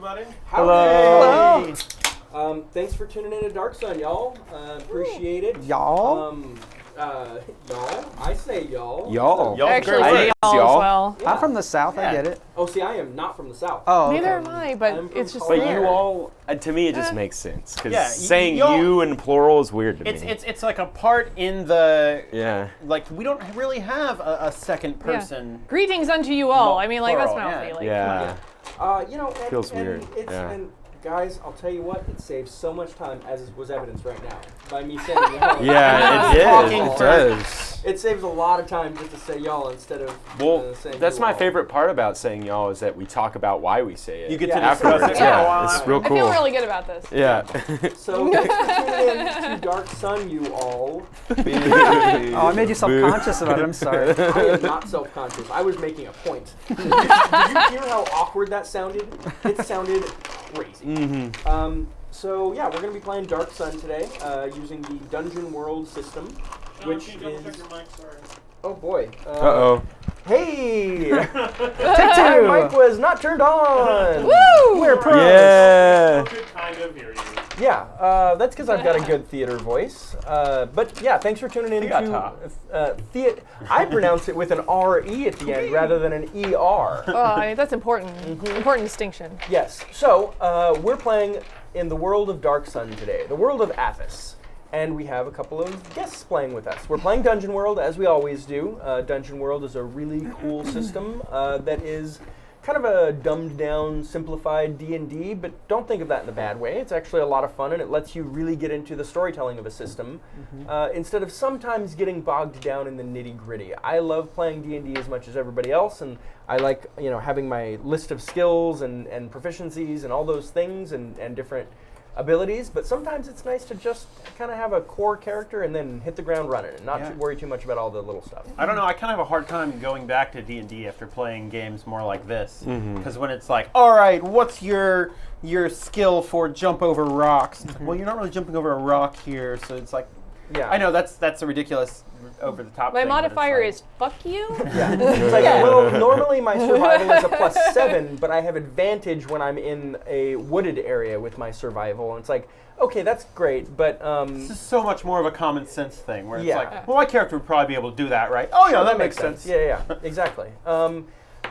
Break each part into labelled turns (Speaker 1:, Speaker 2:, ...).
Speaker 1: everybody.
Speaker 2: Hello.
Speaker 3: Thanks for tuning in to Dark Sun, y'all. Appreciate it.
Speaker 2: Y'all?
Speaker 3: Y'all. I say y'all.
Speaker 2: Y'all.
Speaker 1: Y'all.
Speaker 4: Actually,
Speaker 1: Great.
Speaker 4: y'all as well.
Speaker 3: Yeah.
Speaker 2: I'm from the South, I get it.
Speaker 3: Oh, see, I am not from the South.
Speaker 2: Oh, okay.
Speaker 4: Neither am I, but
Speaker 3: I'm from
Speaker 4: it's just
Speaker 3: Colorado.
Speaker 5: But
Speaker 4: there.
Speaker 5: you all, to me, it just makes sense. Because
Speaker 1: Yeah,
Speaker 5: saying
Speaker 1: y'all-
Speaker 5: you in plural is weird to me.
Speaker 1: It's like a part in the
Speaker 5: Yeah.
Speaker 1: like we don't really have a second
Speaker 4: Yeah.
Speaker 1: person.
Speaker 4: Greetings unto you all. I mean, like, that's
Speaker 1: Plural,
Speaker 4: my
Speaker 1: yeah.
Speaker 4: feeling.
Speaker 5: Yeah.
Speaker 3: You know, and,
Speaker 5: Feels
Speaker 3: and
Speaker 5: weird,
Speaker 3: It's,
Speaker 5: yeah.
Speaker 3: And guys, I'll tell you what, it saves so much time, as was evidenced right now, by me saying y'all.
Speaker 5: Yeah, it
Speaker 3: Talking
Speaker 5: is. It
Speaker 3: for-
Speaker 5: does.
Speaker 3: It saves a lot of time just to say y'all instead of
Speaker 5: Well,
Speaker 3: saying
Speaker 5: that's
Speaker 3: you
Speaker 5: my
Speaker 3: all.
Speaker 5: favorite part about saying y'all is that we talk about why we say it.
Speaker 1: You get
Speaker 3: Yeah.
Speaker 1: to discuss
Speaker 5: afterwards.
Speaker 1: it for a
Speaker 5: Yeah,
Speaker 1: while.
Speaker 5: it's real
Speaker 4: I
Speaker 5: cool.
Speaker 4: feel really good about this.
Speaker 5: Yeah.
Speaker 3: So thanks for tuning in to Dark Sun, you all.
Speaker 2: Oh, I made you self-conscious about it. I'm sorry.
Speaker 3: I am not self-conscious. I was making a point. Did you hear how awkward that sounded? It sounded crazy. So yeah, we're going to be playing Dark Sun today using the Dungeon World system, which is... Oh boy.
Speaker 5: Uh-oh.
Speaker 3: Hey!
Speaker 2: Take
Speaker 3: My
Speaker 2: two.
Speaker 3: mic was not turned on!
Speaker 4: Woo!
Speaker 3: We're pros!
Speaker 5: Yeah.
Speaker 1: Kind of hear you.
Speaker 3: Yeah, that's because I've got a good theater voice. But yeah, thanks for tuning in to theater. I pronounce it with an R-E at the end rather than an E-R.
Speaker 4: Oh, I mean, that's important. Important distinction.
Speaker 3: Yes. So we're playing in the world of Dark Sun today, the world of Athos. And we have a couple of guests playing with us. We're playing Dungeon World, as we always do. Dungeon World is a really cool system that is kind of a dumbed-down, simplified D&D, but don't think of that in a bad way. It's actually a lot of fun, and it lets you really get into the storytelling of a system instead of sometimes getting bogged down in the nitty-gritty. I love playing D&D as much as everybody else, and I like having my list of skills and proficiencies and all those things and different abilities, but sometimes it's nice to just kind of have a core character and then hit the ground running and not worry too much about all the little stuff.
Speaker 1: I don't know. I kind of have a hard time going back to D&D after playing games more like this, because when it's like, all right, what's your skill for jump over rocks? It's like, well, you're not really jumping over a rock here, so it's like,
Speaker 3: Yeah.
Speaker 1: I know that's a ridiculous over the top.
Speaker 4: My
Speaker 1: thing, but it's
Speaker 4: modifier
Speaker 1: like-
Speaker 4: is fuck you.
Speaker 3: Yeah. It's like, well, normally my survival is a +7, but I have advantage when I'm in a wooded area with my survival. And it's like, okay, that's great, but
Speaker 1: This is so much more of a common sense thing, where it's
Speaker 3: Yeah.
Speaker 1: like, well, my character would probably be able to do that, right? Oh, yeah,
Speaker 3: sure,
Speaker 1: that makes sense.
Speaker 3: Yeah, exactly.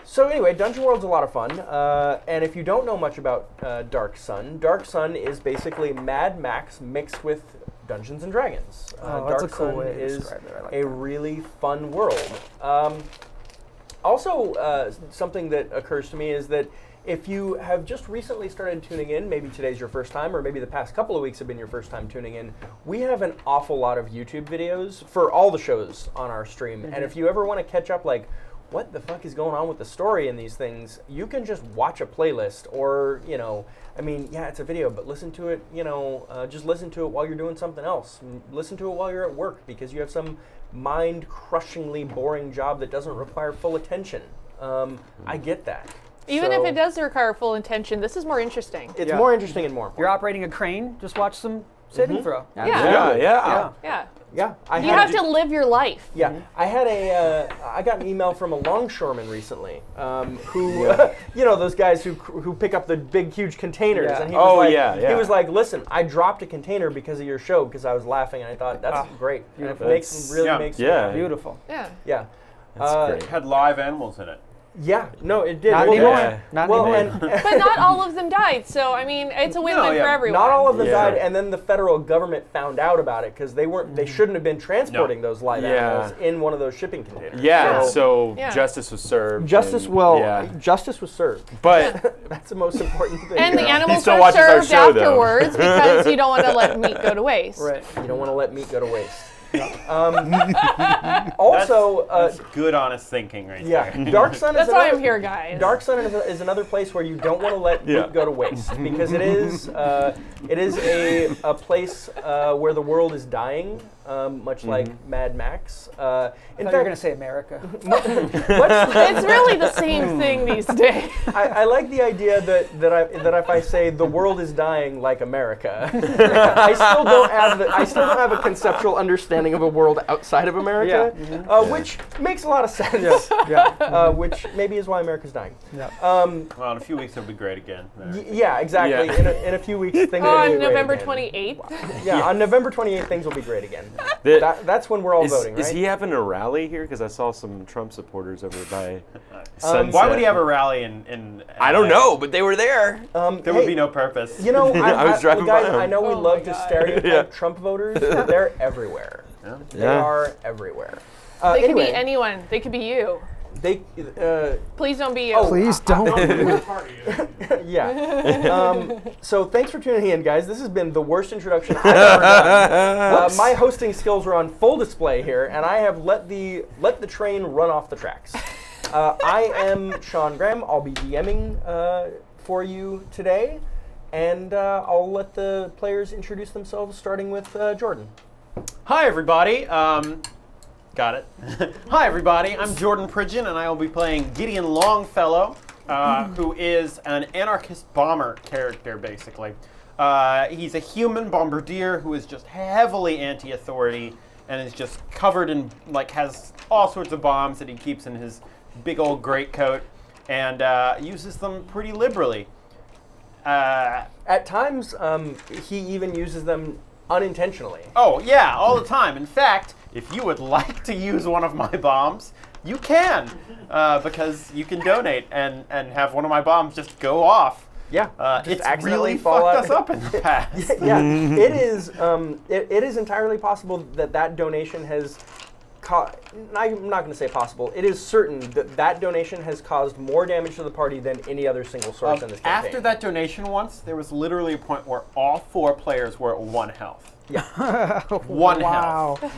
Speaker 3: So anyway, Dungeon World's a lot of fun, and if you don't know much about Dark Sun is basically Mad Max mixed with Dungeons and Dragons.
Speaker 2: That's a cool
Speaker 3: Sun
Speaker 2: way to
Speaker 3: is
Speaker 2: describe it. I like
Speaker 3: a
Speaker 2: that.
Speaker 3: really fun world. Also, something that occurs to me is that if you have just recently started tuning in, maybe today's your first time, or maybe the past couple of weeks have been your first time tuning in, we have an awful lot of YouTube videos for all the shows on our stream. And if you ever want to catch up, like, what the fuck is going on with the story in these things, you can just watch a playlist or, I mean, yeah, it's a video, but listen to it, just listen to it while you're doing something else. Listen to it while you're at work because you have some mind-crushingly boring job that doesn't require full attention. I get that.
Speaker 4: Even
Speaker 3: So
Speaker 4: if it does require full attention, this is more interesting.
Speaker 3: It's
Speaker 2: Yeah.
Speaker 3: more interesting and more important.
Speaker 2: You're operating a crane, just watch some saving throw.
Speaker 4: Yeah.
Speaker 5: Yeah.
Speaker 4: Yeah.
Speaker 3: Yeah,
Speaker 4: You have to live your life.
Speaker 3: Yeah, I had I got an email from a longshoreman recently, who, those guys who pick up the big, huge containers.
Speaker 2: Yeah.
Speaker 3: And he was
Speaker 5: yeah.
Speaker 3: He was like, listen, I dropped a container because of your show because I was laughing, and I thought, that's great. And it makes me
Speaker 5: Yeah.
Speaker 2: Beautiful.
Speaker 4: Yeah.
Speaker 3: Yeah.
Speaker 5: That's great.
Speaker 1: It had live animals in it.
Speaker 3: Yeah, no, it did.
Speaker 2: Not
Speaker 3: Well,
Speaker 2: anymore.
Speaker 5: Yeah.
Speaker 2: Not
Speaker 3: Well,
Speaker 2: anymore.
Speaker 3: and
Speaker 4: But not all of them died, so I mean, it's a win-win
Speaker 1: yeah.
Speaker 4: for everyone.
Speaker 3: not all of them
Speaker 5: Yeah.
Speaker 3: died, and then the federal government found out about it because they shouldn't have been transporting those live animals in one of those shipping containers.
Speaker 5: Yeah, so
Speaker 4: Yeah.
Speaker 5: justice was served.
Speaker 3: Justice
Speaker 5: and-
Speaker 3: justice was served.
Speaker 5: But
Speaker 3: That's the most important thing.
Speaker 4: And the animals
Speaker 5: still
Speaker 4: are
Speaker 5: watches our
Speaker 4: served
Speaker 5: show, though.
Speaker 4: afterwards because you don't want to let meat go to waste.
Speaker 3: Right. You don't want to let meat go to waste. Also,
Speaker 1: That's good, honest thinking, right
Speaker 3: yeah,
Speaker 1: there.
Speaker 3: Dark Sun is
Speaker 4: That's why
Speaker 3: another,
Speaker 4: I'm here, guys.
Speaker 3: Dark Sun is another place where you don't want to let
Speaker 5: Yeah.
Speaker 3: meat go to waste because it is a place where the world is dying. much like Mad Max. In
Speaker 2: I thought you were
Speaker 3: fact,
Speaker 2: going to say America.
Speaker 4: It's really the same thing these days.
Speaker 3: I like the idea that if I say the world is dying like America, I still don't have a conceptual understanding of a world outside of America, which makes a lot of sense. Which maybe is why America's dying.
Speaker 2: Yeah.
Speaker 1: Well, in a few weeks it'll be great again.
Speaker 3: Yeah, exactly.
Speaker 5: Yeah.
Speaker 3: In a few weeks, things will be
Speaker 4: On
Speaker 3: great
Speaker 4: November
Speaker 3: again.
Speaker 4: 28th.
Speaker 3: Yeah, on November 28th, things will be great again. That's when we're all voting, right?
Speaker 5: Is he having a rally here? Because I saw some Trump supporters over by Sunset.
Speaker 1: Why would he have a rally in
Speaker 5: I don't know, but they were there.
Speaker 1: There would be no purpose.
Speaker 3: You know,
Speaker 5: I was driving
Speaker 3: guys,
Speaker 5: by 'em.
Speaker 3: I know we
Speaker 4: Oh
Speaker 3: love
Speaker 4: my
Speaker 3: to
Speaker 4: God.
Speaker 3: stereotype
Speaker 5: Yeah.
Speaker 3: Trump voters. They're everywhere. They
Speaker 5: Yeah.
Speaker 3: are everywhere.
Speaker 4: They could
Speaker 3: Anyway,
Speaker 4: be anyone. They could be you.
Speaker 3: they,
Speaker 4: Please don't be you.
Speaker 3: Oh,
Speaker 2: Please don't.
Speaker 3: yeah. So thanks for tuning in, guys. This has been the worst introduction I've ever done. My hosting skills are on full display here, and I have let the train run off the tracks. I am Shawn Graham. I'll be DMing for you today, and I'll let the players introduce themselves, starting with Jordan.
Speaker 1: Hi, everybody. Got it. Hi, everybody. I'm Jordan Pridgeon, and I will be playing Gideon Longfellow, who is an anarchist bomber character, basically. He's a human bombardier who is just heavily anti-authority and is just covered in, has all sorts of bombs that he keeps in his big old greatcoat and uses them pretty liberally.
Speaker 3: At times, he even uses them unintentionally.
Speaker 1: Oh, yeah, all the time. In fact, if you would like to use one of my bombs, you can, because you can donate and have one of my bombs just go off.
Speaker 3: Yeah,
Speaker 1: It's
Speaker 3: accidentally
Speaker 1: really
Speaker 3: fall
Speaker 1: fucked
Speaker 3: out.
Speaker 1: us up in the past.
Speaker 3: Yeah, it is. It is entirely possible that donation has. I'm not going to say possible. It is certain that donation has caused more damage to the party than any other single source in this campaign.
Speaker 1: After that donation once, there was literally a point where all 4 players were at 1 health. One
Speaker 2: Wow.
Speaker 1: health.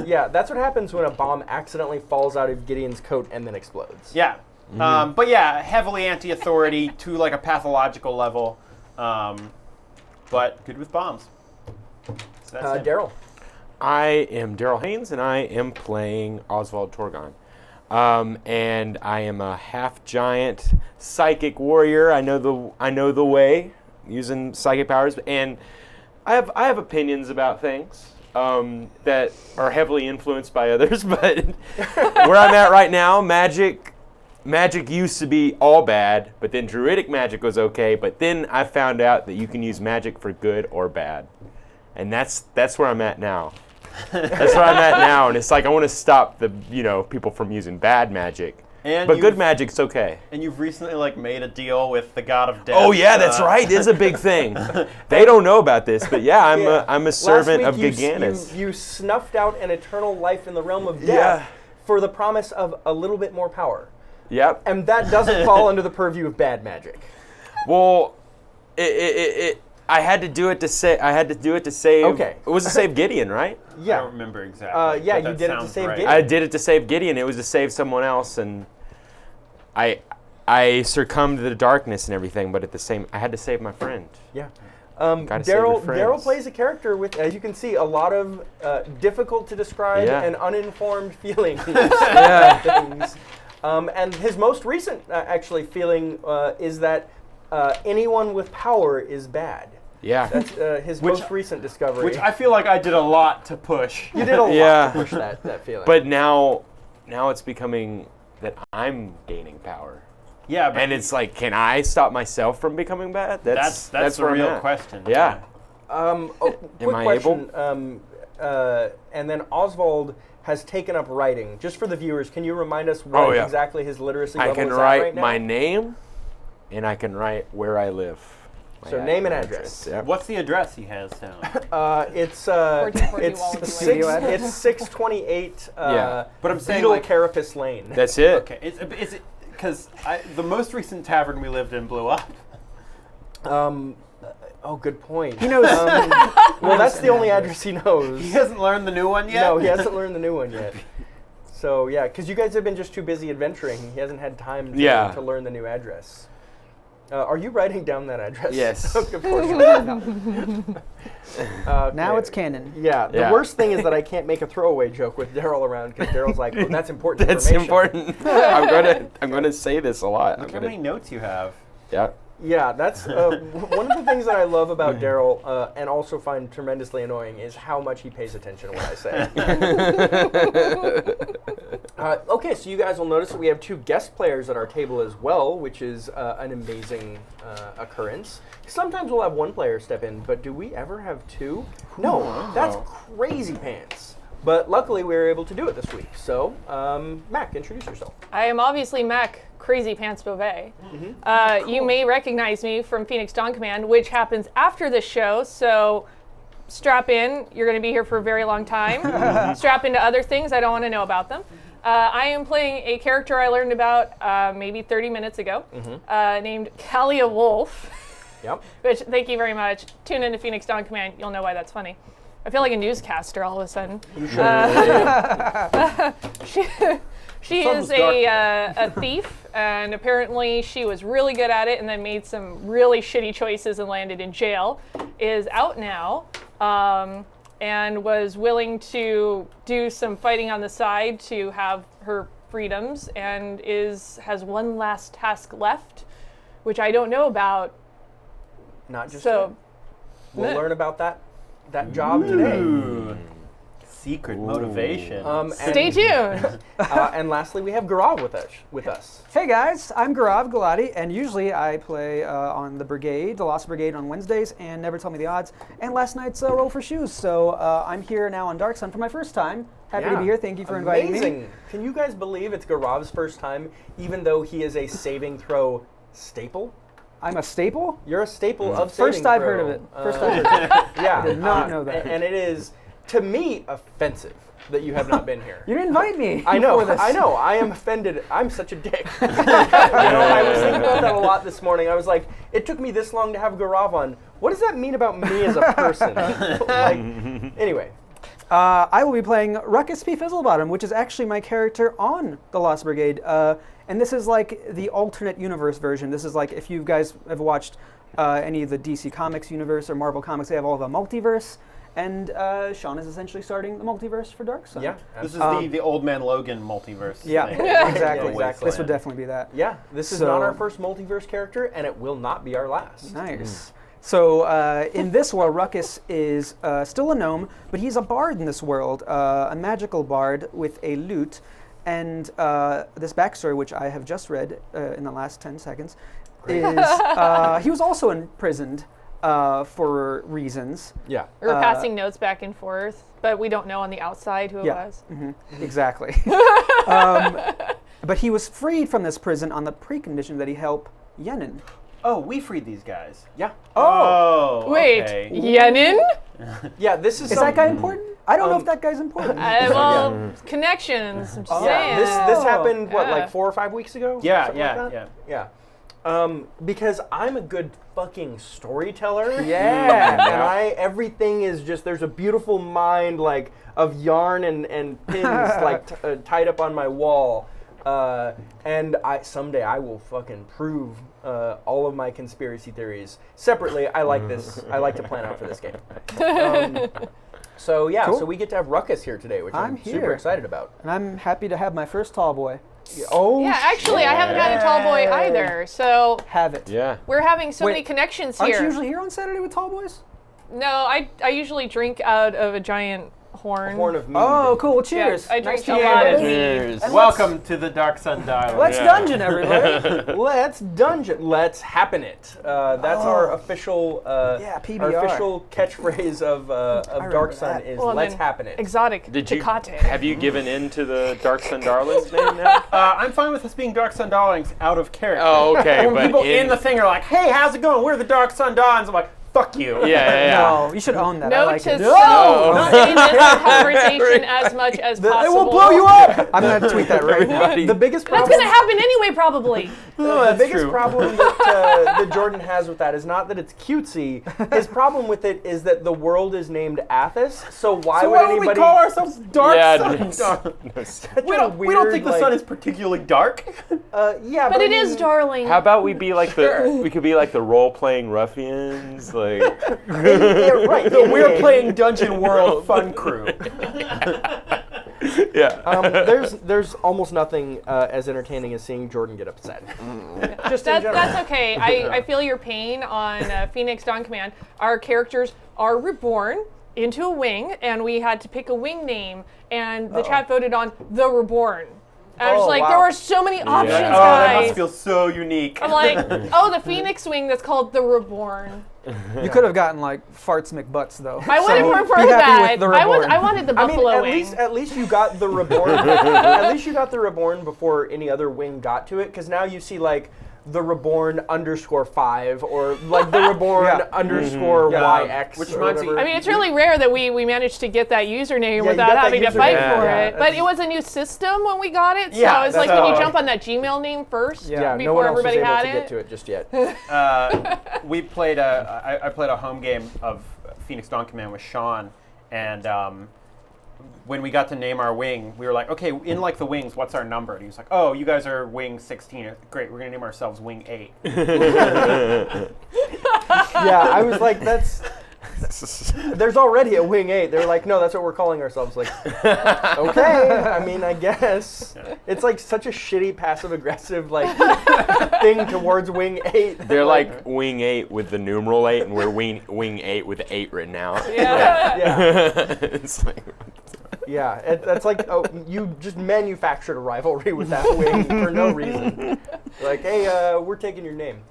Speaker 3: Yeah, that's what happens when a bomb accidentally falls out of Gideon's coat and then explodes.
Speaker 1: Yeah. But yeah, heavily anti-authority to a pathological level, but good with bombs. So that's it.
Speaker 3: Darrel.
Speaker 5: I am Darrel Haynes, and I am playing Osvald Torgen. And I am a half-giant psychic warrior. I know the way, using psychic powers, and I have opinions about things that are heavily influenced by others. But where I'm at right now, magic used to be all bad, but then druidic magic was okay. But then I found out that you can use magic for good or bad, and that's where I'm at now. That's where I'm at now, and it's I want to stop the people from using bad magic,
Speaker 1: And
Speaker 5: but good
Speaker 1: you've-
Speaker 5: magic's okay.
Speaker 1: And you've recently made a deal with the god of death.
Speaker 5: Oh yeah, that's right. It's a big thing. They don't know about this, but yeah, I'm a servant
Speaker 3: Last
Speaker 5: of
Speaker 3: week
Speaker 5: Giganus.
Speaker 3: you snuffed out an eternal life in the realm of death
Speaker 5: Yeah.
Speaker 3: for the promise of a little bit more power.
Speaker 5: Yep.
Speaker 3: And that doesn't fall under the purview of bad magic.
Speaker 5: Well, I had to do it to say. I had to do it to save.
Speaker 3: Okay.
Speaker 5: It was to save Gideon, right?
Speaker 1: I
Speaker 3: Yeah.
Speaker 1: don't remember exactly.
Speaker 3: Yeah,
Speaker 1: but
Speaker 3: you
Speaker 1: that
Speaker 3: did it to
Speaker 1: sounds
Speaker 3: save
Speaker 1: right.
Speaker 3: Gideon.
Speaker 5: I did it to save Gideon. It was to save someone else, and I succumbed to the darkness and everything. But I had to save my friend.
Speaker 3: Yeah.
Speaker 5: Gotta save your friends.
Speaker 3: Darrel plays a character with, as you can see, a lot of difficult to describe
Speaker 5: Yeah.
Speaker 3: and uninformed feelings.
Speaker 5: Yeah.
Speaker 3: things. And his most recent, actually, feeling is that anyone with power is bad.
Speaker 5: Yeah.
Speaker 3: That's his
Speaker 1: Which-
Speaker 3: most recent discovery.
Speaker 1: Which I feel like I did a lot to push.
Speaker 3: you did a lot
Speaker 5: Yeah.
Speaker 3: to push that feeling.
Speaker 5: But now it's becoming that I'm gaining power.
Speaker 1: Yeah, but
Speaker 5: And it's can I stop myself from becoming bad?
Speaker 1: that's the
Speaker 5: where I'm
Speaker 1: real
Speaker 5: at.
Speaker 1: question.
Speaker 5: Yeah.
Speaker 3: Quick
Speaker 5: I
Speaker 3: question. And then Osvald has taken up writing. Just for the viewers, can you remind us what
Speaker 5: Oh, yeah.
Speaker 3: exactly his literacy
Speaker 5: I
Speaker 3: level
Speaker 5: can
Speaker 3: is
Speaker 5: write
Speaker 3: at right now?
Speaker 5: my name, and I can write where I live. My
Speaker 3: So name and address.
Speaker 5: Yep.
Speaker 1: What's the address he has down?
Speaker 3: It's
Speaker 4: 1440
Speaker 3: it's
Speaker 4: Walden
Speaker 3: six,
Speaker 2: Lane.
Speaker 3: it's 628
Speaker 5: Yeah.
Speaker 1: But I'm saying,
Speaker 3: Beetle Carapace Lane.
Speaker 5: That's it.
Speaker 1: okay, is it because the most recent tavern we lived in blew up?
Speaker 3: Oh, good point.
Speaker 2: He knows.
Speaker 3: Well, that's the only address he knows.
Speaker 1: He hasn't learned the new one yet.
Speaker 3: No, he hasn't learned the new one yet. So yeah, because you guys have been just too busy adventuring. He hasn't had time to learn the new address. Are you writing down that address?
Speaker 5: Yes.
Speaker 3: Of course.
Speaker 2: Now it's canon.
Speaker 3: Yeah. The
Speaker 5: Yeah.
Speaker 3: worst thing is that I can't make a throwaway joke with Darrel around because Darrel's like, well, that's important
Speaker 5: That's
Speaker 3: information.
Speaker 5: important. I'm gonna say this a lot.
Speaker 1: Look how many notes you have.
Speaker 5: Yeah.
Speaker 3: Yeah, that's one of the things that I love about Darrel and also find tremendously annoying is how much he pays attention to what I say. Okay, so you guys will notice that we have 2 guest players at our table as well, which is an amazing occurrence. Sometimes we'll have 1 player step in, but do we ever have 2? No, that's crazy pants. But luckily we were able to do it this week. So, Mac, introduce yourself.
Speaker 4: I am obviously Mac Crazy Pants Beauvais. You may recognize me from Phoenix Dawn Command, which happens after this show, so strap in. You're going to be here for a very long time. Strap into other things. I don't want to know about them. I am playing a character I learned about maybe 30 minutes ago, named Kalia Wolf.
Speaker 3: Yep.
Speaker 4: Which, thank you very much. Tune into Phoenix Dawn Command. You'll know why that's funny. I feel like a newscaster all of a sudden.
Speaker 3: You should.
Speaker 4: She is a thief, and apparently she was really good at it and then made some really shitty choices and landed in jail. Is out now and was willing to do some fighting on the side to have her freedoms and has one last task left, which I don't know about.
Speaker 3: Not just
Speaker 4: So,
Speaker 3: yet. We'll learn about that job today.
Speaker 1: Ooh. Secret motivation.
Speaker 4: Stay tuned.
Speaker 3: And lastly, we have Gaurav with us.
Speaker 2: Hey guys, I'm Gaurav Gulati, and usually I play on the Brigade, the Lost Brigade on Wednesdays, and Never Tell Me the Odds, and last night's Roll for Shoes. So I'm here now on Dark Sun for my first time. Happy to be here. Thank you for inviting me.
Speaker 3: Amazing. Can you guys believe it's Gaurav's first time, even though he is a saving throw staple?
Speaker 2: I'm a staple?
Speaker 3: You're a staple of saving
Speaker 2: First I've
Speaker 3: throw.
Speaker 2: heard of it. First I've heard of it.
Speaker 3: Yeah.
Speaker 2: I did not know that.
Speaker 3: And it is, to me, offensive that you have not been here.
Speaker 2: You didn't invite me.
Speaker 3: I know,
Speaker 2: before this.
Speaker 3: I know. I am offended. I'm such a dick. I was thinking about that a lot this morning. I was like, it took me this long to have Gaurav on. What does that mean about me as a person? Anyway.
Speaker 2: I will be playing Ruckus P. Fizzlebottom, which is actually my character on the Lost Brigade. And this is like the alternate universe version. This is like if you guys have watched any of the DC Comics universe or Marvel Comics, they have all the multiverse. And Shawn is essentially starting the multiverse for Dark Sun.
Speaker 3: Yeah.
Speaker 1: This is the Old Man Logan multiverse.
Speaker 2: Yeah,
Speaker 1: thing.
Speaker 2: exactly.
Speaker 3: Exactly.
Speaker 2: This would definitely be that.
Speaker 3: Yeah, this is not our first multiverse character, and it will not be our last.
Speaker 2: Nice. So in this world, Ruckus is still a gnome, but he's a bard in this world, a magical bard with a lute. And this backstory, which I have just read in the last 10 seconds, is he was also imprisoned for reasons.
Speaker 3: Yeah.
Speaker 4: We were passing notes back and forth, but we don't know on the outside who it was.
Speaker 2: Exactly. But he was freed from this prison on the precondition that he help Yenin.
Speaker 1: Oh, we freed these guys.
Speaker 3: Yeah.
Speaker 1: Oh.
Speaker 4: Wait,
Speaker 1: okay.
Speaker 4: Yenin?
Speaker 3: Yeah, this is
Speaker 2: Is that guy important? I don't know if that guy's important.
Speaker 4: Well, connections. I'm just saying.
Speaker 3: This happened,
Speaker 4: Yeah.
Speaker 3: like 4 or 5 weeks ago?
Speaker 1: Yeah,
Speaker 3: Something
Speaker 1: yeah,
Speaker 3: like that?
Speaker 1: yeah.
Speaker 3: Yeah. Because I'm a good fucking storyteller.
Speaker 2: Yeah.
Speaker 3: And everything is just, there's a beautiful mind like of yarn and pins like tied up on my wall. And someday I will fucking prove all of my conspiracy theories. Separately, I like this. I like to plan out for this game. So yeah,
Speaker 2: Cool.
Speaker 3: so we get to have Ruckus here today, which I'm super
Speaker 2: here.
Speaker 3: excited about.
Speaker 2: And I'm happy to have my first tall boy.
Speaker 3: Oh,
Speaker 4: Yeah, actually, I haven't had a tall boy either, so
Speaker 2: Have it.
Speaker 5: Yeah.
Speaker 4: we're having so many
Speaker 2: Wait,
Speaker 4: connections
Speaker 2: Aren't
Speaker 4: here.
Speaker 2: you usually here on Saturday with tall boys?
Speaker 4: No, I usually drink out of a giant horn.
Speaker 3: Horn of Moon.
Speaker 2: Oh, cool. Well, cheers.
Speaker 4: I drink
Speaker 2: Nice
Speaker 4: a lot of
Speaker 5: Cheers.
Speaker 2: And
Speaker 1: Welcome to the Dark Sun Dialogue.
Speaker 2: Let's
Speaker 5: Yeah.
Speaker 2: dungeon, everybody.
Speaker 3: Let's dungeon. Let's happen it. That's our official.
Speaker 2: Yeah,
Speaker 3: Our
Speaker 2: PBR.
Speaker 3: official catchphrase of
Speaker 2: remember
Speaker 3: Dark Sun
Speaker 2: that.
Speaker 3: is
Speaker 4: Well, and
Speaker 3: "Let's
Speaker 4: then
Speaker 3: happen it."
Speaker 4: Exotic.
Speaker 5: Did you
Speaker 4: Tecate.
Speaker 5: have you given in to the Dark Sun Darlings name now?
Speaker 1: I'm fine with us being Dark Sun Darlings out of character.
Speaker 5: Oh, okay,
Speaker 1: When
Speaker 5: but
Speaker 1: people in the thing are like, "Hey, how's it going? We're the Dark Sun Dons." I'm like, fuck you.
Speaker 5: Yeah.
Speaker 2: No, you should own that. I
Speaker 4: Note
Speaker 2: like
Speaker 4: to
Speaker 2: it.
Speaker 4: self, stay in this conversation as much as possible.
Speaker 3: I will blow you up.
Speaker 2: I'm gonna tweet that right now.
Speaker 5: Everybody-
Speaker 3: The biggest
Speaker 4: That's
Speaker 3: problem.
Speaker 4: going to happen anyway, probably.
Speaker 3: The biggest
Speaker 1: true.
Speaker 3: problem that Jordan has with that is not that it's cutesy. His problem with it is that the world is named Athos. So why would anybody
Speaker 1: we call ourselves Dark
Speaker 5: Yeah,
Speaker 1: Sun?
Speaker 3: such
Speaker 1: We
Speaker 3: a
Speaker 1: don't
Speaker 3: weird,
Speaker 1: think the
Speaker 3: like,
Speaker 1: sun is particularly dark.
Speaker 3: Yeah,
Speaker 4: But
Speaker 3: I
Speaker 4: it is
Speaker 3: mean,
Speaker 4: darling.
Speaker 5: How about we be like we could be like the role-playing ruffians, like.
Speaker 3: Yeah, right.
Speaker 1: We're playing Dungeon World Fun Crew.
Speaker 5: Yeah.
Speaker 3: There's almost nothing as entertaining as seeing Jordan get upset. Just in general.
Speaker 4: That's okay. I feel your pain on Phoenix Dawn Command. Our characters are reborn into a wing, and we had to pick a wing name, and the chat voted on the Reborn. And I was
Speaker 3: Oh,
Speaker 4: like,
Speaker 3: wow.
Speaker 4: there were so many options,
Speaker 1: Oh, that
Speaker 4: guys.
Speaker 1: must feel so unique.
Speaker 4: I'm like, oh, the Phoenix wing that's called the Reborn.
Speaker 2: You could have gotten like farts McButts though.
Speaker 4: I would have
Speaker 2: So
Speaker 4: preferred
Speaker 2: be happy
Speaker 4: that.
Speaker 2: with the
Speaker 4: I
Speaker 2: Reborn.
Speaker 4: wanted the
Speaker 3: I mean,
Speaker 4: buffalo wing.
Speaker 3: at least you got the Reborn. At least you got the Reborn before any other wing got to it, because now you see like the Reborn _5 or like the Reborn
Speaker 2: Yeah.
Speaker 3: _YX.
Speaker 1: Which
Speaker 3: or
Speaker 1: reminds me-
Speaker 3: whatever.
Speaker 4: I mean, it's really rare that we managed to get that username
Speaker 3: you
Speaker 4: without
Speaker 3: got that
Speaker 4: having to fight
Speaker 3: username.
Speaker 4: for
Speaker 3: Yeah,
Speaker 4: it. But it was a new system when we got it, so
Speaker 1: Yeah,
Speaker 4: it's like
Speaker 1: that's
Speaker 4: when you
Speaker 1: how-
Speaker 4: jump on that Gmail name first
Speaker 3: yeah, no
Speaker 4: before
Speaker 3: one else was
Speaker 4: everybody
Speaker 3: able
Speaker 4: had
Speaker 3: to
Speaker 4: it.
Speaker 3: get to it just yet.
Speaker 1: We played I played a home game of Phoenix Dawn Command with Shawn, and when we got to name our wing, we were like, okay, in like the wings, what's our number? And he was like, oh, you guys are wing 16. Great, we're gonna name ourselves wing 8.
Speaker 3: Yeah, I was like, there's already a wing 8. They're like, no, that's what we're calling ourselves. Like, okay, I mean, I guess. It's like such a shitty passive aggressive like thing towards wing 8.
Speaker 5: They're like wing 8 with the numeral 8, and we're wing 8 with 8 written out.
Speaker 4: Yeah.
Speaker 3: Yeah,
Speaker 5: It's like.
Speaker 3: yeah. That's like, oh, you just manufactured a rivalry with that wing for no reason. Like, hey, we're taking your name.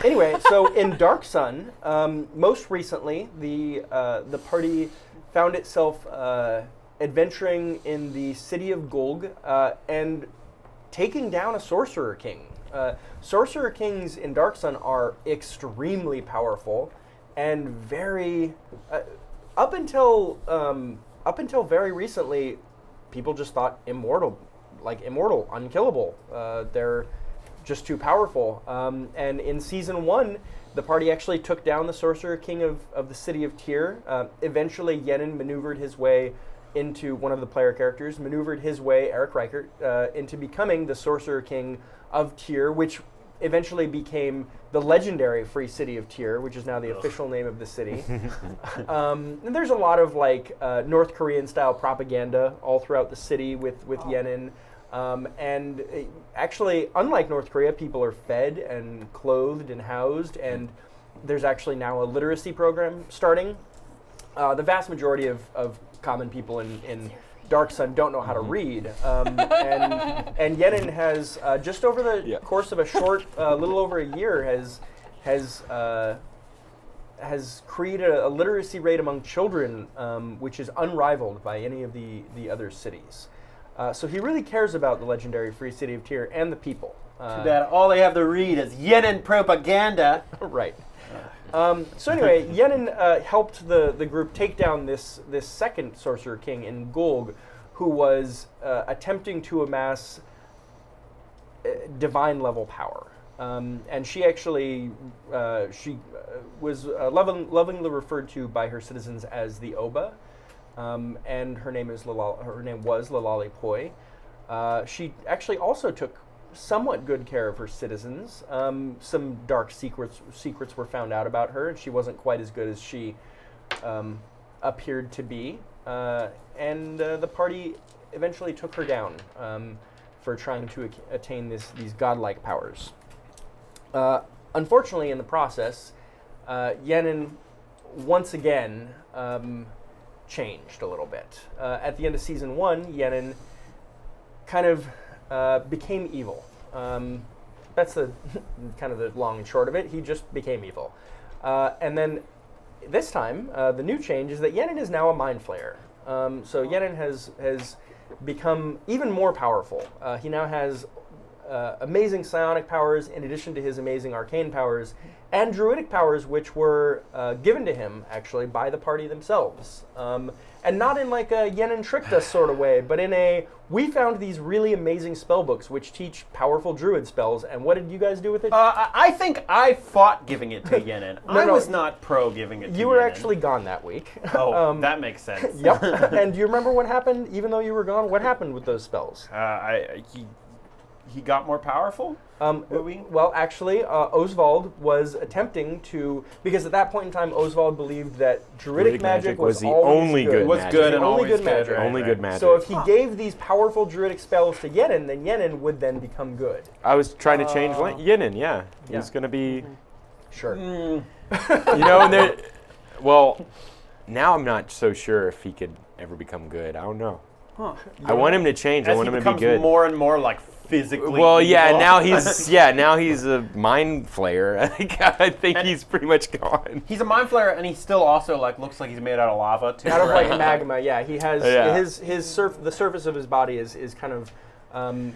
Speaker 3: Anyway, so in Dark Sun, most recently, the party found itself adventuring in the city of Gulg and taking down a sorcerer king. Sorcerer kings in Dark Sun are extremely powerful and very up until very recently, people just thought immortal, unkillable. They're just too powerful. And in season 1, the party actually took down the Sorcerer King of the city of Tyr. Eventually, Yenin maneuvered his way into one of the player characters, Eric Reichert, into becoming the Sorcerer King of Tyr, which eventually became the legendary Free City of Tyr, which is now the official name of the city. And there's a lot of like North Korean style propaganda all throughout the city with Yenin. Actually, unlike North Korea, people are fed and clothed and housed, and there's actually now a literacy program starting. The vast majority of common people in Dark Sun don't know how to read, and Yenin has just over the course of a short, little over a year, has created a literacy rate among children, which is unrivaled by any of the other cities. So he really cares about the legendary Free City of Tyr and the people.
Speaker 1: Too bad all they have to read is Yenin propaganda.
Speaker 3: Right. So anyway, Yenin helped the group take down this second Sorcerer King in Gulg, who was attempting to amass divine level power. And she actually was lovingly referred to by her citizens as the Oba. And her name was Lalali Poi. She actually also took somewhat good care of her citizens. Some dark secrets were found out about her, and she wasn't quite as good as she appeared to be. And the party eventually took her down for trying to attain these godlike powers. Unfortunately, in the process, Yenin once again changed a little bit. At the end of season 1, Yenin kind of became evil. That's the kind of the long and short of it. He just became evil. And then this time, the new change is that Yenin is now a mind flayer. So Yenin has become even more powerful. He now has amazing psionic powers in addition to his amazing arcane powers and druidic powers, which were given to him actually by the party themselves. And not in like a Yenin tricked us sort of way, but in a, we found these really amazing spell books which teach powerful druid spells, and what did you guys do with it?
Speaker 1: I think I fought giving it to Yenin. I was not pro giving it to Yenin.
Speaker 3: You were actually gone that week.
Speaker 1: Oh, that makes sense.
Speaker 3: Yep. And do you remember what happened, even though you were gone? What happened with those spells?
Speaker 1: He got more powerful?
Speaker 3: Well, actually, Osvald was attempting to, because at that point in time, Osvald believed that druidic magic was
Speaker 5: the
Speaker 3: always
Speaker 5: only good
Speaker 1: was
Speaker 5: magic.
Speaker 1: good and
Speaker 3: Only
Speaker 1: always
Speaker 3: good magic.
Speaker 1: right,
Speaker 5: Only
Speaker 1: right.
Speaker 5: good magic.
Speaker 3: So if he gave these powerful druidic spells to Yenin, then Yenin would then become good.
Speaker 5: I was trying to change Yenin, yeah. He's going to be,
Speaker 3: Sure.
Speaker 5: you know, and there, well, now I'm not so sure if he could ever become good. I don't know.
Speaker 2: Huh.
Speaker 5: I want him to change. I
Speaker 1: As
Speaker 5: want
Speaker 1: he
Speaker 5: him to be
Speaker 1: becomes
Speaker 5: good.
Speaker 1: more and more like physically
Speaker 5: Well, yeah,
Speaker 1: evil.
Speaker 5: now he's a mind flayer. I think he's pretty much gone.
Speaker 1: He's a mind flayer, and he still also like looks like he's made out of lava too.
Speaker 3: Out of
Speaker 1: right?
Speaker 3: like magma, yeah. He has
Speaker 5: Yeah.
Speaker 3: the surface of his body is kind of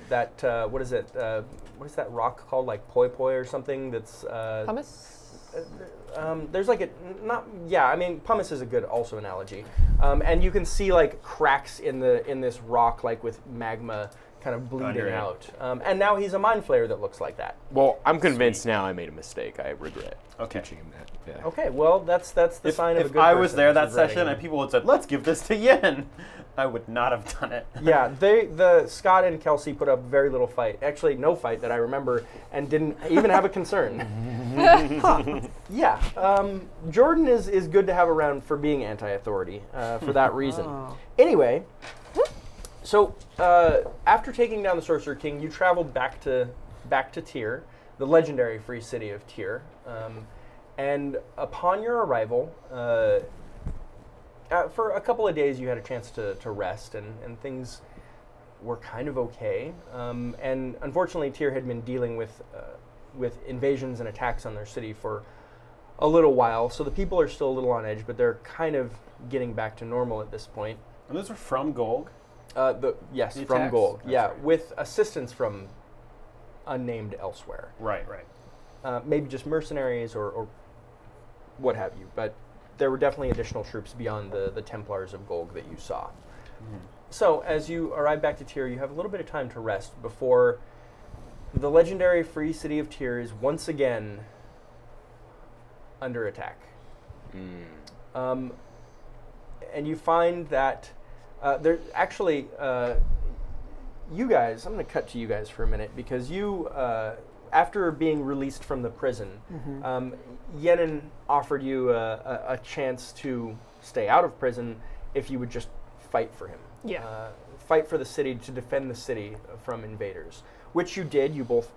Speaker 3: that what is it? What is that rock called? Like poi poi or something? That's
Speaker 4: Pumice?
Speaker 3: there's like I mean pumice is a good also analogy, and you can see like cracks in this rock like with magma kind of bleeding
Speaker 1: Under it.
Speaker 3: out, and now he's a mind flayer that looks like that.
Speaker 5: Well, I'm convinced now I made a mistake. I regret
Speaker 1: Okay.
Speaker 5: teaching him that. Yeah.
Speaker 3: Okay, well that's the sign of a
Speaker 1: If
Speaker 3: good
Speaker 1: I was
Speaker 3: person,
Speaker 1: there
Speaker 3: is
Speaker 1: that
Speaker 3: regretting
Speaker 1: session
Speaker 3: it.
Speaker 1: and people had said, "Let's give this to Yen," I would not have done it.
Speaker 3: Yeah, the Scott and Kelsey put up very little fight. Actually, no fight that I remember, and didn't even have a concern. Yeah, Jordan is good to have around for being anti-authority for that reason.
Speaker 2: Oh.
Speaker 3: Anyway, so after taking down the Sorcerer King, you traveled back to Tyr, the legendary free city of Tyr, and upon your arrival. For a couple of days, you had a chance to rest, and things were kind of okay. And unfortunately, Tyr had been dealing with invasions and attacks on their city for a little while, so the people are still a little on edge, but they're kind of getting back to normal at this point.
Speaker 1: And those are from Golg.
Speaker 3: Yes,
Speaker 1: The
Speaker 3: from
Speaker 1: attacks?
Speaker 3: Golg.
Speaker 1: That's
Speaker 3: Yeah,
Speaker 1: right.
Speaker 3: with assistance from unnamed elsewhere.
Speaker 1: Right.
Speaker 3: Maybe just mercenaries or what have you, but there were definitely additional troops beyond the Templars of Golg that you saw. So, as you arrive back to Tyr, you have a little bit of time to rest before the legendary free city of Tyr is once again under attack. And you find that there actually, you guys, I'm going to cut to you guys for a minute because you, after being released from the prison, Yenin offered you a chance to stay out of prison if you would just fight for him.
Speaker 4: Yeah.
Speaker 3: Fight for the city, to defend the city from invaders, which you did. You both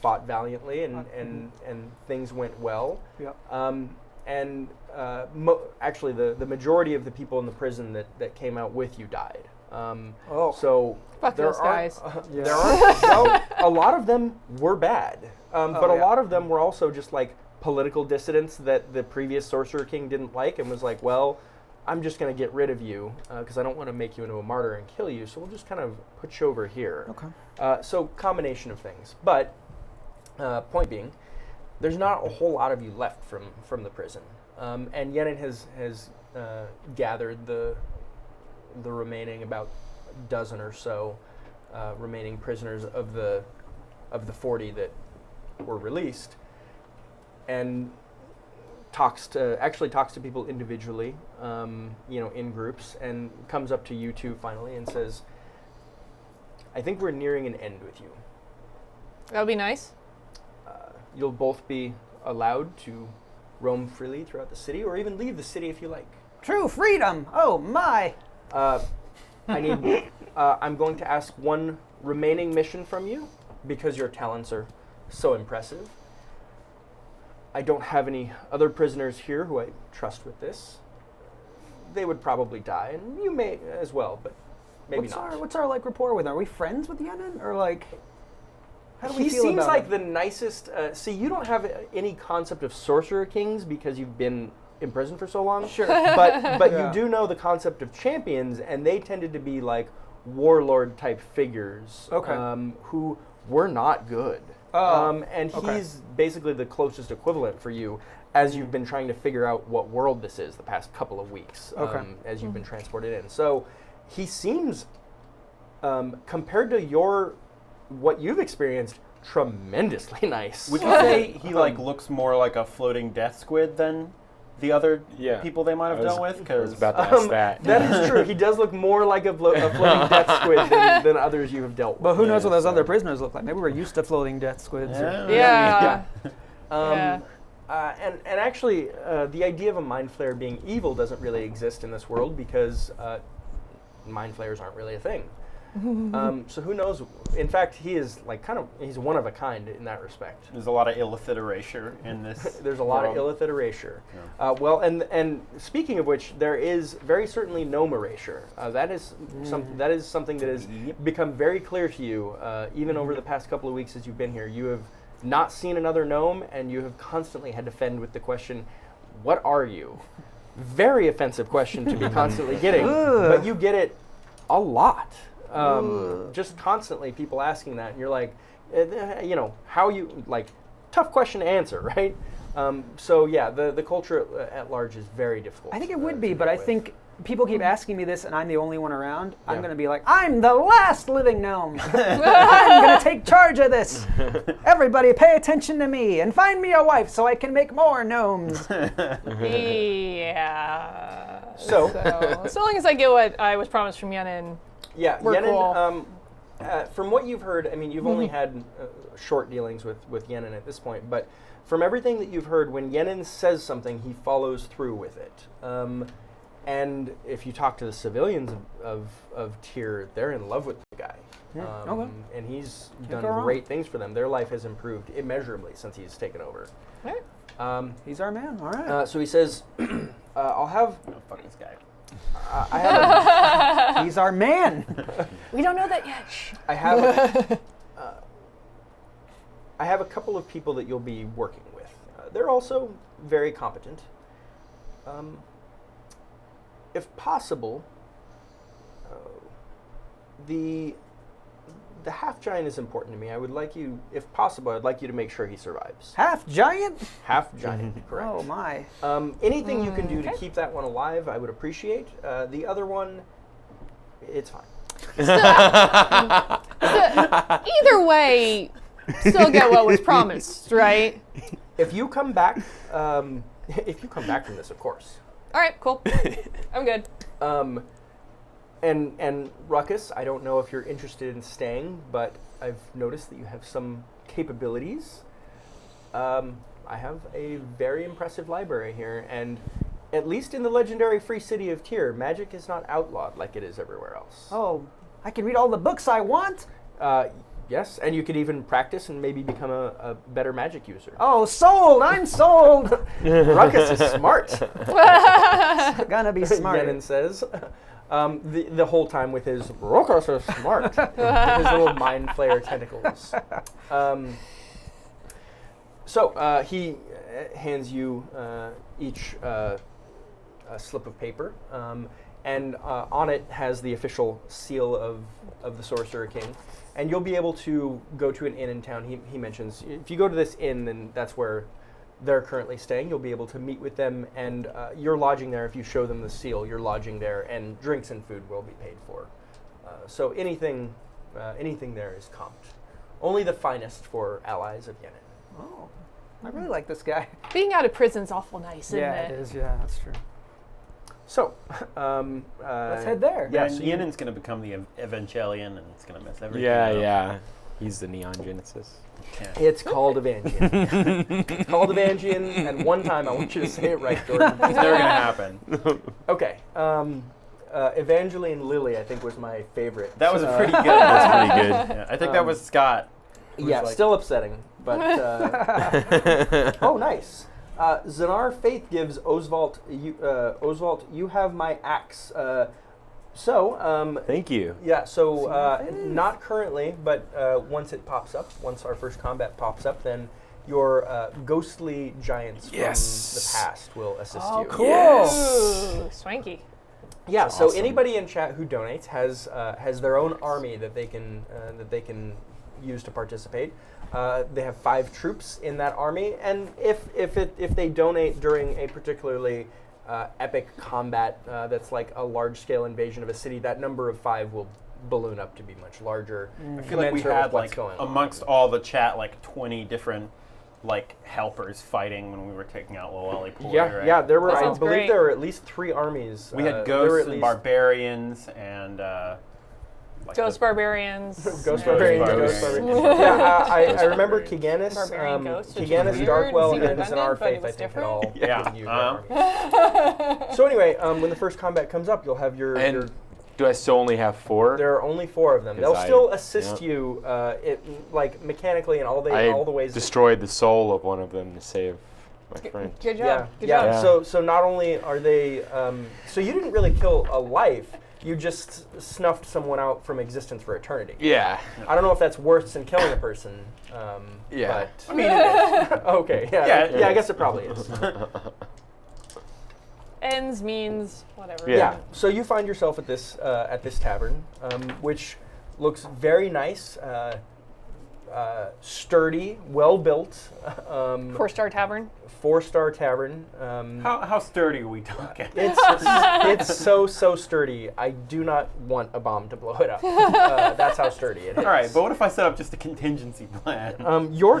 Speaker 3: fought valiantly, and things went well.
Speaker 2: Yep.
Speaker 3: Actually, the majority of the people in the prison that came out with you died.
Speaker 2: Oh.
Speaker 3: So
Speaker 4: Fuck
Speaker 3: there
Speaker 4: those
Speaker 3: are
Speaker 4: guys.
Speaker 3: there are well, a lot of them were bad, but a
Speaker 2: yeah.
Speaker 3: lot of them were also just like political dissidents that the previous Sorcerer King didn't like and was like, well, I'm just going to get rid of you because I don't want to make you into a martyr and kill you, so we'll just kind of put you over here.
Speaker 2: Okay.
Speaker 3: So combination of things, but point being, there's not a whole lot of you left from the prison, and Yenin has gathered the remaining about a dozen or so remaining prisoners of the 40 that were released, and talks to people individually, in groups, and comes up to you two finally and says, I think we're nearing an end with you.
Speaker 4: That would be nice.
Speaker 3: You'll both be allowed to roam freely throughout the city, or even leave the city if you like.
Speaker 2: True freedom. Oh my.
Speaker 3: I need. I'm going to ask one remaining mission from you because your talents are so impressive. I don't have any other prisoners here who I trust with this. They would probably die, and you may as well, but maybe not.
Speaker 2: What's our like rapport with him? Are we friends with Yenin, or like? How do we
Speaker 3: He
Speaker 2: feel
Speaker 3: seems
Speaker 2: about
Speaker 3: like
Speaker 2: him?
Speaker 3: the nicest. See, you don't have any concept of sorcerer kings because you've been in prison for so long.
Speaker 2: Sure.
Speaker 3: But
Speaker 2: Yeah.
Speaker 3: you do know the concept of champions, and they tended to be like warlord type figures.
Speaker 2: Okay.
Speaker 3: Who we're not good. And he's basically the closest equivalent for you as you've been trying to figure out what world this is the past couple of weeks, as you've been transported in. So he seems, compared to what you've experienced, tremendously nice.
Speaker 1: Would you say he looks more like a floating death squid than the other people they might have dealt with?
Speaker 5: I was about to ask that.
Speaker 3: That is true. He does look more like a floating death squid than others you have dealt with.
Speaker 2: But who knows what those other prisoners look like? Maybe we're used to floating death squids.
Speaker 4: Yeah.
Speaker 3: And actually, the idea of a mind flayer being evil doesn't really exist in this world because mind flayers aren't really a thing. So who knows? In fact, he is he's one of a kind in that respect.
Speaker 1: There's a lot of illicit erasure in this.
Speaker 3: There's a lot of illicit erasure. Yeah. Well, and speaking of which, there is very certainly gnome erasure. That is something that has become very clear to you, even over the past couple of weeks as you've been here. You have not seen another gnome, and you have constantly had to fend with the question, "What are you?" Very offensive question to be constantly getting, but you get it a lot. Just constantly people asking that, and you're like, how you, tough question to answer, right? So yeah, the culture at large is very difficult.
Speaker 2: I think it would be, but I think people keep asking me this, and I'm the only one around. I'm going to be like, I'm the last living gnome. I'm going to take charge of this. Everybody pay attention to me and find me a wife so I can make more gnomes.
Speaker 4: Yeah.
Speaker 3: So
Speaker 4: long as I get what I was promised from Yenin.
Speaker 3: Yeah,
Speaker 4: Yenin,
Speaker 3: cool. From what you've heard, I mean, you've only had short dealings with Yenin at this point, but from everything that you've heard, when Yenin says something, he follows through with it. And if you talk to the civilians of Tyr, they're in love with the guy. And he's done great things for them. Their life has improved immeasurably since he's taken over.
Speaker 2: Right. He's our man, all right.
Speaker 3: So he says, I'll have...
Speaker 1: Oh, fuck this guy.
Speaker 2: He's our man.
Speaker 4: We don't know that yet.
Speaker 3: I have a couple of people that you'll be working with. They're also very competent. If possible, the half giant is important to me. I would like you, if possible, I'd like you to make sure he survives.
Speaker 2: Half giant?
Speaker 3: Half giant, correct.
Speaker 2: Oh my.
Speaker 3: Anything you can do to keep that one alive, I would appreciate. The other one, it's fine.
Speaker 4: Either way, still get what was promised, right?
Speaker 3: If you come back from this, of course.
Speaker 4: All right, cool. I'm good.
Speaker 3: And Ruckus, I don't know if you're interested in staying, but I've noticed that you have some capabilities. I have a very impressive library here, and at least in the legendary free city of Tyr, magic is not outlawed like it is everywhere else.
Speaker 2: Oh, I can read all the books I want?
Speaker 3: Yes, and you could even practice and maybe become a better magic user.
Speaker 2: Oh, sold! I'm sold!
Speaker 3: Ruckus is smart.
Speaker 2: Gonna be smart.
Speaker 3: Yenin says. The whole time with his Ruckus is smart. With his little mind flayer tentacles. So he hands you each a slip of paper, and on it has the official seal of the Sorcerer King. And you'll be able to go to an inn in town. He mentions if you go to this inn, then that's where they're currently staying. You'll be able to meet with them, and you're lodging there. If you show them the seal, you're lodging there, and drinks and food will be paid for. So anything there is comped. Only the finest for allies of Yenin.
Speaker 2: Oh, I really like this guy.
Speaker 4: Being out of prison's awful nice, isn't
Speaker 2: Yeah,
Speaker 4: it?
Speaker 2: it is. Yeah, that's true.
Speaker 3: So,
Speaker 2: Let's head there.
Speaker 1: Yeah,
Speaker 3: so
Speaker 1: Yenin's going to become the Evangelion, and it's going to mess everything up.
Speaker 5: Yeah. He's the Neon Genesis.
Speaker 1: Yeah.
Speaker 3: It's called Evangian. It's called Evangian, and one time I want you to say it right, Jordan.
Speaker 1: It's never going to happen.
Speaker 3: Okay. Evangeline Lily, I think, was my favorite.
Speaker 1: That was pretty good.
Speaker 5: That's pretty good.
Speaker 1: Yeah, I think that was Scott.
Speaker 3: Yeah, still upsetting, but oh, nice. Zanar Faith gives Osvald, you have my axe.
Speaker 5: Thank you.
Speaker 3: Yeah, so not currently, but once it pops up, once our first combat pops up, then your ghostly giants from the past will assist you.
Speaker 2: Cool.
Speaker 5: Yes.
Speaker 4: Ooh, swanky.
Speaker 3: Yeah,
Speaker 5: That's
Speaker 3: so
Speaker 5: awesome.
Speaker 3: anybody in chat who donates has their own army that they can use to participate. They have 5 troops in that army, and if they donate during a particularly epic combat that's like a large-scale invasion of a city, that number of 5 will balloon up to be much larger.
Speaker 1: I feel like we had like amongst all the chat like 20 different like helpers fighting when we were taking out Lowelly Pool.
Speaker 3: Yeah,
Speaker 1: right?
Speaker 3: yeah. There were, I
Speaker 4: sounds
Speaker 3: believe,
Speaker 4: great.
Speaker 3: there were at least 3 armies.
Speaker 1: We had
Speaker 3: there were
Speaker 1: ghosts
Speaker 3: at
Speaker 1: and
Speaker 3: least-
Speaker 1: barbarians and like
Speaker 4: Ghost barbarians.
Speaker 3: Ghost
Speaker 4: and-
Speaker 3: barbarians.
Speaker 1: Ghost
Speaker 3: Ghost
Speaker 1: barbarians.
Speaker 3: barbarians. Yeah, I
Speaker 5: Ghost
Speaker 3: remember
Speaker 5: barbarians.
Speaker 3: Kiganis.
Speaker 4: Barbarian ghosts, which is
Speaker 3: Kiganis,
Speaker 4: weird,
Speaker 3: Darkwell,
Speaker 4: seemed
Speaker 3: and
Speaker 4: redundant,
Speaker 3: our
Speaker 4: but it
Speaker 3: faith, I
Speaker 4: was
Speaker 3: think, had
Speaker 4: different.
Speaker 3: all
Speaker 1: Yeah.
Speaker 3: given you their armies. So anyway, when the first combat comes up, you'll have your
Speaker 5: Do I still only have 4?
Speaker 3: there are only 4 of them.
Speaker 5: 'Cause
Speaker 3: They'll
Speaker 5: I-
Speaker 3: still assist
Speaker 5: yeah.
Speaker 3: you, like mechanically and all the
Speaker 5: I
Speaker 3: ways.
Speaker 5: destroyed the soul of one of them to save my friend.
Speaker 4: Good job.
Speaker 3: Yeah,
Speaker 4: Good
Speaker 3: yeah.
Speaker 4: job.
Speaker 3: So not only are they, so you didn't really kill a life. You just snuffed someone out from existence for eternity.
Speaker 5: Yeah.
Speaker 3: I don't know if that's worse than killing a person.
Speaker 5: Yeah.
Speaker 3: But, I mean, okay. Yeah. I guess it probably is.
Speaker 4: Ends means whatever.
Speaker 5: Yeah.
Speaker 3: So you find yourself at this tavern, which looks very nice, sturdy, well built.
Speaker 4: 4-star tavern.
Speaker 3: 4-star tavern.
Speaker 1: how sturdy are we talking?
Speaker 3: It's so sturdy. I do not want a bomb to blow it up. That's how sturdy it is.
Speaker 1: All right, but what if I set up just a contingency plan?
Speaker 3: Your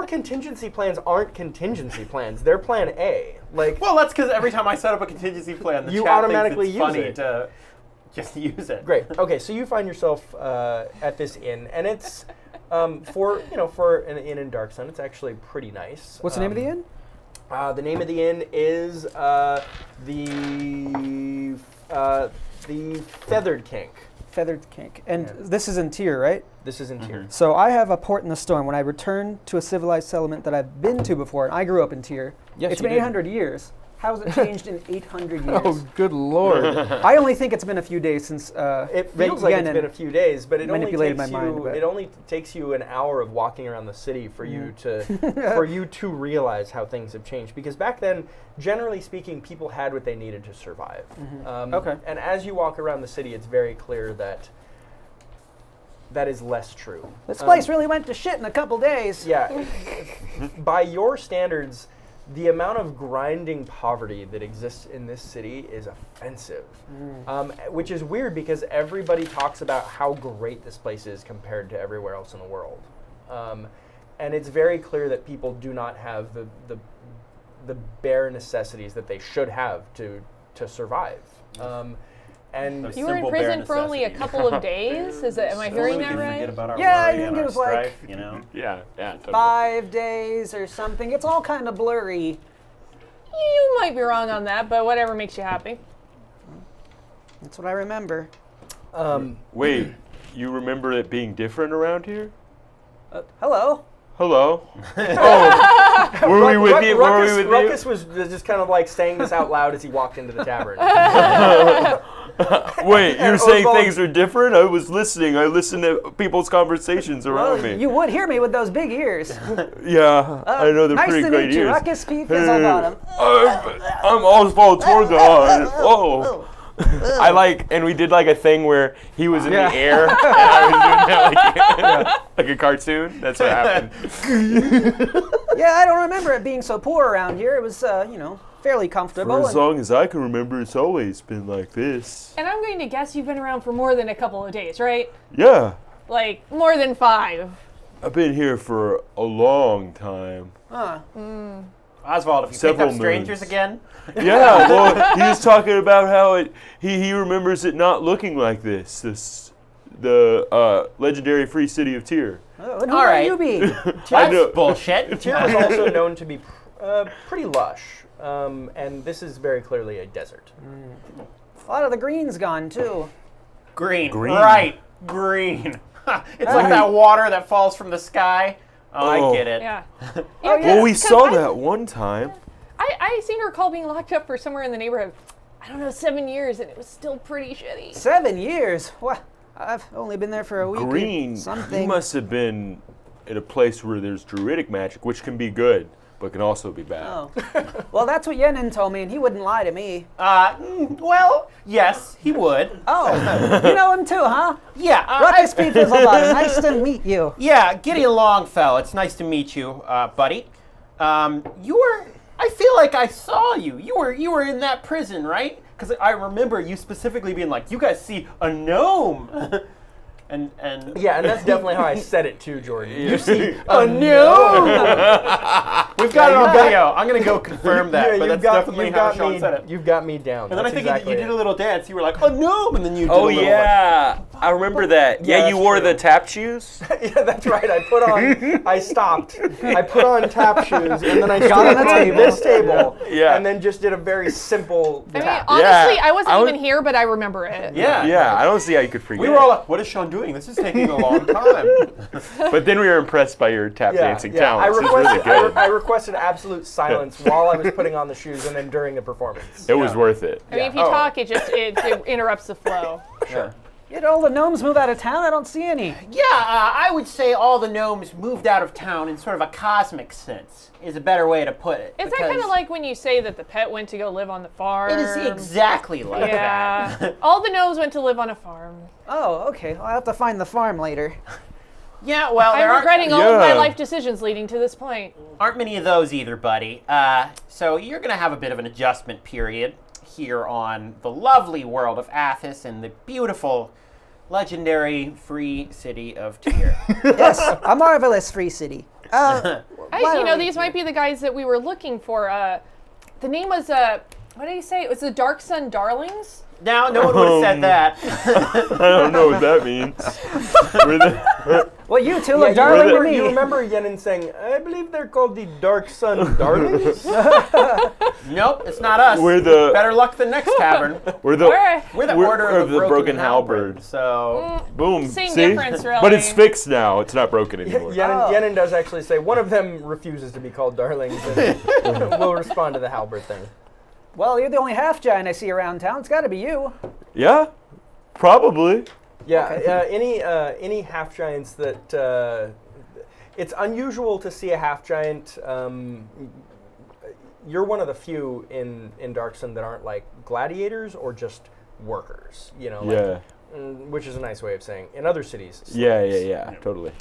Speaker 3: contingency plans aren't contingency plans. They're plan A. Like,
Speaker 1: well, that's because every time I set up a contingency plan, the
Speaker 3: You
Speaker 1: chat
Speaker 3: automatically
Speaker 1: thinks it's
Speaker 3: use
Speaker 1: funny
Speaker 3: it.
Speaker 1: to just use it.
Speaker 3: great. Okay, so you find yourself at this inn, and it's for an inn in Dark Sun, it's actually pretty nice.
Speaker 2: What's the name of the inn?
Speaker 3: The name of the inn is the Feathered Kink.
Speaker 2: Feathered Kink. And
Speaker 3: Yeah.
Speaker 2: this is in Tyr, right?
Speaker 3: This isn't here.
Speaker 2: So I have a port in the storm. When I return to a civilized settlement that I've been to before, and I grew up in Tyr,
Speaker 3: Yes,
Speaker 2: it's
Speaker 3: you
Speaker 2: been
Speaker 3: did.
Speaker 2: 800 years. How has it changed in 800 years?
Speaker 3: Oh, good lord!
Speaker 2: I only think it's been a few days since
Speaker 3: It feels like it's been a few days, but it only
Speaker 2: manipulated
Speaker 3: takes
Speaker 2: my mind a bit.
Speaker 3: it only takes you an hour of walking around the city for you to realize how things have changed. Because back then, generally speaking, people had what they needed to survive.
Speaker 2: Okay.
Speaker 3: And as you walk around the city, it's very clear that that is less true.
Speaker 2: This place really went to shit in a couple days.
Speaker 3: Yeah. By your standards, the amount of grinding poverty that exists in this city is offensive, which is weird because everybody talks about how great this place is compared to everywhere else in the world. And it's very clear that people do not have the bare necessities that they should have to survive. And
Speaker 1: Those
Speaker 4: You were in
Speaker 1: simple, bare
Speaker 4: prison for only a
Speaker 1: necessities.
Speaker 4: couple of days. Am I hearing
Speaker 1: we
Speaker 4: that
Speaker 1: can forget
Speaker 4: right?
Speaker 1: about our
Speaker 2: Yeah, I
Speaker 1: worry
Speaker 2: think
Speaker 1: and
Speaker 2: it
Speaker 1: our
Speaker 2: was like-
Speaker 1: strife, you know.
Speaker 5: Yeah. Totally.
Speaker 2: 5 days or something. It's all kind of blurry.
Speaker 4: You might be wrong on that, but whatever makes you happy.
Speaker 2: That's what I remember.
Speaker 5: Wait, you remember it being different around here?
Speaker 2: Hello.
Speaker 5: Hello. Oh, were we with you? Were we with
Speaker 3: Ruckus was just kind of like saying this out loud as he walked into the tavern.
Speaker 5: you? Wait, you're
Speaker 3: And
Speaker 5: saying
Speaker 3: Osvald-
Speaker 5: things are different? I was listening. I listened to people's conversations around
Speaker 2: Well,
Speaker 5: me.
Speaker 2: you would hear me with those big ears.
Speaker 5: Yeah, I know they're
Speaker 2: nice
Speaker 5: pretty
Speaker 2: to
Speaker 5: great
Speaker 2: meet you,
Speaker 5: ears.
Speaker 2: Ruckus P. Fizzlebottom.
Speaker 5: I'm Osvald Torgen. Oh. I and we did like a thing where he was in the air and I was doing that like a cartoon. That's what happened.
Speaker 2: Yeah, I don't remember it being so poor around here. It was, fairly comfortable.
Speaker 5: For as long as I can remember, it's always been like this.
Speaker 4: And I'm going to guess you've been around for more than a couple of days, right?
Speaker 5: Yeah,
Speaker 4: Like more than 5.
Speaker 5: I've been here for a long time.
Speaker 1: Osvald, if you
Speaker 5: Several
Speaker 1: picked up strangers
Speaker 5: moons.
Speaker 1: again,
Speaker 5: Yeah, well, he was talking about how he remembers it not looking like this. The legendary free city of Tyr.
Speaker 2: and who
Speaker 1: All
Speaker 2: might
Speaker 1: right.
Speaker 2: you be?
Speaker 5: I know.
Speaker 1: that's bullshit.
Speaker 3: Tyr was also known to be pretty lush, and this is very clearly a desert.
Speaker 2: A lot of the green's gone, too.
Speaker 1: Green.
Speaker 5: Green.
Speaker 1: Right. Green. It's like that water that falls from the sky. Oh,
Speaker 5: Oh.
Speaker 1: I get it.
Speaker 4: Yeah.
Speaker 5: Well, we saw that one time.
Speaker 4: I seem to recall being locked up for somewhere in the neighborhood. I don't know, 7 years, and it was still pretty shitty.
Speaker 2: 7 years? What? I've only been there for a week.
Speaker 5: Green.
Speaker 2: Something.
Speaker 5: You must have been at a place where there's druidic magic, which can be good. but can also be bad.
Speaker 2: Oh. Well, that's what Yenin told me, and he wouldn't lie to me.
Speaker 1: Well, yes, he would.
Speaker 2: Oh, you know him too, huh?
Speaker 1: Yeah.
Speaker 2: Ruckus P. Fizzlebottom, nice to meet you.
Speaker 1: Yeah, Gideon Longfellow. It's nice to meet you, buddy. You were. I feel like I saw you. You were in that prison, right? Because I remember you specifically being like, "You guys see a gnome." And
Speaker 3: Yeah, and that's definitely how I said it too, Jordan.
Speaker 1: you see a gnome. We've got it on video. I'm gonna go confirm that, but that's definitely how Shawn said it.
Speaker 3: You've got me down.
Speaker 1: And then I
Speaker 3: That's
Speaker 1: think
Speaker 3: exactly
Speaker 1: you did
Speaker 3: it.
Speaker 1: a little dance. You were like, "A gnome," and then you did
Speaker 5: Oh
Speaker 1: a little
Speaker 5: yeah, I remember that.
Speaker 3: Yeah,
Speaker 5: Yeah, you
Speaker 3: that's
Speaker 5: wore
Speaker 3: true.
Speaker 5: the tap shoes.
Speaker 3: Yeah, that's right. I stopped. I put on tap shoes, and then I
Speaker 2: Got on
Speaker 3: stood
Speaker 2: the
Speaker 3: on
Speaker 2: table.
Speaker 3: this table,
Speaker 5: Yeah.
Speaker 3: and then just did a very simple
Speaker 4: I mean,
Speaker 3: tap.
Speaker 4: honestly,
Speaker 5: Yeah,
Speaker 4: I wasn't
Speaker 5: I
Speaker 4: even
Speaker 5: would-
Speaker 4: here, but I remember it.
Speaker 1: Yeah.
Speaker 5: Yeah, I don't see how you could forget.
Speaker 1: We were all like, "What is Shawn doing? This is taking a long time."
Speaker 5: But then we were impressed by your tap dancing talents.
Speaker 3: I
Speaker 5: It was really
Speaker 3: requested,
Speaker 5: good.
Speaker 3: I requested absolute silence while I was putting on the shoes, and then during the performance.
Speaker 5: It was worth it.
Speaker 4: I mean, if you
Speaker 1: Oh.
Speaker 4: talk, it interrupts the flow.
Speaker 1: Sure.
Speaker 2: Did all the gnomes move out of town? I don't see any.
Speaker 1: Yeah, I would say all the gnomes moved out of town in sort of a cosmic sense, is a better way to put it.
Speaker 4: Is that kind of like when you say that the pet went to go live on the farm?
Speaker 1: It is exactly like
Speaker 4: Yeah.
Speaker 1: that.
Speaker 4: All the gnomes went to live on a farm.
Speaker 2: Oh, okay. I'll have to find the farm later.
Speaker 1: Yeah, well, there
Speaker 4: I'm regretting all of my
Speaker 5: Yeah.
Speaker 4: life decisions leading to this point.
Speaker 1: aren't many of those either, buddy. So you're going to have a bit of an adjustment period here on the lovely world of Athos and the beautiful, legendary free city of Tyr.
Speaker 2: Yes, a marvelous free city.
Speaker 4: These might be the guys that we were looking for. The name was, what did he say? It was the Dark Sun Darlings?
Speaker 1: Now, no one would have said that.
Speaker 5: I don't know what that means. We're the-
Speaker 2: Well, you two
Speaker 3: Yeah,
Speaker 2: look
Speaker 3: you
Speaker 2: darling to
Speaker 3: remember,
Speaker 2: me.
Speaker 3: you remember Yenin saying, "I believe they're called the Dark Sun Darlings."
Speaker 1: Nope, it's not us.
Speaker 5: We're the-
Speaker 1: Better luck the next tavern.
Speaker 5: we're the
Speaker 4: Alright.
Speaker 1: We're the
Speaker 5: We're
Speaker 1: Order of the Broken Halberd. So,
Speaker 5: boom.
Speaker 4: Same
Speaker 5: see?
Speaker 4: difference, really.
Speaker 5: But it's fixed now. It's not broken anymore.
Speaker 3: Yenin does actually say one of them refuses to be called Darlings, and we'll respond to the halberd thing.
Speaker 2: Well, you're the only half giant I see around town. It's got to be you.
Speaker 5: Yeah, probably.
Speaker 3: Yeah, any half giants that it's unusual to see a half giant. You're one of the few in Dark Sun that aren't like gladiators or just workers. You know, like,
Speaker 5: Yeah.
Speaker 3: which is a nice way of saying in other cities.
Speaker 5: Yeah, totally.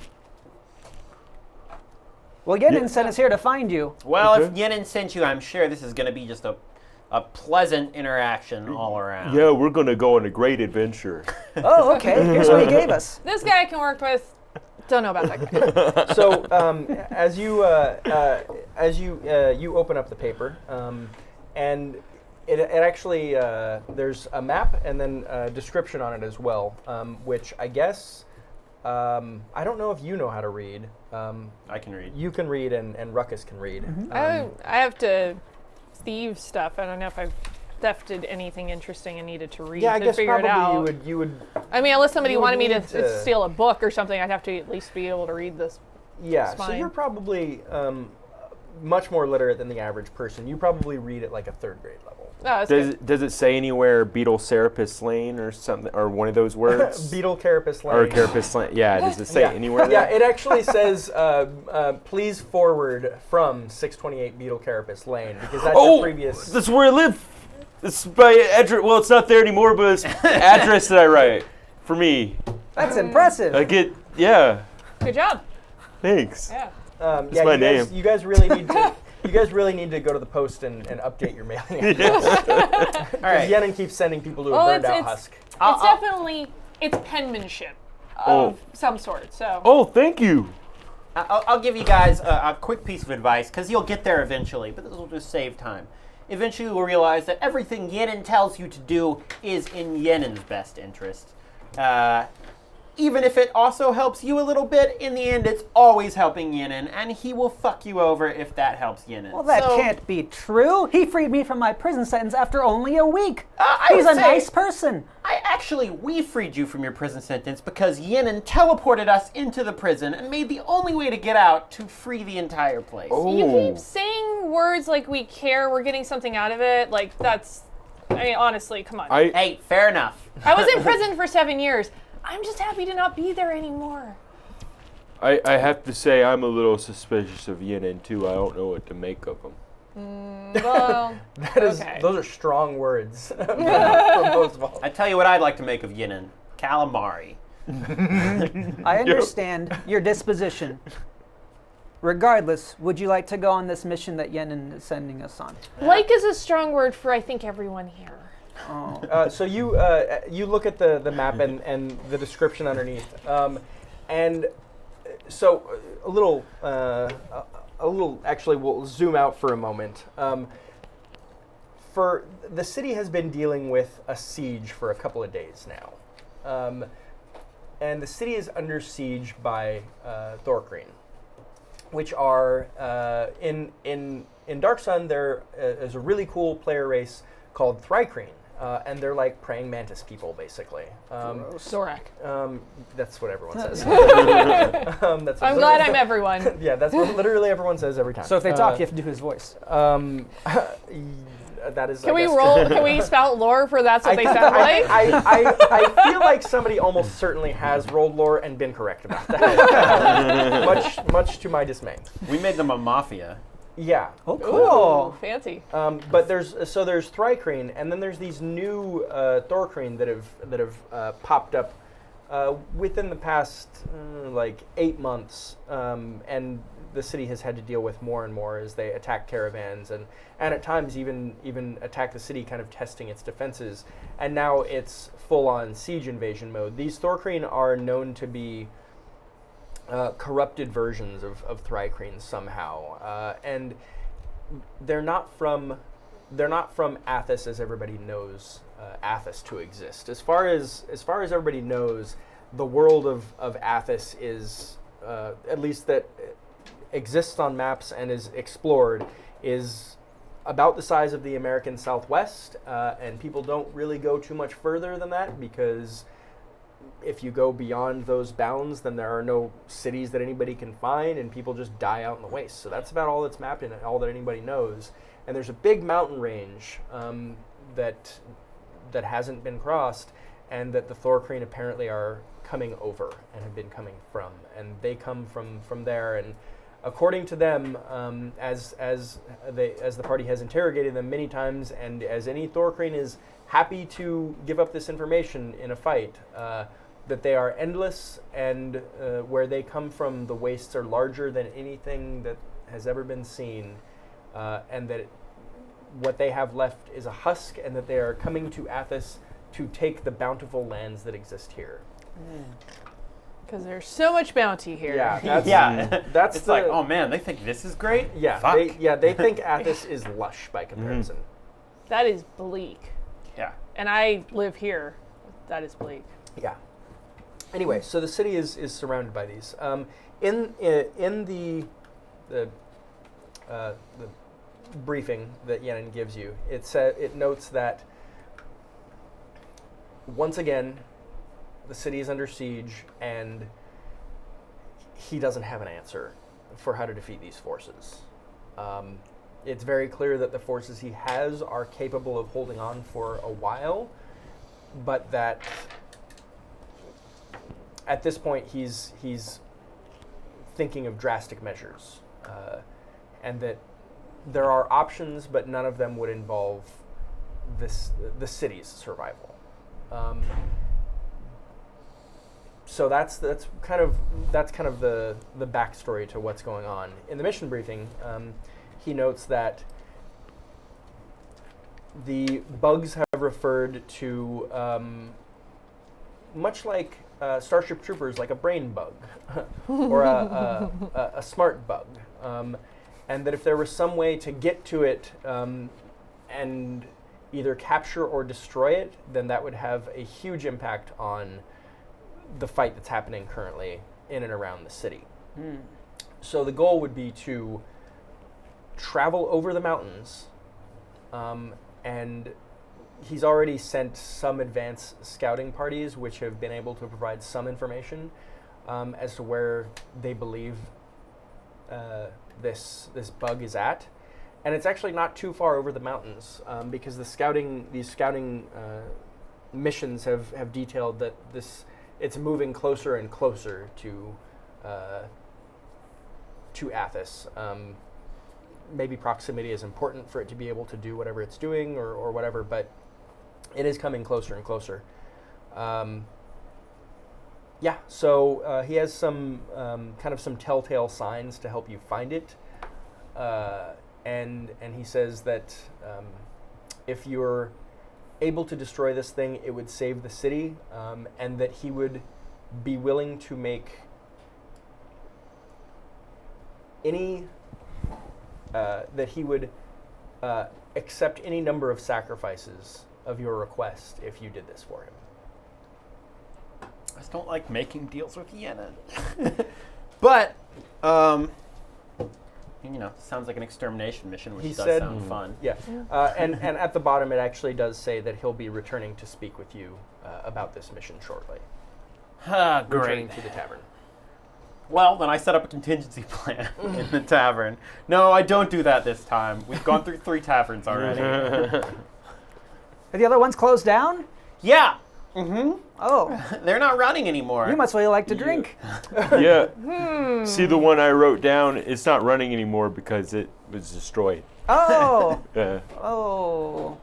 Speaker 2: Well, Yenin sent us here to find you.
Speaker 1: well, if
Speaker 5: Okay.
Speaker 1: Yenin sent you, I'm sure this is going to be just a pleasant interaction all around.
Speaker 5: Yeah, we're gonna go on a great adventure.
Speaker 2: Oh, okay. Here's what he gave us.
Speaker 4: This guy I can work with. Don't know about that guy.
Speaker 3: So as you open up the paper, and it actually there's a map and then a description on it as well, which I guess I don't know if you know how to read.
Speaker 1: I can read.
Speaker 3: You can read and Ruckus can read.
Speaker 4: I have to thieve stuff. I don't know if I've thefted anything interesting and needed to read
Speaker 3: Yeah, I
Speaker 4: to
Speaker 3: guess
Speaker 4: figure it out.
Speaker 3: probably you would.
Speaker 4: I mean, unless somebody
Speaker 3: you would
Speaker 4: wanted me
Speaker 3: need
Speaker 4: to
Speaker 3: to-
Speaker 4: steal a book or something, I'd have to at least be able to read this.
Speaker 3: Yeah,
Speaker 4: It's
Speaker 3: so
Speaker 4: fine.
Speaker 3: you're probably much more literate than the average person. You probably read at like a 3rd grade level.
Speaker 4: Oh, that's good.
Speaker 5: Does it say anywhere Beetle Serapis Lane or something, or one of those words?
Speaker 3: Beetle Carapace Lane.
Speaker 5: Or Carapace Lane? Yeah, does it say
Speaker 3: Yeah.
Speaker 5: anywhere?
Speaker 3: Yeah,
Speaker 5: there?
Speaker 3: it actually says, please forward from 628 Beetle Carapace Lane, because that's your previous...
Speaker 5: that's where I live. It's my address. Well, it's not there anymore, but it's the address that I write for me.
Speaker 2: That's impressive.
Speaker 5: I get, yeah.
Speaker 4: Good job.
Speaker 5: Thanks.
Speaker 4: Yeah.
Speaker 5: It's my name.
Speaker 3: You guys really need to... You guys really need to go to the post and update your mailing address.
Speaker 1: All right.
Speaker 3: Yenin keeps sending people to a
Speaker 4: Well,
Speaker 3: burned-out
Speaker 4: it's
Speaker 3: husk.
Speaker 4: It's definitely penmanship of some sort. So.
Speaker 5: Oh, thank you.
Speaker 1: I'll give you guys a quick piece of advice, because you'll get there eventually, but this will just save time. Eventually you'll realize that everything Yenin tells you to do is in Yenin's best interest. Even if it also helps you a little bit, in the end it's always helping Yenin, and he will fuck you over if that helps Yenin.
Speaker 2: Well, that
Speaker 1: So,
Speaker 2: can't be true. He freed me from my prison sentence after only a week.
Speaker 1: I
Speaker 2: He's
Speaker 1: would
Speaker 2: a
Speaker 1: say-
Speaker 2: nice person.
Speaker 1: we freed you from your prison sentence because Yenin teleported us into the prison and made the only way to get out to free the entire place.
Speaker 4: You keep saying words like we care, we're getting something out of it. Like, that's, I mean, honestly, come on.
Speaker 1: Hey, fair enough.
Speaker 4: I was in prison for 7 years. I'm just happy to not be there anymore.
Speaker 5: I have to say I'm a little suspicious of Yenin too. I don't know what to make of him.
Speaker 4: Well,
Speaker 3: Those are strong words from Osvald.
Speaker 1: I tell you what I'd like to make of Yinin. Calamari.
Speaker 2: I understand your disposition. Regardless, would you like to go on this mission that Yenin is sending us on?
Speaker 4: like is a strong word for I think everyone here.
Speaker 2: Oh.
Speaker 3: So you look at the map and the description underneath, and so a little actually we'll zoom out for a moment. For the city has been dealing with a siege for a couple of days now, and the city is under siege by Thorkreen, which are in Dark Sun. There is a really cool player race called Thrykreen. And they're like praying mantis people, basically.
Speaker 4: Zorak.
Speaker 3: That's what everyone says. That's what
Speaker 4: I'm glad I'm everyone.
Speaker 3: Yeah, that's what literally everyone says every time.
Speaker 2: So if they talk, you have to do his voice.
Speaker 3: That is.
Speaker 4: Can we roll? Can we spout lore for that's what they sound like?
Speaker 3: I feel like somebody almost certainly has rolled lore and been correct about that. much to my dismay.
Speaker 1: We made them a mafia.
Speaker 3: Yeah.
Speaker 2: Oh, cool.
Speaker 4: Ooh, fancy.
Speaker 3: But there's Thrykreen, and then there's these new Thorkreen that have popped up within the past like 8 months, and the city has had to deal with more and more as they attack caravans and at times even attack the city, kind of testing its defenses. And now it's full-on siege invasion mode. These Thorkreen are known to be corrupted versions of Thrykreen somehow, and they're not from Athos as everybody knows Athos to exist. As far as everybody knows, the world of Athos is at least that exists on maps and is explored is about the size of the American Southwest, and people don't really go too much further than that because if you go beyond those bounds, then there are no cities that anybody can find, and people just die out in the waste. So that's about all that's mapped and all that anybody knows. And there's a big mountain range that hasn't been crossed, and that the Thorkreen apparently are coming over and have been coming from. And they come from there. And according to them, as the party has interrogated them many times, and as any Thorkreen is happy to give up this information in a fight, that they are endless, and where they come from, the wastes are larger than anything that has ever been seen, and that what they have left is a husk, and that they are coming to Athos to take the bountiful lands that exist here.
Speaker 4: Because there's so much bounty here.
Speaker 3: Yeah, that's
Speaker 1: It's like, oh man, they think this is great?
Speaker 3: Yeah,
Speaker 1: Fuck.
Speaker 3: they think Athos is lush by comparison.
Speaker 4: That is bleak.
Speaker 1: Yeah.
Speaker 4: And I live here. That is bleak.
Speaker 3: Yeah. Anyway, so the city is surrounded by these. In the briefing that Yenin gives you, it notes that once again the city is under siege, and he doesn't have an answer for how to defeat these forces. It's very clear that the forces he has are capable of holding on for a while, but that at this point he's thinking of drastic measures, and that there are options, but none of them would involve the city's survival. So that's kind of the backstory to what's going on. In the mission briefing, he notes that the bugs have referred to, much like Starship Troopers, like a brain bug or a smart bug, and that if there was some way to get to it and either capture or destroy it, then that would have a huge impact on the fight that's happening currently in and around the city. So the goal would be to travel over the mountains, and he's already sent some advanced scouting parties which have been able to provide some information as to where they believe this bug is at. And it's actually not too far over the mountains, because these scouting missions have detailed that it's moving closer and closer to Athos. Maybe proximity is important for it to be able to do whatever it's doing or whatever, but it is coming closer and closer. So he has some kind of some telltale signs to help you find it, and he says that if you're able to destroy this thing, it would save the city, and that he would be willing to make that he would accept any number of sacrifices of your request if you did this for him.
Speaker 1: I just don't like making deals with Yenna. But, sounds like an extermination mission, which does sound fun.
Speaker 3: Yeah, and at the bottom it actually does say that he'll be returning to speak with you about this mission shortly.
Speaker 1: Ah,
Speaker 3: Returning
Speaker 1: great.
Speaker 3: to the tavern.
Speaker 1: Well, then I set up a contingency plan in the tavern. No, I don't do that this time. We've gone through 3 taverns already.
Speaker 2: Are the other ones closed down?
Speaker 1: Yeah. Mm-hmm.
Speaker 2: Oh,
Speaker 1: They're not running anymore.
Speaker 2: you must really like to drink.
Speaker 5: Yeah. See the one I wrote down? It's not running anymore because it was destroyed.
Speaker 2: Oh,
Speaker 5: Yeah.
Speaker 2: oh.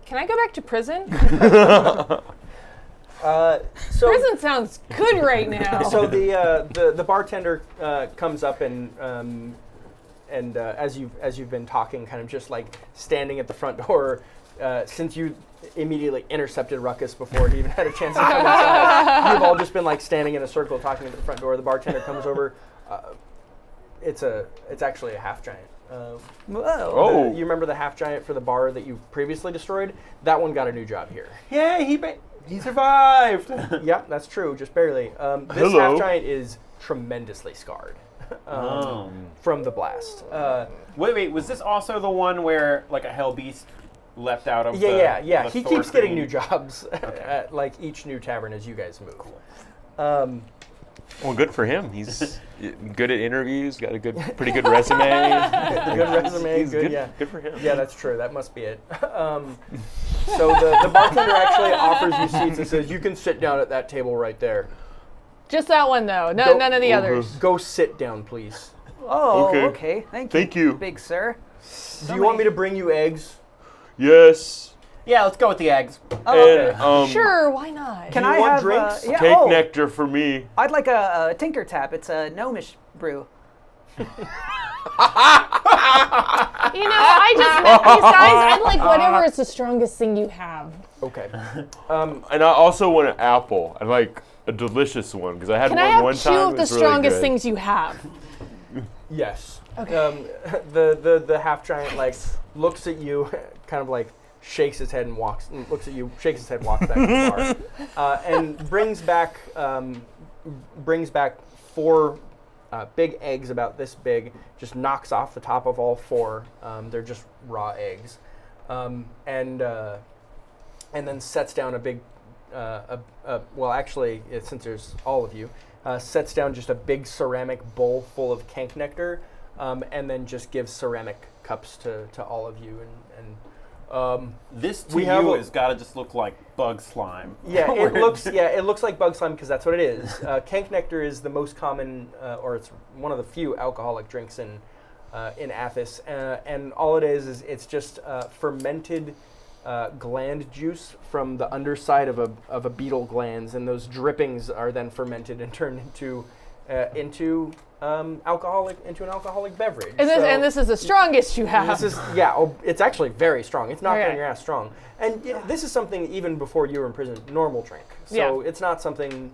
Speaker 4: Can I go back to prison?
Speaker 3: So
Speaker 4: Prison sounds good right now.
Speaker 3: So the bartender comes up and as you've been talking, kind of just like standing at the front door, since you immediately intercepted Ruckus before he even had a chance to come inside. You've all just been like standing in a circle talking at the front door. The bartender comes over. It's actually a half giant.
Speaker 2: Whoa.
Speaker 3: You remember the half giant for the bar that you previously destroyed? That one got a new job here.
Speaker 1: Yay, he survived.
Speaker 3: Yeah, that's true, just barely. This
Speaker 5: Hello.
Speaker 3: half giant is tremendously scarred from the blast.
Speaker 1: Wait, was this also the one where like a hell beast leapt out of
Speaker 3: Yeah.
Speaker 1: the
Speaker 3: He
Speaker 1: Thor
Speaker 3: keeps getting
Speaker 1: thing?
Speaker 3: new jobs at like each new tavern as you guys move.
Speaker 5: Well, good for him. He's good at interviews. Got a pretty good resume.
Speaker 3: Good resume,
Speaker 5: He's
Speaker 3: good, yeah.
Speaker 5: Good for him.
Speaker 3: Yeah, that's true. That must be it. So the bartender actually offers you seats and says, "You can sit down at that table right there.
Speaker 4: Just that one though.
Speaker 3: Go-
Speaker 4: None of the others.
Speaker 3: Go sit down, please.
Speaker 2: Oh,
Speaker 5: Okay.
Speaker 2: okay. Thank you.
Speaker 5: you.
Speaker 2: Big sir.
Speaker 3: Do you want me to bring you eggs?
Speaker 5: Yes.
Speaker 1: Yeah, let's go with the eggs.
Speaker 5: And
Speaker 4: Sure, why not?
Speaker 2: Can
Speaker 3: you
Speaker 2: I
Speaker 3: want
Speaker 2: have
Speaker 3: drinks?
Speaker 2: yeah,
Speaker 5: cake
Speaker 2: oh,
Speaker 5: nectar for me.
Speaker 2: I'd like a Tinker Tap. It's a gnomish brew.
Speaker 4: You know, I just met these guys. I'd like whatever is the strongest thing you have.
Speaker 3: Okay.
Speaker 5: And I also want an apple. I like a delicious one because I had
Speaker 4: Can
Speaker 5: one
Speaker 4: I have
Speaker 5: one
Speaker 4: 2
Speaker 5: time.
Speaker 4: of
Speaker 5: it
Speaker 4: the
Speaker 5: was really
Speaker 4: strongest
Speaker 5: good.
Speaker 4: things you have?
Speaker 3: Yes.
Speaker 4: Okay.
Speaker 3: The half giant like looks at you, kind of like shakes his head and looks at you, shakes his head, walks back to the bar, and brings back 4 big eggs about this big. Just knocks off the top of all 4. They're just raw eggs, and then sets down a big. Since there's all of you, sets down just a big ceramic bowl full of kank nectar, and then just gives ceramic cups to all of you. And
Speaker 1: This to
Speaker 3: We have
Speaker 1: you
Speaker 3: a-
Speaker 1: has got to just look like bug slime.
Speaker 3: yeah, it looks like bug slime because that's what it is. Kank nectar is the most common, or it's one of the few alcoholic drinks in Athos, and all it is it's just fermented gland juice from the underside of a beetle glands, and those drippings are then fermented and turned into an alcoholic beverage.
Speaker 4: And this is the strongest you have.
Speaker 3: This is it's actually very strong. It's not getting your ass strong, and this is something even before you were in prison, normal drink. So it's not something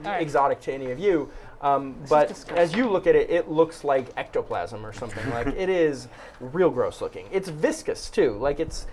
Speaker 3: exotic to any of you. But as you look at it, it looks like ectoplasm or something. Like it is real gross looking. It's viscous too. Like it's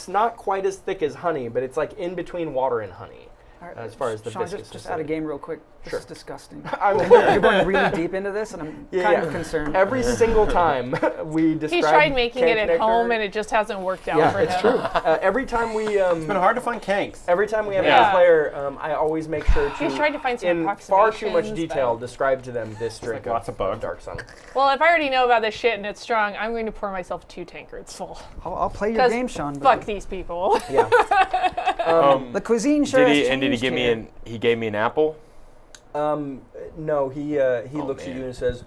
Speaker 3: not quite as thick as honey, but it's like in between water and honey.
Speaker 2: All right,
Speaker 3: As far as the
Speaker 2: Sean,
Speaker 3: viscous
Speaker 2: just
Speaker 3: is
Speaker 2: out of
Speaker 3: concerned.
Speaker 2: game real quick. This
Speaker 3: Sure.
Speaker 2: is disgusting.
Speaker 3: You're
Speaker 2: You're going really deep into this, and I'm kind of concerned.
Speaker 3: Every single time we describe
Speaker 4: He's tried making it
Speaker 3: kank
Speaker 4: at
Speaker 3: nectar-
Speaker 4: home, and it just hasn't worked out
Speaker 3: yeah,
Speaker 4: for
Speaker 3: it's
Speaker 4: him.
Speaker 3: true. Every time we
Speaker 1: It's been hard to find kanks.
Speaker 3: every time we have a
Speaker 4: Yeah.
Speaker 3: new player, I always make sure to
Speaker 4: He's tried to find some
Speaker 3: in far too much
Speaker 4: approximations,
Speaker 3: detail
Speaker 4: but-
Speaker 3: describe to them this drink
Speaker 1: like lots of bugs.
Speaker 3: Dark Sun.
Speaker 4: Well, if I already know about this shit and it's strong, I'm going to pour myself 2 tankards full.
Speaker 2: I'll play your
Speaker 4: 'Cause
Speaker 2: game, Sean. but
Speaker 4: Fuck these people.
Speaker 3: Yeah.
Speaker 2: The cuisine sure has
Speaker 5: Did he
Speaker 2: changed
Speaker 5: give me
Speaker 2: here.
Speaker 5: he gave me an apple?
Speaker 3: No, he looks at you and says,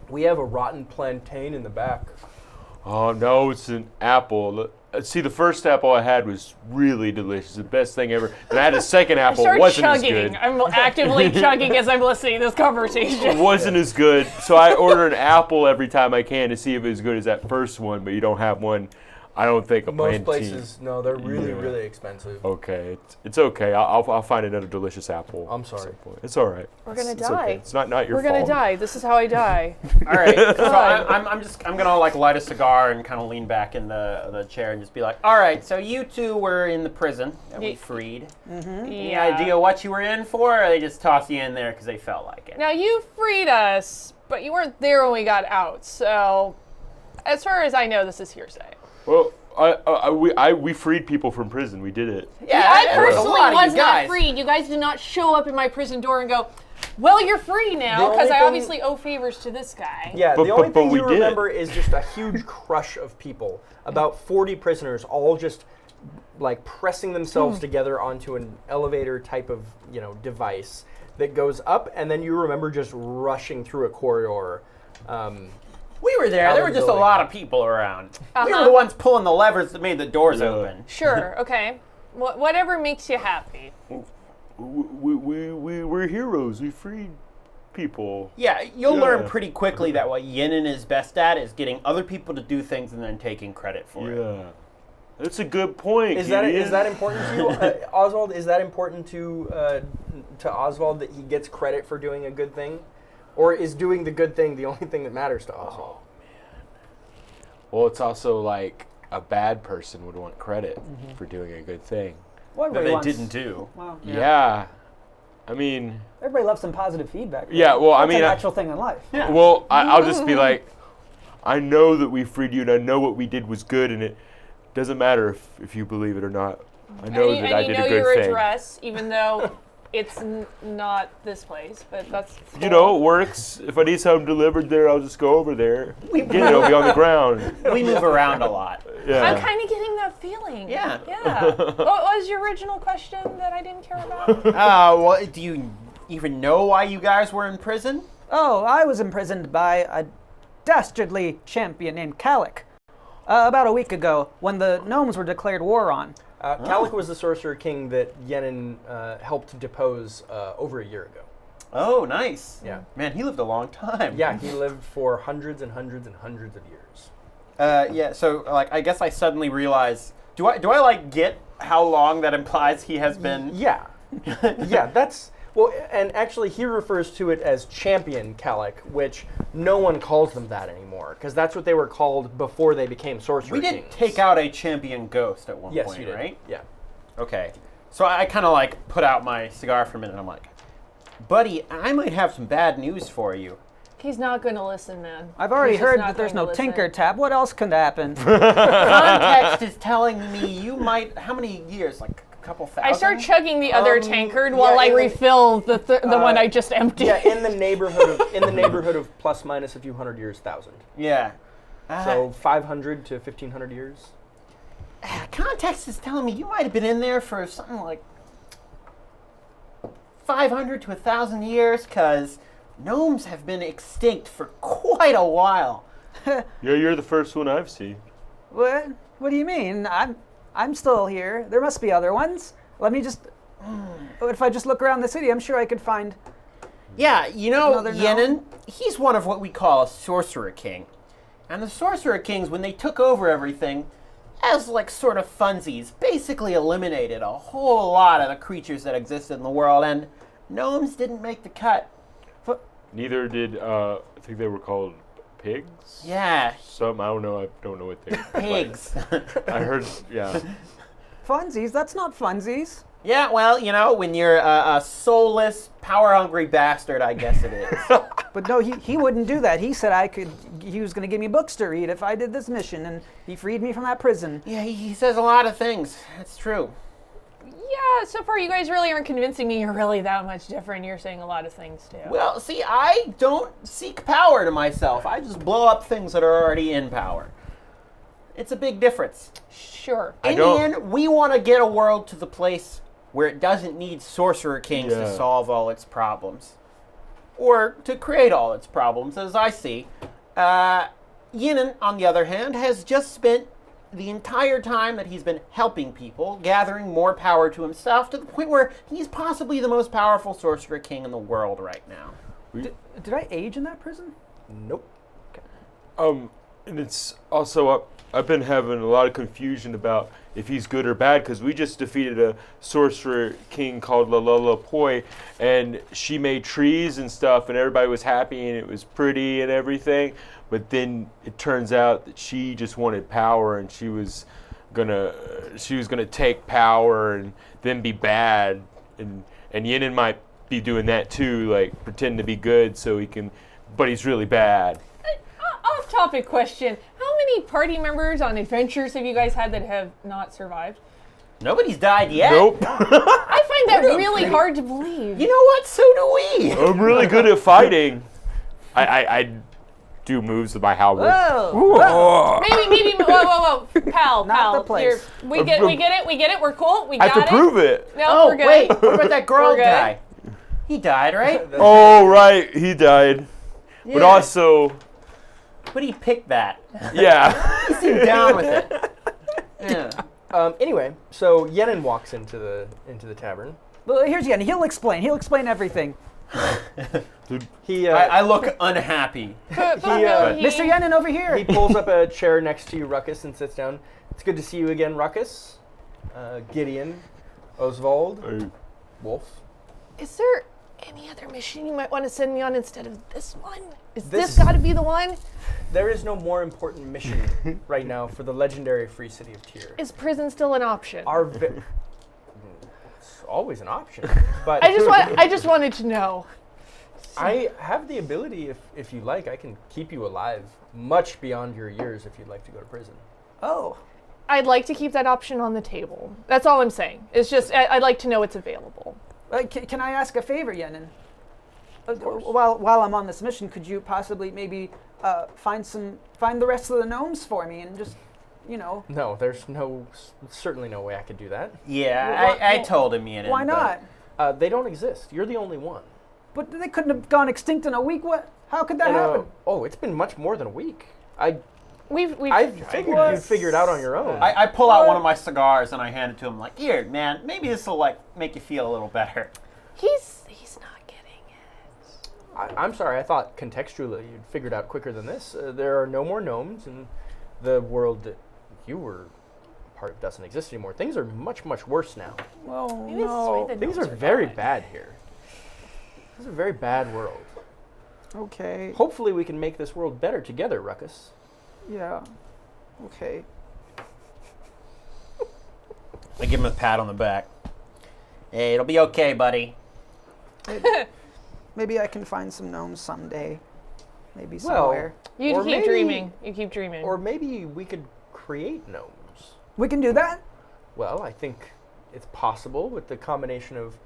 Speaker 3: we have a rotten plantain in the back.
Speaker 5: Oh, no, it's an apple. See, the first apple I had was really delicious, the best thing ever. And I had a second apple,
Speaker 4: Start
Speaker 5: wasn't
Speaker 4: chugging.
Speaker 5: as good.
Speaker 4: I'm actively chugging as I'm listening to this conversation.
Speaker 5: It wasn't as good, so I order an apple every time I can to see if it's as good as that first one, but you don't have one. I don't think a
Speaker 3: Most
Speaker 5: plantain.
Speaker 3: places, no, they're really expensive.
Speaker 5: Okay, it's okay. I'll find another delicious apple.
Speaker 3: I'm
Speaker 5: at
Speaker 3: sorry.
Speaker 5: some point. It's all right.
Speaker 4: We're gonna
Speaker 5: It's
Speaker 4: die.
Speaker 5: okay. It's not your
Speaker 4: We're
Speaker 5: fault.
Speaker 4: gonna die. This is how I die.
Speaker 1: All right. So I'm gonna like light a cigar and kind of lean back in the chair and just be like, all right. So you two were in the prison that we freed. Any idea what you were in for, or they just tossed you in there because they felt like it?
Speaker 4: Now you freed us, but you weren't there when we got out. So, as far as I know, this is hearsay.
Speaker 5: Well, we freed people from prison. We did it.
Speaker 1: Yeah,
Speaker 4: I
Speaker 1: there was a
Speaker 4: personally
Speaker 1: lot of
Speaker 4: was
Speaker 1: you
Speaker 4: not
Speaker 1: guys.
Speaker 4: freed. You guys did not show up in my prison door and go, well, you're free now,
Speaker 3: The
Speaker 4: because
Speaker 3: only
Speaker 4: I
Speaker 3: thing-
Speaker 4: obviously owe favors to this guy.
Speaker 3: Yeah,
Speaker 5: But-
Speaker 3: the only
Speaker 5: but
Speaker 3: thing
Speaker 5: we
Speaker 3: you
Speaker 5: did.
Speaker 3: remember is just a huge crush of people, about 40 prisoners, all just like pressing themselves together onto an elevator type of device that goes up, and then you remember just rushing through a corridor.
Speaker 1: We were there.
Speaker 3: Out
Speaker 1: There
Speaker 3: of
Speaker 1: were
Speaker 3: the
Speaker 1: just a
Speaker 3: building.
Speaker 1: lot of people around. We were
Speaker 4: Uh-huh.
Speaker 1: the ones pulling the levers that made the doors
Speaker 5: Yeah.
Speaker 1: open.
Speaker 4: Sure, okay. Whatever makes you happy.
Speaker 5: We're heroes. We freed people.
Speaker 1: Yeah, you'll
Speaker 5: Yeah.
Speaker 1: learn pretty quickly that what Yenin is best at is getting other people to do things and then taking credit for it.
Speaker 5: Yeah. That's a good point.
Speaker 3: Is
Speaker 5: Gideon.
Speaker 3: that important to you, Oswald? Is that important to Oswald that he gets credit for doing a good thing, or is doing the good thing the only thing that matters to Oswald?
Speaker 5: Well, it's also like a bad person would want credit for doing a good thing.
Speaker 2: Well,
Speaker 1: That
Speaker 2: everybody
Speaker 1: they
Speaker 2: wants-
Speaker 1: didn't do.
Speaker 2: Well,
Speaker 5: Yeah. I mean,
Speaker 2: everybody loves some positive feedback. right?
Speaker 5: Yeah, well, I
Speaker 2: That's
Speaker 5: mean,
Speaker 2: a
Speaker 5: I-
Speaker 2: natural thing in life.
Speaker 5: well, I'll just be like, I know that we freed you, and I know what we did was good, and it doesn't matter if you believe it or not. I know that I did a
Speaker 4: your
Speaker 5: good thing.
Speaker 4: address, even though it's not this place, but that's
Speaker 5: You know, it works. If I need something delivered there, I'll just go over there. It'll be on the ground.
Speaker 1: We move around a lot.
Speaker 5: Yeah.
Speaker 4: I'm kind of getting that feeling.
Speaker 1: Yeah.
Speaker 4: Yeah. What was your original question that I didn't care about?
Speaker 1: Well, do you even know why you guys were in prison?
Speaker 2: Oh, I was imprisoned by a dastardly champion named Calic about a week ago when the gnomes were declared war on.
Speaker 3: Calic was the sorcerer king that Yenin helped depose over a year ago.
Speaker 1: Oh, nice.
Speaker 3: Yeah.
Speaker 1: Man, he lived a long time.
Speaker 3: Yeah, he lived for hundreds and hundreds and hundreds of years.
Speaker 1: Yeah, so like I guess I suddenly realize do I like get how long that implies he has been
Speaker 3: Yeah. Yeah, that's... Well, and actually he refers to it as Champion Calic, which no one calls them that anymore, because that's what they were called before they became sorcerer
Speaker 1: We did
Speaker 3: kings.
Speaker 1: take out a champion ghost at one
Speaker 3: Yes,
Speaker 1: point,
Speaker 3: you did.
Speaker 1: right?
Speaker 3: Yeah.
Speaker 1: Okay. So I kind of like put out my cigar for a minute and I'm like, buddy, I might have some bad news for you.
Speaker 4: He's not going to listen, man.
Speaker 2: I've already
Speaker 4: He's just
Speaker 2: heard
Speaker 4: not
Speaker 2: that there's
Speaker 4: going
Speaker 2: no
Speaker 4: to listen.
Speaker 2: Tinker Tab. What else could happen?
Speaker 1: Context is telling me you might, how many years? Like a couple thousand?
Speaker 4: I start chugging the other tankard while
Speaker 3: yeah,
Speaker 4: I
Speaker 3: in the-
Speaker 4: refill the one I just emptied.
Speaker 3: Yeah, in the neighborhood of plus minus a few hundred years, 1,000.
Speaker 1: Yeah.
Speaker 3: So 500 to 1,500 years.
Speaker 1: Context is telling me you might have been in there for something like 500 to 1,000 years, because gnomes have been extinct for quite a while.
Speaker 5: Yeah, you're the first one I've seen.
Speaker 2: What? What do you mean? I'm still here. There must be other ones. Let me just. If I just look around the city, I'm sure I could find.
Speaker 1: Yeah, you know,
Speaker 2: Another gnome?
Speaker 1: Yenin, he's one of what we call a sorcerer king. And the sorcerer kings, when they took over everything, as like sort of funsies, basically eliminated a whole lot of the creatures that existed in the world, and gnomes didn't make the cut.
Speaker 5: Neither did, I think they were called pigs?
Speaker 1: Yeah,
Speaker 5: Some, I don't know. I don't know what they
Speaker 1: pigs.
Speaker 5: I heard, yeah.
Speaker 2: Funsies? That's not funsies.
Speaker 1: Yeah, well, you know, when you're a soulless, power-hungry bastard, I guess it is.
Speaker 2: But no, he wouldn't do that. He said he was going to give me books to read if I did this mission, and he freed me from that prison.
Speaker 1: Yeah, he says a lot of things. That's true.
Speaker 4: Yeah, so far you guys really aren't convincing me you're really that much different. You're saying a lot of things too.
Speaker 1: Well, see, I don't seek power to myself. I just blow up things that are already in power. It's a big difference.
Speaker 4: Sure.
Speaker 5: I
Speaker 1: In the
Speaker 5: don't-
Speaker 1: end, we want to get a world to the place where it doesn't need sorcerer kings
Speaker 5: Yeah.
Speaker 1: to solve all its problems. Or to create all its problems, as I see. Yinan, on the other hand, has just spent the entire time that he's been helping people, gathering more power to himself, to the point where he's possibly the most powerful sorcerer king in the world right now.
Speaker 2: Did I age in that prison?
Speaker 3: Nope.
Speaker 5: And it's also I've been having a lot of confusion about if he's good or bad, because we just defeated a sorcerer king called La Poi, and she made trees and stuff, and everybody was happy and it was pretty and everything. But then it turns out that she just wanted power, and she was gonna take power and then be bad, and Yinan might be doing that too, like pretend to be good so he can, but he's really bad.
Speaker 4: Off-topic question: how many party members on adventures have you guys had that have not survived?
Speaker 1: Nobody's died yet.
Speaker 5: Nope.
Speaker 4: I find that really hard to believe.
Speaker 1: You know what? So do we.
Speaker 5: I'm really good at fighting. I do moves with my halberd.
Speaker 2: Whoa!
Speaker 4: Maybe. Whoa, pal.
Speaker 2: Not the place.
Speaker 4: Here, we get it. We're cool. We
Speaker 5: I
Speaker 4: got
Speaker 5: have
Speaker 4: it.
Speaker 5: to prove it.
Speaker 4: No,
Speaker 1: Oh,
Speaker 4: we're good.
Speaker 1: wait. What about that girl
Speaker 4: We're good.
Speaker 1: guy? He died, right?
Speaker 5: Oh, right. He died. But
Speaker 1: Yeah.
Speaker 5: also,
Speaker 1: But he picked that.
Speaker 5: yeah.
Speaker 1: He seemed down with it. Yeah.
Speaker 3: Anyway, so Yenin walks into the tavern.
Speaker 2: Well, here's Yen. He'll explain everything.
Speaker 3: He
Speaker 1: I look unhappy.
Speaker 2: Mr. Yenin over here.
Speaker 3: he pulls up a chair next to you, Ruckus, and sits down. It's good to see you again, Ruckus. Gideon, Osvald, Wolf.
Speaker 4: Is there any other mission you might want to send me on instead of this one? Is
Speaker 3: This-
Speaker 4: this got to be the one?
Speaker 3: There is no more important mission right now for the legendary free city of Tyr.
Speaker 4: Is prison still an option?
Speaker 3: It's always an option, but
Speaker 4: I just wanted to know.
Speaker 3: I have the ability, if you like, I can keep you alive much beyond your years if you'd like to go to prison.
Speaker 2: Oh.
Speaker 4: I'd like to keep that option on the table. That's all I'm saying. It's just I'd like to know it's available.
Speaker 2: Can I ask a favor, Yenin? While I'm on this mission, could you possibly maybe find the rest of the gnomes for me and just,
Speaker 3: No, there's certainly no way I could do that.
Speaker 1: Yeah, I told him, Yinan.
Speaker 2: Why not?
Speaker 3: They don't exist. You're the only one.
Speaker 2: But they couldn't have gone extinct in a week. What? How could that happen?
Speaker 3: Oh, it's been much more than a week.
Speaker 4: I
Speaker 3: figured you'd figure it out on your own.
Speaker 1: I pull out one of my cigars and I hand it to him like, here, man, maybe this will make you feel a little better.
Speaker 4: He's not getting it.
Speaker 3: I'm sorry, I thought contextually you'd figured out quicker than this. There are no more gnomes, and the world that you were part of doesn't exist anymore. Things are much, much worse now.
Speaker 2: Well,
Speaker 4: Maybe this is why the
Speaker 3: Things
Speaker 4: gnomes
Speaker 3: are very
Speaker 4: gone.
Speaker 3: bad here. This is a very bad world.
Speaker 2: Okay.
Speaker 3: Hopefully we can make this world better together, Ruckus.
Speaker 2: Yeah. Okay.
Speaker 1: I give him a pat on the back. Hey, it'll be okay, buddy.
Speaker 2: Maybe I can find some gnomes someday. Maybe
Speaker 3: Well,
Speaker 2: somewhere.
Speaker 4: You
Speaker 3: Or
Speaker 4: keep
Speaker 3: maybe-
Speaker 4: dreaming. You keep dreaming.
Speaker 3: Or maybe we could create gnomes.
Speaker 2: We can do that?
Speaker 3: Well, I think it's possible with the combination of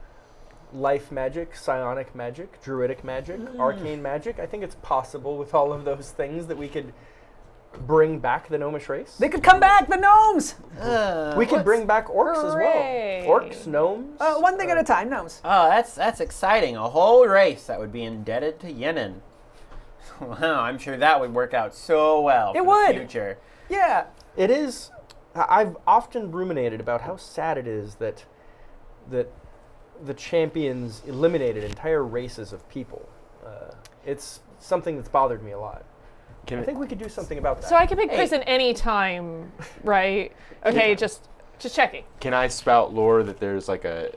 Speaker 3: life magic, psionic magic, druidic magic, arcane magic. I think it's possible with all of those things that we could bring back the gnomish race.
Speaker 2: They could come back, the gnomes!
Speaker 3: We could bring back orcs
Speaker 4: Hooray.
Speaker 3: as well. Orcs, gnomes.
Speaker 2: One thing at a time, gnomes.
Speaker 1: Oh, that's exciting. A whole race that would be indebted to Yenin. Wow, I'm sure that would work out so well
Speaker 2: It
Speaker 1: for
Speaker 2: would.
Speaker 1: the future.
Speaker 2: Yeah.
Speaker 3: It is. I've often ruminated about how sad it is that the champions eliminated entire races of people. It's something that's bothered me a lot. I think we could do something about that.
Speaker 4: so I can pick prison anytime, right? Okay, just checking.
Speaker 5: Can I spout lore that there's like a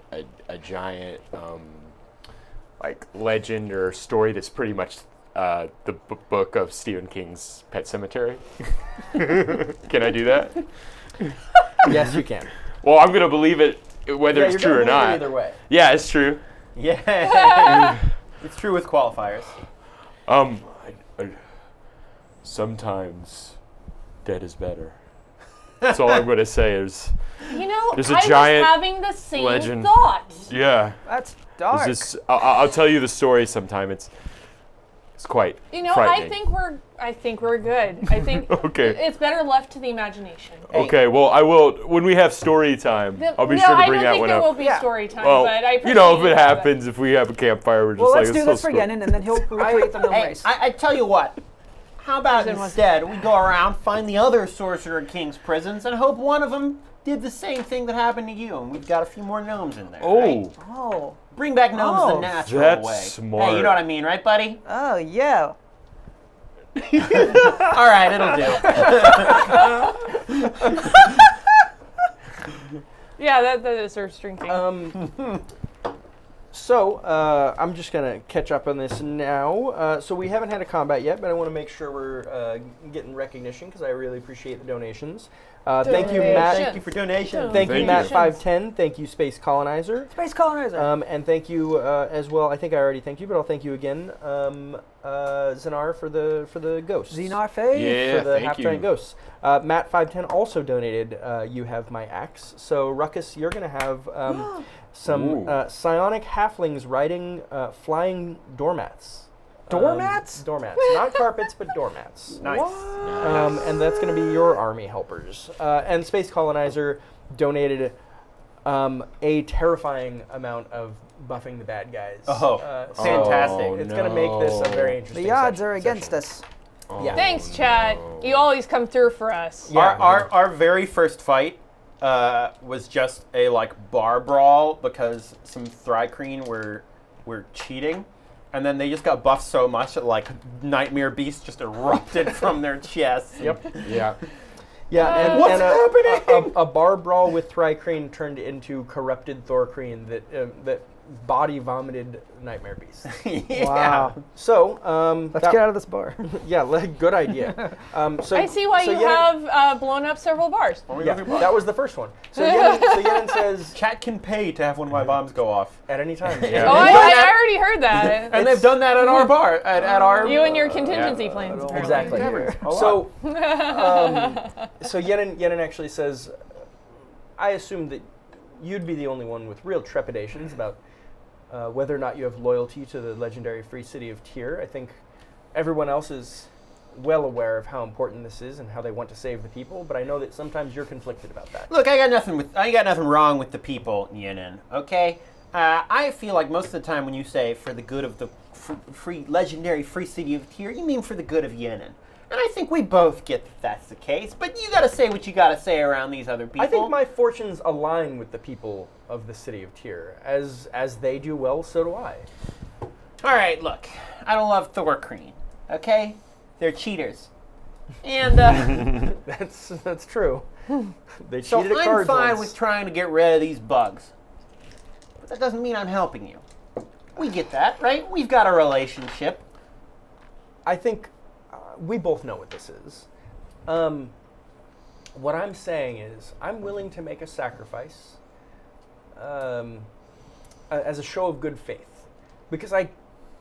Speaker 5: giant like legend or story that's pretty much the book of Stephen King's Pet Sematary? Can I do that?
Speaker 3: Yes, you can.
Speaker 5: Well, I'm gonna believe it whether
Speaker 3: Yeah,
Speaker 5: it's
Speaker 3: you're
Speaker 5: true
Speaker 3: gonna
Speaker 5: or
Speaker 3: believe it
Speaker 5: not.
Speaker 3: Either way.
Speaker 5: Yeah, it's true.
Speaker 1: Yeah. It's true with qualifiers.
Speaker 5: Sometimes dead is better. That's all I'm gonna say is
Speaker 4: You know,
Speaker 5: There's a
Speaker 4: I
Speaker 5: giant
Speaker 4: was having the same
Speaker 5: legend.
Speaker 4: thought.
Speaker 5: yeah.
Speaker 2: That's
Speaker 5: There's
Speaker 2: dark.
Speaker 5: this, I'll tell you the story sometime. It's quite
Speaker 4: You know,
Speaker 5: frightening.
Speaker 4: I think we're good. I think
Speaker 5: Okay.
Speaker 4: it's better left to the imagination.
Speaker 5: Okay, well, I will, when we have story time, I'll be sure to bring that one
Speaker 4: I don't think there will
Speaker 5: up.
Speaker 4: be story time,
Speaker 5: Well,
Speaker 4: but I appreciate
Speaker 5: you know, if
Speaker 4: you
Speaker 5: it
Speaker 4: know that.
Speaker 5: happens, if we have a campfire, we're just
Speaker 2: Well,
Speaker 5: like,
Speaker 2: let's do this for Yenin, and then he'll recreate the gnome
Speaker 1: Hey,
Speaker 2: race.
Speaker 1: I tell you what. How about
Speaker 4: Prison was-
Speaker 1: instead we go around, find the other Sorcerer King's prisons, and hope one of them did the same thing that happened to you, and we've got a few more gnomes in there. Right?
Speaker 5: Oh,
Speaker 2: Oh.
Speaker 1: Bring back gnomes the
Speaker 2: Oh,
Speaker 1: natural
Speaker 5: that's
Speaker 1: way.
Speaker 5: smart.
Speaker 1: Hey, you know what I mean, right, buddy?
Speaker 2: Oh, yeah.
Speaker 1: All right, it'll do.
Speaker 4: Yeah, that deserves drinking.
Speaker 3: So, I'm just going to catch up on this now. So we haven't had a combat yet, but I want to make sure we're getting recognition because I really appreciate the donations. Thank you, Matt.
Speaker 1: Thank you for donation.
Speaker 3: Thank you,
Speaker 5: Thank
Speaker 3: Matt
Speaker 5: you.
Speaker 3: 510. Thank you, Space Colonizer.
Speaker 2: Space colonizer.
Speaker 3: And thank you as well. I think I already thanked you, but I'll thank you again, Zenar, for the ghosts.
Speaker 2: Xenar Faye.
Speaker 5: Yeah,
Speaker 3: For the
Speaker 5: thank
Speaker 3: half giant
Speaker 5: you.
Speaker 3: ghosts. Matt 510 also donated. You have my axe. So Ruckus, you're gonna have some
Speaker 5: Ooh.
Speaker 3: psionic halflings riding flying doormats.
Speaker 2: Doormats?
Speaker 3: Doormats, not carpets, but doormats.
Speaker 1: Nice.
Speaker 3: And that's going to be your army helpers. And Space Colonizer donated a terrifying amount of buffing the bad guys.
Speaker 1: Oh,
Speaker 3: so
Speaker 1: fantastic.
Speaker 3: It's going to make this a very interesting
Speaker 2: The odds
Speaker 3: session-
Speaker 2: are against
Speaker 3: session.
Speaker 2: us.
Speaker 3: Yeah.
Speaker 4: Thanks, Chad. You always come through for us.
Speaker 3: Yeah.
Speaker 1: Our very first fight was just a bar brawl because some Thrycreen were cheating, and then they just got buffed so much that nightmare beasts just erupted from their chests.
Speaker 3: Yep.
Speaker 5: Yeah.
Speaker 3: Yeah, and,
Speaker 1: What's
Speaker 3: and
Speaker 1: happening?
Speaker 3: a bar brawl with Thrycreen turned into corrupted Thorcreen that body vomited nightmare beasts.
Speaker 1: Yeah.
Speaker 2: Wow.
Speaker 3: So
Speaker 2: Let's get out of this bar.
Speaker 3: Yeah, good idea. So
Speaker 4: I see why
Speaker 3: so
Speaker 4: you
Speaker 3: Yenin-
Speaker 4: have blown up several bars.
Speaker 3: Yeah, that was the first one. So Yenin says
Speaker 1: Chat can pay to have one of my bombs go off.
Speaker 3: at any time.
Speaker 5: Yeah.
Speaker 4: Oh, I already heard that.
Speaker 1: And they've done that at our bar, at our...
Speaker 4: You and your contingency plans, apparently.
Speaker 3: Exactly. So, so Yenin actually says, I assume that you'd be the only one with real trepidations about whether or not you have loyalty to the legendary free city of Tyr. I think everyone else is well aware of how important this is and how they want to save the people, but I know that sometimes you're conflicted about that.
Speaker 1: Look, I got nothing wrong with the people, Yenin, okay? I feel like most of the time when you say for the good of the legendary free city of Tyr, you mean for the good of Yenin. And I think we both get that that's the case, but you gotta say what you gotta say around these other people.
Speaker 3: I think my fortunes align with the people of the city of Tyr. As they do well, so do I.
Speaker 1: Alright, look, I don't love Thorcreen, okay? They're cheaters. And,
Speaker 3: That's true. They
Speaker 1: so
Speaker 3: cheated at
Speaker 1: I'm
Speaker 3: cards
Speaker 1: fine
Speaker 3: once.
Speaker 1: with trying to get rid of these bugs. But that doesn't mean I'm helping you. We get that, right? We've got a relationship.
Speaker 3: I think we both know what this is. What I'm saying is I'm willing to make a sacrifice as a show of good faith, because I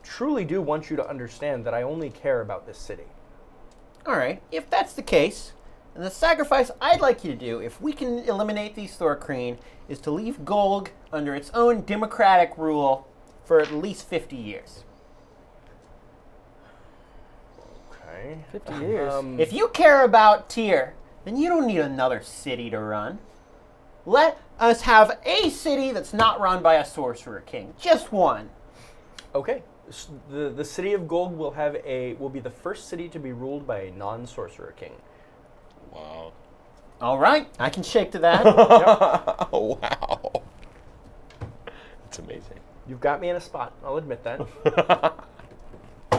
Speaker 3: truly do want you to understand that I only care about this city.
Speaker 1: Alright, if that's the case, then the sacrifice I'd like you to do, if we can eliminate these Thorcreen, is to leave Golg under its own democratic rule for at least 50 years.
Speaker 3: Okay.
Speaker 2: 50 years.
Speaker 1: If you care about Tyr, then you don't need another city to run. Let us have a city that's not run by a sorcerer king. Just one.
Speaker 3: Okay. The city of Gold will be the first city to be ruled by a non-sorcerer king.
Speaker 5: Wow.
Speaker 1: Alright, I can shake to that.
Speaker 5: Oh, wow. It's amazing.
Speaker 3: You've got me in a spot. I'll admit that.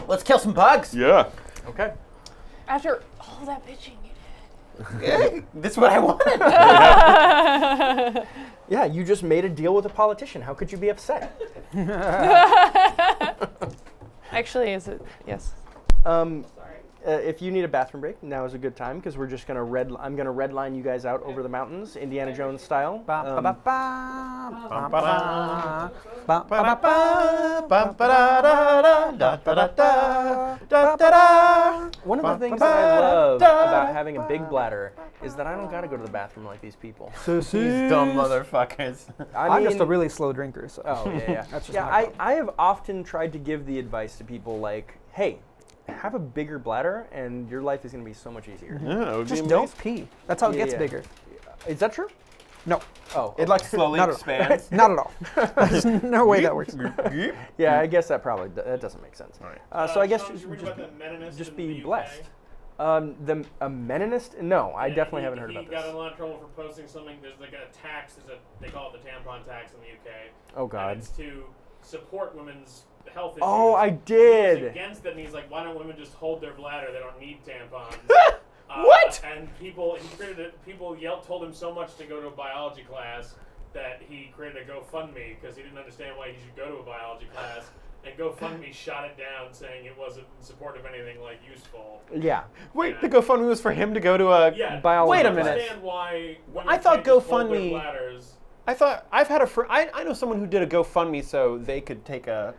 Speaker 1: Let's kill some bugs.
Speaker 5: Yeah.
Speaker 3: Okay.
Speaker 4: After all that bitching you
Speaker 1: This is what I wanted.
Speaker 3: Yeah, you just made a deal with a politician. How could you be upset?
Speaker 4: did. Actually, is it? Yes.
Speaker 3: If you need a bathroom break, now is a good time because we're just gonna I'm gonna redline you guys out over the mountains, Indiana Jones style. One of the things that I love about having a big bladder is that I don't gotta go to the bathroom like these people.
Speaker 1: These dumb motherfuckers.
Speaker 2: I'm just a really slow drinker, so.
Speaker 3: Oh, yeah, yeah.
Speaker 2: That's just
Speaker 3: yeah,
Speaker 2: my
Speaker 3: I have often tried to give the advice to people like, hey, have a bigger bladder, and your life is going to be so much easier.
Speaker 1: Yeah, it would
Speaker 2: Just
Speaker 1: be
Speaker 2: don't
Speaker 1: amazing.
Speaker 2: pee. That's how it
Speaker 3: Yeah,
Speaker 2: gets
Speaker 3: yeah.
Speaker 2: bigger.
Speaker 3: Is that true?
Speaker 2: No,
Speaker 3: Oh,
Speaker 1: It like slowly
Speaker 2: Not at all.
Speaker 1: expands.
Speaker 2: not at all. There's no way that works.
Speaker 3: yeah. I guess that probably that doesn't make sense. So I guess
Speaker 6: Sean, did you read about the Meninist
Speaker 3: just
Speaker 6: in
Speaker 3: be
Speaker 6: the UK?
Speaker 3: blessed. A Meninist? No, I definitely haven't heard about
Speaker 6: He got in
Speaker 3: this.
Speaker 6: a lot of trouble for posting something. There's like a tax. They call it the tampon tax in the UK.
Speaker 3: Oh God.
Speaker 6: And it's to support women's health issues.
Speaker 3: Oh, I
Speaker 6: He was
Speaker 3: did.
Speaker 6: against it, and he's like, why don't women just hold their bladder? They don't need tampons.
Speaker 3: What?
Speaker 6: And people told him so much to go to a biology class that he created a GoFundMe because he didn't understand why he should go to a biology class. And GoFundMe shot it down, saying it wasn't in support of anything like useful.
Speaker 3: Yeah.
Speaker 1: Wait, the GoFundMe was for him to go to a.
Speaker 6: Yeah.
Speaker 3: Biology.
Speaker 1: Wait a
Speaker 6: I
Speaker 1: minute.
Speaker 6: understand why women
Speaker 1: I thought
Speaker 6: can't just hold their
Speaker 1: GoFundMe-
Speaker 6: bladders.
Speaker 1: I thought I've had a friend. I know someone who did a GoFundMe so they could take a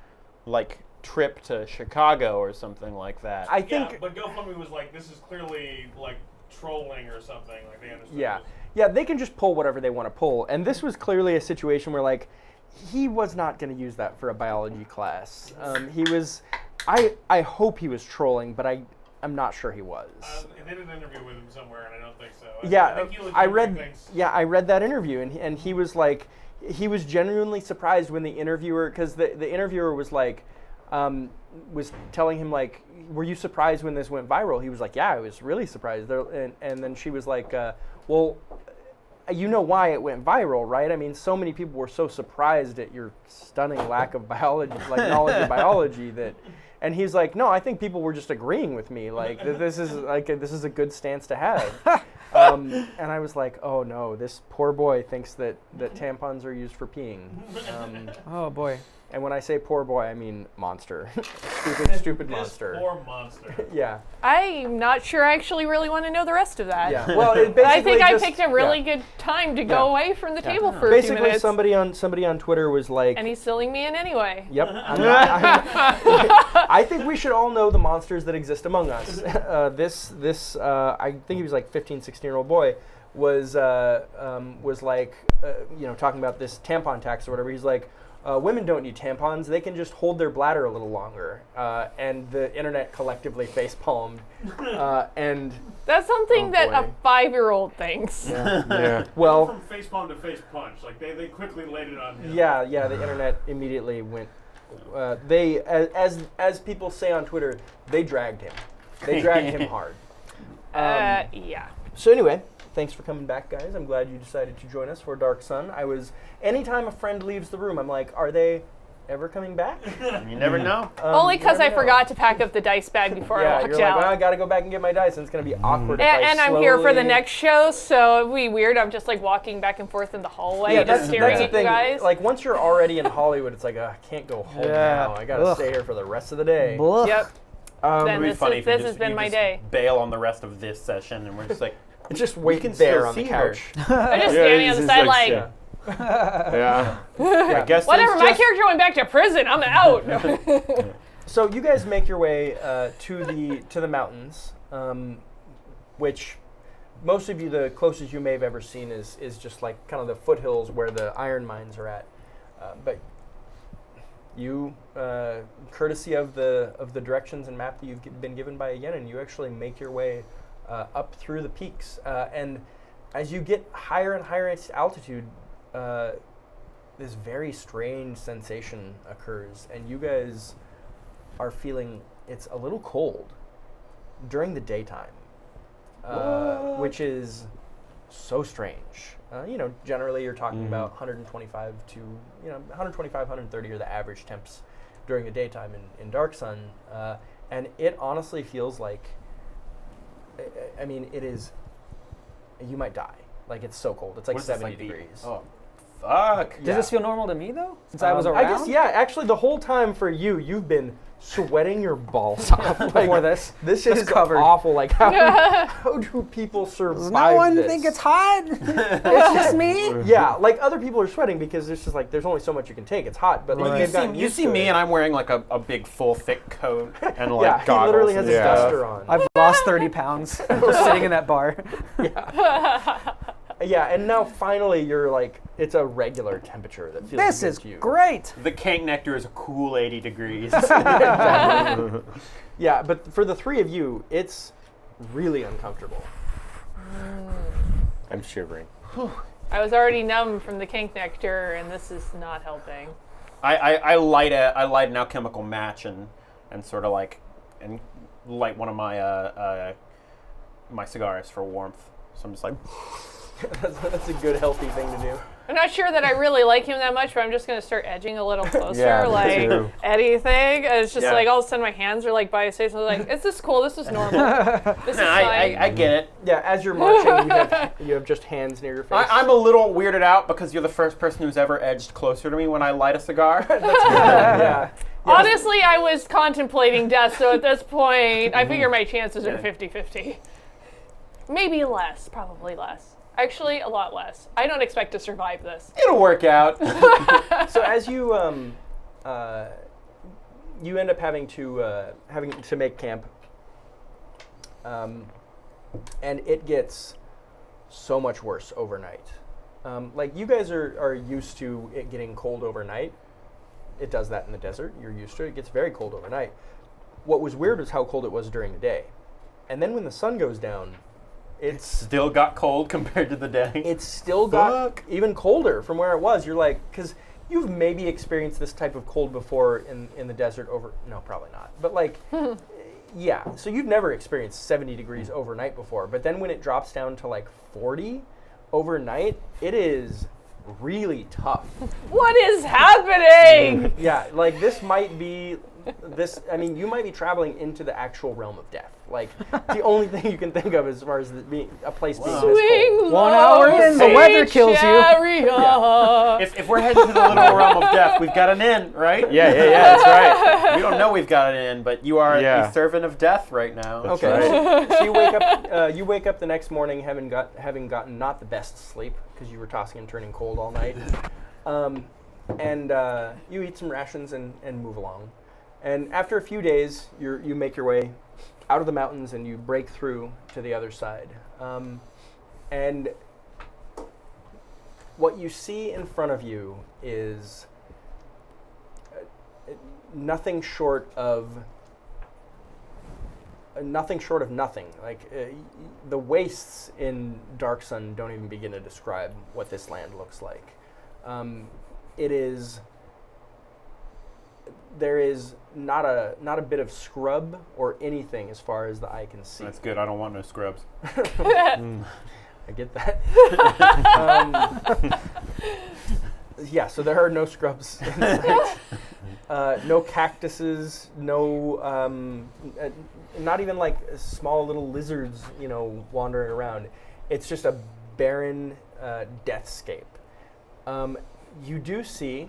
Speaker 1: trip to Chicago or something like that.
Speaker 3: I
Speaker 6: Yeah,
Speaker 3: think.
Speaker 6: but GoFundMe was like, this is clearly like trolling or something. Like they understood.
Speaker 3: Yeah.
Speaker 6: this.
Speaker 3: Yeah, they can just pull whatever they want to pull. And this was clearly a situation where, like, he was not going to use that for a biology class. He was, I hope he was trolling, but I'm not sure he was.
Speaker 6: They did an interview with him somewhere, and I don't think so.
Speaker 3: Yeah,
Speaker 6: think he
Speaker 3: I
Speaker 6: legitimately
Speaker 3: read.
Speaker 6: thinks-
Speaker 3: Yeah, I read that interview, and he was like, he was genuinely surprised when the interviewer, because the interviewer was like, was telling him like, were you surprised when this went viral? He was like, yeah, I was really surprised. And then she was like, well, you know why it went viral, right? I mean, so many people were so surprised at your stunning lack of biology, like knowledge of biology that. And he's like, no, I think people were just agreeing with me. Like this is a good stance to have. And I was like, oh no, this poor boy thinks that tampons are used for peeing.
Speaker 2: Oh boy.
Speaker 3: And when I say poor boy, I mean monster. stupid
Speaker 6: This
Speaker 3: monster.
Speaker 6: poor monster.
Speaker 3: Yeah.
Speaker 4: I'm not sure I actually really want to know the rest of that.
Speaker 3: Yeah. Well, it
Speaker 4: But I
Speaker 3: basically
Speaker 4: think I
Speaker 3: just-
Speaker 4: picked a really
Speaker 3: yeah.
Speaker 4: good time to go away from the table for a few
Speaker 3: Basically,
Speaker 4: minutes.
Speaker 3: somebody on Twitter was like,
Speaker 4: And he's silling me in anyway.
Speaker 3: "Yep, I think we should all know the monsters that exist among us." This I think he was like 15, 16-year-old boy was like talking about this tampon tax or whatever. He's like, women don't need tampons; they can just hold their bladder a little longer. And the internet collectively face palmed. And
Speaker 4: That's something
Speaker 3: Oh,
Speaker 4: that
Speaker 3: boy.
Speaker 4: a 5-year-old thinks.
Speaker 5: Yeah.
Speaker 3: well,
Speaker 6: From face palm to face punch. Like they quickly laid it on him.
Speaker 3: yeah, the internet immediately went. As people say on Twitter, they dragged him. They dragged him hard.
Speaker 4: Yeah.
Speaker 3: So anyway, thanks for coming back, guys. I'm glad you decided to join us for Dark Sun. Anytime a friend leaves the room, I'm like, are they ever coming back?
Speaker 1: You never know.
Speaker 4: Only because
Speaker 3: you
Speaker 4: I
Speaker 3: never know.
Speaker 4: forgot to pack up the dice bag before I
Speaker 3: Yeah,
Speaker 4: walked
Speaker 3: you're like,
Speaker 4: out.
Speaker 3: well, I gotta go back and get my dice, and it's gonna be awkward. if I
Speaker 4: And I'm here for the
Speaker 3: slowly-
Speaker 4: next show, so it'd be weird. I'm just like walking back and forth in the hallway,
Speaker 3: Yeah,
Speaker 4: just staring
Speaker 3: the
Speaker 4: at
Speaker 3: thing.
Speaker 4: you guys.
Speaker 3: Like once you're already in Hollywood, it's like, I can't go home
Speaker 2: Yeah.
Speaker 3: now. I gotta
Speaker 2: Ugh.
Speaker 3: stay here for the rest of the day.
Speaker 2: Bluff.
Speaker 4: Yep.
Speaker 3: Um,
Speaker 4: Then
Speaker 1: It'd be
Speaker 4: this
Speaker 1: funny
Speaker 4: is-
Speaker 1: if you
Speaker 4: this
Speaker 1: just-
Speaker 4: has been
Speaker 1: you
Speaker 4: my
Speaker 1: just
Speaker 4: day.
Speaker 1: Bail on the rest of this session, and we're just like,
Speaker 3: just
Speaker 1: we
Speaker 3: wait
Speaker 1: can
Speaker 3: there
Speaker 1: still
Speaker 3: on the
Speaker 1: see her.
Speaker 3: couch.
Speaker 4: I'm just
Speaker 5: Yeah,
Speaker 4: standing
Speaker 5: he's
Speaker 4: on the
Speaker 5: just
Speaker 4: side
Speaker 5: like,
Speaker 4: like,
Speaker 5: Yeah.
Speaker 1: I guess
Speaker 4: whatever,
Speaker 1: there's
Speaker 4: my
Speaker 1: just-
Speaker 4: character went back to prison, I'm out.
Speaker 3: So you guys make your way to the mountains, which most of you, the closest you may have ever seen is just like kind of the foothills where the iron mines are at. But you, courtesy of the directions and map that you've been given by Yenin, you actually make your way up through the peaks. And as you get higher and higher altitude, this very strange sensation occurs, and you guys are feeling it's a little cold during the daytime, which is so strange. Generally you're talking about 125 to 125, 130 are the average temps during the daytime in Dark Sun, and it honestly feels like, I mean, it is. You might die. Like it's so cold. It's like
Speaker 1: What is this,
Speaker 3: 70
Speaker 1: like the-
Speaker 3: degrees.
Speaker 1: Oh, fuck.
Speaker 2: Does this feel normal to me though? Since I was around?
Speaker 3: I guess actually the whole time for you, you've been sweating your balls off
Speaker 2: Before this.
Speaker 3: This
Speaker 2: Just
Speaker 3: is
Speaker 2: covered.
Speaker 3: awful. Like how do people survive
Speaker 2: Does no one
Speaker 3: this?
Speaker 2: think it's hot? It's just me?
Speaker 3: Yeah, like other people are sweating because it's just like there's only so much you can take. It's hot, but like
Speaker 1: Well,
Speaker 3: they've gotten
Speaker 1: you
Speaker 3: used
Speaker 1: see
Speaker 3: to
Speaker 1: me,
Speaker 3: it.
Speaker 1: and I'm wearing like a big, full, thick coat and like
Speaker 3: Yeah, he
Speaker 1: goggles.
Speaker 3: literally has
Speaker 1: and
Speaker 3: a
Speaker 5: Yeah.
Speaker 3: duster on.
Speaker 2: I've lost 30 pounds just sitting in that bar.
Speaker 3: Yeah, and now finally you're like, it's a regular temperature that feels
Speaker 2: This
Speaker 3: good
Speaker 2: is
Speaker 3: to you.
Speaker 2: great.
Speaker 1: The Kank nectar is a cool 80 degrees.
Speaker 3: Yeah, but for the three of you, it's really uncomfortable.
Speaker 5: I'm shivering.
Speaker 4: I was already numb from the kink nectar, and this is not helping.
Speaker 1: I light an alchemical match and sort of like and light one of my my cigars for warmth. So I'm just like.
Speaker 3: That's a good, healthy thing to do.
Speaker 4: I'm not sure that I really like him that much, but I'm just going to start edging a little closer,
Speaker 5: Yeah, me
Speaker 4: like
Speaker 5: too.
Speaker 4: anything. And it's just
Speaker 1: Yeah.
Speaker 4: like all of a sudden my hands are like by his face. I'm like, is this cool? This is normal. This is fine.
Speaker 1: I get it.
Speaker 3: Yeah, as you're marching, you have just hands near your face.
Speaker 1: I'm a little weirded out because you're the first person who's ever edged closer to me when I light a cigar.
Speaker 3: Yeah.
Speaker 4: Honestly, I was contemplating death, so at this point, I figure my chances are 50-50. Maybe less, probably less. Actually, a lot less. I don't expect to survive this.
Speaker 1: It'll work out.
Speaker 3: So as you you end up having to make camp, and it gets so much worse overnight. Like you guys are used to it getting cold overnight. It does that in the desert. You're used to it. It gets very cold overnight. What was weird was how cold it was during the day, and then when the sun goes down, it's
Speaker 1: Still got cold compared to the day.
Speaker 3: it's still got
Speaker 1: Fuck.
Speaker 3: even colder from where it was. You're like, because you've maybe experienced this type of cold before in the desert no, probably not. But like, yeah, so you've never experienced 70 degrees overnight before. But then when it drops down to like 40 overnight, it is really tough.
Speaker 4: What is happening?
Speaker 3: Yeah, like this might be I mean, you might be traveling into the actual realm of death. Like, the only thing you can think of as far as a place being this
Speaker 4: Swing
Speaker 3: cold.
Speaker 2: 1 hour in, the weather kills you.
Speaker 1: If we're heading to the literal realm of death, we've got an inn, right?
Speaker 5: Yeah, that's right.
Speaker 1: We don't know we've got an inn, but you are
Speaker 5: Yeah.
Speaker 1: a servant of death right now.
Speaker 5: That's
Speaker 3: Okay,
Speaker 5: right.
Speaker 3: so you wake up the next morning having gotten not the best sleep because you were tossing and turning cold all night, and you eat some rations and move along, and after a few days you make your way out of the mountains and you break through to the other side, and what you see in front of you is nothing short of nothing. Like the wastes in Dark Sun don't even begin to describe what this land looks like. There is not a bit of scrub or anything as far as the eye can see.
Speaker 1: That's good. I don't want no scrubs.
Speaker 3: I get that. Yeah, so there are no scrubs in sight. No cactuses, no, not even like small little lizards, wandering around. It's just a barren deathscape. You do see,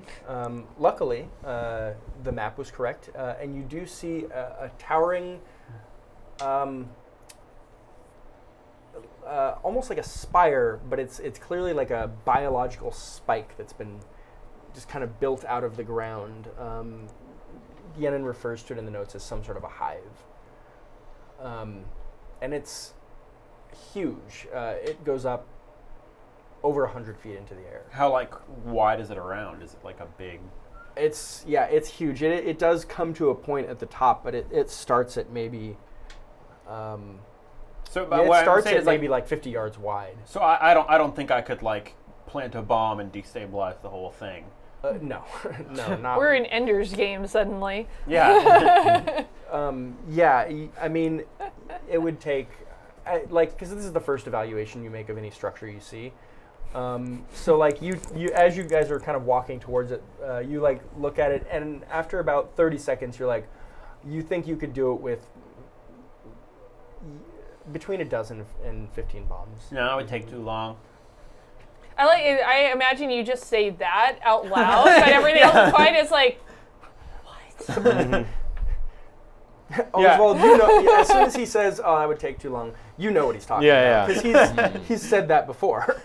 Speaker 3: luckily, the map was correct, and you do see a towering, almost like a spire, but it's clearly like a biological spike that's been just kind of built out of the ground. Yenin refers to it in the notes as some sort of a hive. And it's huge. It goes up over 100 feet into the air.
Speaker 1: How wide is it around? Is it like a big?
Speaker 3: It's huge. It does come to a point at the top, but it starts at maybe.
Speaker 1: So
Speaker 3: It
Speaker 1: what I'm
Speaker 3: starts
Speaker 1: saying
Speaker 3: at
Speaker 1: is
Speaker 3: maybe like 50 yards wide.
Speaker 1: So I don't think I could plant a bomb and destabilize the whole thing.
Speaker 3: No, not.
Speaker 4: We're in Ender's Game suddenly.
Speaker 1: Yeah.
Speaker 3: I mean, it would take, because this is the first evaluation you make of any structure you see. So you as you guys are kind of walking towards it, you look at it, and after about 30 seconds, you're like, you think you could do it with between a dozen and 15 bombs.
Speaker 1: No, it would take too long.
Speaker 4: I imagine you just say that out loud, but everything else is fine. It's like, what?
Speaker 3: Oswald, as soon as he says, "Oh, that would take too long," you know what he's talking about. Because he's said that before.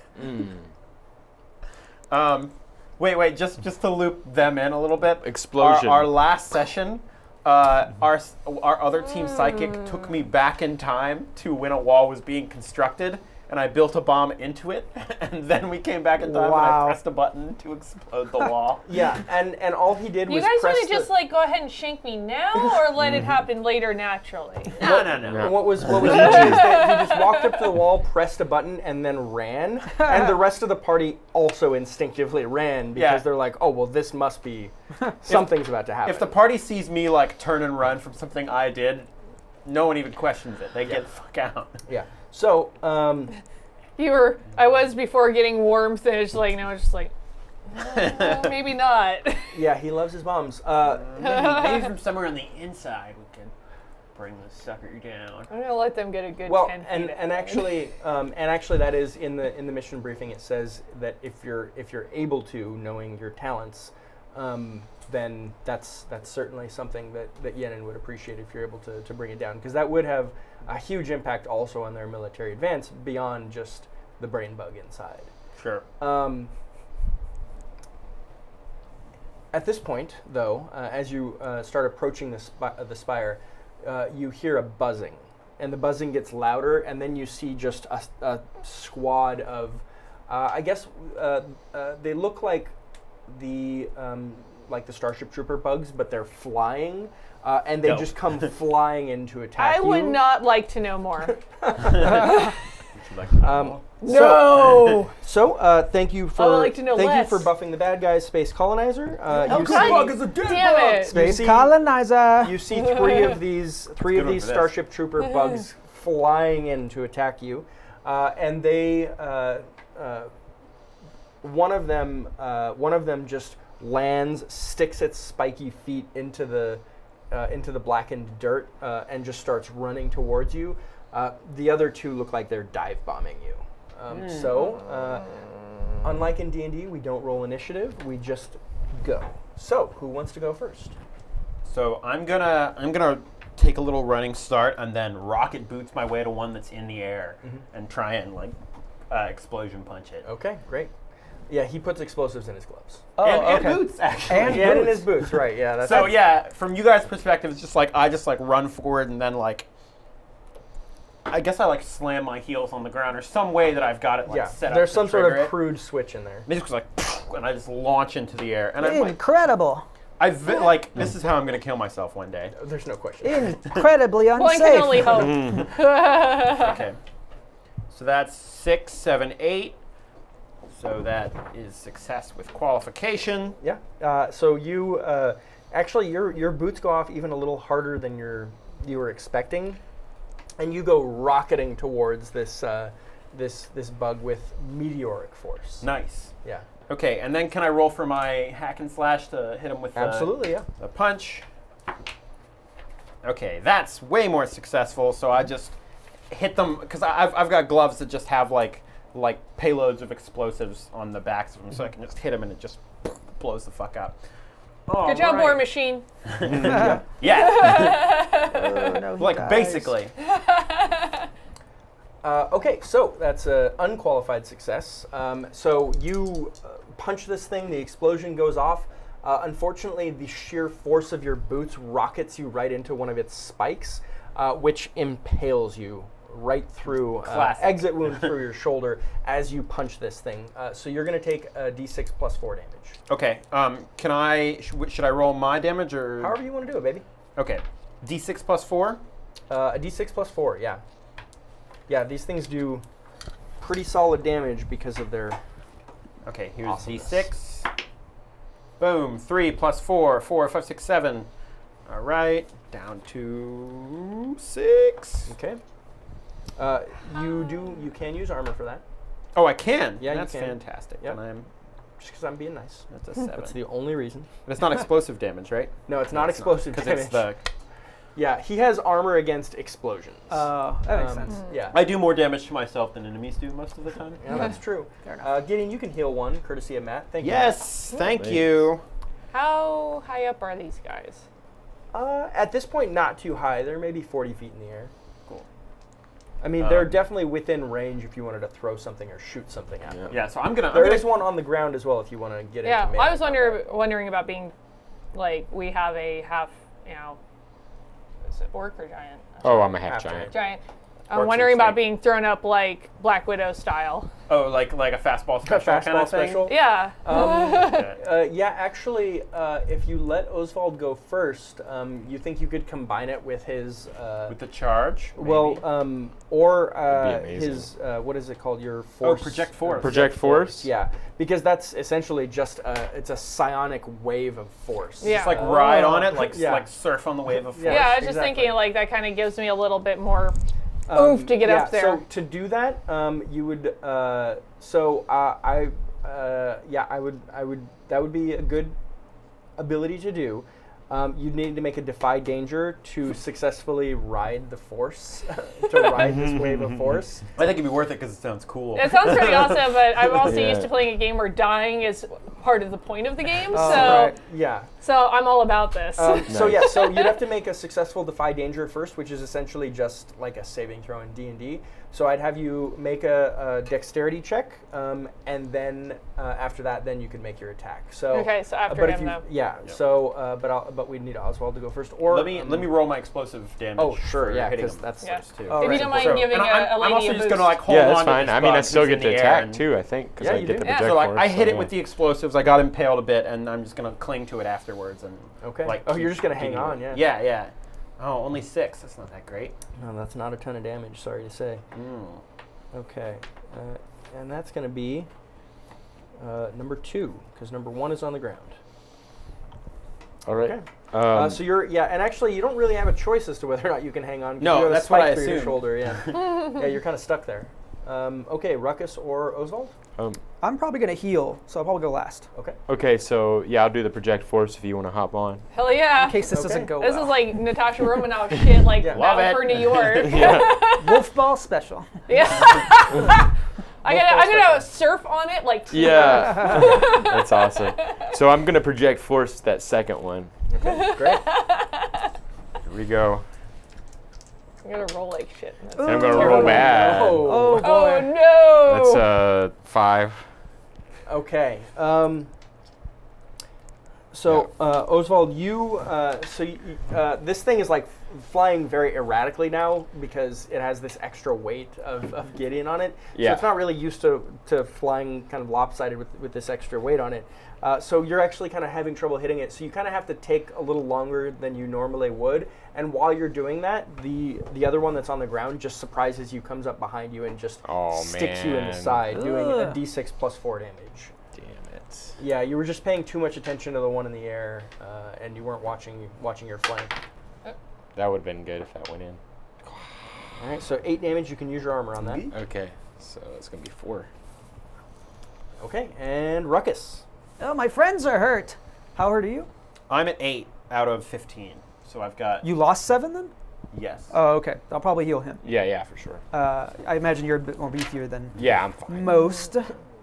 Speaker 1: Wait, just to loop them in a little bit.
Speaker 5: Explosion.
Speaker 1: Our last session, our other team psychic took me back in time to when a wall was being constructed, and I built a bomb into it, and then we came back in time and
Speaker 2: Wow.
Speaker 1: I pressed a button to explode the wall.
Speaker 3: Yeah, and all he did
Speaker 4: You
Speaker 3: was
Speaker 4: guys
Speaker 3: press
Speaker 4: want to just like go ahead and shank me now, or let it happen later naturally?
Speaker 1: No.
Speaker 3: And what was funny is that he just walked up to the wall, pressed a button, and then ran. And the rest of the party also instinctively ran because
Speaker 1: Yeah.
Speaker 3: they're like, "Oh, well, this must be something's about to happen."
Speaker 1: If the party sees me like turn and run from something I did, no one even questions it. They get the fuck out.
Speaker 3: yeah. So,
Speaker 4: I was before getting warmth, and it's like now it's just like, maybe not.
Speaker 3: yeah, he loves his bombs.
Speaker 1: Maybe from somewhere on the inside we can bring this sucker down.
Speaker 4: I'm gonna let them get a good
Speaker 3: Well,
Speaker 4: 10 feet
Speaker 3: and
Speaker 4: ahead.
Speaker 3: actually, that is in the mission briefing. It says that if you're able to, knowing your talents, then that's certainly something that Yenin would appreciate if you're able to bring it down, because that would have a huge impact also on their military advance beyond just the brain bug inside.
Speaker 1: Sure.
Speaker 3: At this point, though, as you start approaching the spire, you hear a buzzing, and the buzzing gets louder, and then you see just a squad of, I guess they look like the Starship Trooper bugs, but they're flying, and they
Speaker 1: Dope.
Speaker 3: just come flying in to attack
Speaker 4: I
Speaker 3: you.
Speaker 4: would not like to know more.
Speaker 3: No. So, thank you for
Speaker 4: I would like to know
Speaker 3: thank
Speaker 4: less.
Speaker 3: you for buffing the bad guys, Space Colonizer. You
Speaker 4: God
Speaker 3: see,
Speaker 4: damn it!
Speaker 2: Space
Speaker 3: see-
Speaker 2: colonizer.
Speaker 3: you see three of these
Speaker 1: good one for this.
Speaker 3: Starship Trooper bugs flying in to attack you, and they one of them just lands, sticks its spiky feet into the blackened dirt, and just starts running towards you. The other two look like they're dive bombing you. So, unlike in D&D, we don't roll initiative; we just go. So, who wants to go first?
Speaker 1: So I'm gonna take a little running start and then rocket boots my way to one that's in the air and try and like explosion punch it.
Speaker 3: Okay, great. Yeah, he puts explosives in his gloves.
Speaker 1: and boots actually.
Speaker 2: And
Speaker 3: Yeah, and in his boots, right? Yeah, that's
Speaker 1: So yeah, from you guys' perspective, it's just like I just like run forward and then like I guess I like slam my heels on the ground or some way that I've got it like set up.
Speaker 3: There's
Speaker 1: to
Speaker 3: some sort
Speaker 1: trigger
Speaker 3: of
Speaker 1: it.
Speaker 3: crude switch in there.
Speaker 1: And it just goes like, and I just launch into the air, and I'm like,
Speaker 2: Incredible.
Speaker 1: like this is how I'm gonna kill myself one day.
Speaker 3: There's no question.
Speaker 2: Incredibly
Speaker 4: One
Speaker 2: unsafe.
Speaker 4: can only hope.
Speaker 1: Okay, so that's 6, 7, 8. So that is success with qualification.
Speaker 3: Yeah. So you actually your boots go off even a little harder than you were expecting, and you go rocketing towards this this bug with meteoric force.
Speaker 1: Nice.
Speaker 3: Yeah.
Speaker 1: Okay, and then can I roll for my hack and slash to hit him with
Speaker 3: Absolutely. Yeah.
Speaker 1: the punch? Okay, that's way more successful. So I just hit them because I've got gloves that just have like payloads of explosives on the backs of them, so I can just hit them and it just blows the fuck up.
Speaker 4: Good job, War Machine.
Speaker 1: Yeah,
Speaker 2: Oh, no, he
Speaker 1: like
Speaker 2: dies.
Speaker 1: basically.
Speaker 3: Okay, so that's an unqualified success. So you punch this thing, the explosion goes off. Unfortunately, the sheer force of your boots rockets you right into one of its spikes, which impales you right through,
Speaker 1: Classic.
Speaker 3: exit wound through your shoulder as you punch this thing. So you're going to take a d6 plus 4 damage.
Speaker 1: Okay, can I? Should I roll my damage or?
Speaker 3: However you want to do it, baby.
Speaker 1: Okay, d6 plus 4.
Speaker 3: A d6 plus 4, yeah. Yeah, these things do pretty solid damage because of their...
Speaker 1: Okay, here's
Speaker 3: Awesomeness.
Speaker 1: d6. Boom, 3 plus 4, 4, 5, 6, 7. All right, down to 6.
Speaker 3: Okay. You can use armor for that,
Speaker 1: Oh, I can.
Speaker 3: Yeah, you
Speaker 1: that's
Speaker 3: can.
Speaker 1: fantastic.
Speaker 3: Yep.
Speaker 1: And I'm
Speaker 3: just because I'm being nice.
Speaker 1: that's a 7.
Speaker 3: That's the only reason.
Speaker 1: But it's not explosive damage, right?
Speaker 3: No, it's not explosive
Speaker 1: Because
Speaker 3: damage.
Speaker 1: it's the.
Speaker 3: Yeah, he has armor against explosions.
Speaker 2: That makes sense.
Speaker 3: Yeah.
Speaker 1: I do more damage to myself than enemies do most of the time.
Speaker 3: Yeah, that's true.
Speaker 2: Fair enough.
Speaker 3: Gideon, you can heal one, courtesy of Matt. Thank
Speaker 1: Yes, thank
Speaker 5: Thanks.
Speaker 1: you.
Speaker 4: How high up are these guys?
Speaker 3: you. At this point, not too high. They're maybe 40 feet in the air.
Speaker 1: Cool.
Speaker 3: I mean, they're definitely within range if you wanted to throw something or shoot something at them.
Speaker 1: Yeah, so I'm gonna.
Speaker 3: There is one on the ground as well if you want to get
Speaker 4: Yeah,
Speaker 3: into melee
Speaker 4: I was
Speaker 3: combat.
Speaker 4: wondering about being, like, we have a half, is it orc or giant?
Speaker 5: Oh, I'm a half
Speaker 3: Half
Speaker 5: giant.
Speaker 4: Giant. I'm wondering about being thrown up like Black Widow style.
Speaker 1: Oh, like a fastball special kind
Speaker 3: Fastball
Speaker 1: of thing?
Speaker 3: special.
Speaker 4: Yeah.
Speaker 3: Yeah, actually, if you let Osvald go first, you think you could combine it with his...
Speaker 1: With the charge? Maybe?
Speaker 3: well, or
Speaker 5: That'd be amazing.
Speaker 3: his, what is it called? Your force?
Speaker 1: Project Force.
Speaker 5: Project Force?
Speaker 3: Yeah, because that's essentially just, it's a psionic wave of force.
Speaker 4: Yeah.
Speaker 1: Just like ride on it, like
Speaker 3: Yeah.
Speaker 1: like surf on the wave of force.
Speaker 4: Yeah, I was just
Speaker 3: exactly.
Speaker 4: thinking like that kind of gives me a little bit more oomph to get
Speaker 3: yeah,
Speaker 4: up there.
Speaker 3: So to do that, you would. I would. That would be a good ability to do. You'd need to make a defy danger to successfully ride the force, to ride this wave of force.
Speaker 1: I think it'd be worth it because it sounds cool.
Speaker 4: It sounds pretty awesome, but I'm also
Speaker 5: Yeah.
Speaker 4: used to playing a game where dying is part of the point of the game.
Speaker 3: Oh,
Speaker 4: so,
Speaker 3: right. Yeah.
Speaker 4: so I'm all about this.
Speaker 3: So yeah, so you'd have to make a successful defy danger first, which is essentially just like a saving throw in D&D. So I'd have you make a dexterity check, and then after that, then you can make your attack. So
Speaker 4: Okay, so after
Speaker 3: but
Speaker 4: him,
Speaker 3: if you,
Speaker 4: though.
Speaker 3: yeah.
Speaker 1: Yep.
Speaker 3: So but we need Oswald to go first. Or
Speaker 1: let me roll my explosive damage.
Speaker 3: Oh sure,
Speaker 1: for
Speaker 3: yeah,
Speaker 1: hitting
Speaker 3: because
Speaker 1: him.
Speaker 3: that's
Speaker 4: Yeah.
Speaker 1: too.
Speaker 3: Oh,
Speaker 4: if you
Speaker 3: right.
Speaker 4: don't mind
Speaker 1: So-
Speaker 4: giving
Speaker 1: and
Speaker 4: a
Speaker 1: I'm
Speaker 4: lady
Speaker 1: also
Speaker 4: a
Speaker 1: just
Speaker 4: boost.
Speaker 1: gonna like hold
Speaker 5: Yeah,
Speaker 1: on
Speaker 5: that's
Speaker 1: to
Speaker 5: fine.
Speaker 1: this
Speaker 5: I mean, I
Speaker 1: bug
Speaker 5: still
Speaker 1: who's
Speaker 5: get
Speaker 1: in
Speaker 5: to
Speaker 1: the air
Speaker 5: attack
Speaker 1: and-
Speaker 5: too, I think, because
Speaker 3: Yeah,
Speaker 5: I
Speaker 3: you
Speaker 5: get
Speaker 3: do.
Speaker 5: the
Speaker 3: Yeah,
Speaker 5: project
Speaker 1: So like
Speaker 5: force
Speaker 1: I hit
Speaker 5: as
Speaker 1: it with
Speaker 5: well.
Speaker 1: the explosives. I got impaled a bit, and I'm just gonna cling to it afterwards and
Speaker 3: Okay.
Speaker 1: like.
Speaker 3: Oh, you're
Speaker 1: keep
Speaker 3: just gonna hang
Speaker 1: digging
Speaker 3: on,
Speaker 1: it.
Speaker 3: yeah.
Speaker 1: Yeah. Oh, only 6. That's not that great.
Speaker 3: No, that's not a ton of damage. Sorry to say. Okay, and that's gonna be number 2, because number 1 is on the ground.
Speaker 5: All right.
Speaker 3: Okay. So you're and actually you don't really have a choice as to whether or not you can hang on. 'Cause
Speaker 1: No,
Speaker 3: you have a
Speaker 1: that's what I
Speaker 3: spike through your
Speaker 1: assumed.
Speaker 3: shoulder. Yeah, yeah, you're kind of stuck there. Okay, Ruckus or Osvald?
Speaker 2: I'm probably going to heal, so I'll probably go last.
Speaker 3: Okay.
Speaker 5: Okay, so yeah, I'll do the project force if you want to hop on.
Speaker 4: Hell yeah.
Speaker 2: In case this
Speaker 3: Okay.
Speaker 2: doesn't go
Speaker 4: This
Speaker 2: well.
Speaker 4: is like Natasha Romanoff shit, like
Speaker 3: Yeah.
Speaker 1: Love
Speaker 4: Battle
Speaker 1: it.
Speaker 4: for New York.
Speaker 2: Wolf Ball special.
Speaker 4: Yeah. I'm gonna surf on it like.
Speaker 5: Yeah. That's awesome. So I'm going to project force that second one.
Speaker 3: Okay. Great.
Speaker 5: Here we go.
Speaker 4: I'm gonna roll like shit.
Speaker 5: And I'm going to roll bad.
Speaker 3: Oh.
Speaker 2: Oh,
Speaker 4: Oh
Speaker 2: boy.
Speaker 4: no.
Speaker 5: That's 5.
Speaker 3: Okay. So Osvald, this thing is like flying very erratically now because it has this extra weight of Gideon on it.
Speaker 5: Yeah.
Speaker 3: So it's not really used to flying kind of lopsided with this extra weight on it. So you're actually kind of having trouble hitting it. So you kind of have to take a little longer than you normally would. And while you're doing that, the other one that's on the ground just surprises you, comes up behind you, and just sticks you in the
Speaker 5: man.
Speaker 3: side, doing a
Speaker 2: Ugh.
Speaker 3: d6 plus 4 damage.
Speaker 5: Damn it.
Speaker 3: Yeah, you were just paying too much attention to the one in the air, and you weren't watching your flank.
Speaker 5: That would have been good if that went in.
Speaker 3: All right, so 8 damage. You can use your armor on that.
Speaker 5: Okay, so it's going to be 4.
Speaker 3: Okay, and Ruckus.
Speaker 2: Oh, my friends are hurt. How hurt are you?
Speaker 1: I'm at 8 out of 15, so I've got
Speaker 2: You lost 7 then?
Speaker 1: yes.
Speaker 2: Oh, okay. I'll probably heal him.
Speaker 5: Yeah, for sure.
Speaker 2: I imagine you're a bit more beefier than
Speaker 5: Yeah, I'm fine.
Speaker 2: most.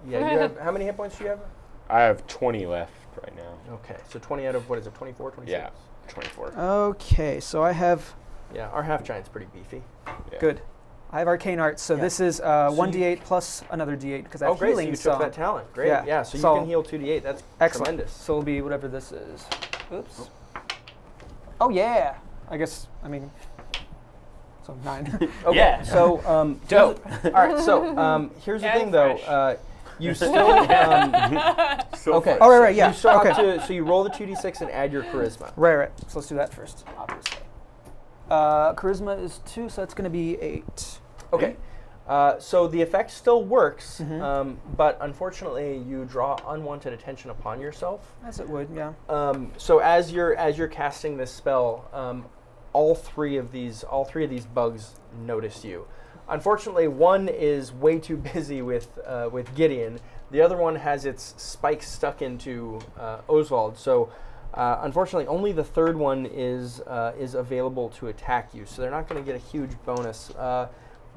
Speaker 3: Yeah, you have how many hit points do you have?
Speaker 5: I have 20 left right now.
Speaker 3: Okay, so 20 out of what is it? 24, 26?
Speaker 5: Yeah, 24.
Speaker 2: Okay, so I have
Speaker 3: Yeah, our half giant's pretty beefy.
Speaker 5: Yeah.
Speaker 2: good. I have arcane arts, so
Speaker 3: Yeah.
Speaker 2: this is 1d8 plus another d8 because I have
Speaker 3: Oh, great! So
Speaker 2: healing
Speaker 3: you
Speaker 2: song.
Speaker 3: took that talent. Great.
Speaker 2: Yeah,
Speaker 3: Yeah, so you
Speaker 2: so-
Speaker 3: can heal 2d8. That's
Speaker 2: Excellent.
Speaker 3: tremendous.
Speaker 2: So it'll be whatever this is. Oops. Oh yeah. I guess so 9.
Speaker 3: Okay,
Speaker 1: Yeah.
Speaker 3: so
Speaker 1: Dope.
Speaker 3: All right, so here's the
Speaker 4: And
Speaker 3: thing though.
Speaker 4: fresh.
Speaker 3: You still
Speaker 1: So
Speaker 3: okay.
Speaker 2: Oh, right, yeah.
Speaker 3: You still
Speaker 2: Okay.
Speaker 3: have to. So you roll the 2d6 and add your charisma.
Speaker 2: Right. So let's do that first, obviously. Charisma is 2, so that's going to be 8.
Speaker 3: Okay. So the effect still works,
Speaker 2: Mm-hmm.
Speaker 3: but unfortunately, you draw unwanted attention upon yourself.
Speaker 2: As it would, yeah.
Speaker 3: So as you're casting this spell, all three of these bugs notice you. Unfortunately, one is way too busy with Gideon. The other one has its spikes stuck into Osvald. So unfortunately, only the third one is available to attack you. So they're not going to get a huge bonus.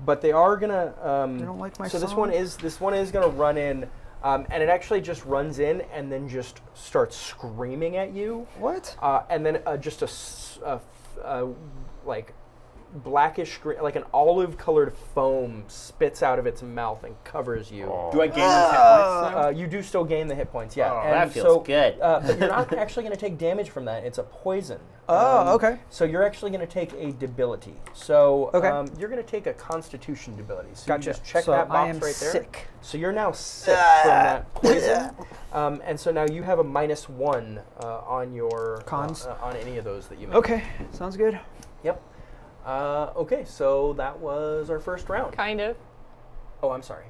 Speaker 3: But they are gonna.
Speaker 2: They don't like my
Speaker 3: so this
Speaker 2: song?
Speaker 3: one is gonna run in, and it actually just runs in and then just starts screaming at you.
Speaker 2: What?
Speaker 3: And then just like blackish green, like an olive-colored foam spits out of its mouth and covers you.
Speaker 1: Do I gain those hit points?
Speaker 3: You do still gain the hit points, yeah.
Speaker 1: Oh,
Speaker 3: and
Speaker 1: that feels
Speaker 3: so,
Speaker 1: good.
Speaker 3: but you're not actually going to take damage from that. It's a poison.
Speaker 2: Oh, okay.
Speaker 3: So you're actually going to take a debility. So
Speaker 2: Okay.
Speaker 3: you're going to take a Constitution debility. So
Speaker 2: Gotcha.
Speaker 3: you just check
Speaker 2: So
Speaker 3: that box
Speaker 2: I am
Speaker 3: right there.
Speaker 2: sick.
Speaker 3: So you're now sick from that poison, and so now you have a -1 on your
Speaker 2: Cons?
Speaker 3: on any of those that you make.
Speaker 2: Okay, sounds good.
Speaker 3: Yep. Okay, so that was our first round.
Speaker 4: Kind of.
Speaker 3: Oh, I'm sorry.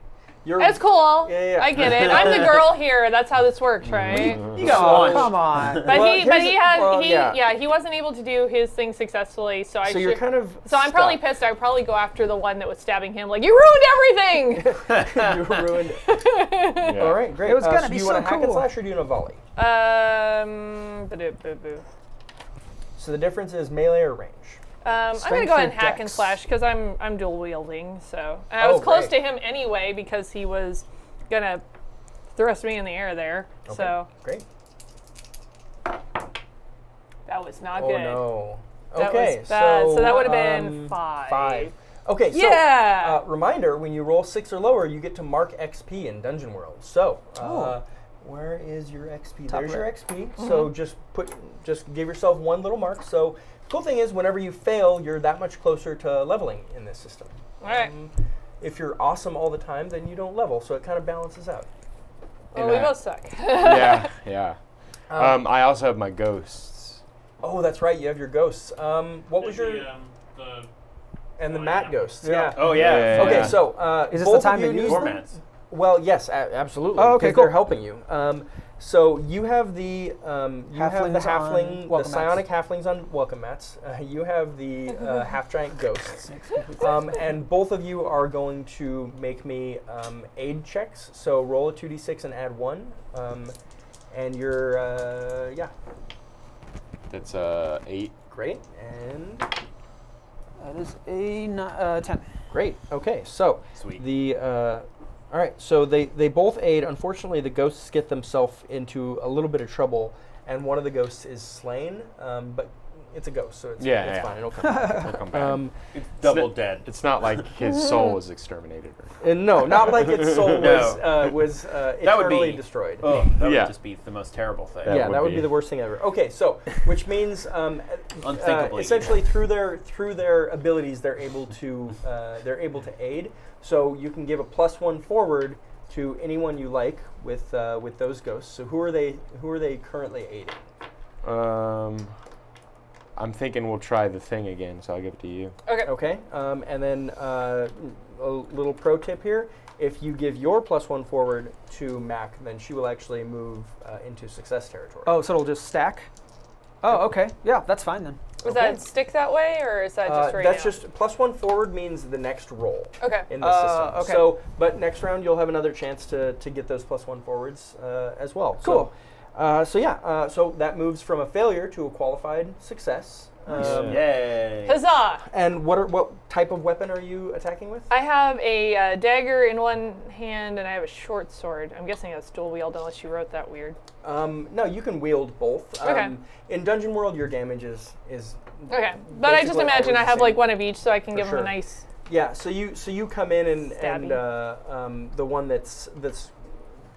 Speaker 3: You're
Speaker 4: That's cool.
Speaker 3: Yeah.
Speaker 4: I get it. I'm the girl here. That's how this works, right?
Speaker 1: You got one.
Speaker 2: Come on.
Speaker 4: But
Speaker 3: Well,
Speaker 4: he had
Speaker 3: well,
Speaker 4: he
Speaker 3: yeah.
Speaker 4: he wasn't able to do his thing successfully, so I
Speaker 3: So you're
Speaker 4: should.
Speaker 3: kind of.
Speaker 4: So I'm probably
Speaker 3: stuck.
Speaker 4: pissed. I'd probably go after the one that was stabbing him. Like, you ruined everything.
Speaker 3: You ruined it.
Speaker 5: Yeah.
Speaker 3: All right, great.
Speaker 2: It was gonna
Speaker 3: so
Speaker 2: be
Speaker 3: do you
Speaker 2: so
Speaker 3: want to hack and
Speaker 2: cool.
Speaker 3: slash or do you want to volley?
Speaker 4: Boo.
Speaker 3: So the difference is melee or range.
Speaker 4: I'm gonna
Speaker 3: Strength
Speaker 4: go ahead
Speaker 3: or
Speaker 4: and hack and
Speaker 3: dex?
Speaker 4: slash because I'm dual wielding. So and I was
Speaker 3: Oh,
Speaker 4: close
Speaker 3: great.
Speaker 4: to him anyway because he was gonna thrust me in the air there.
Speaker 3: Okay,
Speaker 4: So
Speaker 3: great.
Speaker 4: that was not
Speaker 3: Oh
Speaker 4: good.
Speaker 3: no.
Speaker 4: That
Speaker 3: Okay,
Speaker 4: was bad. So that would have been
Speaker 3: um,
Speaker 4: 5.
Speaker 3: 5. Okay, so
Speaker 4: Yeah.
Speaker 3: reminder: when you roll 6 or lower, you get to mark XP in Dungeon World. So,
Speaker 2: Oh.
Speaker 3: where is your XP?
Speaker 2: Top
Speaker 3: There's your
Speaker 2: right.
Speaker 3: XP. So just give yourself one little mark. So, cool thing is, whenever you fail, you're that much closer to leveling in this system.
Speaker 4: All right.
Speaker 3: If you're awesome all the time, then you don't level. So it kind of balances out.
Speaker 4: Well, we both suck.
Speaker 5: Yeah. I also have my ghosts.
Speaker 3: Oh, that's right. You have your ghosts. What was your and the mat ghosts? Yeah.
Speaker 1: Oh yeah.
Speaker 3: Okay,
Speaker 5: Yeah.
Speaker 3: so
Speaker 2: Is this
Speaker 3: both
Speaker 2: the time
Speaker 3: of you
Speaker 2: to use
Speaker 3: use
Speaker 2: them?
Speaker 3: them?
Speaker 1: Formats.
Speaker 3: Well, yes, absolutely.
Speaker 2: Oh, okay,
Speaker 3: because they're
Speaker 2: cool.
Speaker 3: helping you. So you have the
Speaker 2: Halflings
Speaker 3: halfling,
Speaker 2: on
Speaker 3: the
Speaker 2: welcome
Speaker 3: psionic halflings on welcome mats. You have the half giant ghosts, and both of you are going to make me aid checks. So roll a 2d6 and add 1, and you're
Speaker 5: That's 8.
Speaker 3: great and.
Speaker 2: That is a 10.
Speaker 3: Great. Okay. So
Speaker 1: Sweet.
Speaker 3: all right. So they both aid. Unfortunately, the ghosts get themselves into a little bit of trouble, and one of the ghosts is slain. But it's a ghost, so it's fine. It'll come back.
Speaker 5: I'll come back.
Speaker 1: It's double dead.
Speaker 5: It's not like his soul was exterminated.
Speaker 3: No, not like its soul
Speaker 1: No.
Speaker 3: was
Speaker 1: That would
Speaker 3: eternally
Speaker 1: be
Speaker 3: destroyed.
Speaker 1: Oh, that
Speaker 5: Yeah.
Speaker 1: would just be the most terrible thing.
Speaker 5: That
Speaker 3: Yeah, that would
Speaker 5: would
Speaker 3: be
Speaker 5: be.
Speaker 3: the worst thing ever. Okay, so which means
Speaker 1: Unthinkably.
Speaker 3: essentially through their abilities they're able to aid. So you can give a +1 forward to anyone you like with those ghosts. So who are they currently aiding?
Speaker 5: I'm thinking we'll try the thing again, so I'll give it to you.
Speaker 4: Okay.
Speaker 3: Okay, and then a little pro tip here: if you give your +1 forward to Mac, then she will actually move into success territory.
Speaker 2: Oh, so it'll just stack? Oh, okay. Yeah, that's fine then.
Speaker 4: Was
Speaker 3: Okay.
Speaker 4: that stick that way, or is that just right
Speaker 3: that's
Speaker 4: now?
Speaker 3: just +1 forward means the next roll
Speaker 4: Okay.
Speaker 3: in the system.
Speaker 2: okay.
Speaker 3: So, but next round you'll have another chance to get those +1 forwards as well.
Speaker 2: Cool.
Speaker 3: So that moves from a failure to a qualified success.
Speaker 1: Yay.
Speaker 4: Huzzah!
Speaker 3: And what type of weapon are you attacking with?
Speaker 4: I have a dagger in one hand and I have a short sword. I'm guessing that's dual wield unless you wrote that weird.
Speaker 3: No, you can wield both.
Speaker 4: Okay.
Speaker 3: In Dungeon World, your damage is
Speaker 4: Okay, but I just
Speaker 3: basically
Speaker 4: imagine
Speaker 3: always
Speaker 4: I
Speaker 3: the
Speaker 4: have
Speaker 3: same.
Speaker 4: like one of each, so I can
Speaker 3: For
Speaker 4: give him
Speaker 3: sure.
Speaker 4: a nice.
Speaker 3: Yeah, so you come in and
Speaker 4: Stabby.
Speaker 3: the one that's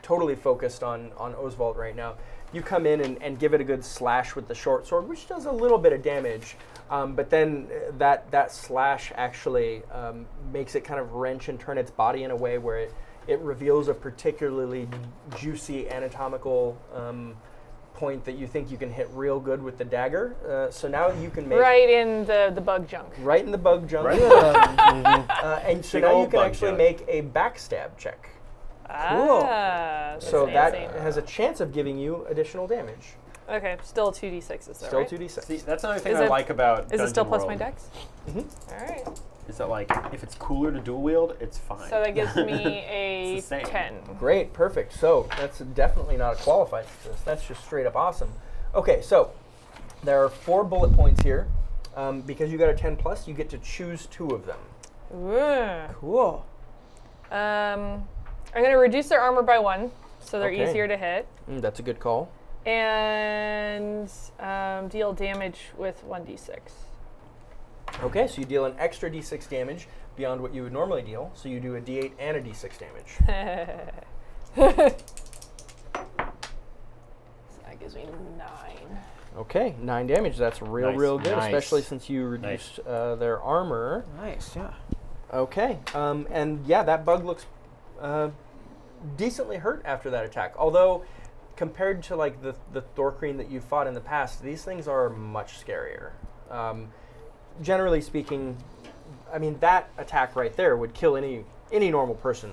Speaker 3: totally focused on Osvald right now. You come in and give it a good slash with the short sword, which does a little bit of damage, but then that slash actually makes it kind of wrench and turn its body in a way where it reveals a particularly juicy anatomical point that you think you can hit real good with the dagger. So now you can make
Speaker 4: Right in the bug junk.
Speaker 3: right in the bug junk.
Speaker 1: Right.
Speaker 3: And so
Speaker 1: Big
Speaker 3: now you
Speaker 1: old
Speaker 3: can
Speaker 1: bug
Speaker 3: actually
Speaker 1: junk.
Speaker 3: make a backstab check.
Speaker 4: Ah, that's
Speaker 3: So that
Speaker 4: fancy.
Speaker 3: has a chance of giving you additional damage.
Speaker 4: Okay, still 2d6s though,
Speaker 3: Still
Speaker 4: right?
Speaker 3: 2d6.
Speaker 1: See, that's another thing
Speaker 4: Is
Speaker 1: I
Speaker 4: it-
Speaker 1: like about
Speaker 4: Is
Speaker 1: Dungeon
Speaker 4: it still plus
Speaker 1: World,
Speaker 4: my dex?
Speaker 3: Mhm.
Speaker 4: All right.
Speaker 1: Is that like if it's cooler to dual wield, it's fine.
Speaker 4: So that gives me a
Speaker 1: It's the same.
Speaker 4: 10.
Speaker 3: Great, perfect. So that's definitely not a qualified success. That's just straight up awesome. Okay, so there are 4 bullet points here. Because you got a 10 plus, you get to choose 2 of them.
Speaker 4: Ooh.
Speaker 2: Cool.
Speaker 4: I'm going to reduce their armor by 1, so they're
Speaker 3: Okay.
Speaker 4: easier to hit,
Speaker 3: That's a good call.
Speaker 4: and deal damage with 1d6.
Speaker 3: Okay, so you deal an extra d6 damage beyond what you would normally deal. So you do a d8 and a d6 damage.
Speaker 4: So I gives me 9.
Speaker 3: Okay, 9 damage. That's real good,
Speaker 5: Nice.
Speaker 3: especially since you reduced their armor.
Speaker 2: Nice, yeah.
Speaker 3: Okay, and yeah, that bug looks decently hurt after that attack. Although, compared to like the Thorkreen that you fought in the past, these things are much scarier. Generally speaking, I mean that attack right there would kill any normal person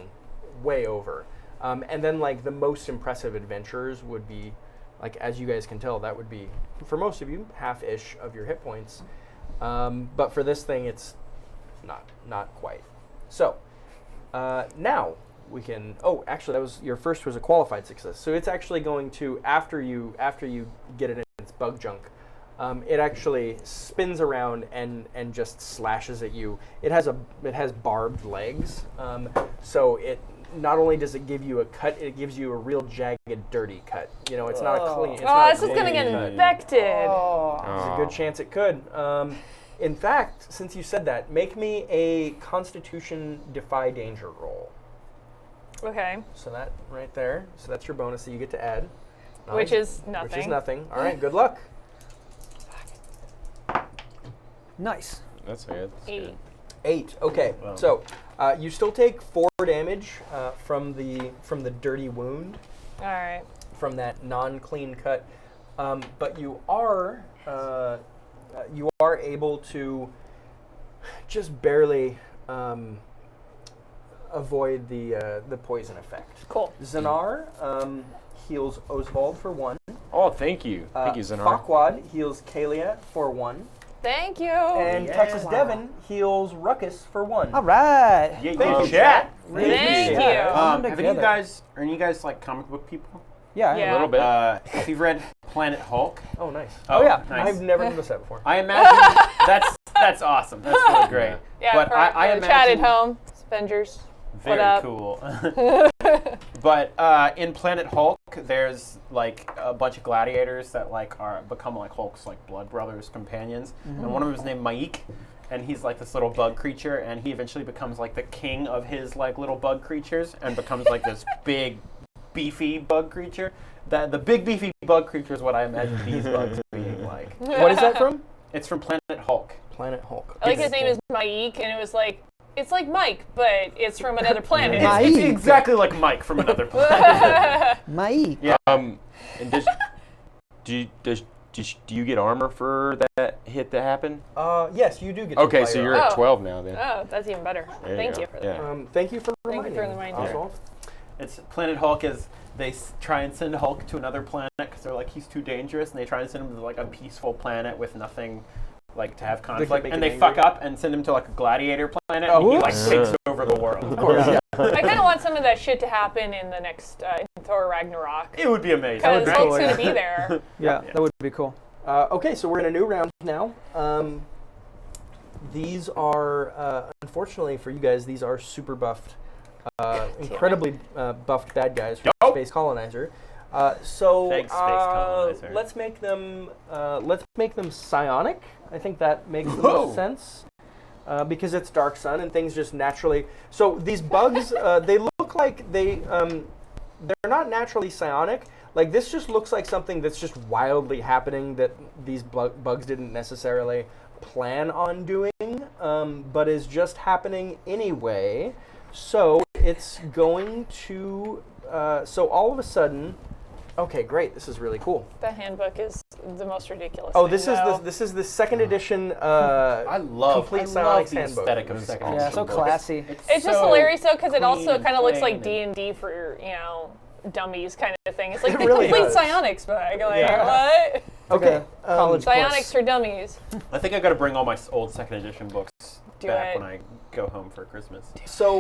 Speaker 3: way over. And then like the most impressive adventurers would be, like as you guys can tell, that would be for most of you half-ish of your hit points. But for this thing, it's not quite. So now we can. Oh, actually, that was your first was a qualified success. So it's actually going to after you get it in its bug junk, it actually spins around and just slashes at you. It has barbed legs, so it. Not only does it give you a cut, it gives you a real jagged, dirty cut. You know, it's not a clean. It's not
Speaker 4: this is going to get infected.
Speaker 3: There's a good chance it could. In fact, since you said that, make me a Constitution Defy Danger roll.
Speaker 4: Okay.
Speaker 3: So that right there. So that's your bonus that you get to add.
Speaker 4: Which is nothing.
Speaker 3: Which is nothing. All right, good luck.
Speaker 2: Nice.
Speaker 5: That's good.
Speaker 4: 8.
Speaker 3: 8. Okay.
Speaker 1: Wow.
Speaker 3: So you still take 4 damage from the dirty wound.
Speaker 4: All right.
Speaker 3: From that non-clean cut, but you are able to just barely avoid the poison effect.
Speaker 4: Cool.
Speaker 3: Zanar heals Osvald for 1.
Speaker 5: Oh, thank you. Thank you, Zanar.
Speaker 3: Fakwad heals Kalia for 1.
Speaker 4: Thank you.
Speaker 3: And Texas Devon heals Ruckus for 1.
Speaker 2: All right.
Speaker 1: Yeah,
Speaker 3: Thank you,
Speaker 1: chat.
Speaker 3: Really
Speaker 4: Thank
Speaker 3: appreciate
Speaker 4: you.
Speaker 3: it.
Speaker 2: Come
Speaker 1: Have
Speaker 2: together.
Speaker 1: are you guys like comic book people?
Speaker 2: Yeah.
Speaker 4: Yeah.
Speaker 5: A little bit.
Speaker 1: Have you read Planet Hulk?
Speaker 3: Oh, nice.
Speaker 2: Oh, yeah.
Speaker 1: Nice.
Speaker 3: I've never noticed that before.
Speaker 1: I imagine that's awesome. That's really great.
Speaker 4: Yeah,
Speaker 1: but
Speaker 4: for
Speaker 1: I
Speaker 4: the chat at
Speaker 1: imagine
Speaker 4: home. Avengers.
Speaker 1: very
Speaker 4: What up?
Speaker 1: cool. But in Planet Hulk, there's like a bunch of gladiators that like become like Hulk's like blood brothers, companions, and one of them is named Maik, and he's like this little bug creature, and he eventually becomes like the king of his like little bug creatures, and becomes like this big, beefy bug creature. The big beefy bug creature is what I imagine these bugs being like.
Speaker 3: What is that from?
Speaker 1: It's from Planet Hulk.
Speaker 3: Planet Hulk.
Speaker 4: I like his name is Maik, and it was like, it's like Mike, but it's from another planet.
Speaker 2: Maik.
Speaker 1: It's exactly like Mike from another planet.
Speaker 2: Maik.
Speaker 1: Yeah.
Speaker 5: And do you get armor for that hit that happened?
Speaker 3: Yes, you do get to
Speaker 5: Okay,
Speaker 3: apply
Speaker 5: so
Speaker 3: your
Speaker 5: you're
Speaker 3: armor.
Speaker 5: at 12 now then.
Speaker 4: Oh, that's even better.
Speaker 5: There
Speaker 4: Thank
Speaker 5: go.
Speaker 4: you for that.
Speaker 5: Yeah.
Speaker 3: Thank you for
Speaker 4: Thank you
Speaker 3: reminding
Speaker 4: for
Speaker 3: me,
Speaker 4: the reminder.
Speaker 3: Oswald.
Speaker 1: It's Planet Hulk is they try and send Hulk to another planet because they're like he's too dangerous, and they try and send him to like a peaceful planet with nothing like to have conflict,
Speaker 3: make
Speaker 1: and
Speaker 3: him
Speaker 1: they fuck
Speaker 3: angry.
Speaker 1: up and send him to like a gladiator planet, and he like takes over the world. Of course,
Speaker 4: I kind of want some of that shit to happen in the next in Thor Ragnarok.
Speaker 1: it would be amazing.
Speaker 4: Because
Speaker 1: right?
Speaker 4: Hulk's going to be there.
Speaker 2: Yeah, that would be cool.
Speaker 3: Okay, so we're in a new round now. These are, unfortunately for you guys, these are super buffed, incredibly buffed bad guys from
Speaker 1: Yup.
Speaker 3: Space Colonizer. So
Speaker 1: Thanks, Space Colonizer.
Speaker 3: let's make them psionic. I think that makes the
Speaker 1: Whoa.
Speaker 3: most sense. Because it's Dark Sun and things just naturally. So these bugs, they look like they're not naturally psionic. Like this just looks like something that's just wildly happening that these bugs didn't necessarily plan on doing, but is just happening anyway. So it's going to. So all of a sudden. Okay, great. This is really cool.
Speaker 4: The handbook is the most ridiculous.
Speaker 3: Oh,
Speaker 4: thing,
Speaker 3: this is the second edition.
Speaker 1: I love
Speaker 3: complete
Speaker 1: I love
Speaker 3: psionics
Speaker 1: the
Speaker 3: handbook.
Speaker 1: aesthetic of second
Speaker 2: Yeah,
Speaker 1: edition
Speaker 2: so
Speaker 1: books.
Speaker 2: classy.
Speaker 4: It's just
Speaker 1: so
Speaker 4: hilarious though, because it also
Speaker 1: clean and
Speaker 4: kind of looks like
Speaker 1: plain
Speaker 4: D&D for dummies kind of thing. It's like
Speaker 3: It
Speaker 4: the
Speaker 3: really
Speaker 4: complete
Speaker 3: does.
Speaker 4: psionics book. Like
Speaker 3: Yeah.
Speaker 4: what?
Speaker 3: Okay.
Speaker 2: College
Speaker 4: Psionics for dummies.
Speaker 1: I think I got to bring all my old second edition books
Speaker 4: Do
Speaker 1: back
Speaker 4: it.
Speaker 1: when I go home for Christmas.
Speaker 3: So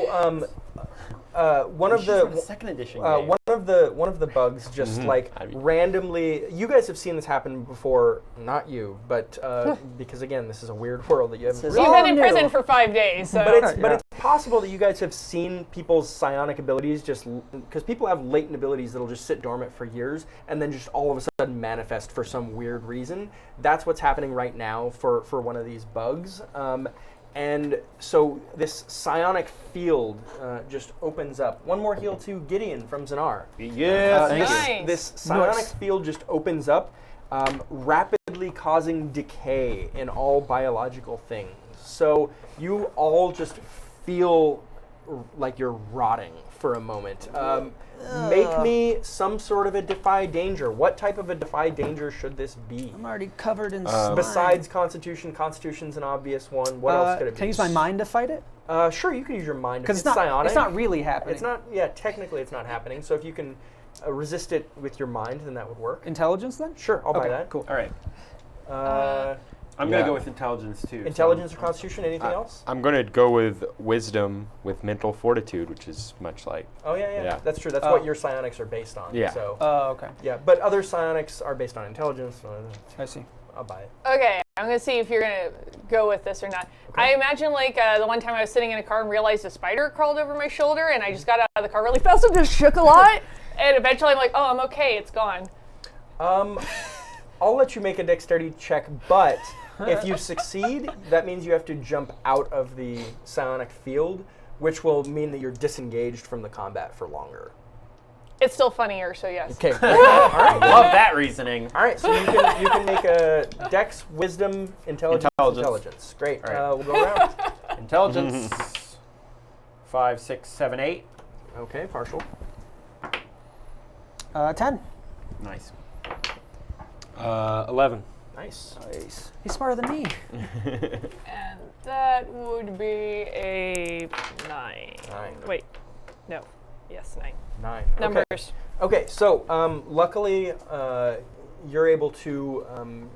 Speaker 3: one of
Speaker 1: We should start a
Speaker 3: the
Speaker 1: second edition game.
Speaker 3: one of the bugs just like
Speaker 5: That'd be-
Speaker 3: randomly. You guys have seen this happen before, not you, but because again, this is a weird world that you haven't.
Speaker 2: This is
Speaker 3: really-
Speaker 4: You've
Speaker 2: all
Speaker 4: been in
Speaker 2: new.
Speaker 4: prison for 5 days, so.
Speaker 3: But it's possible that you guys have seen people's psionic abilities just because people have latent abilities that'll just sit dormant for years and then just all of a sudden manifest for some weird reason. That's what's happening right now for one of these bugs. And so this psionic field just opens up. One more heal to Gideon from Zanar.
Speaker 1: Yeah, thank you.
Speaker 4: Nice.
Speaker 3: This psionic
Speaker 2: Nice.
Speaker 3: field just opens up, rapidly causing decay in all biological things. So you all just feel like you're rotting for a moment. Make me some sort of a defy danger. What type of a defy danger should this be?
Speaker 2: I'm already covered in slime.
Speaker 3: Besides Constitution, Constitution's an obvious one. What else could it be?
Speaker 2: Can I use my mind to fight it?
Speaker 3: Sure, you can use your mind.
Speaker 2: Because
Speaker 3: It's psionic.
Speaker 2: it's not really happening.
Speaker 3: It's not. Yeah, technically, it's not happening. So if you can resist it with your mind, then that would work.
Speaker 2: Intelligence then?
Speaker 3: Sure, I'll buy
Speaker 2: Okay,
Speaker 3: that.
Speaker 2: cool.
Speaker 1: All right. I'm
Speaker 5: Yeah.
Speaker 1: gonna go with intelligence too. so-
Speaker 3: Intelligence or Constitution? Anything else?
Speaker 5: I'm going to go with wisdom with mental fortitude, which is much like.
Speaker 3: Oh yeah.
Speaker 5: Yeah.
Speaker 3: That's true. That's
Speaker 2: Oh.
Speaker 3: what your psionics are based on.
Speaker 5: Yeah.
Speaker 3: So
Speaker 2: Okay.
Speaker 3: yeah, but other psionics are based on intelligence. So
Speaker 2: I see.
Speaker 3: I'll buy it.
Speaker 4: Okay, I'm gonna see if you're gonna go with this or not. I imagine like the one time I was sitting in a car and realized a spider crawled over my shoulder, and I just got out of the car really fast and just shook a lot. And eventually I'm like, oh, I'm okay, it's gone.
Speaker 3: I'll let you make a dexterity check, but if you succeed, that means you have to jump out of the psionic field, which will mean that you're disengaged from the combat for longer.
Speaker 4: It's still funnier, so yes.
Speaker 3: Okay. All right.
Speaker 1: Love that reasoning.
Speaker 3: All right. So you can make a Dex, Wisdom, Intelligence. Great.
Speaker 1: All right.
Speaker 3: We'll go around.
Speaker 1: Intelligence. 5, 6, 7, 8.
Speaker 3: Okay. Partial.
Speaker 2: 10.
Speaker 1: Nice.
Speaker 5: 11.
Speaker 3: Nice.
Speaker 2: Nice. He's smarter than me.
Speaker 4: And that would be a 9.
Speaker 3: 9.
Speaker 4: Wait, no. Yes, 9.
Speaker 3: 9.
Speaker 4: Numbers.
Speaker 3: Okay. So luckily, you're able to.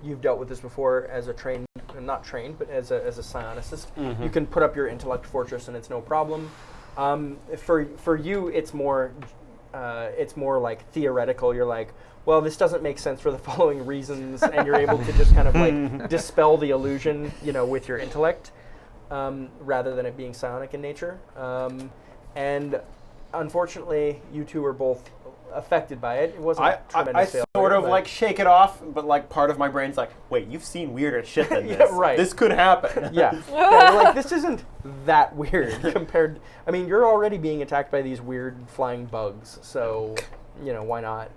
Speaker 3: You've dealt with this before as a trained, not trained, but as a psionicist. You can put up your intellect fortress, and it's no problem. For you, it's more like theoretical. You're like, well, this doesn't make sense for the following reasons, and you're able to just kind of like dispel the illusion, with your intellect, rather than it being psionic in nature. And unfortunately, you two are both affected by it. It wasn't a
Speaker 1: I
Speaker 3: tremendous failure.
Speaker 1: sort of
Speaker 3: but-
Speaker 1: like shake it off, but like part of my brain's like, wait, you've seen weirder shit than
Speaker 3: Yeah,
Speaker 1: this.
Speaker 3: right.
Speaker 1: This could happen.
Speaker 3: Yeah. You're like, this isn't that weird compared. I mean, you're already being attacked by these weird flying bugs, so why not?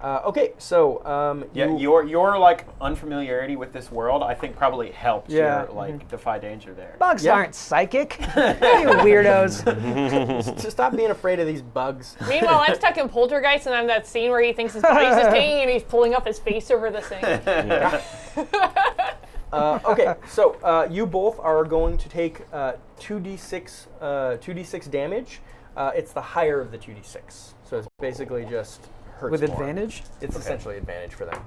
Speaker 3: Okay, so
Speaker 1: Yeah, your like unfamiliarity with this world, I think, probably helped
Speaker 2: Yeah.
Speaker 1: your like defy danger there.
Speaker 2: Bugs
Speaker 3: Yeah.
Speaker 2: aren't psychic. You weirdos.
Speaker 3: just stop being afraid of these bugs.
Speaker 4: Meanwhile, I'm stuck in Poltergeist, and I'm that scene where he thinks his body's just hanging, and he's pulling up his face over the thing.
Speaker 3: Okay, so you both are going to take 2d6 damage. It's the higher of the 2d6, so it's basically just hurts
Speaker 2: With
Speaker 3: more.
Speaker 2: advantage?
Speaker 3: It's essentially advantage for them.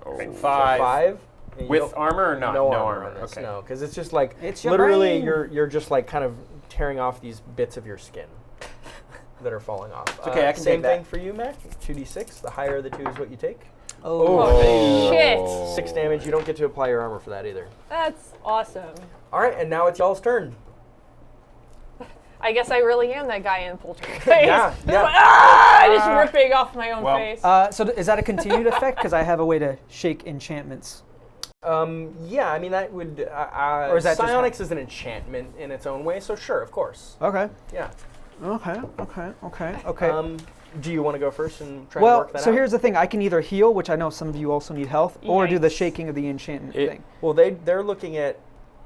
Speaker 1: Right,
Speaker 3: So
Speaker 1: 5.
Speaker 3: 5 and you
Speaker 1: With
Speaker 3: don't-
Speaker 1: armor or not?
Speaker 3: No,
Speaker 1: No
Speaker 3: armor.
Speaker 1: armor,
Speaker 3: on this,
Speaker 1: okay.
Speaker 3: No, because it's just like
Speaker 2: It's your
Speaker 3: literally
Speaker 2: brain.
Speaker 3: you're just like kind of tearing off these bits of your skin that are falling off. It's
Speaker 1: okay, I can
Speaker 3: same
Speaker 1: take
Speaker 3: thing
Speaker 1: that.
Speaker 3: for you, Mac. 2d6. The higher of the 2 is what you take.
Speaker 4: Oh, shit.
Speaker 3: 6 damage. You don't get to apply your armor for that either.
Speaker 4: That's awesome.
Speaker 3: All right, and now it's y'all's turn.
Speaker 4: I guess I really am that guy in Poltergeist.
Speaker 3: Yeah, yeah.
Speaker 4: Just ripping off my own
Speaker 1: Well,
Speaker 4: face.
Speaker 2: So is that a continued effect? Because I have a way to shake enchantments.
Speaker 3: Yeah, I mean that would.
Speaker 2: Or is that just
Speaker 3: psionics is an enchantment in its own way, so sure, of course.
Speaker 2: Okay.
Speaker 3: Yeah.
Speaker 2: Okay.
Speaker 3: Do you want to go first and try
Speaker 2: Well,
Speaker 3: and work that
Speaker 2: so
Speaker 3: out?
Speaker 2: here's the thing. I can either heal, which I know some of you also need health, or do the
Speaker 4: Yikes.
Speaker 2: shaking of the enchantment
Speaker 5: It-
Speaker 2: thing.
Speaker 3: Well, they're looking at.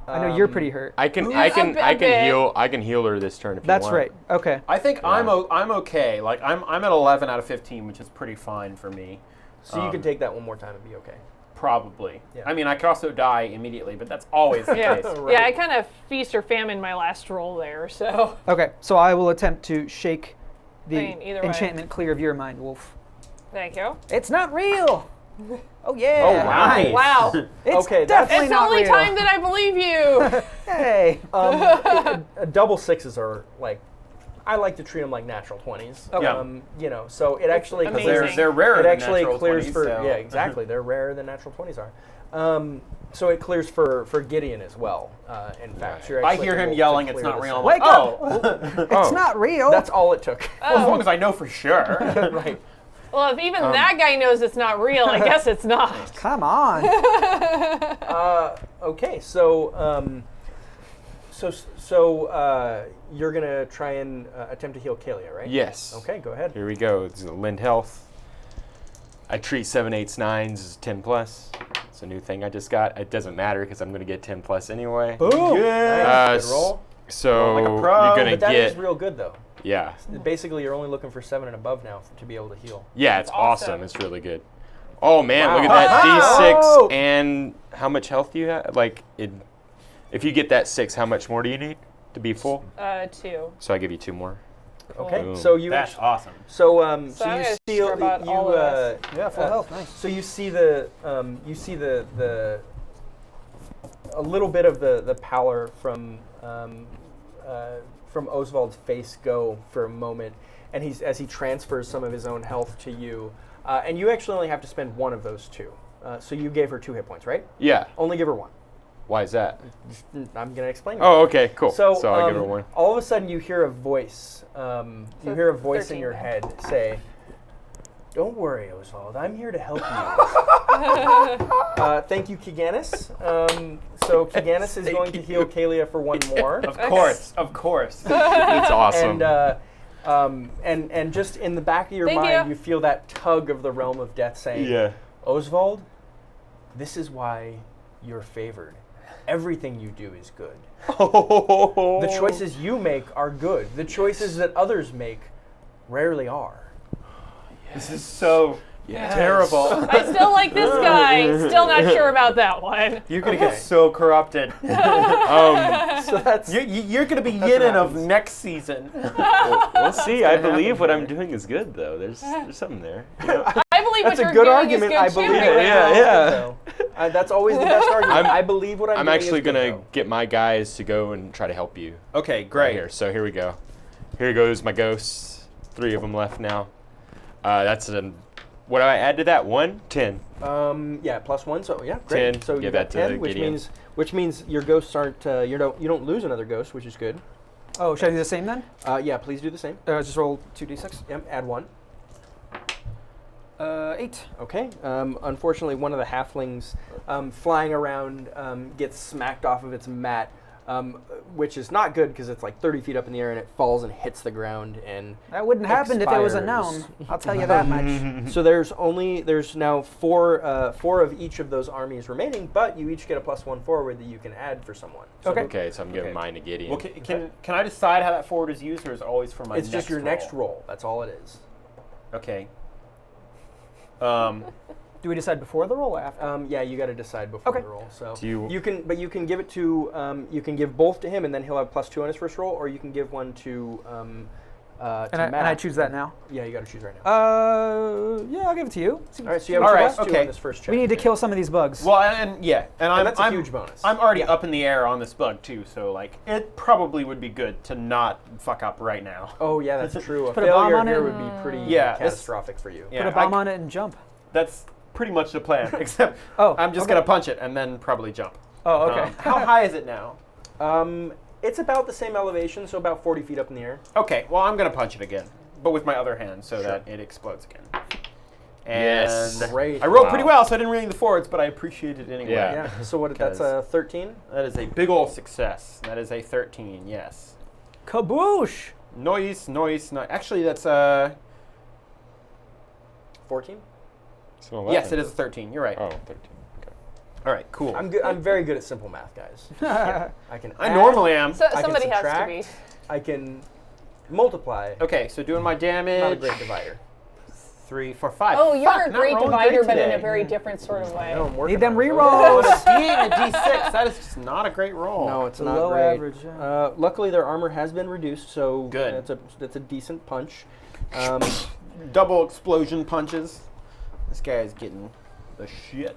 Speaker 2: I know you're pretty hurt.
Speaker 5: I can
Speaker 4: a bit.
Speaker 5: heal. I can heal her this turn if
Speaker 2: That's
Speaker 5: you want.
Speaker 2: right. Okay.
Speaker 1: I think I'm okay. Like I'm at 11 out of 15, which is pretty fine for me.
Speaker 3: So you can take that one more time and be okay.
Speaker 1: Probably.
Speaker 3: Yeah.
Speaker 1: I mean, I could also die immediately, but that's always the
Speaker 4: yeah.
Speaker 1: case.
Speaker 3: Right.
Speaker 4: Yeah, I kind of feast or famine my last roll there, so.
Speaker 2: Okay. So I will attempt to shake the
Speaker 4: I mean, either way.
Speaker 2: enchantment clear of your mind, Wolf.
Speaker 4: Thank you.
Speaker 2: It's not real. Oh yeah.
Speaker 3: Oh, wow.
Speaker 1: Nice.
Speaker 4: Wow.
Speaker 2: It's
Speaker 3: Okay, that's-
Speaker 2: definitely
Speaker 4: It's the
Speaker 2: not
Speaker 4: only
Speaker 2: real.
Speaker 4: time that I believe you.
Speaker 2: Hey.
Speaker 3: Double sixes are like. I like to treat them like natural 20s.
Speaker 1: Yeah.
Speaker 3: So it actually
Speaker 4: amazing.
Speaker 3: clears.
Speaker 1: They're rarer
Speaker 3: It
Speaker 1: than
Speaker 3: actually
Speaker 1: natural
Speaker 3: clears
Speaker 1: 20s,
Speaker 3: for
Speaker 1: so-
Speaker 3: yeah, exactly. They're rarer than natural 20s are. So it clears for Gideon as well. In fact, so you're
Speaker 1: I
Speaker 3: actually
Speaker 1: hear him
Speaker 3: able to
Speaker 1: yelling, "It's
Speaker 3: clear
Speaker 1: not
Speaker 3: this
Speaker 1: real."
Speaker 3: out.
Speaker 1: I'm like,
Speaker 2: Wake
Speaker 1: oh.
Speaker 2: It's not real.
Speaker 3: That's all it took.
Speaker 1: Well, as long as I know for sure.
Speaker 3: Right.
Speaker 4: Well, if even that guy knows it's not real, I guess it's not.
Speaker 2: Come on.
Speaker 3: Okay, so So you're gonna try and attempt to heal Kalia, right?
Speaker 5: Yes.
Speaker 3: Okay, go ahead.
Speaker 5: Here we go. It's lend health. I treat 7, 8s, 9s as 10 plus. It's a new thing I just got. It doesn't matter because I'm going to get 10 plus anyway.
Speaker 2: Boom.
Speaker 3: Nice. Good roll.
Speaker 5: So
Speaker 1: Roll like a pro.
Speaker 5: you're going to
Speaker 3: But that is
Speaker 5: get.
Speaker 3: real good though.
Speaker 5: Yeah.
Speaker 3: Basically, you're only looking for 7 and above now to be able to heal.
Speaker 5: Yeah, it's awesome.
Speaker 4: awesome.
Speaker 5: It's really good. Oh man,
Speaker 3: Wow.
Speaker 5: look at that
Speaker 3: Wow.
Speaker 5: D6 and how much health do you have? Like, if you get that 6, how much more do you need to be full?
Speaker 4: 2.
Speaker 5: So I give you 2 more.
Speaker 3: Okay,
Speaker 5: Boom.
Speaker 3: so you
Speaker 1: That's awesome.
Speaker 3: so
Speaker 4: So I'm
Speaker 3: you
Speaker 4: gonna
Speaker 3: see
Speaker 4: scrub out all of this.
Speaker 2: Yeah, full health. Nice.
Speaker 3: So you see the a little bit of the pallor from Osvald's face go for a moment, and as he transfers some of his own health to you, and you actually only have to spend one of those 2. So you gave her 2 hit points, right?
Speaker 5: Yeah.
Speaker 3: Only give her 1.
Speaker 5: Why is that?
Speaker 3: I'm gonna explain.
Speaker 5: Oh, okay, cool.
Speaker 3: So,
Speaker 5: I'll give her 1.
Speaker 3: all of a sudden, you hear a voice. You hear a voice in
Speaker 4: 13
Speaker 3: your
Speaker 4: then.
Speaker 3: head say, "Don't worry, Osvald. I'm here to help you." Thank you, Kiganis. So Kiganis is going to heal Kalia for 1 more.
Speaker 1: Of course, of course.
Speaker 5: It's awesome.
Speaker 3: And just in the back of your
Speaker 4: Thank
Speaker 3: mind,
Speaker 4: you.
Speaker 3: you feel that tug of the realm of death saying,
Speaker 5: yeah.
Speaker 3: "Osvald, this is why you're favored. Everything you do is good. The choices you make are good. The choices that others make rarely are."
Speaker 1: This is so
Speaker 5: Yes.
Speaker 1: terrible.
Speaker 4: I still like this guy. Still not sure about that one.
Speaker 1: You're gonna get so corrupted.
Speaker 3: So that's
Speaker 1: You're gonna be
Speaker 3: what
Speaker 1: Yidden of
Speaker 3: happens.
Speaker 1: next season.
Speaker 5: We'll see. I
Speaker 1: gonna
Speaker 5: believe
Speaker 1: happen
Speaker 5: what
Speaker 1: for
Speaker 5: I'm
Speaker 1: you.
Speaker 5: doing is good, though. There's something there. You know?
Speaker 4: I believe
Speaker 3: that's
Speaker 4: what
Speaker 3: a
Speaker 4: you're
Speaker 3: good
Speaker 4: doing
Speaker 3: argument.
Speaker 4: is
Speaker 3: I
Speaker 4: good too.
Speaker 3: believe it.
Speaker 5: Yeah.
Speaker 3: Yeah. That's always the best argument. I believe what I'm
Speaker 5: I'm
Speaker 3: doing
Speaker 5: actually
Speaker 3: is good,
Speaker 5: gonna
Speaker 3: though.
Speaker 5: get my guys to go and try to help you.
Speaker 1: Okay,
Speaker 5: Right
Speaker 1: great.
Speaker 5: here. So here we go. Here goes my ghosts. 3 of them left now. That's what do I add to that? 1? 10.
Speaker 3: Yeah, +1. So yeah, great.
Speaker 5: 10,
Speaker 3: So you
Speaker 5: give
Speaker 3: got
Speaker 5: that to
Speaker 3: 10,
Speaker 5: Gideon.
Speaker 3: which means your ghosts aren't. You don't lose another ghost, which is good.
Speaker 2: Oh, should I do the same then?
Speaker 3: Yeah, please do the same.
Speaker 2: Just roll 2d6.
Speaker 3: Yep, add 1.
Speaker 2: 8.
Speaker 3: Okay. Unfortunately, one of the halflings flying around gets smacked off of its mat, which is not good because it's like 30 feet up in the air and it falls and hits the ground and
Speaker 2: That wouldn't happen if it was a
Speaker 3: expires.
Speaker 2: gnome. I'll tell you that much.
Speaker 3: So there's now four of each of those armies remaining, but you each get a +1 forward that you can add for someone. So
Speaker 2: Okay.
Speaker 5: Okay, so I'm giving
Speaker 3: Okay.
Speaker 5: mine to Gideon.
Speaker 1: Well, can I decide how that forward is used, or is it always for my
Speaker 3: it's
Speaker 1: next
Speaker 3: just your
Speaker 1: roll?
Speaker 3: next roll. That's all it is.
Speaker 1: Okay.
Speaker 2: Do we decide before the roll or after?
Speaker 3: Yeah, you got to decide before
Speaker 2: Okay.
Speaker 3: the roll. So
Speaker 5: Do you-
Speaker 3: you can give it to you can give both to him, and then he'll have +2 on his first roll, or you can give one to
Speaker 2: and I
Speaker 3: Matt.
Speaker 2: choose that now.
Speaker 3: Yeah, you got to choose right now.
Speaker 2: Yeah, I'll give it to you.
Speaker 3: All right, so you have
Speaker 1: All
Speaker 3: a
Speaker 1: right,
Speaker 3: +2
Speaker 1: okay.
Speaker 3: on this first check.
Speaker 2: We need to kill some of these bugs.
Speaker 1: Well, and
Speaker 3: that's a huge bonus.
Speaker 1: I'm already up in the air on this bug too, so like it probably would be good to not fuck up right now.
Speaker 3: Oh yeah, that's true. A
Speaker 2: Put a bomb
Speaker 3: failure
Speaker 2: on
Speaker 3: here
Speaker 2: it.
Speaker 3: would be pretty
Speaker 1: Yeah, this-
Speaker 3: catastrophic for you.
Speaker 1: Yeah,
Speaker 2: Put a bomb on it and jump.
Speaker 1: That's pretty much the plan, except
Speaker 2: Oh,
Speaker 1: I'm just
Speaker 2: okay.
Speaker 1: gonna punch it and then probably jump.
Speaker 2: Oh, okay.
Speaker 1: How high is it now?
Speaker 3: It's about the same elevation, so about 40 feet up in the air.
Speaker 1: Okay, well I'm gonna punch it again, but with my other hand so that it explodes again. And
Speaker 5: Yes.
Speaker 3: Great.
Speaker 1: I rolled
Speaker 5: Wow.
Speaker 1: pretty well, so I didn't really need the forwards, but I appreciate it anyway.
Speaker 5: Yeah.
Speaker 3: Yeah. So what? That's a 13.
Speaker 1: That is a big ol' success. That is a 13. Yes.
Speaker 2: Kaboosh!
Speaker 1: Noise. Actually, that's
Speaker 3: 14.
Speaker 5: So 11.
Speaker 1: yes, it is a 13. You're right.
Speaker 5: Oh, 13. Okay.
Speaker 1: All right, cool.
Speaker 3: I'm good. I'm very good at simple math, guys. I can.
Speaker 1: I
Speaker 3: add,
Speaker 1: normally am.
Speaker 4: So
Speaker 3: I can
Speaker 4: somebody has to
Speaker 3: subtract,
Speaker 4: be.
Speaker 3: I can multiply.
Speaker 1: Okay, so doing my
Speaker 3: Not a
Speaker 1: damage.
Speaker 3: great divider.
Speaker 1: 3, 4, 5.
Speaker 4: Oh, you're
Speaker 1: Fuck,
Speaker 4: a
Speaker 1: not
Speaker 4: great
Speaker 1: rolling
Speaker 4: divider,
Speaker 1: great
Speaker 4: but in a
Speaker 1: today.
Speaker 4: very different sort of way.
Speaker 3: No, I'm working
Speaker 2: Need them
Speaker 3: on it.
Speaker 1: Oh,
Speaker 2: rerolls.
Speaker 1: a D and a D6. That is just not a great roll.
Speaker 3: No, it's not
Speaker 2: Low
Speaker 3: great.
Speaker 2: average, yeah.
Speaker 3: Luckily, their armor has been reduced, so
Speaker 1: Good.
Speaker 3: That's a decent punch.
Speaker 1: Double explosion punches. This guy is getting the shit.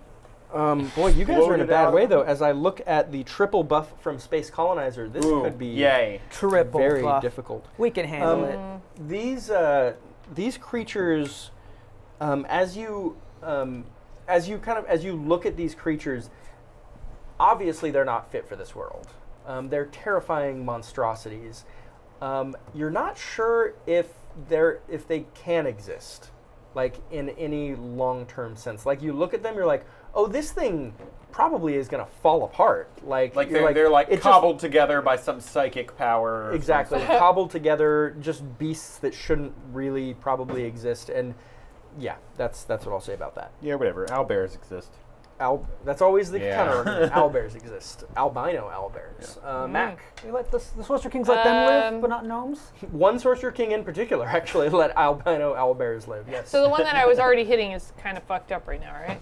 Speaker 3: Boy, you guys are in a
Speaker 1: Exploded
Speaker 3: bad
Speaker 1: out.
Speaker 3: way though. As I look at the triple buff from Space Colonizer, this
Speaker 1: Ooh,
Speaker 3: could be
Speaker 1: yay.
Speaker 2: Triple
Speaker 3: very
Speaker 2: buff.
Speaker 3: difficult.
Speaker 2: We can handle it.
Speaker 3: These creatures, as you look at these creatures, obviously they're not fit for this world. They're terrifying monstrosities. You're not sure if they can exist like in any long-term sense. Like you look at them, you're like, oh, this thing probably is gonna fall apart. Like
Speaker 1: they're like
Speaker 3: it
Speaker 1: cobbled together by some psychic power. Or
Speaker 3: exactly,
Speaker 1: something.
Speaker 3: cobbled together, just beasts that shouldn't really probably exist. And yeah, that's what I'll say about that.
Speaker 1: Yeah, whatever. Owlbears exist.
Speaker 3: That's always the
Speaker 1: Yeah.
Speaker 3: counter argument. Owlbears exist. Albino owlbears. Mac.
Speaker 2: You let the Sorcerer Kings let them live, but not gnomes?
Speaker 3: One Sorcerer King in particular actually let albino owlbears live. Yes.
Speaker 4: So the one that I was already hitting is kind of fucked up right now, right?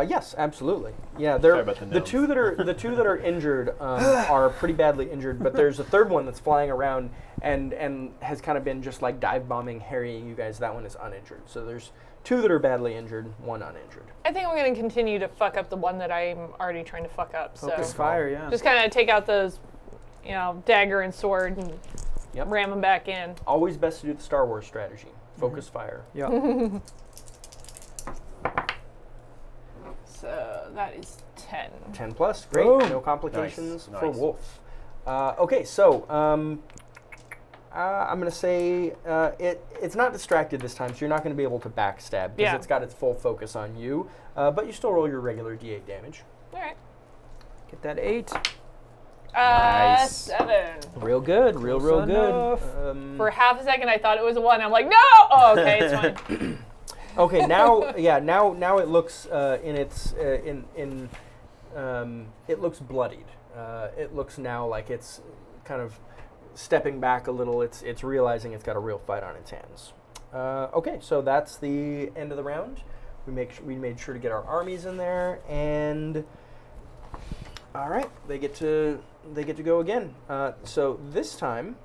Speaker 3: Yes, absolutely. Yeah,
Speaker 1: Sorry
Speaker 3: they're
Speaker 1: about the
Speaker 3: the two that are injured are pretty badly injured, but there's a third one that's flying around and has kind of been just like dive bombing, harrying you guys. That one is uninjured. So there's two that are badly injured, one uninjured.
Speaker 4: I think I'm going to continue to fuck up the one that I'm already trying to fuck up. So
Speaker 2: Focus fire, yeah.
Speaker 4: just kind of take out those, dagger and sword and
Speaker 3: Yep.
Speaker 4: ram them back in.
Speaker 3: Always best to do the Star Wars strategy. Focus fire.
Speaker 2: Yeah.
Speaker 4: So that is 10.
Speaker 3: 10 plus, great.
Speaker 2: Boom.
Speaker 3: No complications
Speaker 1: Nice,
Speaker 3: for
Speaker 1: nice.
Speaker 3: Wolf. Okay, so I'm gonna say it's not distracted this time, so you're not gonna be able to backstab because
Speaker 4: Yeah.
Speaker 3: it's got its full focus on you. But you still roll your regular D8 damage.
Speaker 4: All right.
Speaker 2: Get that 8.
Speaker 1: Nice.
Speaker 4: 7.
Speaker 3: Real good, real
Speaker 2: Close
Speaker 3: good.
Speaker 2: enough.
Speaker 4: For half a second, I thought it was a 1. I'm like, no! Oh, okay, it's fine.
Speaker 3: Okay, now now it looks it looks bloodied. It looks now like it's kind of stepping back a little. It's realizing it's got a real fight on its hands. Okay, so that's the end of the round. We made sure to get our armies in there, and all right, they get to go again. So this time,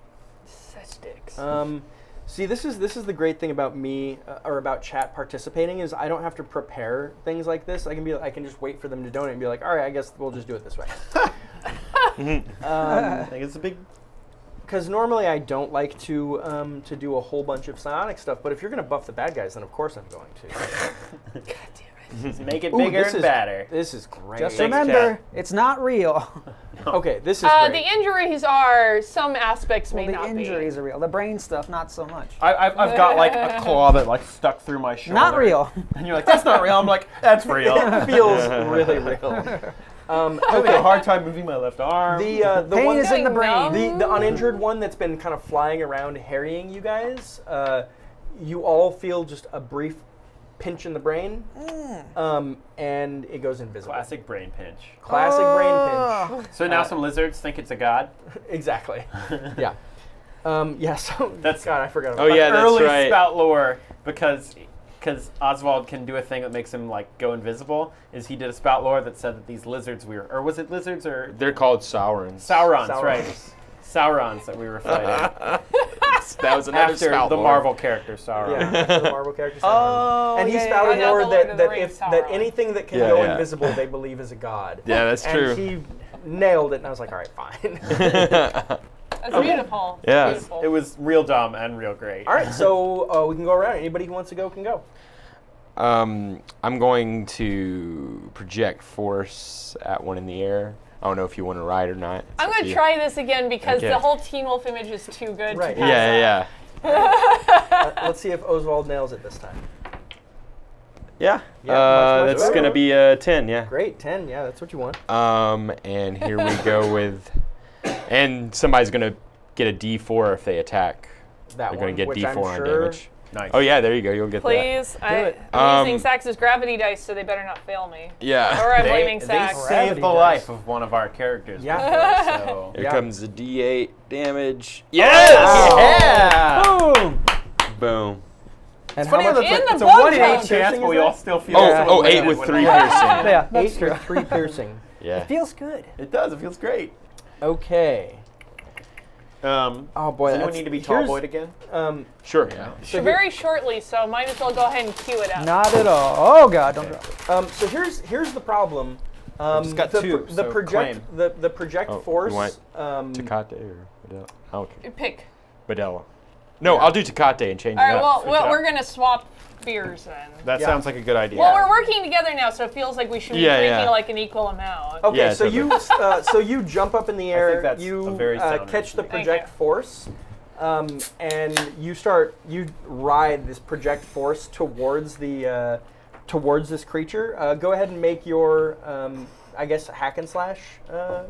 Speaker 4: Such dicks.
Speaker 3: see, this is the great thing about me or about chat participating is I don't have to prepare things like this. I can just wait for them to donate and be like, all right, I guess we'll just do it this way.
Speaker 1: I think it's a big.
Speaker 3: Because normally I don't like to do a whole bunch of psionic stuff, but if you're going to buff the bad guys, then of course I'm going to.
Speaker 4: God damn it.
Speaker 1: Make it
Speaker 3: Ooh,
Speaker 1: bigger
Speaker 3: this
Speaker 1: and
Speaker 3: is-
Speaker 1: badder.
Speaker 3: This is great.
Speaker 2: Just
Speaker 1: Thanks,
Speaker 2: remember,
Speaker 1: Chad.
Speaker 2: it's not real.
Speaker 3: Okay, this is
Speaker 4: The
Speaker 3: great.
Speaker 4: injuries are, some aspects may
Speaker 2: Well,
Speaker 4: not
Speaker 2: the
Speaker 4: be.
Speaker 2: injuries are real. The brain stuff, not so much.
Speaker 1: I've got like a claw that like stuck through my shoulder.
Speaker 2: Not real.
Speaker 1: And you're like, that's not real. I'm like, that's real.
Speaker 3: It feels really real.
Speaker 1: I'm having a hard time moving my left arm.
Speaker 3: The
Speaker 2: Pain
Speaker 3: one
Speaker 2: is in the brain.
Speaker 3: the uninjured one that's been kind of flying around harrying you guys, you all feel just a brief pinch in the brain, and it goes invisible.
Speaker 1: Classic brain pinch.
Speaker 3: Classic brain pinch.
Speaker 1: So now some lizards think it's a god.
Speaker 3: Exactly. Yeah. Yeah. So
Speaker 1: That's-
Speaker 3: God. I forgot about
Speaker 5: Oh,
Speaker 3: that.
Speaker 5: yeah, that's
Speaker 1: Early
Speaker 5: right.
Speaker 1: spout lore because Osvald can do a thing that makes him like go invisible. Is he did a spout lore that said that these lizards or was it lizards or
Speaker 5: They're called Saurons.
Speaker 1: Saurons,
Speaker 3: Saurons.
Speaker 1: right? Saurons that we were fighting
Speaker 5: That was another
Speaker 1: after
Speaker 5: spout
Speaker 1: the
Speaker 5: lore.
Speaker 1: Marvel character Sauron.
Speaker 3: Yeah, after the Marvel character.
Speaker 2: Oh,
Speaker 3: and he
Speaker 2: yeah,
Speaker 3: spouted
Speaker 4: yeah.
Speaker 3: lore
Speaker 4: Not the Lord
Speaker 3: that
Speaker 4: of the
Speaker 3: that
Speaker 4: Rings
Speaker 3: if that
Speaker 4: Sauron.
Speaker 3: anything that can
Speaker 5: Yeah,
Speaker 3: go
Speaker 5: yeah.
Speaker 3: invisible, they believe is a god.
Speaker 5: Yeah, that's
Speaker 3: and
Speaker 5: true.
Speaker 3: he nailed it, and I was like, all right, fine.
Speaker 4: That's beautiful.
Speaker 5: Yeah.
Speaker 4: Beautiful.
Speaker 1: It was real dumb and real great.
Speaker 3: All right, so we can go around. Anybody who wants to go can go.
Speaker 5: I'm going to project force at one in the air. I don't know if you want to ride or not. It's
Speaker 4: I'm
Speaker 5: up
Speaker 4: going
Speaker 5: to
Speaker 4: to
Speaker 5: you.
Speaker 4: try this again because
Speaker 5: Okay.
Speaker 4: the whole Teen Wolf image is too good
Speaker 3: Right.
Speaker 4: to pass
Speaker 5: Yeah,
Speaker 4: up.
Speaker 5: yeah.
Speaker 3: Let's see if Osvald nails it this time.
Speaker 5: Yeah.
Speaker 3: Yeah, much
Speaker 5: That's
Speaker 3: better.
Speaker 5: going to be a 10, yeah.
Speaker 3: Great, 10. Yeah, that's what you want.
Speaker 5: And here we go with, and somebody's going to get a D4 if they attack.
Speaker 3: That
Speaker 5: They're
Speaker 3: one,
Speaker 5: going to get
Speaker 3: which
Speaker 5: D4
Speaker 3: I'm
Speaker 5: on
Speaker 3: sure-
Speaker 5: damage.
Speaker 1: Nice.
Speaker 5: Oh yeah, there you go. You'll get that.
Speaker 4: Please.
Speaker 3: it.
Speaker 4: I'm using Sax's gravity dice, so they better not fail me.
Speaker 5: Yeah.
Speaker 4: Or I'm
Speaker 1: They,
Speaker 4: blaming
Speaker 1: they
Speaker 4: Sax.
Speaker 3: Gravity
Speaker 1: saved the
Speaker 3: dice.
Speaker 1: life of one of our characters.
Speaker 3: Yeah.
Speaker 1: before, so.
Speaker 5: Here
Speaker 3: Yeah.
Speaker 5: comes the D8 damage.
Speaker 1: Yes!
Speaker 5: Yes!
Speaker 1: Boom!
Speaker 5: Boom.
Speaker 3: And
Speaker 1: It's
Speaker 3: how
Speaker 1: funny how
Speaker 3: much?
Speaker 1: that's
Speaker 4: In
Speaker 1: like,
Speaker 4: the
Speaker 1: it's a
Speaker 4: blood
Speaker 1: 1 in 8
Speaker 4: zone.
Speaker 1: chance, but we all still feel
Speaker 5: Oh,
Speaker 1: so
Speaker 5: 8
Speaker 1: bad
Speaker 5: with
Speaker 1: when
Speaker 5: 3
Speaker 1: that happens.
Speaker 5: piercing.
Speaker 2: Yeah, that's
Speaker 3: 8
Speaker 2: true.
Speaker 3: with 3 piercing.
Speaker 5: Yeah.
Speaker 2: Feels good.
Speaker 1: It does. It feels great.
Speaker 3: Okay. Oh boy,
Speaker 1: Does anyone
Speaker 3: that's-
Speaker 1: need to be tall
Speaker 3: here's-
Speaker 1: boyed again?
Speaker 5: Sure. Yeah.
Speaker 3: So,
Speaker 4: Very shortly, so might as well go ahead and cue it up.
Speaker 2: Not at all. Oh god, don't drop it.
Speaker 3: so here's the problem.
Speaker 1: just got
Speaker 3: the,
Speaker 1: two,
Speaker 3: the
Speaker 1: so
Speaker 3: project the project
Speaker 5: Oh, you
Speaker 3: force.
Speaker 5: want Tecate or Badella? Okay.
Speaker 4: Pick.
Speaker 5: Badella. No, I'll do Tecate and change
Speaker 4: All
Speaker 5: it
Speaker 4: right,
Speaker 5: up.
Speaker 4: well, we're going to swap fears then.
Speaker 1: That
Speaker 3: Yeah.
Speaker 1: sounds like a good idea.
Speaker 4: Well, we're working together now, so it feels like we should be
Speaker 5: Yeah,
Speaker 4: drinking
Speaker 5: yeah.
Speaker 4: like an equal amount.
Speaker 3: Okay,
Speaker 5: Yeah,
Speaker 3: so
Speaker 5: totally.
Speaker 3: you so you jump up in the air.
Speaker 1: think that's a
Speaker 3: You
Speaker 1: very sound
Speaker 3: catch the
Speaker 1: idea.
Speaker 3: project
Speaker 4: Thank you.
Speaker 3: force, and you ride this project force towards the towards this creature. Go ahead and make your I guess hack and slash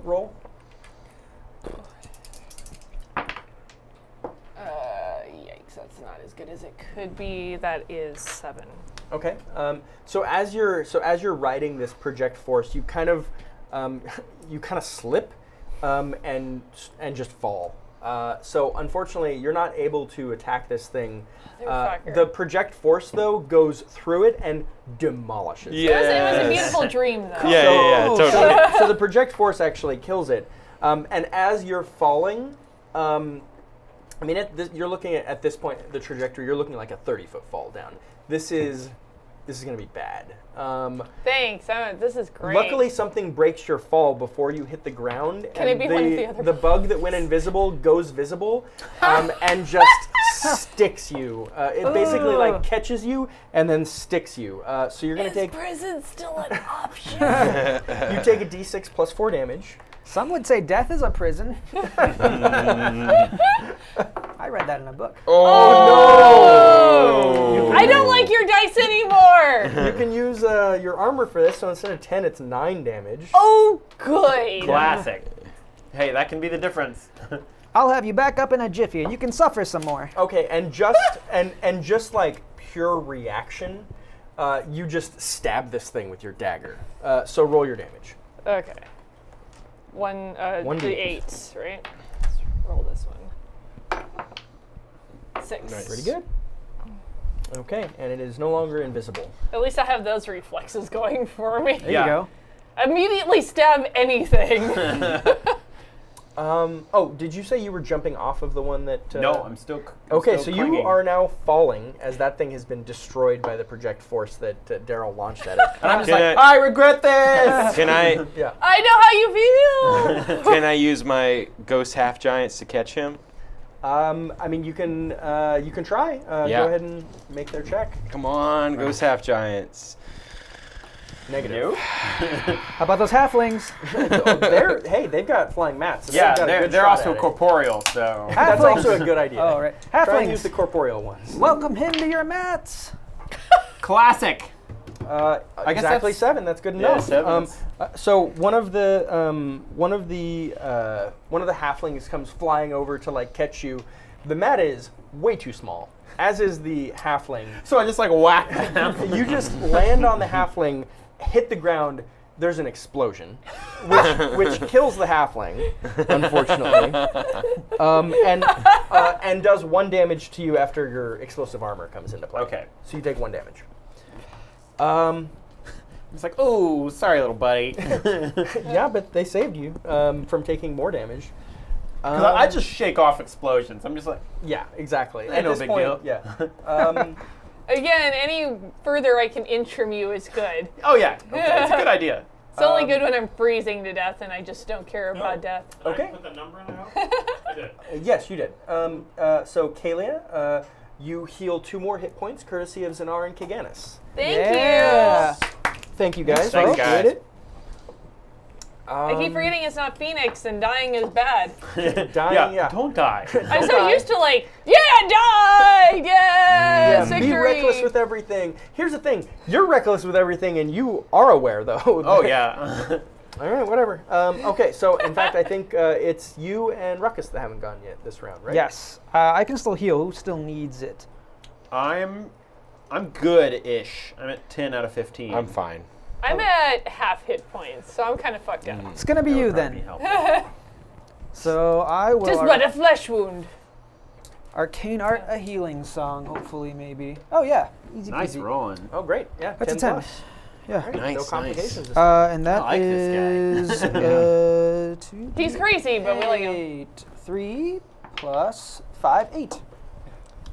Speaker 3: roll.
Speaker 4: Yikes, that's not as good as it could be. That is 7.
Speaker 3: Okay. So as you're riding this project force, you kind of slip and just fall. So unfortunately, you're not able to attack this thing. The project force though goes through it and demolishes it.
Speaker 4: It was a beautiful dream, though.
Speaker 5: Yeah, totally.
Speaker 3: So the project force actually kills it. And as you're falling, I mean, you're looking at this point, the trajectory. You're looking like a 30-foot fall down. This is going to be bad.
Speaker 4: Thanks. This is great.
Speaker 3: Luckily, something breaks your fall before you hit the ground.
Speaker 4: Can it be one of the other
Speaker 3: the bug that went invisible goes visible and just sticks you. It basically like catches you and then sticks you. So you're going to take.
Speaker 4: Prison still an option?
Speaker 3: You take a d6 plus 4 damage.
Speaker 2: Some would say death is a prison. I read that in a book.
Speaker 3: Oh no!
Speaker 4: I don't like your dice anymore.
Speaker 3: You can use your armor for this, so instead of 10, it's 9 damage.
Speaker 4: Oh, good.
Speaker 1: Classic. Hey, that can be the difference.
Speaker 2: I'll have you back up in a jiffy, and you can suffer some more.
Speaker 3: Okay, and just and just like pure reaction, you just stab this thing with your dagger. So roll your damage.
Speaker 4: Okay. 1d8, right? Let's roll this one. 6.
Speaker 5: Nice.
Speaker 3: Pretty good. Okay, and it is no longer invisible.
Speaker 4: At least I have those reflexes going for me.
Speaker 2: There you go.
Speaker 4: Immediately stab anything.
Speaker 3: Oh, did you say you were jumping off of the one that...
Speaker 1: No, I'm still
Speaker 3: Okay,
Speaker 1: still
Speaker 3: so
Speaker 1: clinging.
Speaker 3: you are now falling as that thing has been destroyed by the project force that Darrel launched at it.
Speaker 1: And I'm just
Speaker 5: Can
Speaker 1: like,
Speaker 5: I-
Speaker 1: I regret this!
Speaker 5: Can I
Speaker 3: Yeah.
Speaker 4: I know how you feel.
Speaker 5: can I use my ghost half giants to catch him?
Speaker 3: I mean, you can try.
Speaker 5: Yeah.
Speaker 3: Go ahead and make their check.
Speaker 5: Come on, ghost half giants.
Speaker 3: Negative.
Speaker 2: How about those halflings?
Speaker 3: They've got flying mats. So
Speaker 1: Yeah,
Speaker 3: they've got a good
Speaker 1: they're
Speaker 3: shot
Speaker 1: also
Speaker 3: at it.
Speaker 1: corporeal, so...
Speaker 3: That's also a good idea.
Speaker 2: Oh, right.
Speaker 3: Try and use
Speaker 2: Halflings,
Speaker 3: the corporeal ones.
Speaker 2: welcome him to your mats.
Speaker 1: Classic!
Speaker 3: I
Speaker 1: guess
Speaker 3: exactly
Speaker 1: that's-
Speaker 3: 7. That's good
Speaker 1: Yeah,
Speaker 3: enough.
Speaker 1: 7.
Speaker 3: So one of the halflings comes flying over to like catch you. The mat is way too small, as is the halfling.
Speaker 1: So I just like whack them.
Speaker 3: You just land on the halfling, hit the ground. There's an explosion, which kills the halfling, unfortunately, and does 1 damage to you after your explosive armor comes into play.
Speaker 1: Okay.
Speaker 3: So you take 1 damage.
Speaker 1: It's like, oh, sorry, little buddy.
Speaker 3: Yeah, but they saved you from taking more damage.
Speaker 1: Because I just shake off explosions. I'm just like,
Speaker 3: Yeah, exactly.
Speaker 1: Ain't no big deal.
Speaker 3: Yeah.
Speaker 4: Again, any further I can inch from you is good.
Speaker 1: oh yeah, okay, it's a good idea.
Speaker 4: It's only good when I'm freezing to death and I just don't care about death.
Speaker 6: Did
Speaker 3: Okay.
Speaker 6: I put the number in the house? I did.
Speaker 3: Yes, you did. So, Kalia, you heal 2 more hit points, courtesy of Zanar and Kaganis.
Speaker 4: Thank
Speaker 2: Yeah.
Speaker 4: you.
Speaker 3: Thank you, guys.
Speaker 5: Thanks,
Speaker 3: Appreciate
Speaker 5: guys.
Speaker 3: it.
Speaker 4: I keep forgetting it's not Phoenix and dying is bad.
Speaker 3: Dying, yeah.
Speaker 1: Don't die.
Speaker 4: I'm so used to like, die,
Speaker 3: Yeah,
Speaker 4: victory.
Speaker 3: be reckless with everything. Here's the thing: you're reckless with everything, and you are aware, though.
Speaker 1: oh yeah.
Speaker 3: All right, whatever. Okay, so in fact, I think it's you and Ruckus that haven't gone yet this round, right?
Speaker 2: Yes, I can still heal. Who still needs it?
Speaker 1: I'm good-ish. I'm at 10 out of 15.
Speaker 5: I'm fine.
Speaker 4: I'm at half hit points, so I'm kind of fucked up.
Speaker 2: It's gonna be you
Speaker 1: That'd be
Speaker 2: then.
Speaker 1: helpful.
Speaker 2: So I will
Speaker 4: Just but a flesh wound.
Speaker 2: arcane art a healing song. Hopefully, maybe. Oh yeah, easy
Speaker 1: Nice
Speaker 2: peasy.
Speaker 1: rolling.
Speaker 3: Oh, great. Yeah,
Speaker 2: That's
Speaker 3: 10
Speaker 2: a 10.
Speaker 3: plus.
Speaker 2: Yeah.
Speaker 3: Great,
Speaker 5: Nice,
Speaker 3: no
Speaker 5: nice.
Speaker 3: complications. This
Speaker 2: And that
Speaker 1: I like this
Speaker 2: is 2,
Speaker 4: He's crazy, but we like him.
Speaker 2: 8, 3 plus 5, 8.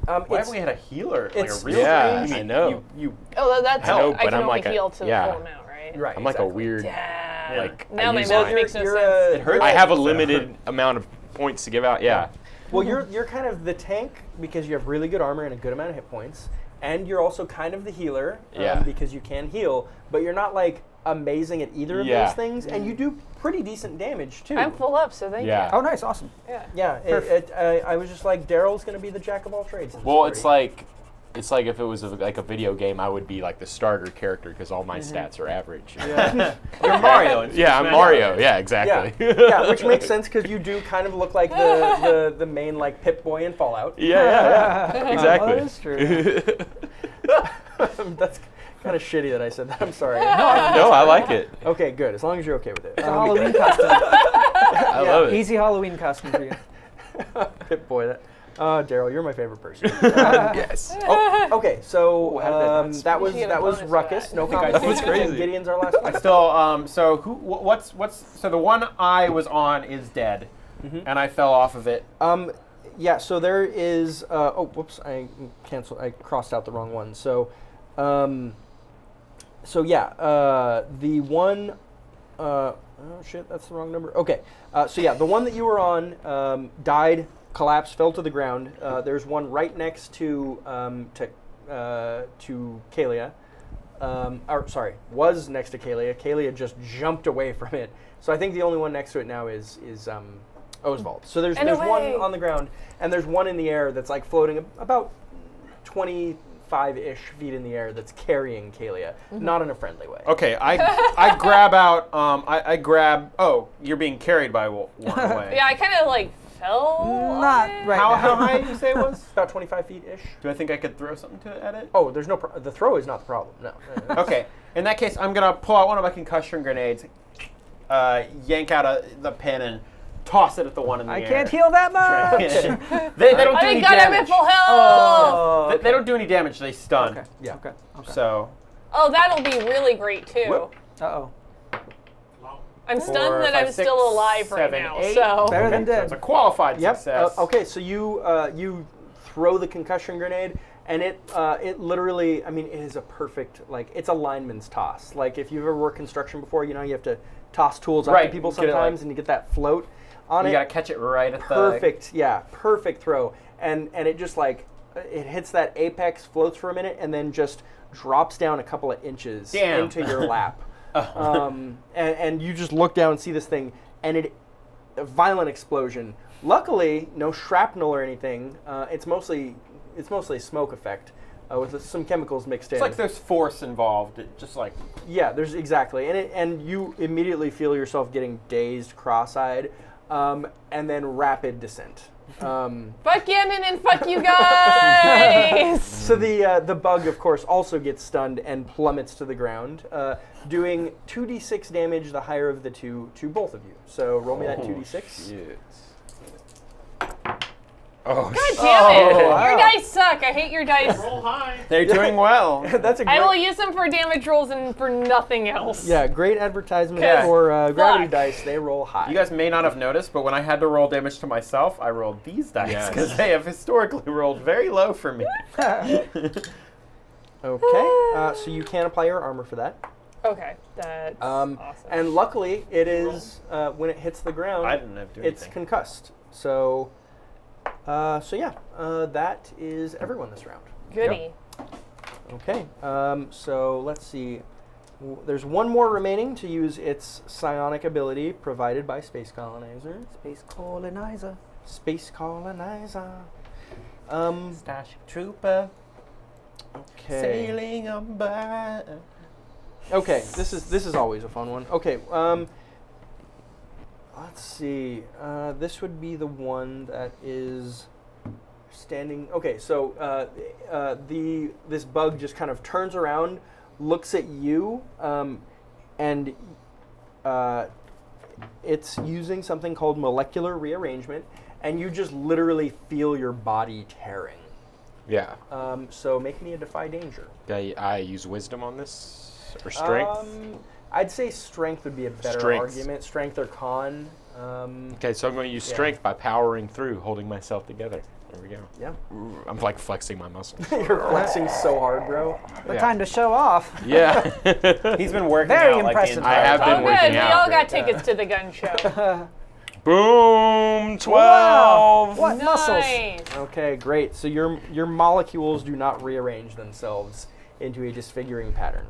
Speaker 1: Why
Speaker 3: it's-
Speaker 1: have we had a healer? Like a
Speaker 3: it's-
Speaker 1: real
Speaker 5: Yeah,
Speaker 1: range?
Speaker 5: I know.
Speaker 1: You
Speaker 4: Oh, that's
Speaker 5: I know,
Speaker 4: I
Speaker 5: but
Speaker 4: can
Speaker 5: I'm
Speaker 4: only
Speaker 5: like a-
Speaker 4: heal to the
Speaker 5: yeah.
Speaker 4: full amount, right?
Speaker 3: right.
Speaker 5: I'm like a
Speaker 3: exactly.
Speaker 5: weird,
Speaker 4: Damn.
Speaker 5: like,
Speaker 4: Now
Speaker 5: I
Speaker 4: my
Speaker 5: use
Speaker 4: math
Speaker 5: my-
Speaker 4: makes no
Speaker 3: You're,
Speaker 4: sense.
Speaker 1: It hurts.
Speaker 5: I have a limited amount of points to give out. Yeah.
Speaker 3: Well, you're kind of the tank because you have really good armor and a good amount of hit points, and you're also kind of the healer
Speaker 5: Yeah.
Speaker 3: because you can heal, but you're not like amazing at either of
Speaker 5: Yeah.
Speaker 3: those things, and you do pretty decent damage too.
Speaker 4: I'm full up, so thank
Speaker 5: Yeah.
Speaker 2: Oh, nice, awesome.
Speaker 4: you. Yeah.
Speaker 3: Yeah, I was just like, Darrel's going to be the jack of all trades. in this
Speaker 5: Well, it's
Speaker 3: party.
Speaker 5: like if it was like a video game, I would be like the starter character because all my stats are average.
Speaker 1: You're Mario. in
Speaker 5: Yeah, I'm
Speaker 1: Smash
Speaker 5: Mario.
Speaker 1: Bros.
Speaker 5: Yeah, exactly.
Speaker 3: yeah, which makes sense because you do kind of look like the main like Pip Boy in Fallout.
Speaker 5: yeah, exactly.
Speaker 2: That is true.
Speaker 3: That's kind of shitty that I said that. I'm sorry.
Speaker 5: No, I like it.
Speaker 3: Okay, good. As long as you're okay with it.
Speaker 2: It's a Halloween costume.
Speaker 5: I love it.
Speaker 2: Easy Halloween costume for you.
Speaker 3: Pip Boy. Darrel, you're my favorite person.
Speaker 5: Yes.
Speaker 3: Oh, okay, so
Speaker 5: how did that not
Speaker 3: that
Speaker 4: You
Speaker 3: was
Speaker 4: should get a
Speaker 3: that was
Speaker 4: bonus for
Speaker 3: Ruckus.
Speaker 4: that.
Speaker 3: No
Speaker 1: think I did.
Speaker 3: competition.
Speaker 5: That was
Speaker 3: and
Speaker 5: crazy.
Speaker 3: Gideon's our last one.
Speaker 1: Still, so so the one I was on is dead, and I fell off of it.
Speaker 3: Yeah, so there is. Oh, whoops! I crossed out the wrong one. So, the one. Oh shit! That's the wrong number. Okay. The one that you were on died, collapsed, fell to the ground. There's one right next to Kalia. Was next to Kalia. Kalia just jumped away from it. So I think the only one next to it now is Osvald. So there's one on the ground, and there's one in the air that's like floating about 25-ish feet in the air that's carrying Kalia, not in a friendly way.
Speaker 1: Okay, I grab out. I grab. Oh, you're being carried by one away.
Speaker 4: Yeah, I kind of like fell.
Speaker 2: Not
Speaker 4: on it.
Speaker 2: right
Speaker 1: How
Speaker 2: now.
Speaker 1: high did you say it was?
Speaker 3: About 25 feet-ish.
Speaker 1: Do I think I could throw something at it?
Speaker 3: Oh, there's no. The throw is not the problem. No.
Speaker 1: Okay. In that case, I'm gonna pull out one of my concussion grenades, yank out the pin, and toss it at the one in the
Speaker 2: I
Speaker 1: air.
Speaker 2: can't heal that much.
Speaker 1: they don't do
Speaker 4: I
Speaker 1: any
Speaker 4: got him at
Speaker 1: damage.
Speaker 4: full health.
Speaker 3: Oh,
Speaker 1: They don't do any damage. They stun.
Speaker 2: Okay.
Speaker 3: Yeah.
Speaker 2: Okay.
Speaker 1: So
Speaker 4: Oh, that'll be really great too.
Speaker 1: Whoop.
Speaker 2: Uh-oh.
Speaker 4: I'm
Speaker 1: 4,
Speaker 4: stunned that
Speaker 1: 5,
Speaker 4: I'm
Speaker 1: 6,
Speaker 4: still alive right
Speaker 1: 7,
Speaker 4: now.
Speaker 1: 8.
Speaker 4: So
Speaker 2: Better than
Speaker 1: so
Speaker 2: dead.
Speaker 1: it's a qualified
Speaker 3: Yep.
Speaker 1: success.
Speaker 3: Okay, so you throw the concussion grenade, and it literally, I mean, it is a perfect, like, it's a lineman's toss. Like, if you've ever worked construction before, you know you have to toss tools up to
Speaker 1: Right,
Speaker 3: people
Speaker 1: get it, like-
Speaker 3: sometimes, and you get that float on
Speaker 1: You
Speaker 3: it.
Speaker 1: gotta catch it right at the.
Speaker 3: Perfect, yeah, perfect throw. And it just like, it hits that apex, floats for a minute, and then just drops down a couple of inches
Speaker 1: Damn.
Speaker 3: into your lap. And you just look down and see this thing, and a violent explosion. Luckily, no shrapnel or anything. It's mostly a smoke effect with some chemicals mixed in.
Speaker 1: It's like there's force involved. It just like.
Speaker 3: Yeah, there's exactly, and you immediately feel yourself getting dazed, cross-eyed, and then rapid descent.
Speaker 4: fuck Yemen and fuck you guys.
Speaker 3: So the bug, of course, also gets stunned and plummets to the ground, doing 2d6 damage, the higher of the two, to both of you. So roll me that 2d6.
Speaker 5: Shit. Oh,
Speaker 4: God damn it!
Speaker 3: wow.
Speaker 4: Your dice suck. I hate your dice.
Speaker 6: Roll high.
Speaker 1: They're doing well.
Speaker 3: That's a great.
Speaker 4: I will use them for damage rolls and for nothing else.
Speaker 3: Yeah, great advertisement
Speaker 1: Yeah.
Speaker 3: for gravity
Speaker 4: Fuck.
Speaker 3: dice. They roll high.
Speaker 1: You guys may not have noticed, but when I had to roll damage to myself, I rolled these dice
Speaker 5: Yes.
Speaker 1: because they have historically rolled very low for me.
Speaker 3: Okay, so you can apply your armor for that.
Speaker 4: Okay, that's awesome.
Speaker 3: And luckily, it is when it hits the ground,
Speaker 1: I didn't have to do
Speaker 3: it's
Speaker 1: anything.
Speaker 3: concussed. So that is everyone this round.
Speaker 4: Goody.
Speaker 3: Okay, so let's see. There's one more remaining to use its psionic ability provided by Space Colonizer.
Speaker 2: Space colonizer.
Speaker 3: Space Colonizer.
Speaker 1: Starship Trooper
Speaker 3: Okay.
Speaker 1: sailing on by.
Speaker 3: Okay, this is always a fun one. Okay, let's see. This would be the one that is standing. Okay, so this bug just kind of turns around, looks at you, and it's using something called molecular rearrangement, and you just literally feel your body tearing.
Speaker 5: yeah.
Speaker 3: So make me a defy danger.
Speaker 5: I use wisdom on this or strength.
Speaker 3: I'd say strength would be a better
Speaker 5: Strength.
Speaker 3: argument. Strength or con.
Speaker 5: Okay, so I'm going to use
Speaker 3: yeah.
Speaker 5: strength by powering through, holding myself together. There we go.
Speaker 3: Yeah.
Speaker 5: I'm like flexing my muscles.
Speaker 3: You're flexing so hard, bro.
Speaker 2: The
Speaker 5: Yeah.
Speaker 2: time to show off.
Speaker 5: Yeah.
Speaker 1: He's been working
Speaker 2: Very
Speaker 1: out
Speaker 2: impressive.
Speaker 1: like the
Speaker 5: I have
Speaker 1: entire
Speaker 5: been
Speaker 4: Oh,
Speaker 5: working
Speaker 4: good. We
Speaker 5: out.
Speaker 4: all got tickets to the gun show.
Speaker 5: Boom! 12!
Speaker 2: Wow. What muscles?
Speaker 4: Nice.
Speaker 3: Okay, great. So your molecules do not rearrange themselves into a disfiguring pattern.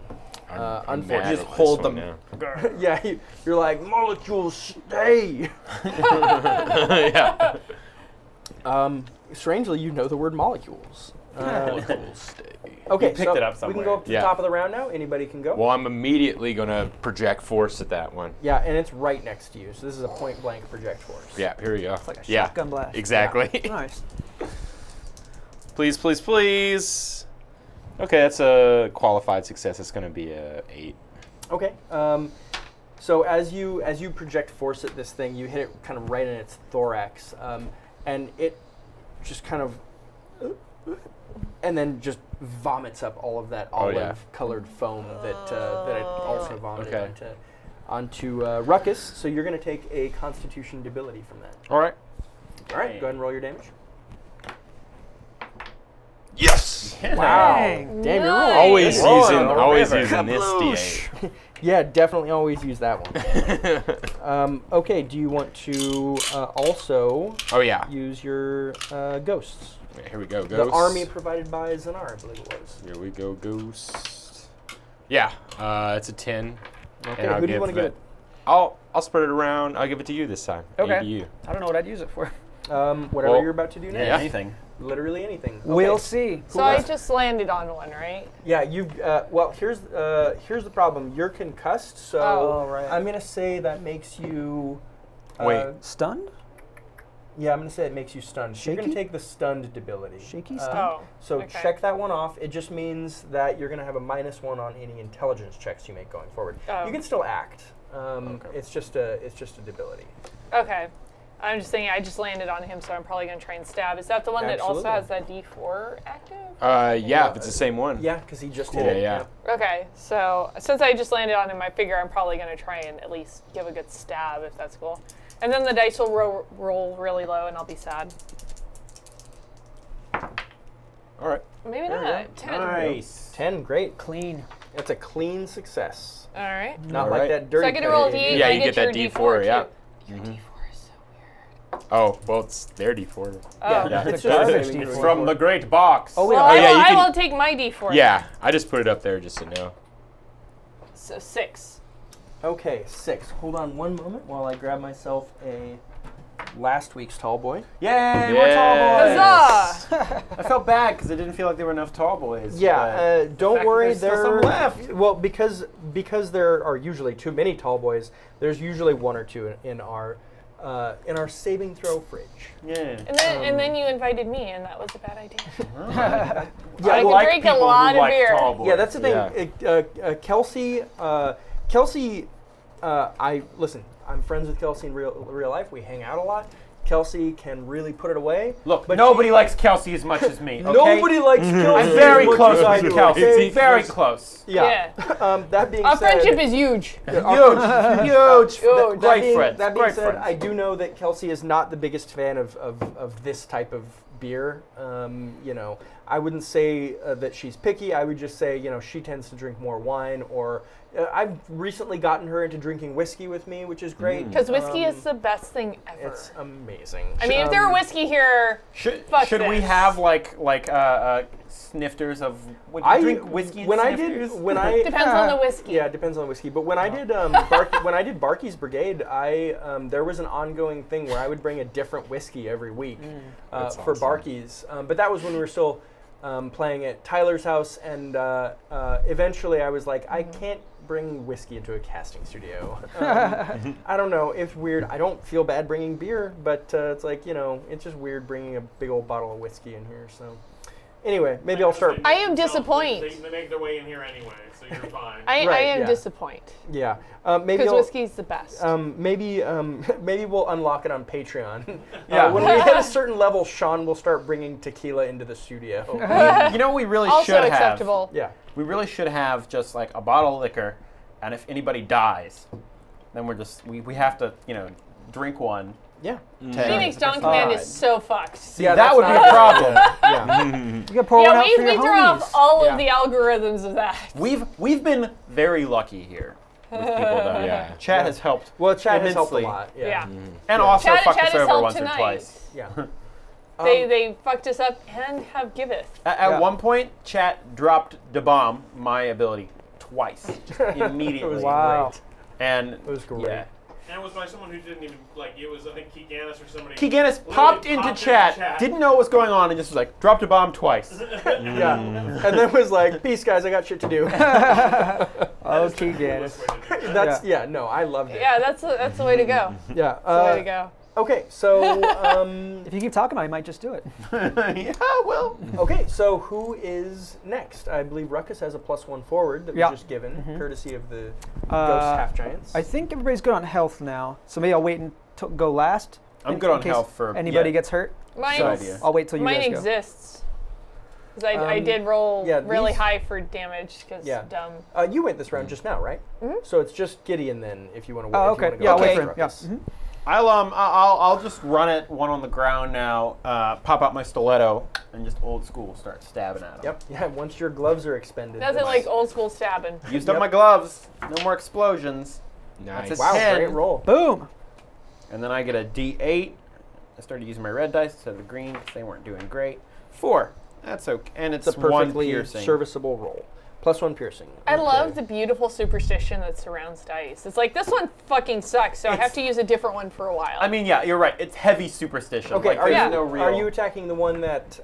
Speaker 3: Unfortunately,
Speaker 5: Just hold them.
Speaker 3: yeah, you're like molecules stay.
Speaker 5: Yeah.
Speaker 3: Strangely, you know the word molecules.
Speaker 5: Molecules stay.
Speaker 3: Okay,
Speaker 1: You picked
Speaker 3: so
Speaker 1: it up
Speaker 3: we
Speaker 1: somewhere.
Speaker 3: can go up to
Speaker 5: Yeah.
Speaker 3: the top of the round now. Anybody can go.
Speaker 5: Well, I'm immediately gonna project force at that one.
Speaker 3: Yeah, and it's right next to you, so this is a point blank project force.
Speaker 5: Yeah, here we go.
Speaker 2: Like a
Speaker 5: yeah,
Speaker 2: shotgun blast.
Speaker 5: exactly.
Speaker 2: Nice.
Speaker 5: Please, please, please. Okay, that's a qualified success. It's gonna be a 8.
Speaker 3: Okay. So as you project force at this thing, you hit it kind of right in its thorax, and it just kind of, and then just vomits up all of that olive-colored foam that it also vomited onto Ruckus. So you're going to take a Constitution debility from that.
Speaker 5: All right.
Speaker 3: All right. Go ahead and roll your damage.
Speaker 5: Yes.
Speaker 3: Wow.
Speaker 2: Dang.
Speaker 3: Damn, you're
Speaker 4: Nice.
Speaker 5: Always
Speaker 1: Roll
Speaker 5: using,
Speaker 1: on the
Speaker 5: always
Speaker 1: river.
Speaker 5: using this D8.
Speaker 3: Yeah, definitely always use that one. Okay. Do you want to also
Speaker 5: Oh yeah.
Speaker 3: use your ghosts?
Speaker 5: Here we go. Ghost.
Speaker 3: The army provided by Zanar, I believe it was.
Speaker 5: Here we go. Ghost. Yeah. It's a 10.
Speaker 3: Okay.
Speaker 5: And I'll
Speaker 3: Who do you want to give it?
Speaker 5: I'll spread it around. I'll give it to you this time.
Speaker 2: Okay.
Speaker 5: To you.
Speaker 2: I don't know what I'd use it for.
Speaker 3: Whatever
Speaker 5: Well,
Speaker 3: you're about to do next.
Speaker 1: Yeah, anything.
Speaker 3: Literally anything. Okay.
Speaker 2: We'll see.
Speaker 4: So I just landed on one, right?
Speaker 3: Yeah, you've. Well, here's the problem. You're concussed, so
Speaker 2: Oh, right.
Speaker 3: I'm gonna say that makes you.
Speaker 5: Wait.
Speaker 2: Stunned?
Speaker 3: Yeah, I'm gonna say it makes you stunned. So you're gonna
Speaker 2: Shaky?
Speaker 3: take the stunned debility.
Speaker 2: Shaky
Speaker 3: Uh,
Speaker 2: stunned?
Speaker 4: Oh.
Speaker 3: So
Speaker 4: okay.
Speaker 3: check that one off. It just means that you're gonna have a -1 on any intelligence checks you make going forward.
Speaker 4: Oh.
Speaker 3: You can still act. It's just a debility.
Speaker 4: Okay. I'm just thinking I just landed on him, so I'm probably going to try and stab. Is that the one that also has that D4 active?
Speaker 5: Yeah, if it's the same one.
Speaker 3: Yeah, because he just hit
Speaker 5: Yeah,
Speaker 3: it.
Speaker 5: yeah.
Speaker 4: Okay, so since I just landed on him, I figure I'm probably going to try and at least give a good stab, if that's cool. And then the dice will roll really low, and I'll be sad.
Speaker 5: All right.
Speaker 4: Maybe
Speaker 3: There you
Speaker 4: not. 10.
Speaker 1: Nice.
Speaker 3: 10, great.
Speaker 2: Clean.
Speaker 3: That's a clean success.
Speaker 4: All right.
Speaker 3: Not
Speaker 5: All
Speaker 3: like
Speaker 5: right.
Speaker 3: that dirty.
Speaker 4: So I get to roll a
Speaker 3: card.
Speaker 4: D8.
Speaker 5: Yeah,
Speaker 4: and
Speaker 5: you
Speaker 4: I
Speaker 5: get that
Speaker 4: your
Speaker 5: D4, yeah.
Speaker 4: too. Your D4 is so weird.
Speaker 5: Oh, well, it's their D4.
Speaker 4: Oh.
Speaker 5: Yeah.
Speaker 3: It's
Speaker 2: The
Speaker 3: just
Speaker 2: garbage
Speaker 3: saving
Speaker 2: D4.
Speaker 3: throw.
Speaker 1: From the great box.
Speaker 3: Oh,
Speaker 4: Well,
Speaker 3: yeah.
Speaker 5: yeah, you
Speaker 4: I
Speaker 5: can-
Speaker 4: will take my D4.
Speaker 5: Yeah, I just put it up there just to know.
Speaker 4: So 6.
Speaker 3: Okay, 6. Hold on one moment while I grab myself a last week's tall boy.
Speaker 1: Yay, more tall boys.
Speaker 4: Huzzah!
Speaker 1: I felt bad because it didn't feel like there were enough tall boys.
Speaker 3: Yeah, don't
Speaker 1: fact
Speaker 3: worry.
Speaker 1: that there's still some left.
Speaker 3: Well, because there are usually too many tall boys. There's usually 1 or 2 in our saving throw fridge.
Speaker 1: Yeah.
Speaker 4: And then you invited me, and that was a bad idea.
Speaker 3: Yeah,
Speaker 4: I
Speaker 3: well,
Speaker 4: could drink a lot of beer.
Speaker 1: Tall boys.
Speaker 3: yeah, that's the thing.
Speaker 5: Yeah.
Speaker 3: Kelsey. Listen. I'm friends with Kelsey in real life. We hang out a lot. Kelsey can really put it away.
Speaker 1: Look,
Speaker 3: but
Speaker 1: nobody
Speaker 3: she-
Speaker 1: likes Kelsey as much as me. Okay?
Speaker 3: Nobody likes Kelsey.
Speaker 1: I'm very
Speaker 3: as much
Speaker 1: close
Speaker 3: as I
Speaker 1: with
Speaker 3: do,
Speaker 1: Kelsey.
Speaker 3: okay?
Speaker 1: Very close.
Speaker 3: Yeah. That being
Speaker 4: Our
Speaker 3: said,
Speaker 4: friendship is huge.
Speaker 1: Huge, huge.
Speaker 4: Huge.
Speaker 1: Great friends.
Speaker 3: That being
Speaker 1: Great
Speaker 3: said,
Speaker 1: friends.
Speaker 3: I do know that Kelsey is not the biggest fan of this type of beer. I wouldn't say that she's picky. I would just say, she tends to drink more wine, or I've recently gotten her into drinking whiskey with me, which is great.
Speaker 4: Because whiskey is the best thing ever.
Speaker 3: It's amazing.
Speaker 4: I mean, if there were whiskey here,
Speaker 1: Should
Speaker 4: fuck
Speaker 1: we
Speaker 4: this.
Speaker 1: have like snifters of? Would you drink whiskey and
Speaker 3: when
Speaker 1: snifters?
Speaker 4: depends on the whiskey.
Speaker 3: Yeah, it depends on the whiskey. But when I did when I did Barkey's Brigade, there was an ongoing thing where I would bring a different whiskey every week
Speaker 5: That's
Speaker 3: for
Speaker 5: awesome.
Speaker 3: Barkey's. But that was when we were still playing at Tyler's house, and eventually I was like, I can't bring whiskey into a casting studio. I don't know. It's weird. I don't feel bad bringing beer, but it's like, it's just weird bringing a big old bottle of whiskey in here. So anyway, maybe I'll start.
Speaker 4: I am disappointed.
Speaker 6: They make their way in here anyway, so you're fine.
Speaker 4: I
Speaker 3: Right,
Speaker 4: am
Speaker 3: yeah.
Speaker 4: disappointed.
Speaker 3: Yeah. Maybe
Speaker 4: Because
Speaker 3: I'll,
Speaker 4: whiskey's the best.
Speaker 3: maybe we'll unlock it on Patreon.
Speaker 1: Yeah.
Speaker 3: When we hit a certain level, Sean will start bringing tequila into the studio.
Speaker 1: You know what we really
Speaker 4: also
Speaker 1: should
Speaker 4: acceptable.
Speaker 3: Yeah.
Speaker 1: We really should have just like a bottle of liquor, and if anybody dies, then we have to drink one.
Speaker 3: Yeah.
Speaker 4: Phoenix Dawn Command is so fucked.
Speaker 1: See,
Speaker 3: Yeah,
Speaker 1: that
Speaker 3: that's
Speaker 1: would be
Speaker 3: not-
Speaker 1: a problem.
Speaker 3: Yeah.
Speaker 2: You can pour one
Speaker 4: Yeah,
Speaker 2: out for
Speaker 4: we
Speaker 2: your
Speaker 4: throw off
Speaker 2: homies.
Speaker 4: all
Speaker 3: Yeah.
Speaker 4: of the algorithms of that.
Speaker 1: We've been very lucky here with people that
Speaker 5: Yeah.
Speaker 1: Chat has helped.
Speaker 3: Well, Chad has helped a
Speaker 1: immensely.
Speaker 3: lot.
Speaker 4: Yeah.
Speaker 3: Yeah.
Speaker 1: And also
Speaker 4: Chat
Speaker 1: fucked
Speaker 4: has
Speaker 1: us over
Speaker 4: helped
Speaker 1: once
Speaker 4: tonight.
Speaker 1: or twice.
Speaker 3: Yeah.
Speaker 4: They fucked us up and have giveth.
Speaker 1: At
Speaker 3: Yeah.
Speaker 1: one point, Chat dropped the bomb, my ability, twice, just immediately.
Speaker 2: Wow.
Speaker 1: And
Speaker 3: It was great.
Speaker 1: yeah.
Speaker 6: And it was by someone who didn't even, it was, I think, Keeganis or somebody.
Speaker 1: Keeganis
Speaker 6: literally
Speaker 1: popped into chat, didn't know what was going on, and just was like, dropped a bomb twice.
Speaker 3: Yeah. And then was like, peace, guys, I got shit to do.
Speaker 2: Okay, Ganis.
Speaker 3: That's, no, I loved it.
Speaker 4: Yeah, that's the way to go.
Speaker 3: Yeah.
Speaker 4: That's the way to go.
Speaker 3: Okay, so,
Speaker 2: If you keep talking about it, I might just do it.
Speaker 1: Yeah, well.
Speaker 3: okay, so who is next? I believe Ruckus has a +1 forward that
Speaker 2: Yeah.
Speaker 3: was just given, courtesy of the Ghost Half-Giants.
Speaker 2: I think everybody's good on health now, so maybe I'll wait and go last.
Speaker 1: I'm
Speaker 2: in-
Speaker 1: good on
Speaker 2: in case
Speaker 1: health for
Speaker 2: anybody
Speaker 1: yeah.
Speaker 2: gets hurt.
Speaker 4: Mine,
Speaker 1: Good idea.
Speaker 2: I'll wait till you
Speaker 4: mine
Speaker 2: guys go.
Speaker 4: exists. Because I did roll
Speaker 3: yeah,
Speaker 4: really
Speaker 3: these-
Speaker 4: high for damage, because
Speaker 3: Yeah.
Speaker 4: dumb.
Speaker 3: You went this round just now, right? So it's just Gideon then, if you want to wait.
Speaker 2: Oh,
Speaker 3: if you
Speaker 2: okay.
Speaker 3: wanna go
Speaker 2: Yeah, I'll wait
Speaker 3: first,
Speaker 2: for him. Yeah.
Speaker 3: Ruckus.
Speaker 2: Mhm.
Speaker 1: I'll just run it one on the ground now, pop out my stiletto, and just old school start stabbing at him.
Speaker 3: Yep. Yeah. Once your gloves are expended.
Speaker 4: Doesn't
Speaker 3: then-
Speaker 4: like old school stabbing.
Speaker 1: Used up my gloves. No more explosions.
Speaker 5: Nice.
Speaker 1: That's a
Speaker 3: Wow,
Speaker 1: 10.
Speaker 3: great roll.
Speaker 2: Boom.
Speaker 1: And then I get a D8. I started using my red dice instead of the green because they weren't doing great. 4. That's okay. And it's
Speaker 3: It's a
Speaker 1: one
Speaker 3: perfectly
Speaker 1: piercing.
Speaker 3: serviceable roll. +1 piercing.
Speaker 4: I
Speaker 3: Okay.
Speaker 4: love the beautiful superstition that surrounds dice. It's like, this one fucking sucks, so I have to use a different one for a while.
Speaker 1: I mean, yeah, you're right. It's heavy superstition.
Speaker 3: Okay,
Speaker 1: Like,
Speaker 3: are,
Speaker 1: there's
Speaker 3: you,
Speaker 1: no real.
Speaker 3: are you attacking the one that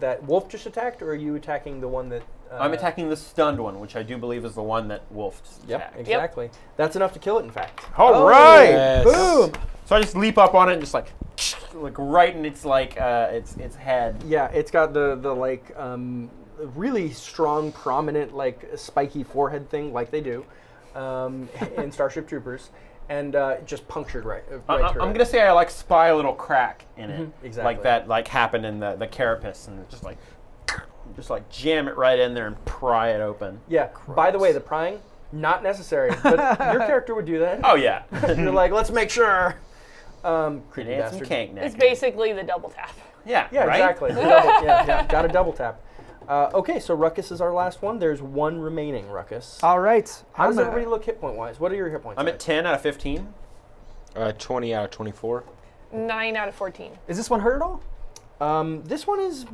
Speaker 3: that Wolf just attacked, or are you attacking the one that...
Speaker 1: I'm attacking the stunned one, which I do believe is the one that Wolf
Speaker 3: Yep,
Speaker 1: attacked.
Speaker 3: exactly. That's enough to kill it, in fact.
Speaker 1: All right.
Speaker 5: Yes.
Speaker 2: Boom.
Speaker 1: So I just leap up on it and just like right in its its head.
Speaker 3: Yeah, it's got the really strong, prominent, like spiky forehead thing, like they do in Starship Troopers, and just punctured right through
Speaker 1: I'm
Speaker 3: it.
Speaker 1: gonna say I like spy a little crack in it,
Speaker 3: exactly.
Speaker 1: like that like happened in the carapace, and just like jam it right in there and pry it open.
Speaker 3: Yeah. By the way, the prying not necessary, but your character would do that.
Speaker 1: Oh yeah.
Speaker 3: You're like, let's make sure. Creepy
Speaker 1: And some
Speaker 3: bastard.
Speaker 1: cake neck.
Speaker 4: it's basically the double tap.
Speaker 1: Yeah.
Speaker 3: Yeah,
Speaker 1: right?
Speaker 3: exactly. Yeah, got a double tap. Okay, so Ruckus is our last one. There's one remaining, Ruckus.
Speaker 2: All right.
Speaker 3: How does
Speaker 2: I'm gonna-
Speaker 3: everybody look hit point wise? What are your hit points?
Speaker 1: I'm at 10 out of 15.
Speaker 5: 20 out of 24.
Speaker 4: 9 out of 14.
Speaker 2: Is this one hurt at all?
Speaker 3: This one is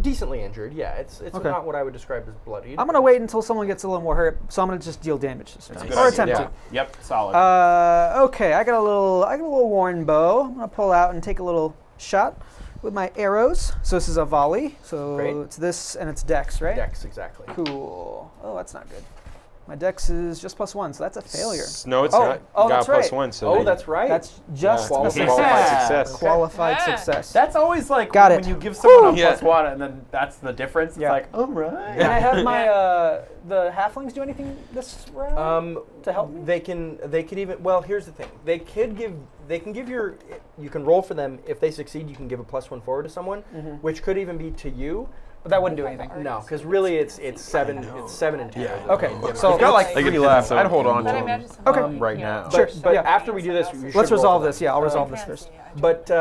Speaker 3: decently injured. Yeah, it's
Speaker 2: Okay.
Speaker 3: not what I would describe as bloodied.
Speaker 2: I'm gonna wait until someone gets a little more hurt, so I'm gonna just deal damage this time,
Speaker 1: Good
Speaker 2: or
Speaker 1: idea.
Speaker 2: attempt
Speaker 5: Yeah.
Speaker 2: to.
Speaker 1: Yep. Solid.
Speaker 2: Okay, I got a little worn bow. I'm gonna pull out and take a little shot with my arrows. So this is a volley. So
Speaker 3: Great.
Speaker 2: it's this and it's dex, right?
Speaker 3: Dex, exactly.
Speaker 2: Cool. Oh, that's not good. My dex is just +1, so that's a failure.
Speaker 5: No, it's
Speaker 2: Oh,
Speaker 5: not.
Speaker 2: oh,
Speaker 5: You got
Speaker 2: that's
Speaker 5: a
Speaker 2: right.
Speaker 5: +1. So
Speaker 3: Oh,
Speaker 5: you-
Speaker 3: that's right.
Speaker 2: That's just
Speaker 5: Yeah,
Speaker 2: a
Speaker 3: qualified
Speaker 2: success.
Speaker 5: qualified success.
Speaker 2: Qualified
Speaker 4: Okay.
Speaker 2: success.
Speaker 1: That's always like
Speaker 2: Got
Speaker 1: when
Speaker 2: it.
Speaker 1: you give someone a
Speaker 5: Yeah.
Speaker 1: +1 and then that's the difference. It's
Speaker 2: Yeah.
Speaker 1: like, all right.
Speaker 2: Can I have my the halflings do anything this round to help me?
Speaker 3: They could even, well, here's the thing. They can give you can roll for them. If they succeed, you can give a +1 forward to someone, which could even be to you.
Speaker 2: But that wouldn't do anything.
Speaker 3: No, because really it's 7 and 10.
Speaker 2: Okay,
Speaker 3: Yeah.
Speaker 2: so
Speaker 1: I've got like
Speaker 5: They
Speaker 1: 3
Speaker 5: could-
Speaker 1: left.
Speaker 5: so-
Speaker 1: I'd hold on
Speaker 4: But I
Speaker 1: to them
Speaker 4: imagine some
Speaker 2: Okay.
Speaker 1: right now.
Speaker 2: Sure.
Speaker 3: But
Speaker 2: Yeah.
Speaker 3: after we do this, you should
Speaker 2: let's
Speaker 3: roll
Speaker 2: resolve
Speaker 3: for
Speaker 2: this.
Speaker 3: them.
Speaker 2: Yeah, I'll resolve this first.
Speaker 3: But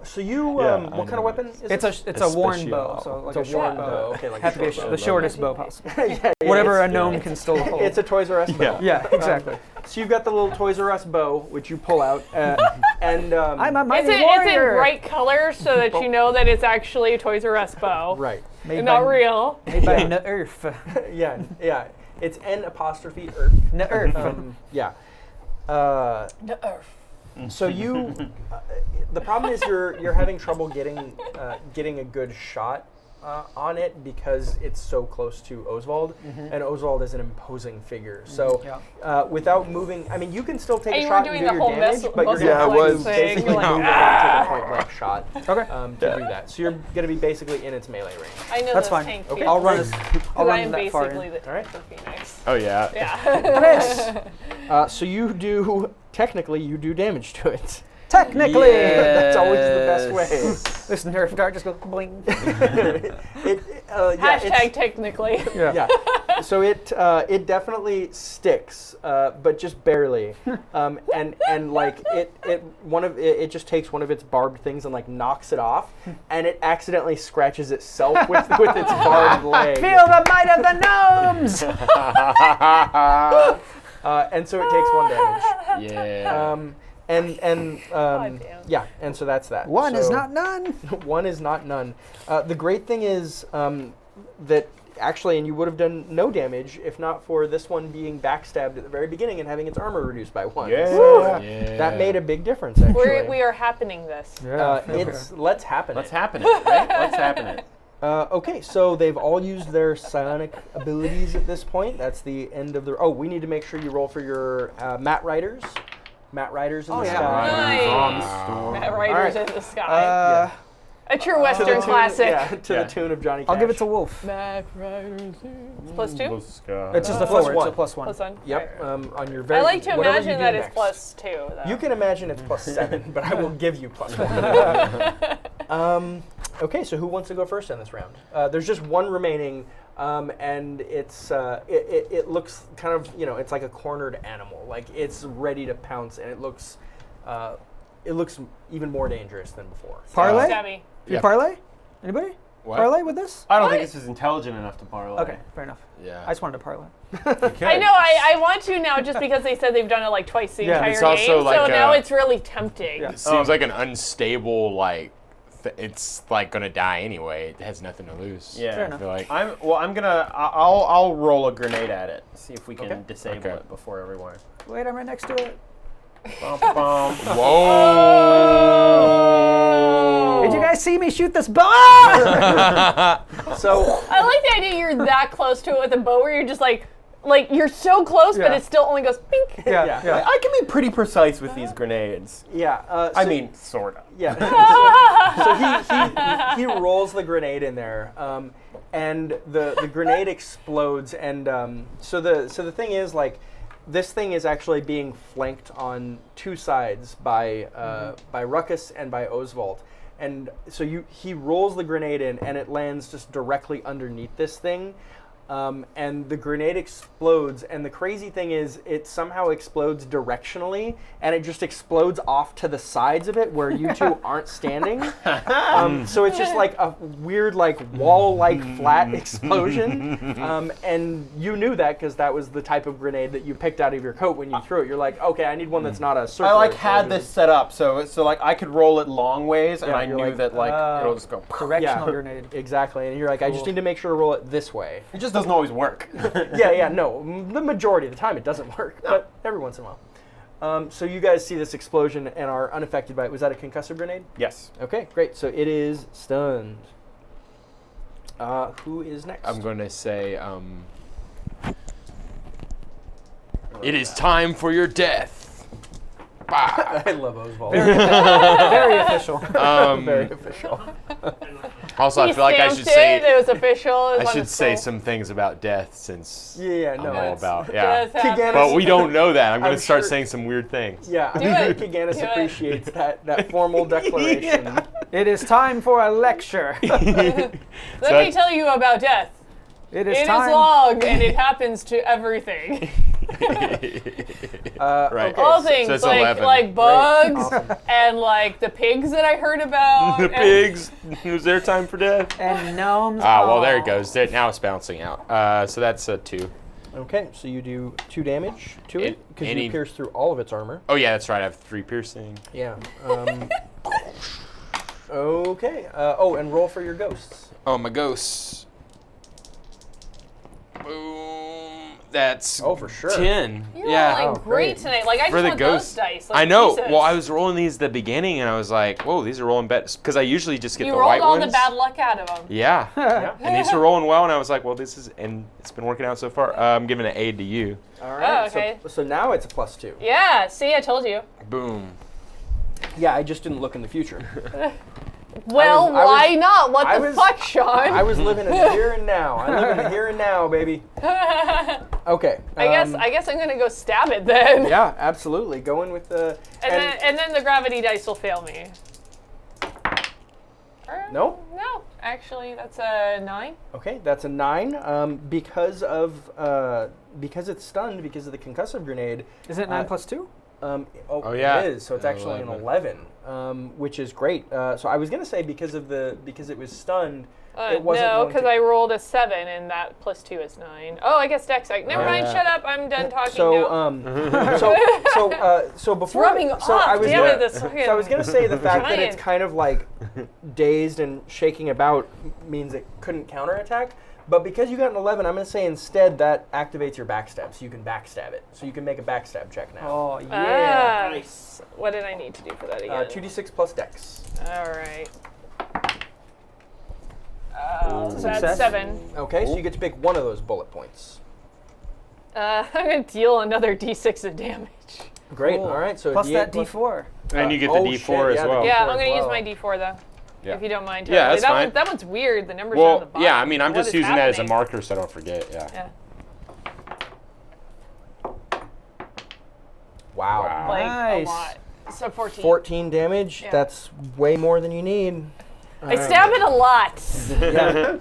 Speaker 3: so you what kind of weapon is
Speaker 2: It's
Speaker 3: it?
Speaker 2: a worn
Speaker 5: Especial.
Speaker 2: bow, so like
Speaker 3: It's
Speaker 2: a short
Speaker 3: worn bow. Okay, like
Speaker 2: Have to be
Speaker 3: short bow.
Speaker 2: the shortest bow possible.
Speaker 3: Yeah,
Speaker 2: Whatever a
Speaker 3: it's-
Speaker 2: gnome can still hold.
Speaker 3: It's a Toys R Us bow.
Speaker 2: Yeah, exactly.
Speaker 3: So you've got the little Toys R Us bow, which you pull out, and
Speaker 2: I'm a
Speaker 4: It's
Speaker 2: mighty
Speaker 4: in
Speaker 2: warrior.
Speaker 4: bright colors so that you know that it's actually a Toys R Us bow.
Speaker 3: right,
Speaker 2: Made
Speaker 4: And not
Speaker 2: by-
Speaker 4: real.
Speaker 2: Made by
Speaker 3: Yeah.
Speaker 2: Nerf.
Speaker 3: yeah, it's N''Earth.
Speaker 2: Nerf.
Speaker 3: Yeah.
Speaker 4: The earth.
Speaker 3: So you, the problem is you're having trouble getting a good shot on it because it's so close to Osvald, and Osvald is an imposing figure. So without moving, I mean, you can still take
Speaker 4: And
Speaker 3: a
Speaker 4: you were
Speaker 3: shot
Speaker 4: doing
Speaker 3: and do
Speaker 4: the
Speaker 3: your
Speaker 4: whole
Speaker 3: damage,
Speaker 4: muscle-
Speaker 3: but you're
Speaker 4: muscle
Speaker 3: going to
Speaker 5: flex
Speaker 3: have to
Speaker 4: thing.
Speaker 3: basically
Speaker 4: You're like,
Speaker 3: move it into the point blank shot
Speaker 2: Okay.
Speaker 3: to do that. So you're going to be basically in its melee range.
Speaker 4: I know
Speaker 2: That's
Speaker 4: those
Speaker 2: fine.
Speaker 4: tank
Speaker 3: Okay.
Speaker 4: feels.
Speaker 2: I'll run as I'll
Speaker 4: 'Cause I
Speaker 2: run
Speaker 4: am
Speaker 2: that far
Speaker 4: basically
Speaker 2: in.
Speaker 4: the,
Speaker 3: All right.
Speaker 4: the Phoenix.
Speaker 5: Oh, yeah.
Speaker 4: Yeah.
Speaker 3: So you do technically you do damage to it.
Speaker 2: Technically,
Speaker 3: That's always the best way.
Speaker 2: this Nerf dart just goes bling.
Speaker 4: Hashtag technically.
Speaker 3: Yeah. So it definitely sticks, but just barely. And like it just takes one of its barbed things and like knocks it off, and it accidentally scratches itself with its barbed leg.
Speaker 2: Feel the might of the gnomes.
Speaker 3: And so it takes 1 damage.
Speaker 5: Yeah.
Speaker 3: Yeah, and so that's that.
Speaker 2: One is
Speaker 3: So-
Speaker 2: not none.
Speaker 3: One is not none. The great thing is that actually, and you would have done no damage if not for this one being backstabbed at the very beginning and having its armor reduced by 1.
Speaker 1: Yeah.
Speaker 3: So,
Speaker 5: Yeah.
Speaker 3: that made a big difference, actually.
Speaker 4: We are happening this.
Speaker 3: Let's happen
Speaker 1: Let's
Speaker 3: it.
Speaker 1: happen it, right? Let's happen it.
Speaker 3: Okay, so they've all used their psionic abilities at this point. That's the end of the... Oh, we need to make sure you roll for your Matt Riders. Matt Riders in the sky.
Speaker 4: Nice. Matt Riders
Speaker 3: All right.
Speaker 4: in the sky. A true Western classic.
Speaker 3: The tune of Johnny Cash.
Speaker 2: I'll give it to Wolf.
Speaker 4: Mac Riders. It's +2?
Speaker 2: It's just a
Speaker 3: Plus
Speaker 2: 4.
Speaker 3: one.
Speaker 2: It's a +1.
Speaker 4: +1.
Speaker 3: Yep, on your very...
Speaker 4: I like to
Speaker 3: whatever you
Speaker 4: imagine
Speaker 3: do
Speaker 4: that it's
Speaker 3: next.
Speaker 4: +2. Though.
Speaker 3: You can imagine it's +7, but I will give you +1. Okay, so who wants to go first in this round? There's just one remaining, and it's it looks kind of, it's like a cornered animal, like it's ready to pounce, and it looks even more dangerous than before.
Speaker 2: Parlay?
Speaker 4: Stabby.
Speaker 2: You parlay? Anybody?
Speaker 5: What?
Speaker 2: Parlay with this?
Speaker 1: I don't think this is intelligent enough to parlay.
Speaker 2: Okay, fair enough.
Speaker 5: Yeah.
Speaker 2: I just wanted to parlay.
Speaker 4: I know, I want to now just because they said they've done it like twice the entire
Speaker 5: It's also
Speaker 4: game,
Speaker 5: like
Speaker 4: so now
Speaker 5: a-
Speaker 4: it's really tempting.
Speaker 2: Yeah.
Speaker 5: It seems like an unstable, like, it's like gonna die anyway. It has nothing to lose.
Speaker 1: Yeah.
Speaker 2: Fair
Speaker 5: I
Speaker 2: enough.
Speaker 5: feel like.
Speaker 1: I'll roll a grenade at it. See if we can disable
Speaker 5: Okay.
Speaker 1: it before everyone.
Speaker 2: Wait, I'm right next to it.
Speaker 1: Bum, bum.
Speaker 5: Whoa!
Speaker 2: Did you guys see me shoot this bow?
Speaker 3: So
Speaker 4: I like the idea you're that close to it with a bow where you're just like you're so close, but
Speaker 2: Yeah.
Speaker 4: it still only goes pink.
Speaker 3: Yeah.
Speaker 1: I can be pretty precise with these grenades.
Speaker 3: yeah,
Speaker 1: I mean, sort of.
Speaker 3: yeah. So he rolls the grenade in there, and the grenade explodes, and so the thing is, like, this thing is actually being flanked on two sides by Ruckus and by Osvald. And so he rolls the grenade in, and it lands just directly underneath this thing. And the grenade explodes, and the crazy thing is it somehow explodes directionally, and it just explodes off to the sides of it where you two aren't standing. So it's just like a weird, like, wall-like flat explosion. And you knew that because that was the type of grenade that you picked out of your coat when you threw it. You're like, okay, I need one that's not a circular.
Speaker 1: I like had
Speaker 3: explosion.
Speaker 1: this set up so like I could roll it long ways, and
Speaker 3: Yeah,
Speaker 1: I
Speaker 3: you're
Speaker 1: knew
Speaker 3: like,
Speaker 1: that it'll just go.
Speaker 2: Directional grenade.
Speaker 3: Exactly, and you're like, I just need to make sure to roll it this way.
Speaker 1: It just doesn't always work.
Speaker 3: No. The majority of the time it doesn't work, but every once in a while. So you guys see this explosion and are unaffected by it. Was that a concussive grenade?
Speaker 1: Yes.
Speaker 3: Okay, great. So it is stunned. Who is next?
Speaker 5: I'm going to say, it is time for your death. Bah.
Speaker 3: I love Osvald.
Speaker 2: Very official.
Speaker 3: Very official.
Speaker 5: Also, I
Speaker 4: He
Speaker 5: feel like I
Speaker 4: stamped
Speaker 5: should say
Speaker 4: it was official. It
Speaker 5: I
Speaker 4: was on
Speaker 5: should
Speaker 4: his
Speaker 5: say
Speaker 4: skull.
Speaker 5: some things about death since
Speaker 3: Yeah, no.
Speaker 5: I'm all
Speaker 3: it's-
Speaker 5: about
Speaker 4: Yes, happen.
Speaker 5: But we don't know that. I'm going
Speaker 3: I'm
Speaker 5: to start
Speaker 3: sure-
Speaker 5: saying some weird things.
Speaker 3: Yeah,
Speaker 4: Do
Speaker 3: I
Speaker 4: it.
Speaker 3: think Kiganis
Speaker 4: Do it.
Speaker 3: appreciates that formal declaration.
Speaker 2: It is time for a lecture.
Speaker 4: Let me tell you about death.
Speaker 2: It
Speaker 4: It
Speaker 2: is
Speaker 4: is
Speaker 2: time.
Speaker 4: long, and it happens to everything.
Speaker 5: Right.
Speaker 4: All
Speaker 5: So
Speaker 4: things
Speaker 5: it's
Speaker 4: like
Speaker 5: 11.
Speaker 4: bugs and like the pigs that I heard about.
Speaker 5: The
Speaker 4: and-
Speaker 5: pigs. It was their time for death.
Speaker 2: And gnomes.
Speaker 5: Well, there it goes. Now it's bouncing out. So that's a 2.
Speaker 3: Okay, so you do 2 damage to it because
Speaker 5: any-
Speaker 3: you pierce through all of its armor.
Speaker 5: Oh, yeah, that's right. I have 3 piercing.
Speaker 3: Yeah. Okay. And roll for your ghosts.
Speaker 5: Oh, my ghosts. Boom. That's
Speaker 3: Oh, for sure.
Speaker 5: 10.
Speaker 4: You're
Speaker 5: yeah.
Speaker 4: rolling
Speaker 3: Oh,
Speaker 4: great
Speaker 3: great.
Speaker 4: tonight. Like I
Speaker 5: For
Speaker 4: just
Speaker 5: the
Speaker 4: want
Speaker 5: ghosts.
Speaker 4: those dice. Like,
Speaker 5: I know.
Speaker 4: Jesus.
Speaker 5: Well, I was rolling these at the beginning, and I was like, "Whoa, these are rolling better." Because I usually just get
Speaker 4: You
Speaker 5: the
Speaker 4: rolled
Speaker 5: white
Speaker 4: all
Speaker 5: ones.
Speaker 4: the bad luck out of them.
Speaker 5: Yeah.
Speaker 3: Yeah.
Speaker 5: And these are rolling well, and I was like, "Well, this is," and it's been working out so far. I'm giving an aid to you.
Speaker 3: All right.
Speaker 4: Oh, okay.
Speaker 3: So now it's a +2.
Speaker 4: Yeah. See, I told you.
Speaker 5: Boom.
Speaker 3: Yeah, I just didn't look in the future.
Speaker 4: Well,
Speaker 3: I was-
Speaker 4: why not? What
Speaker 3: I
Speaker 4: the
Speaker 3: was-
Speaker 4: fuck, Sean?
Speaker 3: I was living in the here and now. I live in the here and now, baby. Okay.
Speaker 4: I guess I'm gonna go stab it then.
Speaker 3: Yeah, absolutely. Go in with the.
Speaker 4: And then the gravity dice will fail me.
Speaker 3: No?
Speaker 4: No, actually, that's a 9.
Speaker 3: Okay, that's a 9. Because it's stunned because of the concussive grenade.
Speaker 2: Is it 9 plus 2?
Speaker 5: Oh, yeah.
Speaker 3: It is. So it's actually an 11, which is great. So I was gonna say because it was stunned, It wasn't
Speaker 4: no,
Speaker 3: going
Speaker 4: because
Speaker 3: to-
Speaker 4: I rolled a 7, and that plus 2 is 9. Oh, I guess Dex. Never mind. Shut up. I'm done talking now.
Speaker 3: So before
Speaker 4: rubbing
Speaker 3: so
Speaker 4: off.
Speaker 3: I was
Speaker 4: Damn
Speaker 3: gonna,
Speaker 4: it, this
Speaker 3: so I was gonna say the fact that it's
Speaker 4: giant.
Speaker 3: kind of like dazed and shaking about means it couldn't counterattack. But because you got an 11, I'm gonna say instead that activates your backstab, so you can backstab it. So you can make a backstab check now.
Speaker 2: Oh yeah.
Speaker 4: Nice. What did I need to do for that again?
Speaker 3: 2d6 plus Dex.
Speaker 4: All right.
Speaker 2: Success.
Speaker 4: That's 7.
Speaker 3: Okay, so you get to pick one of those bullet points.
Speaker 4: I'm going to deal another d6 of damage.
Speaker 3: Great.
Speaker 2: Cool.
Speaker 3: All right. So
Speaker 2: Plus
Speaker 3: D8
Speaker 2: that D4.
Speaker 5: And you get the
Speaker 3: oh,
Speaker 5: D4
Speaker 3: shit,
Speaker 5: as
Speaker 3: yeah, the
Speaker 5: well.
Speaker 3: D4
Speaker 4: Yeah, I'm
Speaker 3: as
Speaker 4: going to use
Speaker 3: well.
Speaker 4: my d4, though.
Speaker 5: Yeah.
Speaker 4: If you don't mind.
Speaker 5: Yeah,
Speaker 4: totally.
Speaker 5: that's fine.
Speaker 4: That one's weird. The numbers are on the
Speaker 5: Well,
Speaker 4: bottom.
Speaker 5: yeah, I mean, I'm
Speaker 4: What
Speaker 5: just
Speaker 4: is
Speaker 5: using that as a
Speaker 4: happening?
Speaker 5: marker so I don't forget, yeah.
Speaker 4: Yeah.
Speaker 3: Wow.
Speaker 4: Like,
Speaker 2: Nice.
Speaker 4: a lot. So 14.
Speaker 3: 14 damage.
Speaker 4: Yeah.
Speaker 3: That's way more than you need.
Speaker 4: I stab it a lot.
Speaker 3: Yeah.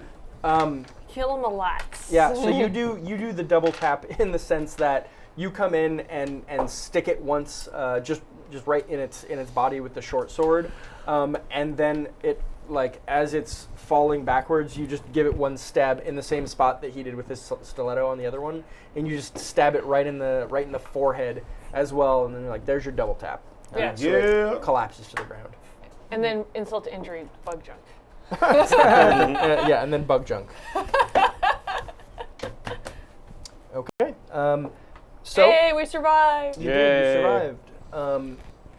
Speaker 4: Kill him a lot.
Speaker 3: Yeah, so you do the double tap in the sense that you come in and stick it once, just right in its body with the short sword, and then it, like, as it's falling backwards, you just give it one stab in the same spot that he did with his stiletto on the other one, and you just stab it right in the forehead as well, and then you're like, there's your double tap.
Speaker 4: Yeah.
Speaker 3: So it collapses to the ground.
Speaker 4: And then insult to injury, bug junk.
Speaker 3: Yeah, and then bug junk. Okay. So
Speaker 4: Hey, we survived.
Speaker 3: you did. You
Speaker 5: Yay.
Speaker 3: survived.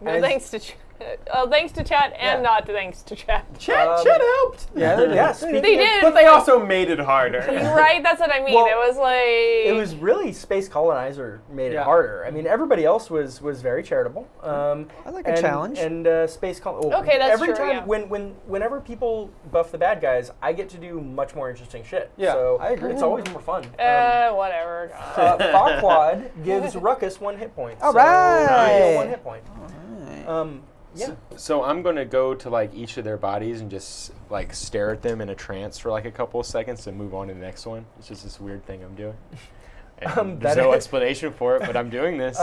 Speaker 4: No,
Speaker 3: as-
Speaker 4: thanks to thanks to chat and
Speaker 3: Yeah.
Speaker 4: not thanks to chat.
Speaker 1: Chat helped.
Speaker 3: Yeah. Speaking
Speaker 4: They
Speaker 3: of-
Speaker 4: did.
Speaker 1: But they also made it harder.
Speaker 4: Right? That's what I mean.
Speaker 3: Well,
Speaker 4: it was like
Speaker 3: It was really Space Colonizer made it
Speaker 2: Yeah.
Speaker 3: harder. I mean, everybody else was very charitable.
Speaker 2: I like a challenge.
Speaker 3: And Space Colonizer.
Speaker 4: Okay, that's
Speaker 3: every
Speaker 4: true,
Speaker 3: time
Speaker 4: yeah.
Speaker 3: whenever people buff the bad guys, I get to do much more interesting shit.
Speaker 2: Yeah,
Speaker 3: so
Speaker 2: I agree.
Speaker 3: It's always more fun.
Speaker 4: whatever.
Speaker 3: Farquaad gives Ruckus 1 hit point.
Speaker 2: All
Speaker 3: so you
Speaker 2: right.
Speaker 3: get 1 hit point. Yeah.
Speaker 5: So I'm going to go to, like, each of their bodies and just, like, stare at them in a trance for, like, a couple of seconds and move on to the next one. It's just this weird thing I'm doing. And there's
Speaker 3: that
Speaker 5: no
Speaker 3: is-
Speaker 5: explanation for it, but I'm doing this.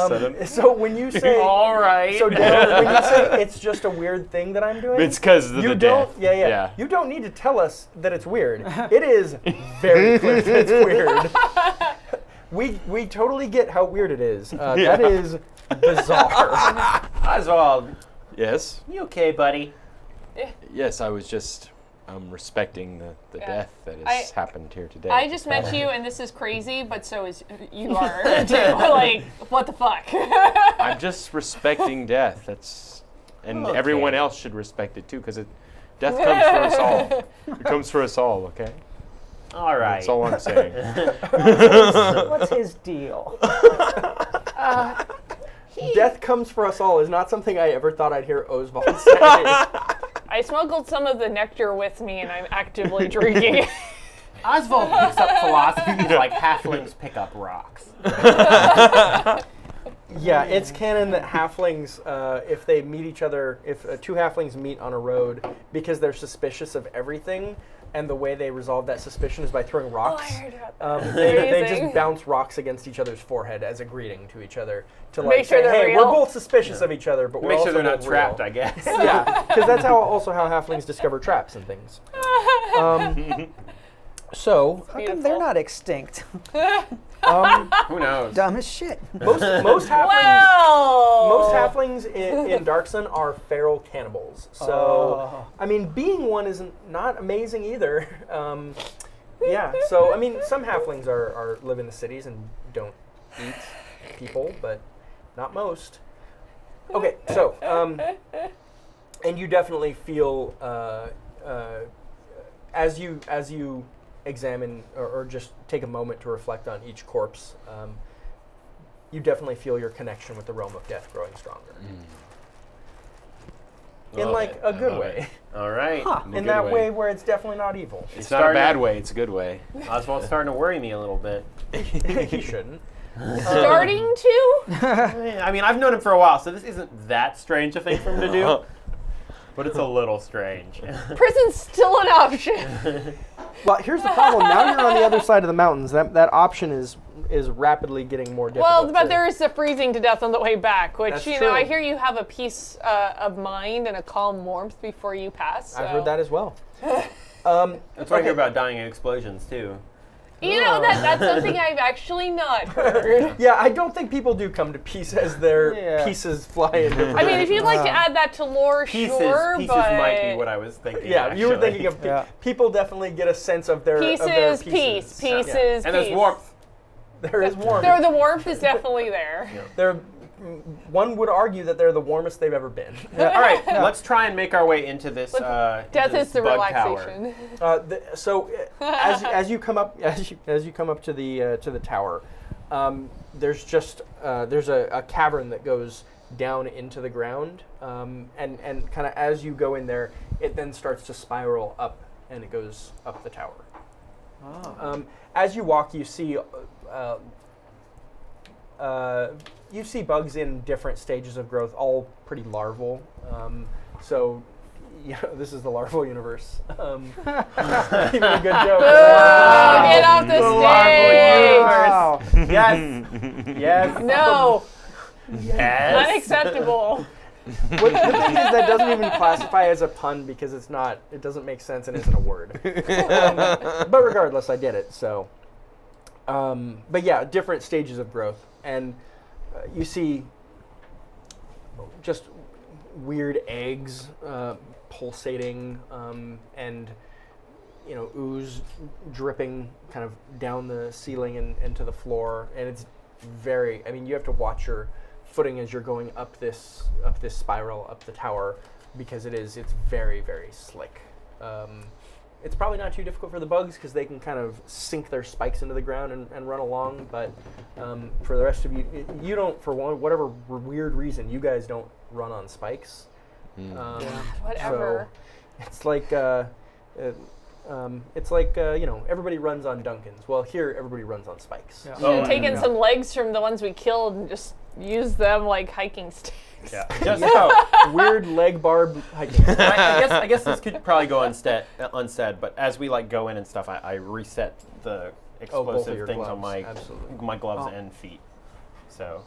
Speaker 3: So when you say
Speaker 1: All right.
Speaker 3: So Darrel, when you say it's just a weird thing that I'm doing,
Speaker 5: It's because of
Speaker 3: you
Speaker 5: the
Speaker 3: don't.
Speaker 5: death.
Speaker 3: Yeah. You don't need to tell us that it's weird. It is very clear that it's weird. We totally get how weird it is. That is bizarre.
Speaker 1: Osvald,
Speaker 5: Yes?
Speaker 1: you okay, buddy?
Speaker 5: Yes, I was just respecting the
Speaker 4: Yeah.
Speaker 5: death that has happened here today.
Speaker 4: I just met you, and this is crazy, but so is you are too. Like, what the fuck?
Speaker 5: I'm just respecting death. That's, and
Speaker 1: Okay.
Speaker 5: everyone else should respect it too, because death comes for us all. It comes for us all. Okay.
Speaker 1: All right.
Speaker 5: That's all I'm saying.
Speaker 2: What's his deal?
Speaker 3: Death comes for us all is not something I ever thought I'd hear Osvald say.
Speaker 4: I smuggled some of the nectar with me, and I'm actively drinking.
Speaker 1: Osvald picks up philosophies like halflings pick up rocks.
Speaker 3: Yeah, it's canon that halflings, if they meet each other, if two halflings meet on a road because they're suspicious of everything, and the way they resolve that suspicion is by throwing rocks.
Speaker 4: I heard about that.
Speaker 3: They
Speaker 4: Amazing.
Speaker 3: just bounce rocks against each other's forehead as a greeting to each other to
Speaker 4: Make
Speaker 3: like
Speaker 4: sure
Speaker 3: say,
Speaker 4: they're
Speaker 3: hey,
Speaker 4: real."
Speaker 3: we're both suspicious of each other, but we're
Speaker 1: Make
Speaker 3: also
Speaker 1: sure they're not
Speaker 3: both
Speaker 1: trapped,
Speaker 3: real.
Speaker 1: I guess.
Speaker 3: Yeah, because that's how halflings discover traps and things. So
Speaker 2: How come they're not extinct?
Speaker 1: Who knows?
Speaker 2: Dumb as shit.
Speaker 3: most halflings.
Speaker 4: Well,
Speaker 3: Most halflings in Dark Sun are feral cannibals. So, I mean, being one is not amazing either. Yeah, so, I mean, some halflings live in the cities and don't eat people, but not most. Okay, so, and you definitely feel, as you examine or just take a moment to reflect on each corpse, you definitely feel your connection with the realm of death growing stronger. In
Speaker 5: Love
Speaker 3: like
Speaker 5: it.
Speaker 3: a
Speaker 5: I
Speaker 3: good
Speaker 5: love
Speaker 3: way.
Speaker 1: All right.
Speaker 3: In
Speaker 5: good
Speaker 3: that
Speaker 5: way.
Speaker 3: way where it's definitely not evil.
Speaker 5: It's not a bad way. It's a good way.
Speaker 1: Oswald's starting to worry me a little bit.
Speaker 3: He shouldn't.
Speaker 4: starting to?
Speaker 1: I mean, I've known him for a while, so this isn't that strange a thing for him to do. But it's a little strange.
Speaker 4: Prison's still an option.
Speaker 3: Well, here's the problem. Now you're on the other side of the mountains. That option is rapidly getting more difficult.
Speaker 4: Well, but
Speaker 3: to-
Speaker 4: there is a freezing to death on the way back, which,
Speaker 3: That's
Speaker 4: you
Speaker 3: true.
Speaker 4: know, I hear you have a peace of mind and a calm warmth before you pass.
Speaker 3: I've
Speaker 4: so-
Speaker 3: heard that as well.
Speaker 1: That's what I hear about dying in explosions too.
Speaker 4: You know, that's something I've actually not heard.
Speaker 3: Yeah, I don't think people do come to peace as their pieces fly in different
Speaker 4: I mean, if you'd like to add that to lore,
Speaker 1: Pieces,
Speaker 4: sure,
Speaker 1: pieces
Speaker 4: but
Speaker 1: might be what I was thinking.
Speaker 3: Yeah, you were
Speaker 1: actually.
Speaker 3: thinking of people definitely get a sense of their
Speaker 4: pieces,
Speaker 3: pieces.
Speaker 4: pieces,
Speaker 1: And there's warmth.
Speaker 3: There is warmth.
Speaker 4: The warmth is definitely there.
Speaker 3: One would argue that they're the warmest they've ever been.
Speaker 1: All right, let's try and make our way into this.
Speaker 4: Death
Speaker 1: this
Speaker 4: is the
Speaker 1: bug
Speaker 4: relaxation.
Speaker 3: So as you come up to the tower, there's just there's a cavern that goes down into the ground, and kind of as you go in there, it then starts to spiral up, and it goes up the tower. As you walk, you see bugs in different stages of growth, all pretty larval. So, this is the larval universe. Even a good joke.
Speaker 4: Oh, get off the stage!
Speaker 1: Wow. Yes.
Speaker 4: No,
Speaker 1: Yes.
Speaker 4: unacceptable.
Speaker 3: The thing is, that doesn't even classify as a pun because it doesn't make sense and isn't a word. But regardless, I did it. So, but yeah, different stages of growth, and you see just weird eggs pulsating, and ooze dripping kind of down the ceiling and to the floor, and it's very. I mean, you have to watch your footing as you're going up this spiral up the tower, because it's very, very slick. It's probably not too difficult for the bugs because they can kind of sink their spikes into the ground and run along, but for the rest of you don't, for whatever weird reason, you guys don't run on spikes.
Speaker 4: Whatever.
Speaker 3: So it's like everybody runs on Dunkins. Well, here everybody runs on spikes.
Speaker 4: You should have taken some legs from the ones we killed and just use them like hiking sticks.
Speaker 1: Yeah. Just
Speaker 3: Weird leg barb hiking.
Speaker 1: I guess this could probably go unsaid, but as we go in and stuff, I reset the explosive
Speaker 3: your
Speaker 1: things on
Speaker 3: gloves. Absolutely.
Speaker 1: my gloves and feet. So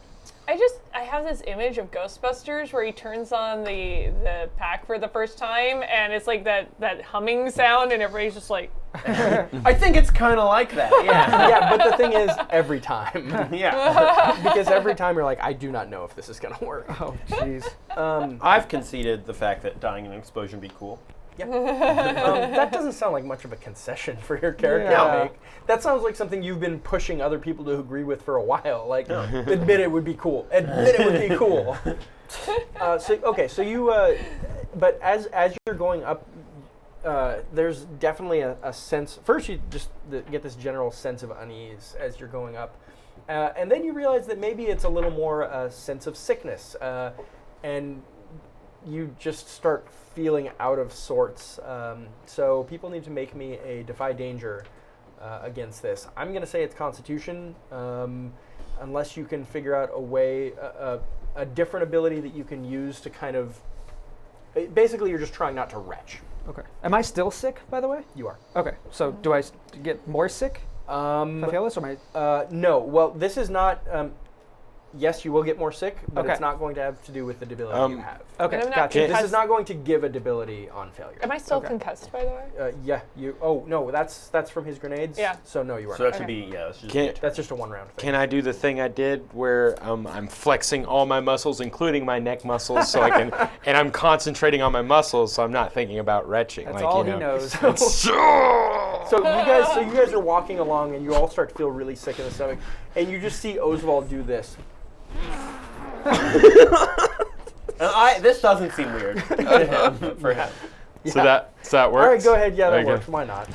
Speaker 4: I have this image of Ghostbusters where he turns on the pack for the first time, and it's like that humming sound, and everybody's just like.
Speaker 1: I think it's kind of like that. Yeah.
Speaker 3: Yeah, but the thing is, every time.
Speaker 1: Yeah.
Speaker 3: Because every time you're like, I do not know if this is going to work.
Speaker 2: Oh, jeez.
Speaker 1: I've conceded the fact that dying in an explosion would be cool.
Speaker 3: Yeah. That doesn't sound like much of a concession for your character to make. That sounds like something you've been pushing other people to agree with for a while. Like, admit it would be cool. Admit it would be cool. So you, but as you're going up, there's definitely a sense. First, you just get this general sense of unease as you're going up, and then you realize that maybe it's a little more a sense of sickness, and you just start feeling out of sorts. So people need to make me a defy danger against this. I'm going to say it's Constitution, unless you can figure out a way, a different ability that you can use to kind of. Basically, you're just trying not to retch.
Speaker 2: Okay. Am I still sick, by the way?
Speaker 3: You are.
Speaker 2: Okay. So do I get more sick if I fail this, or am I?
Speaker 3: No. Well, this is not. Yes, you will get more sick, but
Speaker 2: Okay.
Speaker 3: it's not going to have to do with the debility you have.
Speaker 2: Okay.
Speaker 4: And I'm not
Speaker 2: Gotcha.
Speaker 4: concussed.
Speaker 3: This is not going to give a debility on failure.
Speaker 4: Am I still
Speaker 2: Okay.
Speaker 4: concussed, by the way?
Speaker 3: Yeah. You. Oh no, that's from his grenades.
Speaker 4: Yeah.
Speaker 3: So no, you are.
Speaker 1: So
Speaker 3: not.
Speaker 1: that should be that's just
Speaker 5: Can't-
Speaker 3: That's just a one-round thing.
Speaker 5: Can I do the thing I did where I'm flexing all my muscles, including my neck muscles, so I can, and I'm concentrating on my muscles, so I'm not thinking about retching.
Speaker 2: That's
Speaker 5: like,
Speaker 2: all
Speaker 5: you
Speaker 2: he
Speaker 5: know.
Speaker 2: knows.
Speaker 3: So you guys are walking along, and you all start to feel really sick in the stomach, and you just see Osvald do this.
Speaker 1: This doesn't seem weird for him.
Speaker 5: So that works.
Speaker 3: All right, go ahead. Yeah, that
Speaker 5: Okay.
Speaker 3: works. Why not?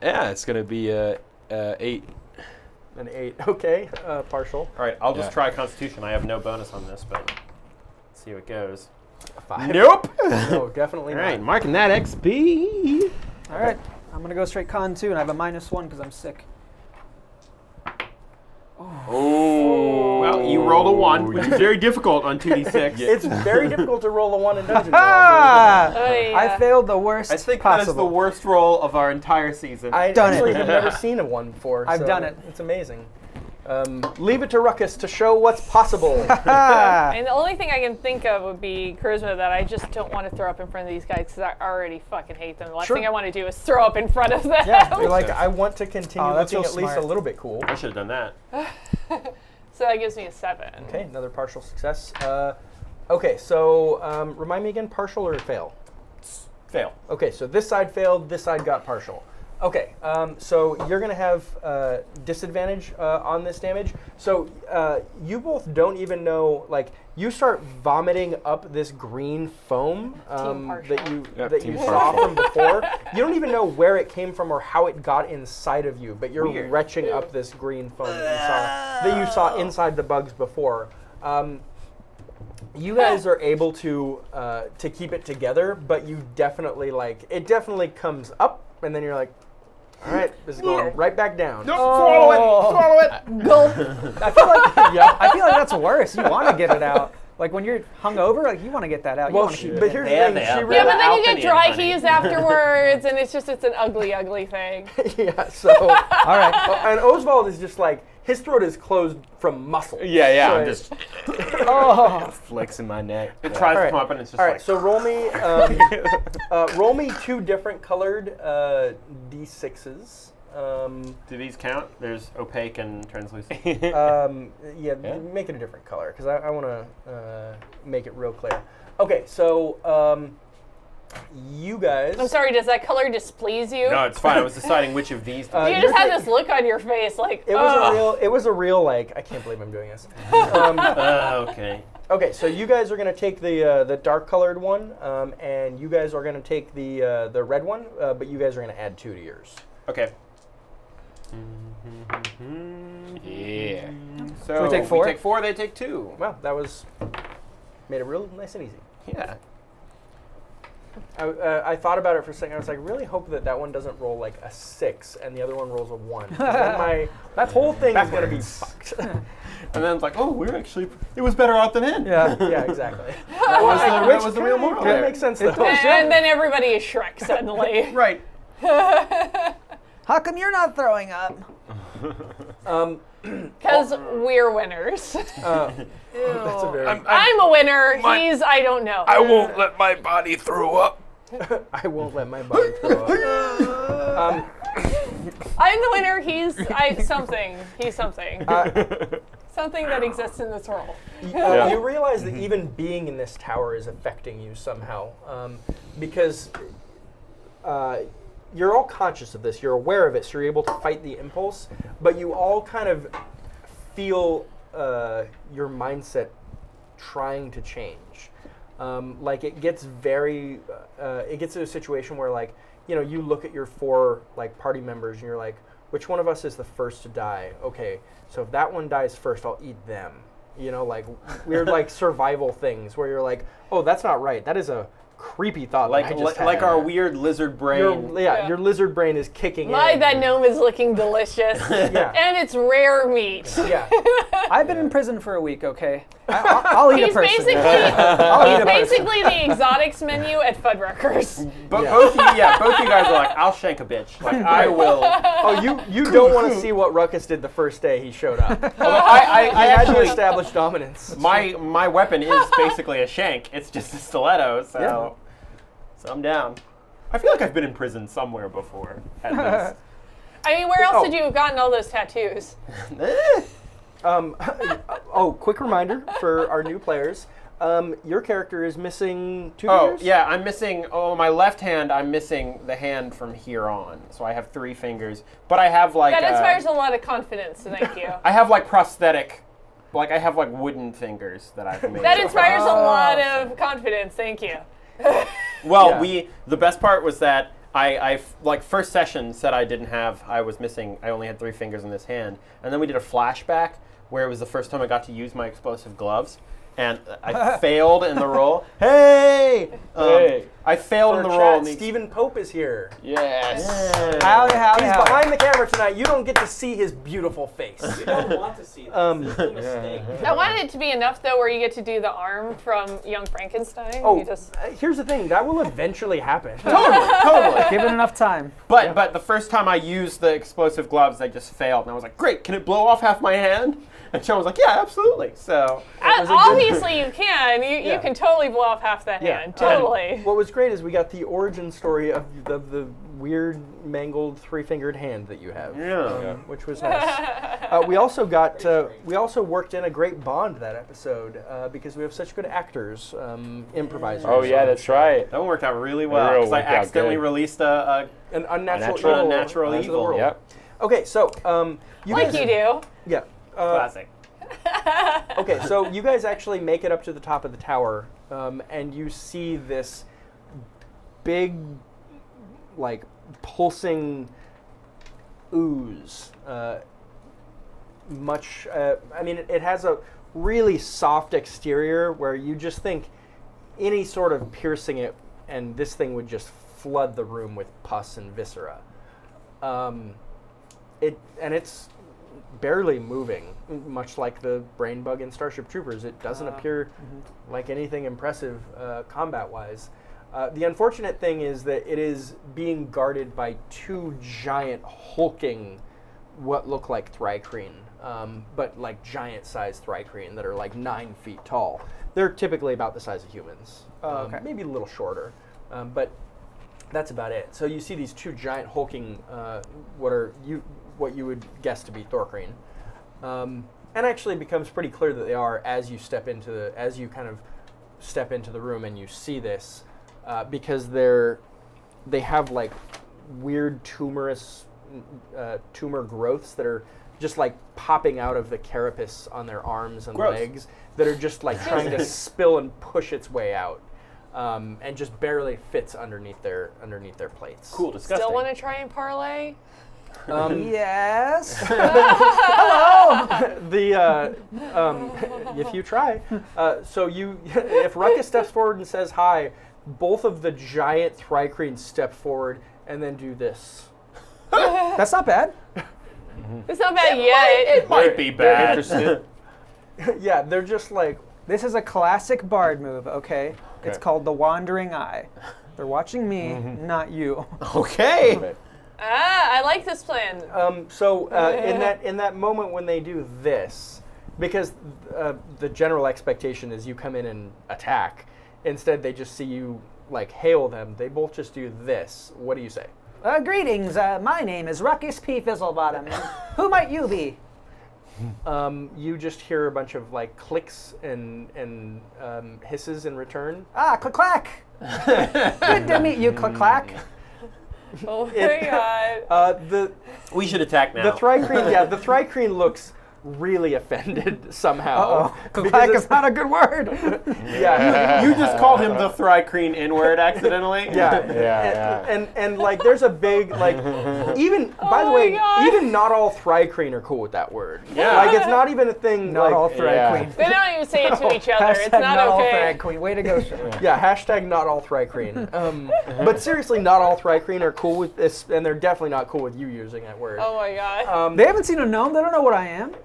Speaker 5: Yeah, it's gonna be 8.
Speaker 3: An 8. Okay, partial.
Speaker 1: All right, I'll just
Speaker 5: Yeah.
Speaker 1: try Constitution. I have no bonus on this, but let's see how it goes.
Speaker 3: A 5.
Speaker 1: Nope.
Speaker 3: No, definitely
Speaker 1: All
Speaker 3: not.
Speaker 1: right, marking that XP.
Speaker 2: All right. I'm gonna go straight con 2, and I have a -1 because I'm sick.
Speaker 1: Oh. Well, you rolled a 1, which is very difficult on 2d6.
Speaker 3: It's very difficult to roll a 1 in Dungeon
Speaker 2: Ah!
Speaker 4: Oh, yeah.
Speaker 2: I failed the worst
Speaker 1: I think
Speaker 2: possible.
Speaker 1: that is the worst roll of our entire season.
Speaker 3: I
Speaker 2: Done
Speaker 3: actually
Speaker 2: it.
Speaker 3: have never seen a 1 before.
Speaker 2: I've
Speaker 3: so
Speaker 2: done it.
Speaker 3: It's amazing. Leave it to Ruckus to show what's possible.
Speaker 4: And the only thing I can think of would be charisma that I just don't want to throw up in front of these guys because I already fucking hate them. The last thing I want to do is throw up in front of them.
Speaker 3: Yeah, you're like, I want to continue
Speaker 2: that's
Speaker 3: looking
Speaker 2: real
Speaker 3: at least
Speaker 2: smart.
Speaker 3: a little bit cool.
Speaker 1: I should have done that.
Speaker 4: So that gives me a 7.
Speaker 3: Okay, another partial success. Okay, so remind me again, partial or fail?
Speaker 1: Fail.
Speaker 3: Okay, so this side failed, this side got partial. Okay, so you're going to have disadvantage on this damage. So you both don't even know, like, you start vomiting up this green foam that you saw from before. You don't even know where it came from or how it got inside of you, but you're retching up this green foam that you saw inside the bugs before. You guys are able to keep it together, but you definitely, like, it definitely comes up, and then you're like, all right, this is going right back down.
Speaker 1: Swallow it!
Speaker 2: Gulp. I feel like I feel like that's worse. You want to get it out. Like when you're hungover, like you want to get that out.
Speaker 3: Well,
Speaker 2: but
Speaker 3: but here's the
Speaker 1: Yeah,
Speaker 3: thing.
Speaker 1: they
Speaker 3: She
Speaker 1: have-
Speaker 3: really,
Speaker 4: Yeah, but then you get
Speaker 1: Alpinian
Speaker 4: dry
Speaker 1: honey.
Speaker 4: keys afterwards, and it's an ugly, ugly thing.
Speaker 3: yeah. So,
Speaker 2: all right.
Speaker 3: and Osvald is just like his throat is closed from muscle.
Speaker 5: Yeah,
Speaker 3: So
Speaker 5: I'm
Speaker 3: it-
Speaker 5: just
Speaker 2: Oh,
Speaker 5: flexing my neck.
Speaker 1: It tries
Speaker 3: All
Speaker 1: to
Speaker 3: right.
Speaker 1: come up and it's just
Speaker 3: All right,
Speaker 1: like.
Speaker 3: so roll me 2 different colored d6s.
Speaker 1: Do these count? There's opaque and translucent.
Speaker 3: Yeah, make it a different color because I want to make it real clear. Okay, so you guys.
Speaker 4: I'm sorry, does that color displease you?
Speaker 1: No, it's fine. I was deciding which of these to
Speaker 4: You
Speaker 3: you're
Speaker 4: just had
Speaker 3: ta-
Speaker 4: this look on your face like,
Speaker 3: It was a real like I can't believe I'm doing this.
Speaker 1: Okay.
Speaker 3: Okay, so you guys are gonna take the dark colored one, and you guys are gonna take the red one, but you guys are gonna add 2 to yours.
Speaker 1: Okay.
Speaker 5: Yeah.
Speaker 1: So
Speaker 2: we take 4?
Speaker 1: We take 4, they take 2.
Speaker 3: Well, that was made it real nice and easy.
Speaker 1: Yeah.
Speaker 3: I thought about it for a second. I was like, really hope that one doesn't roll like a 6 and the other one rolls a 1. 'Cause then that whole thing is gonna be fucked.
Speaker 1: And then it's like, oh, it was better out than in.
Speaker 2: yeah.
Speaker 3: Yeah, exactly.
Speaker 1: That was the real moral
Speaker 3: That
Speaker 1: there.
Speaker 3: makes sense though.
Speaker 4: and then everybody is Shrek suddenly.
Speaker 1: Right.
Speaker 2: How come you're not throwing up?
Speaker 4: Because we're winners.
Speaker 3: That's a very.
Speaker 4: I'm a winner. I don't know.
Speaker 5: I won't let my body throw up.
Speaker 3: I won't let my body throw up.
Speaker 4: I'm the winner. He's something. He's something. Something that exists in this world.
Speaker 3: You realize that even being in this tower is affecting you somehow, because you're all conscious of this. You're aware of it, so you're able to fight the impulse. But you all kind of feel your mindset trying to change. Like it gets very, it gets to a situation where like, you know, you look at your 4 like party members and you're like, which one of us is the first to die? Okay, so if that one dies first, I'll eat them. You know, like weird like survival things where you're like, oh, that's not right. That is a creepy thought.
Speaker 1: Like
Speaker 3: that I just had.
Speaker 1: like our weird lizard brain.
Speaker 3: Your lizard brain is kicking in.
Speaker 4: That gnome is looking delicious.
Speaker 3: Yeah.
Speaker 4: And it's rare meat.
Speaker 3: Yeah.
Speaker 2: I've been in prison for a week. Okay, I'll eat a
Speaker 4: He's
Speaker 2: person.
Speaker 4: basically basically the exotics menu at Fuddruckers.
Speaker 1: But both of you guys are like, I'll shank a bitch. Like I will.
Speaker 3: Oh, you don't want to see what Ruckus did the first day he showed up.
Speaker 1: Although I
Speaker 3: I had to
Speaker 1: actually
Speaker 3: establish dominance.
Speaker 1: my weapon is basically a shank. It's just a stiletto. So I'm down. I feel like I've been in prison somewhere before. At least.
Speaker 4: I mean, where else did you have gotten all those tattoos?
Speaker 3: Quick reminder for our new players. Your character is missing 2
Speaker 1: Oh,
Speaker 3: fingers?
Speaker 1: yeah, I'm missing, my left hand, I'm missing the hand from here on. So I have 3 fingers. But I have like,
Speaker 4: That inspires a lot of confidence, thank you.
Speaker 1: I have like prosthetic, like I have like wooden fingers that I've made.
Speaker 4: That inspires a lot of confidence, thank you.
Speaker 1: Well,
Speaker 3: Yeah.
Speaker 1: the best part was that I like first session said I only had 3 fingers in this hand. And then we did a flashback where it was the first time I got to use my explosive gloves. and I failed in the roll. Hey! I failed in the roll.
Speaker 3: Stephen Pope is here.
Speaker 5: Yes.
Speaker 2: Howdy.
Speaker 3: He's behind the camera tonight. You don't get to see his beautiful face.
Speaker 7: You don't want to see this. It's a mistake.
Speaker 4: I wanted it to be enough though, where you get to do the arm from Young Frankenstein.
Speaker 3: Oh,
Speaker 4: You just-
Speaker 3: here's the thing. That will eventually happen.
Speaker 1: Totally.
Speaker 2: Give it enough time.
Speaker 1: But the first time I used the explosive gloves, I just failed, and I was like, "Great, can it blow off half my hand?" And Shawn was like, "Yeah, absolutely." So
Speaker 4: obviously you can. You
Speaker 3: Yeah.
Speaker 4: can totally blow off half the hand. Totally.
Speaker 3: What was great is we got the origin story of the weird, mangled, three-fingered hand that you have, which was nice. We also got we also worked in a great bond that episode because we have such good actors, improvisers.
Speaker 5: Oh yeah, that's right.
Speaker 1: that one worked out really well because I
Speaker 5: worked out
Speaker 1: accidentally
Speaker 5: good.
Speaker 1: released
Speaker 3: an unnatural
Speaker 1: unnatural
Speaker 3: into the
Speaker 1: evil.
Speaker 3: world.
Speaker 5: Yep.
Speaker 3: Okay, so you
Speaker 4: Like
Speaker 3: guys,
Speaker 4: you do.
Speaker 3: yeah.
Speaker 1: Classic.
Speaker 3: Okay, so you guys actually make it up to the top of the tower, and you see this big, like, pulsing ooze. I mean, it has a really soft exterior where you just think any sort of piercing it, and this thing would just flood the room with pus and viscera. It's barely moving, much like the brain bug in Starship Troopers. It doesn't appear like anything impressive combat-wise. The unfortunate thing is that it is being guarded by two giant hulking, what look like thri-kreen, but like giant-sized thri-kreen that are like 9 feet tall. They're typically about the size of humans, maybe a little shorter, but that's about it. So you see these two giant hulking, what you would guess to be Thor-kreen, and actually it becomes pretty clear that they are as you kind of step into the room and you see this, because they have like weird tumor growths that are just like popping out of the carapace on their arms and legs that are just like trying to spill and push its way out, and just barely fits underneath their plates.
Speaker 1: Cool, disgusting.
Speaker 4: Still want to try and parlay?
Speaker 2: Yes.
Speaker 3: Hello. If you try, if Ruckus steps forward and says hi, both of the giant thri-kreen step forward and then do this.
Speaker 2: That's not bad.
Speaker 4: It's not bad yet.
Speaker 1: It might be bad.
Speaker 5: Interested.
Speaker 3: Yeah, they're just like,
Speaker 2: This is a classic bard move, okay? It's called the Wandering Eye. They're watching me, not you.
Speaker 1: Okay.
Speaker 4: I like this plan.
Speaker 3: in that moment when they do this, because the general expectation is you come in and attack. Instead, they just see you like hail them. They both just do this. What do you say?
Speaker 2: Greetings, my name is Ruckus P. Fizzlebottom. Who might you be?
Speaker 3: You just hear a bunch of like clicks and hisses in return.
Speaker 2: Ah, click-clack. Good to meet you, click-clack.
Speaker 4: Oh my god.
Speaker 1: We should attack now.
Speaker 3: The thri-kreen, the thri-kreen looks really offended somehow.
Speaker 2: Click-clack is not a good word.
Speaker 3: Yeah.
Speaker 1: You just called him the thri-kreen N-word accidentally?
Speaker 3: Yeah. And like there's a big like even by the way,
Speaker 4: God.
Speaker 3: even not all thri-kreen are cool with that word.
Speaker 1: Yeah.
Speaker 3: Like it's not even a thing.
Speaker 2: Not
Speaker 3: like,
Speaker 2: all thri-kreen.
Speaker 4: They don't even say it to each other. It's
Speaker 2: Hashtag
Speaker 4: not
Speaker 2: all
Speaker 4: okay.
Speaker 2: thri-kreen. Way to go, Shawn.
Speaker 3: Yeah, hashtag not all thri-kreen. But seriously, not all thri-kreen are cool with this, and they're definitely not cool with you using that word.
Speaker 4: Oh my god.
Speaker 2: They haven't seen a gnome. They don't know what I am.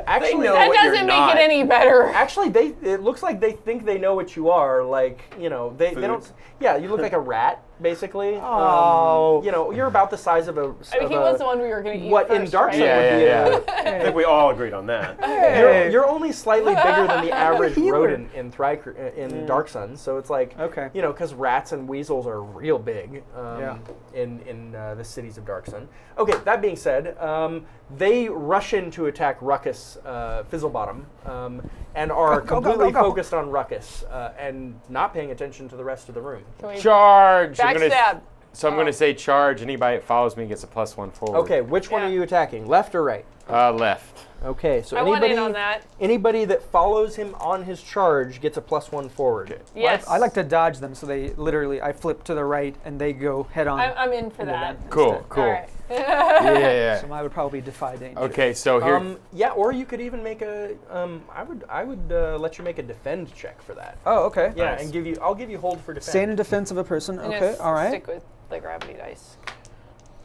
Speaker 3: Actually,
Speaker 1: know
Speaker 4: That
Speaker 1: what you're
Speaker 4: doesn't make
Speaker 1: not.
Speaker 4: it any better.
Speaker 3: Actually, it looks like they think they know what you are. Like, you know, they don't. Yeah, you look like a rat, basically.
Speaker 2: Oh.
Speaker 3: You know, you're about the size of a.
Speaker 4: I mean, he was the one we were going to eat
Speaker 3: What in
Speaker 4: first,
Speaker 3: Dark
Speaker 4: right?
Speaker 3: Sun would be
Speaker 1: I think we all agreed on that.
Speaker 3: You're only slightly bigger than the average
Speaker 2: Healer.
Speaker 3: rodent in Dark Sun, so it's like,
Speaker 2: Okay.
Speaker 3: you know, because rats and weasels are real big
Speaker 2: Yeah.
Speaker 3: in the cities of Dark Sun. Okay, that being said, they rush in to attack Ruckus Fizzlebottom and are
Speaker 2: Go, go,
Speaker 3: completely
Speaker 2: go, go.
Speaker 3: focused on Ruckus and not paying attention to the rest of the room.
Speaker 4: Can we
Speaker 5: Charge!
Speaker 4: backstab?
Speaker 5: I'm going to say charge. Anybody that follows me gets a +1 forward.
Speaker 3: Okay, which one
Speaker 4: Yeah.
Speaker 3: are you attacking, left or right?
Speaker 5: Left.
Speaker 3: Okay, so
Speaker 4: I want in
Speaker 3: anybody
Speaker 4: on that.
Speaker 3: anybody that follows him on his charge gets a +1 forward.
Speaker 4: Yes.
Speaker 2: I like to dodge them, so I flip to the right and they go head on.
Speaker 4: I'm in for
Speaker 2: into
Speaker 4: that.
Speaker 2: them
Speaker 5: Cool,
Speaker 2: instead.
Speaker 5: cool.
Speaker 4: All right.
Speaker 5: Yeah.
Speaker 2: So I would probably defy danger.
Speaker 5: Okay, so here.
Speaker 3: Yeah, or you could even make a. I would let you make a defend check for that.
Speaker 2: Oh, okay.
Speaker 3: Yeah,
Speaker 5: Nice.
Speaker 3: and I'll give you hold for defend.
Speaker 2: Stand in defense of a person.
Speaker 4: I'm
Speaker 2: Okay,
Speaker 4: gonna
Speaker 2: all right.
Speaker 4: Stick with the gravity dice.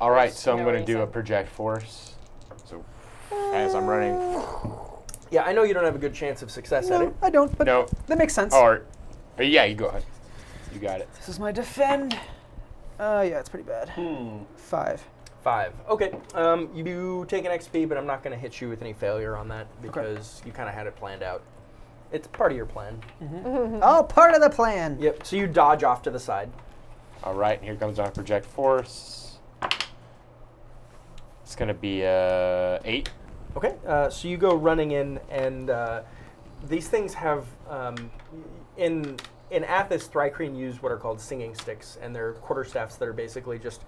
Speaker 5: All right, so I'm
Speaker 4: no
Speaker 5: going to do a
Speaker 4: reason.
Speaker 5: project force. So as I'm running.
Speaker 3: Yeah, I know you don't have a good chance of success at
Speaker 2: No,
Speaker 3: it.
Speaker 2: I don't, but
Speaker 5: No.
Speaker 2: that makes sense.
Speaker 5: Or, yeah, you go ahead. You got it.
Speaker 2: This is my defend. Yeah, it's pretty bad. 5.
Speaker 3: 5. Okay. You take an XP, but I'm not going to hit you with any failure on that because you kind of had it planned out. It's part of your plan.
Speaker 2: Oh, part of the plan.
Speaker 3: Yep. So you dodge off to the side.
Speaker 5: All right, and here comes our project force. It's going to be 8.
Speaker 3: Okay. So you go running in, and these things have in Athos, Thrycreen use what are called singing sticks, and they're quarterstaffs that are basically just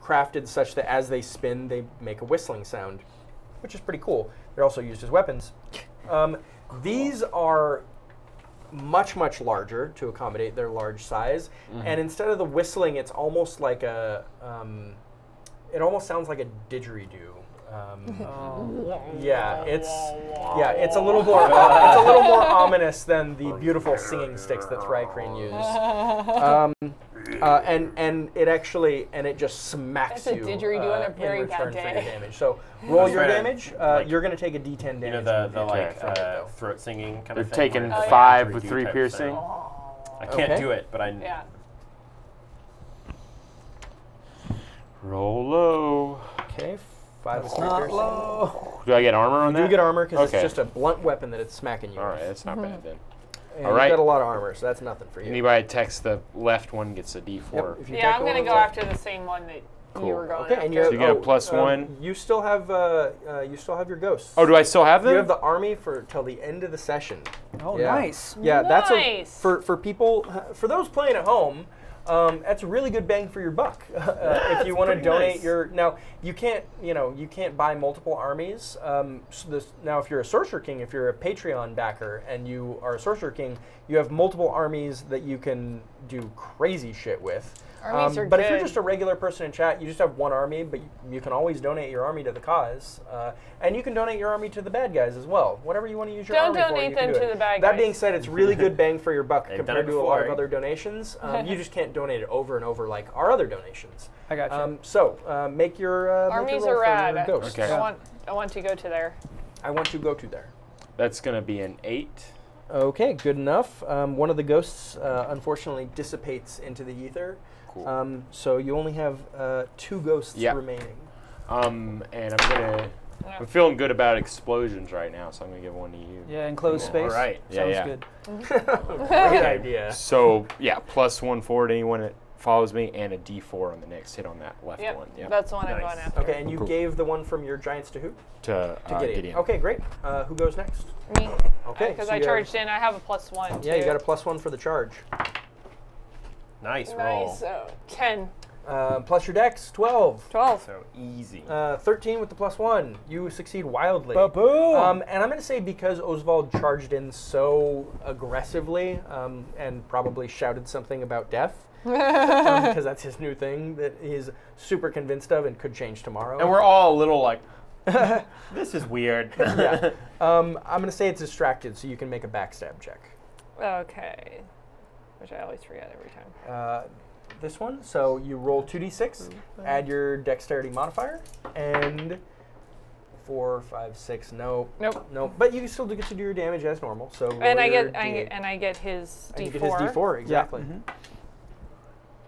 Speaker 3: crafted such that as they spin, they make a whistling sound, which is pretty cool. They're also used as weapons. These are much, much larger to accommodate their large size, and instead of the whistling, it's almost like a, it almost sounds like a didgeridoo. Yeah, it's a little more ominous than the beautiful singing sticks that Thrycreen use. And it just smacks
Speaker 4: That's a
Speaker 3: you
Speaker 4: didgeridoo on a very
Speaker 3: in return
Speaker 4: bad
Speaker 3: for your
Speaker 4: day.
Speaker 3: damage. So roll your
Speaker 1: trying to,
Speaker 3: damage.
Speaker 1: like,
Speaker 3: You're going to take a D10 damage.
Speaker 1: You know the
Speaker 3: immediately
Speaker 1: like
Speaker 3: from it, though.
Speaker 1: throat singing kind
Speaker 5: You're
Speaker 1: of thing.
Speaker 5: taking
Speaker 1: where it's
Speaker 5: 5
Speaker 1: like
Speaker 5: with
Speaker 1: didgeridoo
Speaker 5: 3
Speaker 1: type
Speaker 5: piercing.
Speaker 1: thing. I can't
Speaker 3: Okay.
Speaker 1: do it, but I.
Speaker 4: Yeah.
Speaker 5: Roll low.
Speaker 3: Okay, 5 is
Speaker 2: not
Speaker 3: piercing.
Speaker 2: low.
Speaker 5: Do I get armor on
Speaker 3: You
Speaker 5: that?
Speaker 3: do get armor because
Speaker 5: Okay.
Speaker 3: it's just a blunt weapon that it's smacking you
Speaker 5: All
Speaker 3: with.
Speaker 5: right, that's not bad then.
Speaker 3: And
Speaker 5: all right.
Speaker 3: You've got a lot of armor, so that's nothing for you.
Speaker 5: Anybody text the left one gets a D4.
Speaker 3: Yep, if you
Speaker 4: Yeah,
Speaker 3: take
Speaker 4: I'm
Speaker 3: a
Speaker 4: gonna
Speaker 3: little
Speaker 4: go
Speaker 3: bit.
Speaker 4: after the same one that
Speaker 5: Cool.
Speaker 4: you were going
Speaker 3: Okay,
Speaker 4: after.
Speaker 3: and you
Speaker 5: So you get a plus 1.
Speaker 3: You still have your ghosts.
Speaker 5: Oh, do I still have them?
Speaker 3: You have the army for till the end of the session.
Speaker 2: Oh,
Speaker 3: Yeah.
Speaker 2: nice.
Speaker 3: Yeah, that's
Speaker 4: Nice.
Speaker 3: for people, for those playing at home. That's a really good bang for your buck. If you want to
Speaker 1: pretty
Speaker 3: donate
Speaker 1: nice.
Speaker 3: your now, you can't buy multiple armies. Now, if you're a Sorcerer King, if you're a Patreon backer and you are a Sorcerer King, you have multiple armies that you can do crazy shit with.
Speaker 4: Armies are
Speaker 3: but if you're
Speaker 4: good.
Speaker 3: just a regular person in chat, you just have one army, but you can always donate your army to the cause, and you can donate your army to the bad guys as well. Whatever you want to use your
Speaker 4: Don't
Speaker 3: army for,
Speaker 4: donate
Speaker 3: you can
Speaker 4: them
Speaker 3: do
Speaker 4: to
Speaker 3: it.
Speaker 4: the bad
Speaker 3: That
Speaker 4: guys.
Speaker 3: being said, it's really good bang for your buck
Speaker 1: They've
Speaker 3: compared
Speaker 1: done it
Speaker 3: to a lot of
Speaker 1: before.
Speaker 3: other donations. You just can't donate it over and over like our other donations.
Speaker 2: I got you.
Speaker 3: Make your
Speaker 4: Armies
Speaker 3: make your
Speaker 4: are
Speaker 3: roll for
Speaker 4: rad.
Speaker 3: your ghosts.
Speaker 5: Okay.
Speaker 4: I want to go to there.
Speaker 3: I want to go to there.
Speaker 5: That's going to be an 8.
Speaker 3: Okay, good enough. One of the ghosts unfortunately dissipates into the ether.
Speaker 5: Cool.
Speaker 3: So you only have 2 ghosts
Speaker 5: Yeah.
Speaker 3: remaining.
Speaker 5: And I'm feeling good about explosions right now, so I'm going to give one to you.
Speaker 2: Yeah, enclosed space.
Speaker 1: All right.
Speaker 5: Yeah,
Speaker 2: Sounds
Speaker 5: yeah.
Speaker 2: good.
Speaker 3: Great idea.
Speaker 5: So, yeah, +1 forward anyone that follows me, and a D4 on the next hit on that left
Speaker 4: Yep,
Speaker 5: one. Yeah.
Speaker 4: that's the one I'm
Speaker 1: Nice.
Speaker 4: going after.
Speaker 3: Okay, and you
Speaker 5: Cool.
Speaker 3: gave the one from your giants to who?
Speaker 5: To
Speaker 3: Gideon.
Speaker 5: Gideon.
Speaker 3: Okay, great. Who goes next?
Speaker 4: Me.
Speaker 3: Okay,
Speaker 4: Because
Speaker 3: so
Speaker 4: I
Speaker 3: you
Speaker 4: charged in. I have a +1.
Speaker 3: Yeah, you
Speaker 4: too.
Speaker 3: got a +1 for the charge.
Speaker 1: Nice roll.
Speaker 4: Nice. 10.
Speaker 3: Plus your dex, 12.
Speaker 4: 12.
Speaker 1: So easy.
Speaker 3: 13 with the +1. You succeed wildly.
Speaker 2: Ba-boom!
Speaker 3: And I'm going to say because Osvald charged in so aggressively and probably shouted something about death, because that's his new thing that he's super convinced of and could change tomorrow.
Speaker 1: And we're all a little like, this is weird.
Speaker 3: yeah. I'm going to say it's distracted, so you can make a backstab check.
Speaker 4: Okay. Which I always forget every time.
Speaker 3: This one, so you roll 2d6, add your dexterity modifier, and 4, 5, 6. Nope. But you still do get to do your damage as normal. So
Speaker 4: And I
Speaker 3: roll your
Speaker 4: get
Speaker 3: D8.
Speaker 4: I get his D4.
Speaker 3: And you get his D4 exactly.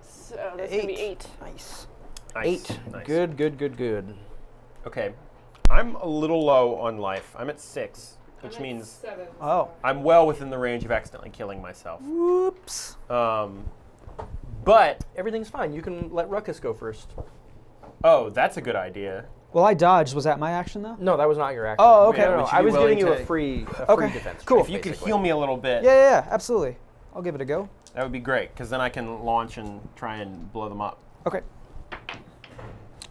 Speaker 4: So that's gonna be 8.
Speaker 2: Nice.
Speaker 1: Nice.
Speaker 3: 8.
Speaker 1: Nice.
Speaker 3: Good.
Speaker 1: Okay. I'm a little low on life. I'm at 6, which means
Speaker 4: 7.
Speaker 2: Oh.
Speaker 1: I'm well within the range of accidentally killing myself.
Speaker 2: Whoops.
Speaker 1: But
Speaker 3: Everything's fine. You can let Ruckus go first.
Speaker 1: oh, that's a good idea.
Speaker 2: Well, I dodged. Was that my action, though?
Speaker 3: No, that was not your action.
Speaker 2: Oh, okay.
Speaker 3: No,
Speaker 1: Would you
Speaker 3: I
Speaker 1: be
Speaker 3: was giving
Speaker 1: willing
Speaker 3: you a
Speaker 1: to-
Speaker 3: free
Speaker 2: Okay,
Speaker 3: defense.
Speaker 2: cool.
Speaker 3: check,
Speaker 1: If you could
Speaker 3: basically.
Speaker 1: heal me a little bit,
Speaker 2: Yeah, absolutely. I'll give it a go.
Speaker 1: that would be great, because then I can launch and try and blow them up.
Speaker 2: Okay.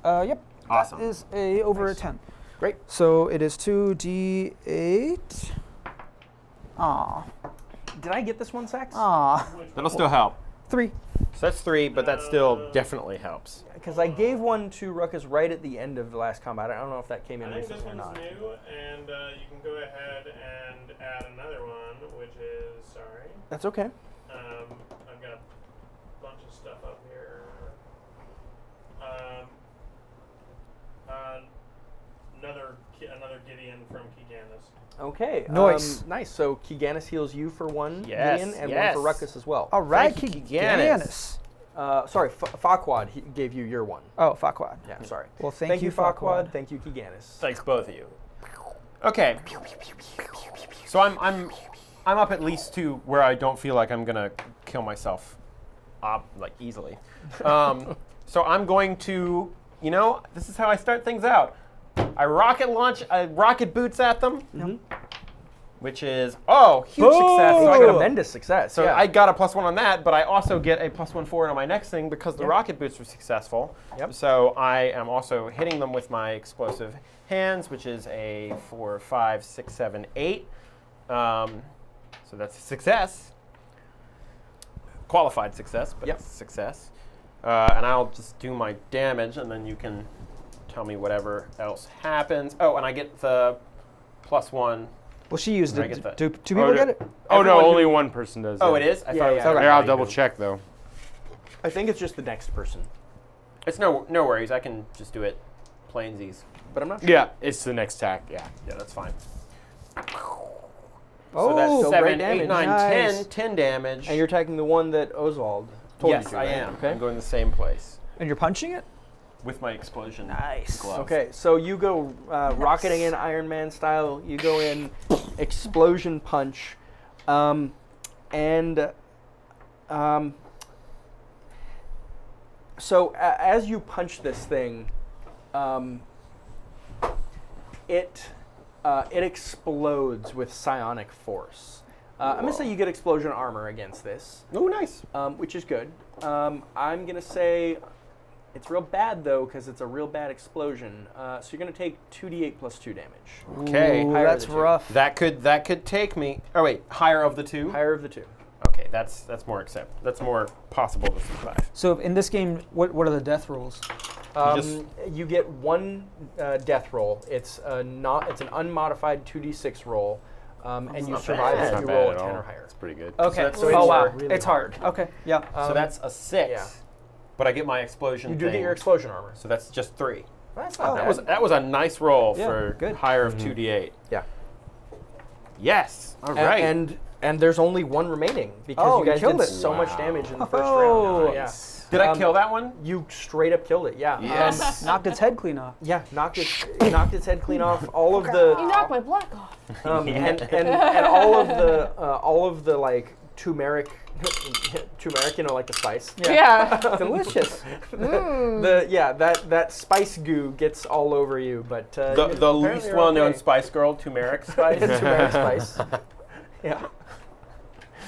Speaker 2: Yep.
Speaker 1: Awesome.
Speaker 2: That is over a 10.
Speaker 3: Great.
Speaker 2: So it is 2d8. Aw.
Speaker 3: Did I get this one, Sax?
Speaker 2: Aw.
Speaker 1: That'll still help.
Speaker 2: 3.
Speaker 1: So that's 3, but that still definitely helps.
Speaker 3: Because I gave one to Ruckus right at the end of the last combat. I don't know if that came in
Speaker 6: I think this
Speaker 3: recently or
Speaker 6: one's
Speaker 3: not.
Speaker 6: new, and you can go ahead and add another one, which is, sorry,
Speaker 3: That's okay.
Speaker 6: I've got a bunch of stuff up here. Another Gideon from Kiganis.
Speaker 3: Okay.
Speaker 2: Nice.
Speaker 3: Nice. So Kiganis heals you for one,
Speaker 1: Yes,
Speaker 3: Gideon, and
Speaker 1: yes.
Speaker 3: one for Ruckus as well.
Speaker 2: All right,
Speaker 1: Thank you,
Speaker 2: Kiganis.
Speaker 3: Sorry, Farquaad gave you your one.
Speaker 2: Oh, Farquaad.
Speaker 3: Yeah, sorry.
Speaker 2: Well, thank you,
Speaker 3: Farquaad.
Speaker 2: Farquaad.
Speaker 3: Thank you, Kiganis.
Speaker 1: Thanks, both of you. Okay. So I'm up at least to where I don't feel like I'm gonna kill myself, like easily. So I'm going to, this is how I start things out. I rocket boots at them, which is huge success.
Speaker 3: So I got a tremendous success.
Speaker 1: So
Speaker 3: yeah.
Speaker 1: I got a +1 on that, but I also get a +1 forward on my next thing because the rocket boots were successful.
Speaker 3: Yep.
Speaker 1: So I am also hitting them with my explosive hands, which is a 4, 5, 6, 7, 8. So that's a success. Qualified success, but it's a success. And I'll just do my damage, and then you can tell me whatever else happens. Oh, and I get the +1.
Speaker 2: Well, she used
Speaker 1: I
Speaker 2: it.
Speaker 1: get that.
Speaker 2: Do people get it?
Speaker 5: Oh, no,
Speaker 1: Everyone
Speaker 5: only
Speaker 1: who-
Speaker 5: one person does
Speaker 1: Oh,
Speaker 5: that.
Speaker 1: it is? I
Speaker 3: Yeah,
Speaker 1: thought it was
Speaker 3: yeah.
Speaker 1: everybody
Speaker 5: Here, I'll
Speaker 1: who-
Speaker 5: double check, though.
Speaker 3: I think it's just the next person,
Speaker 1: It's no worries. I can just do it plainsies.
Speaker 3: but I'm not sure.
Speaker 5: Yeah, it's the next attack, yeah.
Speaker 1: Yeah, that's fine.
Speaker 2: Oh,
Speaker 1: so that's
Speaker 3: so
Speaker 1: 7,
Speaker 3: great
Speaker 1: 8,
Speaker 3: damage.
Speaker 1: 9,
Speaker 2: Nice.
Speaker 1: 10 damage.
Speaker 3: And you're attacking the one that Osvald told you
Speaker 1: yes,
Speaker 3: to,
Speaker 1: I
Speaker 3: right?
Speaker 1: am.
Speaker 3: Okay.
Speaker 1: I'm going the same place
Speaker 2: And you're punching it?
Speaker 1: with my explosion
Speaker 2: Nice.
Speaker 1: glove.
Speaker 3: Okay, so you go rocketing in Iron Man style. You go in explosion punch, so as you punch this thing, it explodes with psionic force. I'm gonna say you get explosion armor against this,
Speaker 1: Oh, nice.
Speaker 3: which is good. I'm gonna say it's real bad though because it's a real bad explosion. So you're gonna take 2d8 plus 2 damage.
Speaker 1: Okay.
Speaker 2: Ooh,
Speaker 3: Higher
Speaker 2: that's
Speaker 3: of the two.
Speaker 2: rough.
Speaker 1: That could take me. Oh wait, higher of the 2.
Speaker 3: Higher of the 2.
Speaker 1: Okay, that's more That's more possible to survive.
Speaker 2: So in this game, what are the death rules?
Speaker 3: You get one death roll. It's an unmodified 2d6 roll, and you
Speaker 1: not
Speaker 3: survive
Speaker 1: bad.
Speaker 3: if
Speaker 5: Not
Speaker 3: you
Speaker 5: bad
Speaker 3: roll a
Speaker 5: at
Speaker 3: 10
Speaker 5: all.
Speaker 3: or higher.
Speaker 5: It's pretty good.
Speaker 2: Okay.
Speaker 3: So
Speaker 2: oh
Speaker 3: it's
Speaker 2: wow,
Speaker 3: really
Speaker 2: it's hard. Okay. Yeah.
Speaker 1: So that's a 6.
Speaker 3: yeah.
Speaker 1: But I get my explosion.
Speaker 3: You do
Speaker 1: thing,
Speaker 3: get your explosion armor.
Speaker 1: So that's just 3.
Speaker 3: That's not bad.
Speaker 1: That was a nice roll
Speaker 2: Yeah,
Speaker 1: for
Speaker 2: good.
Speaker 1: higher of 2d8.
Speaker 3: Yeah.
Speaker 1: Yes. All right.
Speaker 3: And there's only one remaining because
Speaker 2: Oh,
Speaker 3: you
Speaker 2: you
Speaker 3: guys
Speaker 2: killed
Speaker 3: did
Speaker 2: it.
Speaker 3: so much damage in the first
Speaker 2: Oh.
Speaker 3: round. Yeah.
Speaker 1: Did I kill that one?
Speaker 3: You straight up killed it. Yeah.
Speaker 1: Yes.
Speaker 2: Knocked its head clean off.
Speaker 3: Yeah. Knocked its head clean off. All of the
Speaker 4: You knocked my black off.
Speaker 3: and all of the like turmeric, like the spice.
Speaker 4: Yeah.
Speaker 3: Delicious. That spice goo gets all over you, but
Speaker 1: The least well-known Spice Girl, turmeric spice.
Speaker 3: turmeric spice. Yeah.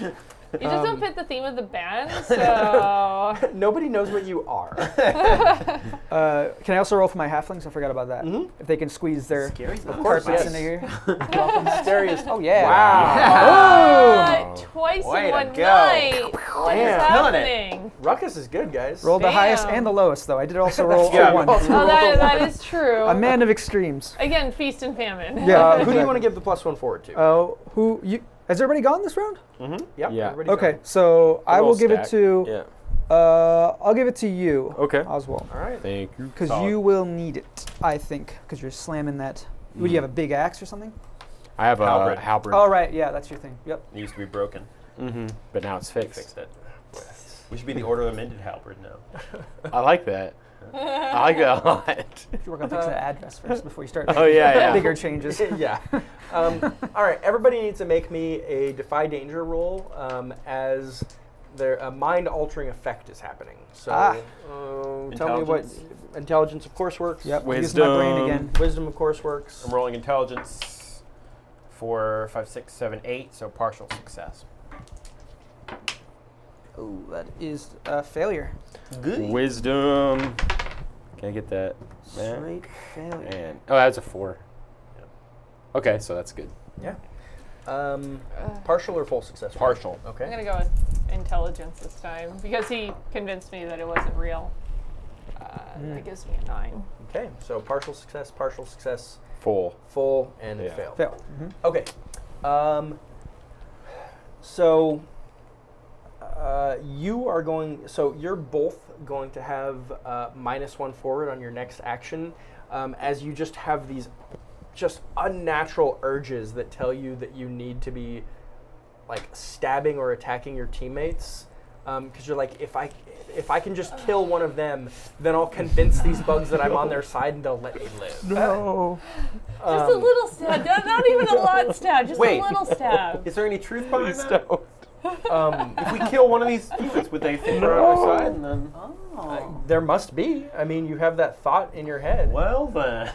Speaker 4: You just don't fit the theme of the band, so.
Speaker 3: Nobody knows what you are.
Speaker 2: Can I also roll for my halflings? I forgot about that. If they can squeeze their carpets
Speaker 3: yes.
Speaker 2: into here.
Speaker 3: Scary as
Speaker 2: Oh yeah.
Speaker 3: Wow.
Speaker 4: Twice
Speaker 1: Way
Speaker 4: in
Speaker 1: to
Speaker 4: one
Speaker 1: go.
Speaker 4: night. What is
Speaker 3: Damn.
Speaker 1: Killing it.
Speaker 4: happening?
Speaker 3: Ruckus is good, guys.
Speaker 2: Rolled the highest
Speaker 4: Damn.
Speaker 2: and the lowest, though. I did also roll
Speaker 1: Yeah.
Speaker 2: a 1.
Speaker 3: Also
Speaker 4: Oh,
Speaker 3: rolled a
Speaker 4: that
Speaker 3: one.
Speaker 4: is true.
Speaker 2: A man of extremes.
Speaker 4: Again, feast and famine.
Speaker 2: Yeah.
Speaker 3: Who do you want to give the +1 forward to?
Speaker 2: Has everybody gone this round?
Speaker 3: Yep.
Speaker 5: Yeah.
Speaker 3: everybody's
Speaker 2: Okay,
Speaker 3: gone.
Speaker 2: so I
Speaker 5: little
Speaker 2: will give it
Speaker 5: stack.
Speaker 2: to.
Speaker 5: Yeah.
Speaker 2: I'll give it to you,
Speaker 5: Okay.
Speaker 2: Oswald,
Speaker 3: All right.
Speaker 5: Thank you.
Speaker 2: because
Speaker 1: Solid.
Speaker 2: you will need it. I think, because you're slamming that. Would you have a big axe or something?
Speaker 5: I have a
Speaker 1: Halberd.
Speaker 5: halberd.
Speaker 2: Oh right, yeah, that's your thing. Yep.
Speaker 1: It used to be broken.
Speaker 5: But now it's
Speaker 1: They
Speaker 5: fixed.
Speaker 1: fixed it. We should be the Order of Amended Halberd now.
Speaker 5: I like that. I like that a lot.
Speaker 2: You work on fixing the address first before you start
Speaker 5: Oh,
Speaker 2: making
Speaker 5: yeah.
Speaker 2: bigger changes.
Speaker 3: Yeah. All right. Everybody needs to make me a defy danger roll as a mind-altering effect is happening. So tell me what intelligence, of course, works.
Speaker 2: Yep. Using my brain
Speaker 5: Wisdom.
Speaker 2: again.
Speaker 3: Wisdom, of course, works.
Speaker 1: I'm rolling intelligence 4, 5, 6, 7, 8, so partial success.
Speaker 2: Oh, that is a failure.
Speaker 5: Wisdom. Can I get that?
Speaker 2: Straight failure.
Speaker 5: And, oh, that's a 4. Okay, so that's good.
Speaker 3: Yeah. Partial or full success?
Speaker 5: Partial.
Speaker 4: I'm
Speaker 3: Okay.
Speaker 4: gonna go with intelligence this time because he convinced me that it wasn't real. That gives me a 9.
Speaker 3: Okay. So partial success,
Speaker 5: Full.
Speaker 3: and
Speaker 5: Yeah.
Speaker 3: fail.
Speaker 2: Fail.
Speaker 3: Okay. So you are going. So you're both going to have -1 forward on your next action, as you just have these just unnatural urges that tell you that you need to be like stabbing or attacking your teammates, because you're like, if I can just kill one of them, then I'll convince these bugs that I'm on their side and they'll let me live.
Speaker 2: No.
Speaker 4: Just a little stab, not even a lot stab, just
Speaker 1: Wait.
Speaker 4: a little stab.
Speaker 1: Is there any truth behind
Speaker 5: Please
Speaker 1: that?
Speaker 5: don't.
Speaker 1: If we kill one of these humans, would they think we're on our side? And then,
Speaker 3: There must be. I mean, you have that thought in your head.
Speaker 1: well then.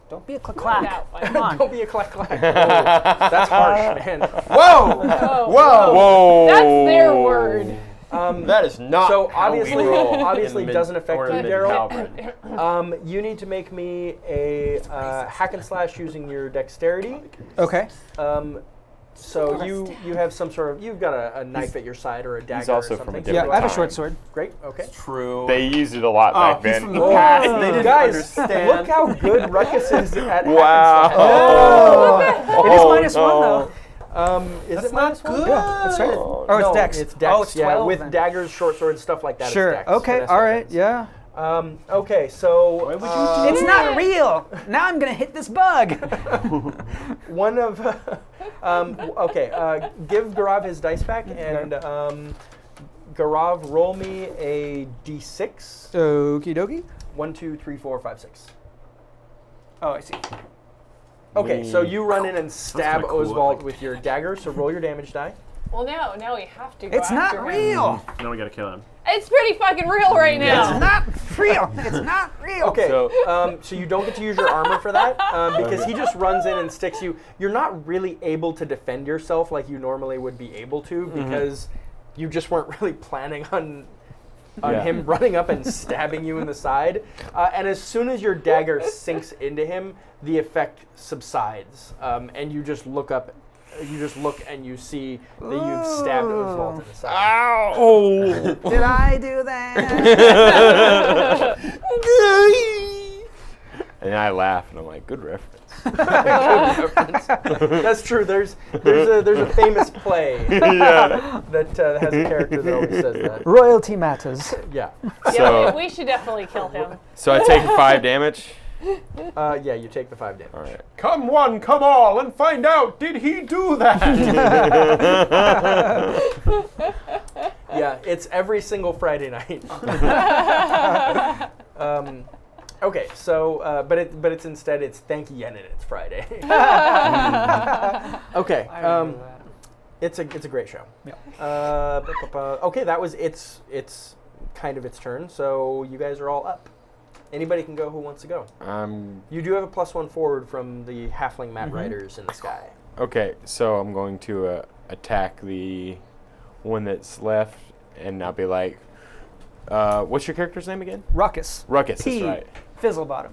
Speaker 2: Don't be a
Speaker 4: That
Speaker 2: clack.
Speaker 4: one.
Speaker 2: Come on.
Speaker 3: Don't be a clack clack. That's harsh, man.
Speaker 1: Whoa!
Speaker 4: Whoa,
Speaker 1: Whoa!
Speaker 5: Whoa.
Speaker 4: That's their word.
Speaker 1: That is not.
Speaker 3: So
Speaker 1: how we
Speaker 3: obviously,
Speaker 1: roll
Speaker 3: obviously
Speaker 1: in mid-
Speaker 3: doesn't affect
Speaker 1: or
Speaker 3: you,
Speaker 1: in
Speaker 3: Darrel.
Speaker 1: mid-Calvin.
Speaker 3: You need to make me a hack and slash using your dexterity.
Speaker 2: Okay.
Speaker 3: So you have some sort of, you've got a knife at your side or a dagger
Speaker 5: also
Speaker 3: or
Speaker 5: from a
Speaker 3: something.
Speaker 5: different
Speaker 2: Yeah, I have a
Speaker 5: time.
Speaker 2: short sword.
Speaker 3: Great. Okay.
Speaker 1: True.
Speaker 5: They used it a lot
Speaker 1: Oh,
Speaker 5: back
Speaker 1: he's
Speaker 5: then.
Speaker 1: from the past. They didn't
Speaker 3: Guys,
Speaker 1: understand.
Speaker 3: look how good Ruckus is at
Speaker 5: Wow.
Speaker 3: hack and slash.
Speaker 2: It is -1 though.
Speaker 3: Is
Speaker 1: That's
Speaker 3: it
Speaker 1: not
Speaker 3: -1?
Speaker 1: good.
Speaker 2: Yeah, that's right.
Speaker 5: Oh,
Speaker 2: Oh, it's
Speaker 3: No,
Speaker 2: dex.
Speaker 3: It's dex.
Speaker 2: Oh, it's 12
Speaker 3: yeah, with
Speaker 2: then.
Speaker 3: daggers, short swords, stuff like that.
Speaker 2: Sure.
Speaker 3: It's dex.
Speaker 2: Okay.
Speaker 3: Finesse
Speaker 2: All right.
Speaker 3: weapons.
Speaker 2: Yeah.
Speaker 3: Okay. So
Speaker 1: Why would you do
Speaker 2: It's not real. Now I'm gonna hit this bug.
Speaker 3: one of okay. Give Gaurav his dice back, and Gaurav, roll me a d6.
Speaker 2: Okie dokie.
Speaker 3: 1, 2, 3, 4, 5, 6.
Speaker 2: Oh, I see.
Speaker 3: Okay, so you run in and stab
Speaker 1: kinda cool,
Speaker 3: Osvald
Speaker 1: like-
Speaker 3: with your dagger. So roll your damage die.
Speaker 4: Well, now we have to go
Speaker 2: It's
Speaker 4: after
Speaker 2: not
Speaker 4: him.
Speaker 2: real.
Speaker 1: Now we gotta kill him.
Speaker 4: It's pretty fucking real right
Speaker 2: It's
Speaker 4: now.
Speaker 2: not real. It's not real.
Speaker 3: Okay,
Speaker 5: So-
Speaker 3: so you don't get to use your armor for that because he just runs in and sticks you. You're not really able to defend yourself like you normally would be able to because you just weren't really planning on
Speaker 5: Yeah.
Speaker 3: him running up and stabbing you in the side. And as soon as your dagger sinks into him, the effect subsides, and you just look up. You just look and you see that you've stabbed Osvald in the side.
Speaker 5: Oh.
Speaker 2: Did I do that?
Speaker 5: And I laugh and I'm like, good reference.
Speaker 3: That's true. There's a famous play
Speaker 5: Yeah.
Speaker 3: that has a character that always says that.
Speaker 2: Royalty matters.
Speaker 3: Yeah.
Speaker 4: Yeah,
Speaker 5: So,
Speaker 4: we should definitely kill him.
Speaker 5: so I take 5 damage.
Speaker 3: Yeah, you take the 5 damage.
Speaker 5: All right.
Speaker 1: Come one, come all, and find out, did he do that?
Speaker 3: Yeah, it's every single Friday night. Okay, so but it's instead it's Thank Yen and it's Friday. Okay, it's a great show.
Speaker 2: Yeah.
Speaker 3: Okay, that was it's kind of its turn. So you guys are all up. Anybody can go who wants to go. You do have a +1 forward from the halfling mat riders in the sky.
Speaker 5: Okay, so I'm going to attack the one that's left, and I'll be like, what's your character's name again?
Speaker 2: Ruckus.
Speaker 5: Ruckus,
Speaker 2: P.
Speaker 5: that's right.
Speaker 2: Fizzlebottom.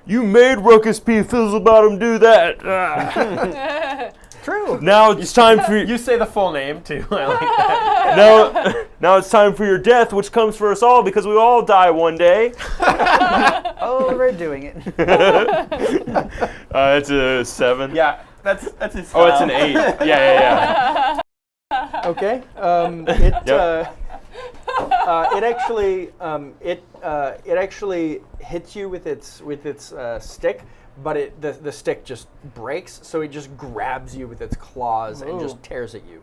Speaker 5: You made Ruckus P. Fizzlebottom do that. Ah.
Speaker 2: True.
Speaker 5: Now it's time for
Speaker 1: You say the full name too. I like that.
Speaker 5: now it's time for your death, which comes for us all because we all die one day.
Speaker 2: Oh, we're doing it.
Speaker 5: It's a 7.
Speaker 1: Yeah, that's his
Speaker 5: Oh, it's
Speaker 1: style.
Speaker 5: an 8. Yeah.
Speaker 3: Okay. It actually hits you with its stick, but the stick just breaks, so it just grabs you with its claws and just tears at you,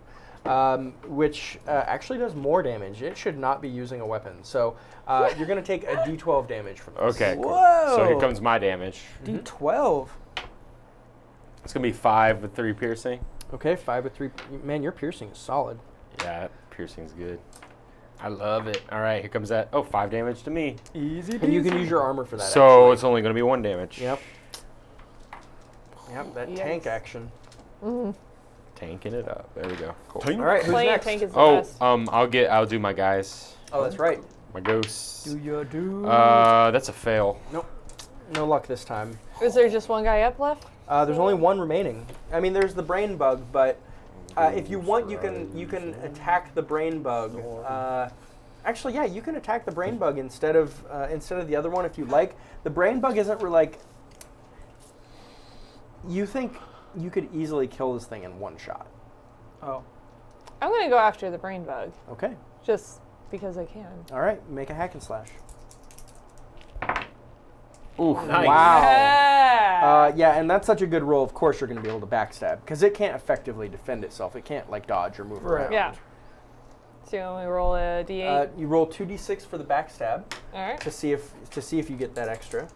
Speaker 3: which actually does more damage. It should not be using a weapon, so you're going to take a d12 damage from this.
Speaker 5: Okay, cool.
Speaker 2: Whoa.
Speaker 5: So here comes my damage.
Speaker 2: D12.
Speaker 5: It's going to be 5 with 3 piercing.
Speaker 3: Okay, 5 with 3. Man, your piercing is solid.
Speaker 5: Yeah, piercing's good. I love it. All right, here comes that. Oh, 5 damage to me.
Speaker 2: Easy.
Speaker 3: And you can use your armor for that.
Speaker 5: So
Speaker 3: actually.
Speaker 5: it's only going to be 1 damage.
Speaker 3: Yep. Yep, that tank
Speaker 4: Yes.
Speaker 3: action.
Speaker 5: Tanking it up. There we go. Cool.
Speaker 1: Tank.
Speaker 3: All right, who's
Speaker 4: Playing a
Speaker 3: next?
Speaker 4: tank is the
Speaker 5: Oh,
Speaker 4: best.
Speaker 5: I'll do my guys.
Speaker 3: Oh, that's right.
Speaker 5: My ghosts.
Speaker 2: Do you do?
Speaker 5: That's a fail.
Speaker 3: Nope. No luck this time.
Speaker 4: Is there just one guy up left?
Speaker 3: There's only one remaining. I mean, there's the brain bug, but if you want, you can attack the brain bug. Actually, yeah, you can attack the brain bug instead of the other one if you like. The brain bug isn't like. You think you could easily kill this thing in one shot?
Speaker 2: Oh.
Speaker 4: I'm gonna go after the brain bug,
Speaker 3: Okay.
Speaker 4: just because I can.
Speaker 3: All right. Make a hack and slash.
Speaker 5: Ooh,
Speaker 1: Nice.
Speaker 3: Wow.
Speaker 4: Yeah.
Speaker 3: Yeah, and that's such a good roll. Of course, you're going to be able to backstab because it can't effectively defend itself. It can't like dodge or move around.
Speaker 4: Yeah. So we roll a d8.
Speaker 3: You roll 2d6 for the backstab
Speaker 4: All right.
Speaker 3: to see if you get that extra.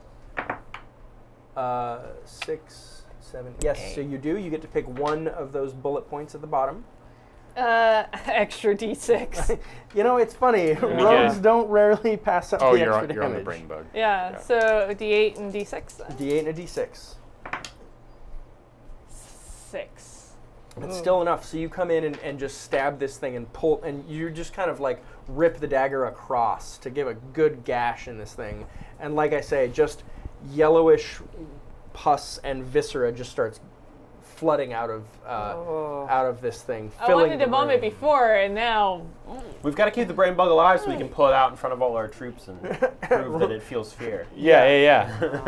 Speaker 3: 6, 7. Yes, so you do. You get to pick one of those bullet points at the bottom.
Speaker 4: Extra d6.
Speaker 3: You know, it's funny. Rogues don't rarely pass up the extra damage.
Speaker 5: You're on the brain bug.
Speaker 4: Yeah. So d8 and d6. Then.
Speaker 3: D8 and a D6.
Speaker 4: 6.
Speaker 3: It's still enough. So you come in and just stab this thing and pull, and you just kind of like rip the dagger across to give a good gash in this thing. And like I say, just yellowish pus and viscera just starts flooding out of this thing.
Speaker 4: I wanted to vomit before, and now.
Speaker 1: We've got to keep the brain bug alive so we can pull it out in front of all our troops and prove that it feels fear.
Speaker 5: Yeah.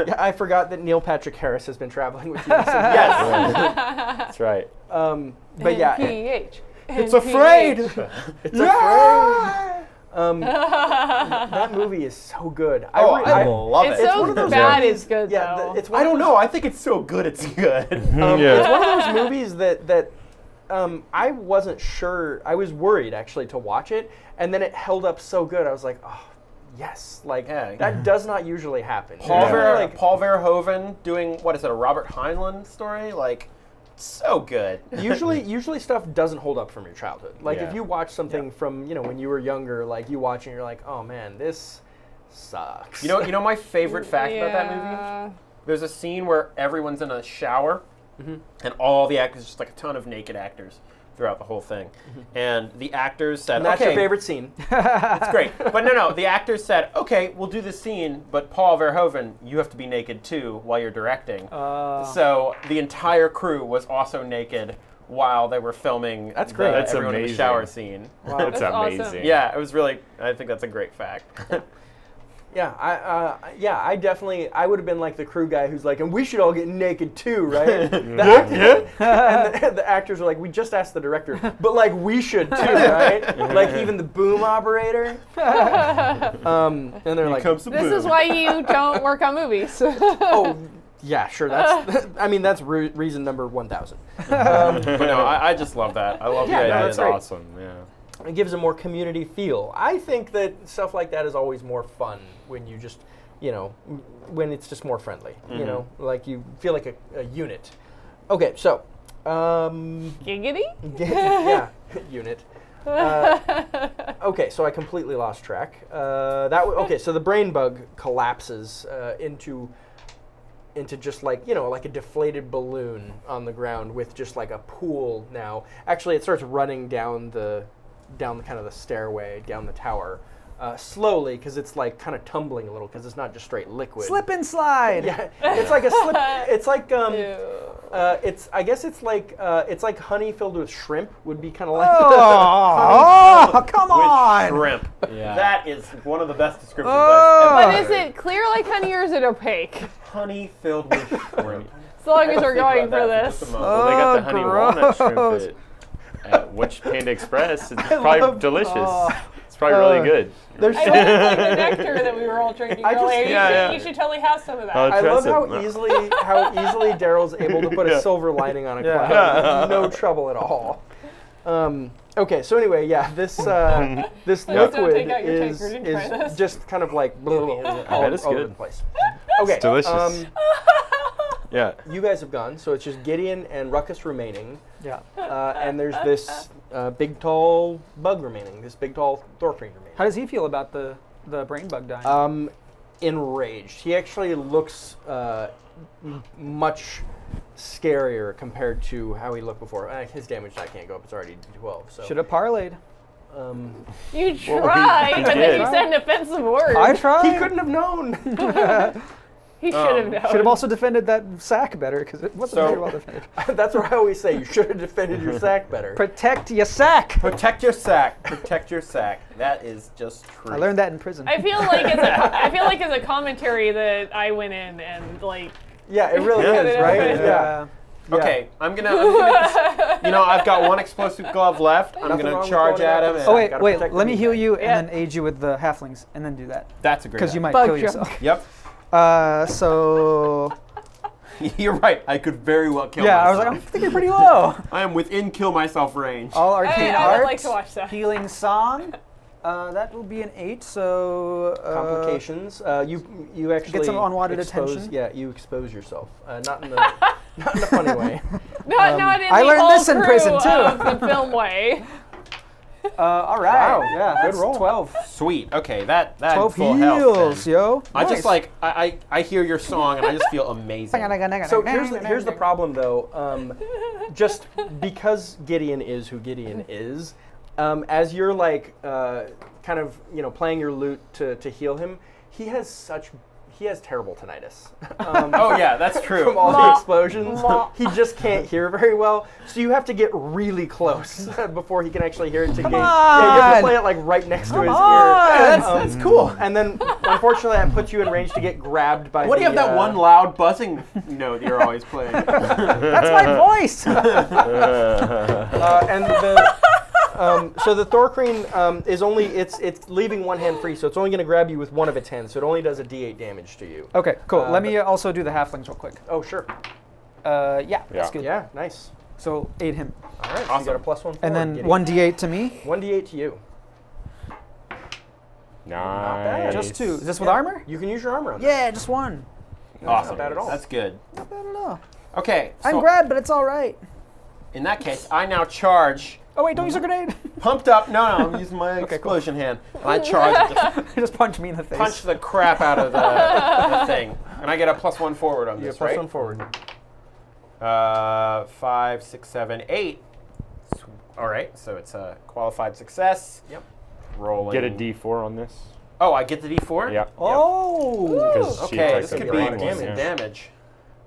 Speaker 3: Yeah, I forgot that Neil Patrick Harris has been traveling with you.
Speaker 1: Yes.
Speaker 5: That's right.
Speaker 3: But yeah,
Speaker 4: NPH.
Speaker 1: It's afraid.
Speaker 3: it's afraid. That movie is so good.
Speaker 1: I love
Speaker 4: It's
Speaker 1: it.
Speaker 3: one
Speaker 4: so
Speaker 3: of those
Speaker 4: bad
Speaker 3: movies-
Speaker 4: it's good,
Speaker 3: Yeah,
Speaker 4: though.
Speaker 3: it's one
Speaker 1: I
Speaker 3: of
Speaker 1: don't
Speaker 3: those-
Speaker 1: know. I think it's so good. It's good.
Speaker 3: It's one of those movies that I wasn't sure. I was worried actually to watch it, and then it held up so good. I was like, oh, yes, like
Speaker 1: Yeah.
Speaker 3: that does not usually happen.
Speaker 1: Paul
Speaker 3: Usually,
Speaker 1: Paul Verhoeven doing what is it? A Robert Heinlein story? Like, so good.
Speaker 3: usually stuff doesn't hold up from your childhood. Like
Speaker 1: Yeah.
Speaker 3: if you watch something from when you were younger, like you watch and you're like, oh man, this sucks.
Speaker 1: You know my favorite fact about that movie?
Speaker 4: Yeah.
Speaker 1: There's a scene where everyone's in a shower, and all the actors, just like a ton of naked actors throughout the whole thing. And the actors said,
Speaker 3: And that's
Speaker 1: okay,
Speaker 3: your favorite scene.
Speaker 1: it's great. But no, the actors said, okay, we'll do this scene, but Paul Verhoeven, you have to be naked too while you're directing. So the entire crew was also naked while they were filming
Speaker 3: That's great.
Speaker 5: That's
Speaker 1: everyone in the
Speaker 5: amazing.
Speaker 1: shower scene.
Speaker 5: That's
Speaker 4: That's awesome.
Speaker 5: amazing.
Speaker 1: Yeah, it was really, I think that's a great fact.
Speaker 3: Yeah, I definitely, I would have been like the crew guy who's like, and we should all get naked too, right? And the actors are like, we just asked the director, but like we should too, right? Like even the boom operator. And they're like,
Speaker 1: Comes the
Speaker 4: This
Speaker 1: boom.
Speaker 4: is why you don't work on movies.
Speaker 3: oh, yeah, sure. That's, I mean, that's reason number 1,000.
Speaker 1: But no, I just love that. I love
Speaker 3: Yeah,
Speaker 1: the
Speaker 3: no,
Speaker 1: idea.
Speaker 3: that's
Speaker 1: that-
Speaker 3: great.
Speaker 5: Awesome. Yeah.
Speaker 3: It gives a more community feel. I think that stuff like that is always more fun when you just, when it's just more friendly. Like you feel like a unit. Okay, so.
Speaker 4: Giggity?
Speaker 3: Yeah, unit. Okay, so I completely lost track. Okay, so the brain bug collapses into just like like a deflated balloon on the ground with just like a pool now. Actually, it starts running down the kind of the stairway down the tower slowly because it's like kind of tumbling a little because it's not just straight liquid.
Speaker 2: Slip and slide.
Speaker 3: Yeah, it's like a slip. It's like
Speaker 4: Ew.
Speaker 3: I guess it's like honey filled with shrimp would be kind of like.
Speaker 2: Oh, come
Speaker 1: With
Speaker 2: on.
Speaker 1: shrimp.
Speaker 5: Yeah.
Speaker 1: That is one of the best descriptions
Speaker 2: Oh.
Speaker 1: I've
Speaker 4: But
Speaker 1: ever
Speaker 4: is
Speaker 1: heard.
Speaker 4: it clear like honey or is it opaque?
Speaker 1: Honey filled with shrimp.
Speaker 4: As long as
Speaker 1: Gotta
Speaker 4: we're
Speaker 1: think
Speaker 4: going
Speaker 1: about
Speaker 4: for
Speaker 1: that
Speaker 4: this.
Speaker 1: just a
Speaker 5: Well,
Speaker 1: moment.
Speaker 5: they got the
Speaker 2: Oh,
Speaker 5: honey walnut
Speaker 2: gross.
Speaker 5: shrimp at Witch Panda Express. It's probably
Speaker 3: love-
Speaker 5: delicious.
Speaker 2: oh.
Speaker 5: It's probably really good.
Speaker 3: There's
Speaker 4: I hope it's like the nectar that we were all drinking
Speaker 3: I just-
Speaker 4: earlier.
Speaker 5: yeah.
Speaker 4: You should totally have some of that.
Speaker 5: Oh,
Speaker 3: I love how
Speaker 5: Impressive.
Speaker 3: easily Darrel's able to put a silver lining on a
Speaker 2: Yeah.
Speaker 3: cloud. No trouble at all. Okay, so anyway, yeah, this
Speaker 4: Please don't
Speaker 3: liquid
Speaker 4: take out your
Speaker 3: is
Speaker 4: tankard and try this.
Speaker 3: just kind of like all
Speaker 5: bet it's
Speaker 3: over
Speaker 5: good.
Speaker 3: the place. Okay,
Speaker 5: It's delicious. Yeah.
Speaker 3: you guys have gone, so it's just Gideon and Ruckus remaining,
Speaker 2: Yeah.
Speaker 3: and there's this big tall bug remaining, this big tall Thorfiend remaining.
Speaker 2: How does he feel about the brain bug dying?
Speaker 3: Enraged. He actually looks much scarier compared to how he looked before. His damage die can't go up. It's already 12. So
Speaker 2: Should have parlayed.
Speaker 4: You tried, but then you
Speaker 5: did.
Speaker 4: said an offensive word.
Speaker 2: I tried.
Speaker 3: he couldn't have known.
Speaker 4: He should have known.
Speaker 2: Should have also defended that sack better because it wasn't
Speaker 1: So-
Speaker 2: very well defended.
Speaker 3: That's what I always say. You should have defended your sack better.
Speaker 2: Protect your sack.
Speaker 1: Protect your sack. Protect your sack. That is just true.
Speaker 2: I learned that in prison.
Speaker 4: I feel like as a commentary that I went in and like.
Speaker 3: Yeah, it really
Speaker 1: Yeah.
Speaker 3: is, right? Yeah.
Speaker 1: Okay, I'm gonna I've got one explosive glove left. I'm
Speaker 3: Nothing wrong
Speaker 1: gonna
Speaker 3: with
Speaker 1: charge
Speaker 3: going
Speaker 1: at
Speaker 3: after
Speaker 1: him.
Speaker 3: the
Speaker 1: and-
Speaker 2: Oh wait,
Speaker 3: Gotta
Speaker 2: wait.
Speaker 3: protect
Speaker 2: Let
Speaker 3: the
Speaker 2: me heal
Speaker 3: meat
Speaker 2: you
Speaker 4: Yeah.
Speaker 2: and then aid you with the halflings, and then do that
Speaker 1: That's a great
Speaker 2: because you
Speaker 1: idea.
Speaker 2: might kill
Speaker 4: Bug
Speaker 2: yourself.
Speaker 1: Yep.
Speaker 2: So
Speaker 1: You're right. I could very well kill
Speaker 2: yeah, I was
Speaker 1: myself.
Speaker 2: like, I think you're pretty low.
Speaker 1: I am within kill myself range.
Speaker 2: All arcane
Speaker 4: I would
Speaker 2: art,
Speaker 4: like to watch that.
Speaker 2: healing song. That will be an 8. So
Speaker 3: Complications. You actually
Speaker 2: Get some unwanted
Speaker 3: expose,
Speaker 2: attention.
Speaker 3: Yeah, you expose yourself. Not in a funny way.
Speaker 4: Not in
Speaker 2: I
Speaker 4: the
Speaker 2: learned
Speaker 4: whole
Speaker 2: this in
Speaker 4: crew
Speaker 2: prison, too.
Speaker 4: of the film way.
Speaker 2: all right.
Speaker 3: Wow,
Speaker 2: Yeah,
Speaker 3: good
Speaker 2: that's
Speaker 3: roll.
Speaker 2: 12.
Speaker 1: Sweet. Okay, that
Speaker 2: 12
Speaker 1: full
Speaker 2: heals,
Speaker 1: health. then.
Speaker 2: yo.
Speaker 1: I
Speaker 2: Nice.
Speaker 1: just like I hear your song and I just feel amazing.
Speaker 3: So here's the problem, though. Just because Gideon is who Gideon is, as you're like kind of playing your lute to heal him, he has terrible tinnitus.
Speaker 1: Oh yeah, that's true.
Speaker 3: From all the explosions, he just can't hear very well. So you have to get really close before he can actually hear it. Yeah, you have to
Speaker 2: on.
Speaker 3: play it like right next to his
Speaker 2: on.
Speaker 3: ear.
Speaker 1: That's cool.
Speaker 3: And then, unfortunately, that puts you in range to get grabbed by.
Speaker 1: What do you have that one loud buzzing note you're always playing?
Speaker 2: That's my voice.
Speaker 3: And so the Thorcreen is only it's leaving one hand free, so it's only going to grab you with one of its hands. So it only does a D8 damage to you.
Speaker 2: Okay, cool. Let
Speaker 3: but-
Speaker 2: me also do the halflings real quick.
Speaker 3: Oh sure.
Speaker 2: Yeah, that's
Speaker 5: Yeah.
Speaker 2: good.
Speaker 3: Yeah, nice.
Speaker 2: So aid him,
Speaker 3: All right, so you
Speaker 1: Awesome.
Speaker 3: got a +1.
Speaker 2: and then
Speaker 3: Gideon.
Speaker 2: 1d8 to me.
Speaker 3: 1d8 to you.
Speaker 5: Nice.
Speaker 2: Just 2. Is this with armor?
Speaker 3: You can use your armor on that.
Speaker 2: Yeah, just 1.
Speaker 1: Awesome.
Speaker 3: Not bad at all.
Speaker 1: That's good.
Speaker 2: Not bad at all.
Speaker 1: Okay,
Speaker 2: I'm
Speaker 1: so
Speaker 2: grabbed, but it's all right.
Speaker 1: in that case, I now charge.
Speaker 2: Oh wait, don't use a grenade.
Speaker 1: Pumped up. No, I'm using my explosion hand. I charge and just
Speaker 2: Just punch me in the face.
Speaker 1: punch the crap out of the thing, and I get a +1 forward on
Speaker 3: You
Speaker 1: this,
Speaker 3: get
Speaker 1: right?
Speaker 3: +1 forward.
Speaker 1: 5, 6, 7, 8. All right, so it's a qualified success.
Speaker 3: Yep.
Speaker 1: Rolling.
Speaker 5: Get a D4 on this.
Speaker 1: Oh, I get the D4.
Speaker 5: Yeah.
Speaker 2: Oh.
Speaker 5: Because she
Speaker 1: Okay,
Speaker 5: takes
Speaker 1: this
Speaker 5: a
Speaker 1: could
Speaker 5: big
Speaker 1: be
Speaker 5: one,
Speaker 1: decent
Speaker 5: yeah.
Speaker 1: damage.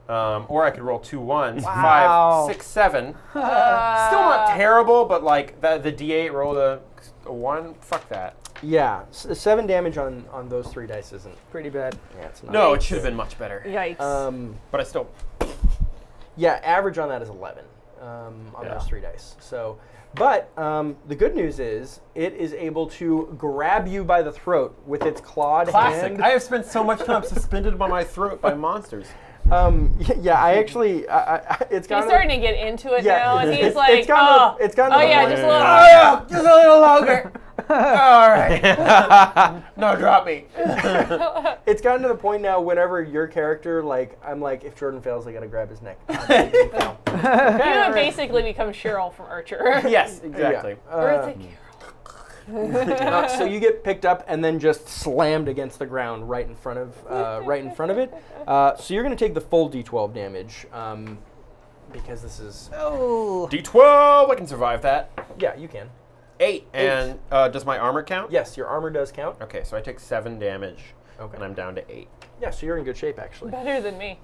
Speaker 1: Or I could roll 2 1s.
Speaker 2: Wow.
Speaker 1: 5, 6, 7. Still not terrible, but like the D8 rolled a 1. Fuck that.
Speaker 3: Yeah, 7 damage on those 3 dice isn't.
Speaker 2: Pretty bad.
Speaker 3: Yeah, it's not.
Speaker 1: No, it should have been much better.
Speaker 4: Yikes.
Speaker 1: But I still.
Speaker 3: Yeah, average on that is 11 on
Speaker 1: Yeah.
Speaker 3: those 3 dice. So, but the good news is it is able to grab you by the throat with its clawed
Speaker 1: Classic.
Speaker 3: hand.
Speaker 1: I have spent so much time suspended by my throat by monsters.
Speaker 3: Yeah, I actually, it's
Speaker 4: He's
Speaker 3: kind
Speaker 4: starting to get into it
Speaker 3: Yeah,
Speaker 4: now, and
Speaker 3: it's-
Speaker 4: he's like,
Speaker 3: it's gotten to- it's gotten to
Speaker 4: oh
Speaker 3: the
Speaker 4: yeah,
Speaker 3: point-
Speaker 4: just a little.
Speaker 1: Oh yeah, just a little longer. All right. No, drop me.
Speaker 3: It's gotten to the point now. Whenever your character, like, I'm like, if Jordan fails, I gotta grab his neck.
Speaker 4: You have basically become Cheryl from Archer.
Speaker 1: Yes, exactly.
Speaker 3: So you get picked up and then just slammed against the ground right in front of it. So you're gonna take the full D12 damage because this is
Speaker 2: Oh.
Speaker 1: D12. I can survive that.
Speaker 3: yeah, you can.
Speaker 1: 8. And does my armor count?
Speaker 3: Yes, your armor does count.
Speaker 1: Okay, so I take 7 damage.
Speaker 3: Okay.
Speaker 1: And I'm down to 8.
Speaker 3: Yeah, so you're in good shape actually.
Speaker 4: Better than me.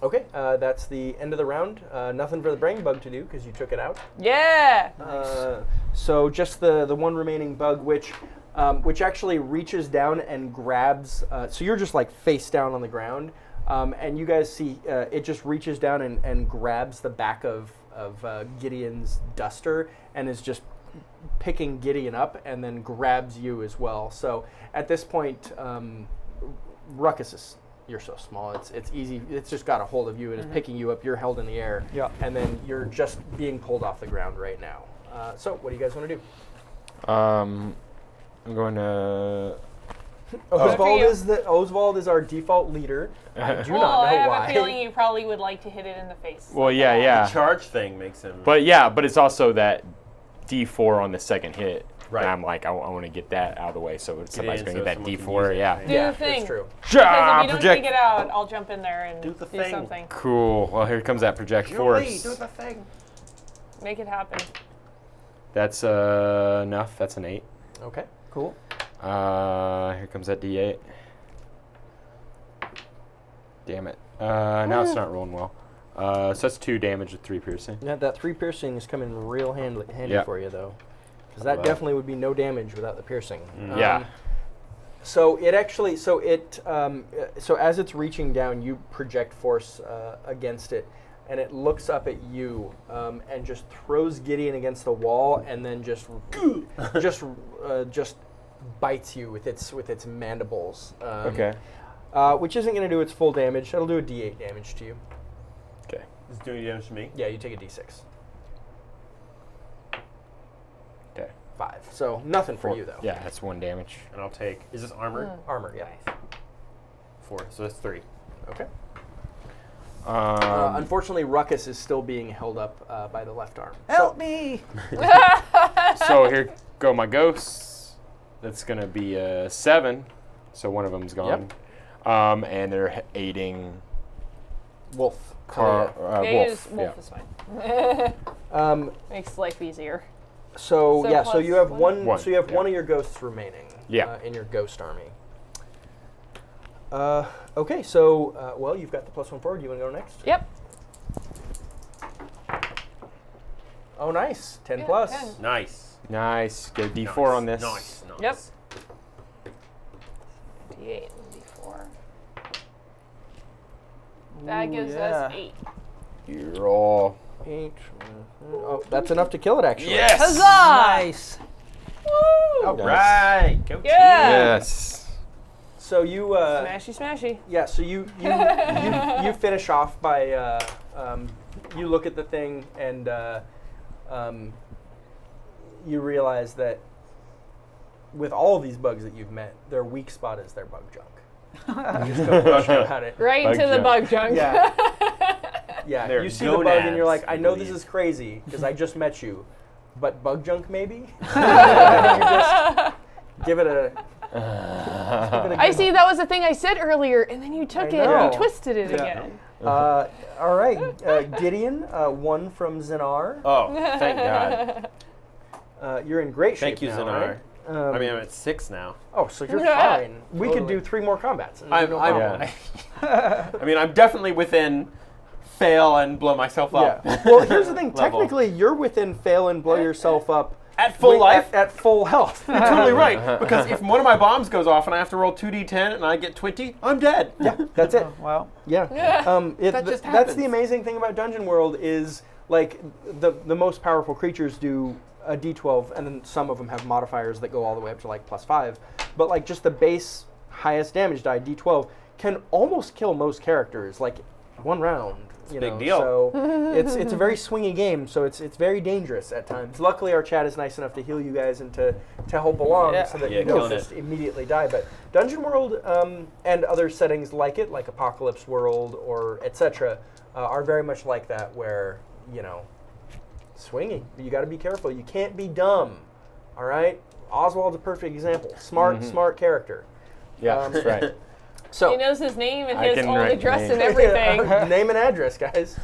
Speaker 3: Okay, that's the end of the round. Nothing for the brain bug to do because you took it out.
Speaker 4: Yeah.
Speaker 3: So just the one remaining bug, which actually reaches down and grabs. So you're just like face down on the ground, and you guys see it just reaches down and grabs the back of Gideon's duster and is just picking Gideon up and then grabs you as well. So at this point, Ruckus is. You're so small. It's easy. It's just got a hold of you and is picking you up. You're held in the air.
Speaker 2: Yeah.
Speaker 3: And then you're just being pulled off the ground right now. So what do you guys want to do?
Speaker 5: I'm going to.
Speaker 3: Osvald is our default leader. I do
Speaker 4: Well,
Speaker 3: not
Speaker 4: I
Speaker 3: know
Speaker 4: have
Speaker 3: why.
Speaker 4: a feeling you probably would like to hit it in the face.
Speaker 5: Well, yeah.
Speaker 1: The charge thing makes him.
Speaker 5: But it's also that D4 on the second hit.
Speaker 1: Right.
Speaker 5: And I'm like, I want to get that out of the way so somebody's
Speaker 1: in
Speaker 5: going
Speaker 1: so
Speaker 5: to get that
Speaker 1: someone can
Speaker 5: D4.
Speaker 1: use it,
Speaker 5: Yeah.
Speaker 1: right?
Speaker 4: Do
Speaker 3: Yeah,
Speaker 4: the thing.
Speaker 3: that's true.
Speaker 4: Because if you don't
Speaker 5: project.
Speaker 4: take it out, I'll jump in there and
Speaker 1: Do the
Speaker 4: do
Speaker 1: thing.
Speaker 4: something.
Speaker 5: Cool. Well, here comes that project
Speaker 1: Julie,
Speaker 5: force.
Speaker 1: do the thing.
Speaker 4: Make it happen.
Speaker 5: That's enough. That's an 8.
Speaker 3: Okay.
Speaker 2: Cool.
Speaker 5: Here comes that D8. Damn it. Now it's not rolling well. So that's 2 damage with 3 piercing.
Speaker 3: Yeah, that 3 piercing is coming real handy
Speaker 5: Yeah.
Speaker 3: for you, though. Because that
Speaker 5: Right.
Speaker 3: definitely would be no damage without the piercing.
Speaker 5: Yeah.
Speaker 3: So it actually, so as it's reaching down, you project force against it, and it looks up at you and just throws Gideon against the wall, and then just bites you with its mandibles.
Speaker 5: Okay.
Speaker 3: Which isn't going to do its full damage. It'll do a D8 damage to you.
Speaker 5: Okay.
Speaker 1: It's doing damage to me.
Speaker 3: Yeah, you take a D6.
Speaker 5: Okay.
Speaker 3: 5. So nothing for you though.
Speaker 5: Yeah, that's 1 damage.
Speaker 1: And I'll take. Is this armor?
Speaker 3: Armor. Yeah.
Speaker 1: 4. So that's 3.
Speaker 3: Okay.
Speaker 5: Um,
Speaker 3: Unfortunately, Ruckus is still being held up by the left arm.
Speaker 2: Help me!
Speaker 5: so here go my ghosts. That's going to be 7. So one of them's gone. And they're aiding
Speaker 3: Wolf.
Speaker 5: Wolf.
Speaker 4: Wolf
Speaker 5: Yeah.
Speaker 4: is fine.
Speaker 3: Um,
Speaker 4: Makes life easier.
Speaker 3: so
Speaker 4: So
Speaker 3: yeah, so
Speaker 4: plus
Speaker 3: you have
Speaker 4: one?
Speaker 3: one. So you have
Speaker 5: yeah.
Speaker 3: one of your ghosts remaining.
Speaker 5: Yeah.
Speaker 3: In your ghost army. Okay, so well, you've got the +1 forward. You want to go next?
Speaker 4: Yep.
Speaker 3: Oh, nice. 10
Speaker 4: Yeah,
Speaker 3: plus.
Speaker 4: 10.
Speaker 1: Nice.
Speaker 5: Nice. Get a D4 on this.
Speaker 1: Nice.
Speaker 4: Yep. D8 and D4. That gives us 8.
Speaker 5: You roll.
Speaker 3: 8. Oh, that's enough to kill it, actually.
Speaker 5: Yes.
Speaker 4: Huzzah!
Speaker 2: Nice.
Speaker 4: Woo!
Speaker 1: All right. Go
Speaker 4: Yeah.
Speaker 5: Yes.
Speaker 3: So you.
Speaker 4: Smashy, smashy.
Speaker 3: Yeah, so you finish off by you look at the thing and you realize that with all these bugs that you've met, their weak spot is their bug junk. You just don't question about it.
Speaker 4: Right
Speaker 5: Bug
Speaker 4: into the
Speaker 5: junk.
Speaker 4: bug junk.
Speaker 3: Yeah, yeah.
Speaker 1: They're
Speaker 3: You see the bug and you're like,
Speaker 1: gonads,
Speaker 3: I know
Speaker 1: I
Speaker 3: this
Speaker 1: believe.
Speaker 3: is crazy because I just met you, but bug junk maybe. You just give it a.
Speaker 4: I see that was the thing I said earlier, and then you took it
Speaker 3: know.
Speaker 4: and you twisted it again.
Speaker 3: All right, Gideon, 1 from Zinar.
Speaker 1: Oh, thank God.
Speaker 3: You're in great shape
Speaker 1: Thank you,
Speaker 3: now,
Speaker 1: Zinar.
Speaker 3: right?
Speaker 1: I mean, I'm at 6 now.
Speaker 3: Oh, so you're
Speaker 4: Yeah.
Speaker 3: fine. We could do 3 more combats. And
Speaker 1: I'm,
Speaker 3: no
Speaker 1: I'm,
Speaker 3: problem.
Speaker 1: I mean, I'm definitely within fail and blow myself up.
Speaker 3: Yeah. Well, here's the thing.
Speaker 1: level.
Speaker 3: Technically, you're within fail and blow yourself up
Speaker 1: At full life?
Speaker 3: At full health.
Speaker 1: You're totally right. Because if one of my bombs goes off and I have to roll 2d10 and I get 20, I'm dead.
Speaker 3: Yeah, that's it.
Speaker 2: Wow.
Speaker 3: Yeah.
Speaker 1: That just
Speaker 3: that's
Speaker 1: happens.
Speaker 3: the amazing thing about Dungeon World is like the most powerful creatures do a d12, and then some of them have modifiers that go all the way up to like +5. But like just the base highest damage die d12 can almost kill most characters like 1 round. You
Speaker 1: big
Speaker 3: know,
Speaker 1: deal.
Speaker 3: So it's a very swingy game. So it's very dangerous at times. Luckily, our chat is nice enough to heal you guys and to help along so that
Speaker 1: Yeah,
Speaker 3: you don't
Speaker 1: killing
Speaker 3: just immediately die. But Dungeon World and other settings like it, like Apocalypse World or etc., are very much like that, where swinging. You got to be careful. You can't be dumb. All right. Oswald's a perfect example. Smart character.
Speaker 5: Yeah, that's right.
Speaker 3: So
Speaker 4: He knows his name and
Speaker 5: I
Speaker 4: his
Speaker 5: can
Speaker 4: old
Speaker 5: write
Speaker 4: address
Speaker 5: name.
Speaker 4: and everything.
Speaker 3: Name and address, guys.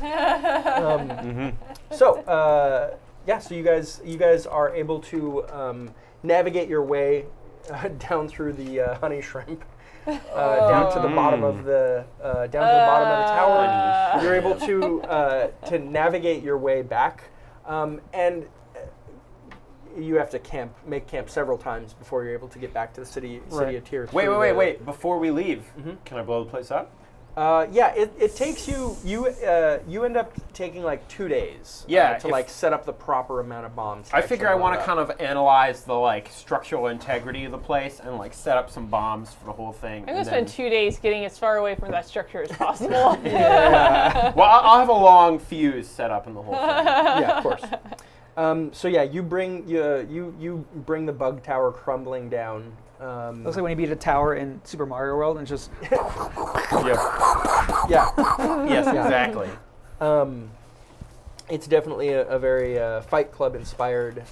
Speaker 3: So so you guys are able to navigate your way down through the honey shrimp, down to the bottom of the tower. You're able to navigate your way back, and you have to make camp several times before you're able to get back to the city of Tyr.
Speaker 1: Wait. Before we leave, can I blow the place up?
Speaker 3: It takes you end up taking like 2 days to like set up the proper amount of bombs.
Speaker 1: I figure I want to kind of analyze the like structural integrity of the place and like set up some bombs for the whole thing.
Speaker 4: I'm going to spend 2 days getting as far away from that structure as possible.
Speaker 1: Well, I'll have a long fuse set up in the whole thing.
Speaker 3: Yeah, of course. You bring the bug tower crumbling down.
Speaker 2: Looks like when you beat a tower in Super Mario World and just
Speaker 3: Yeah.
Speaker 1: Yes, exactly.
Speaker 3: It's definitely a very Fight Club inspired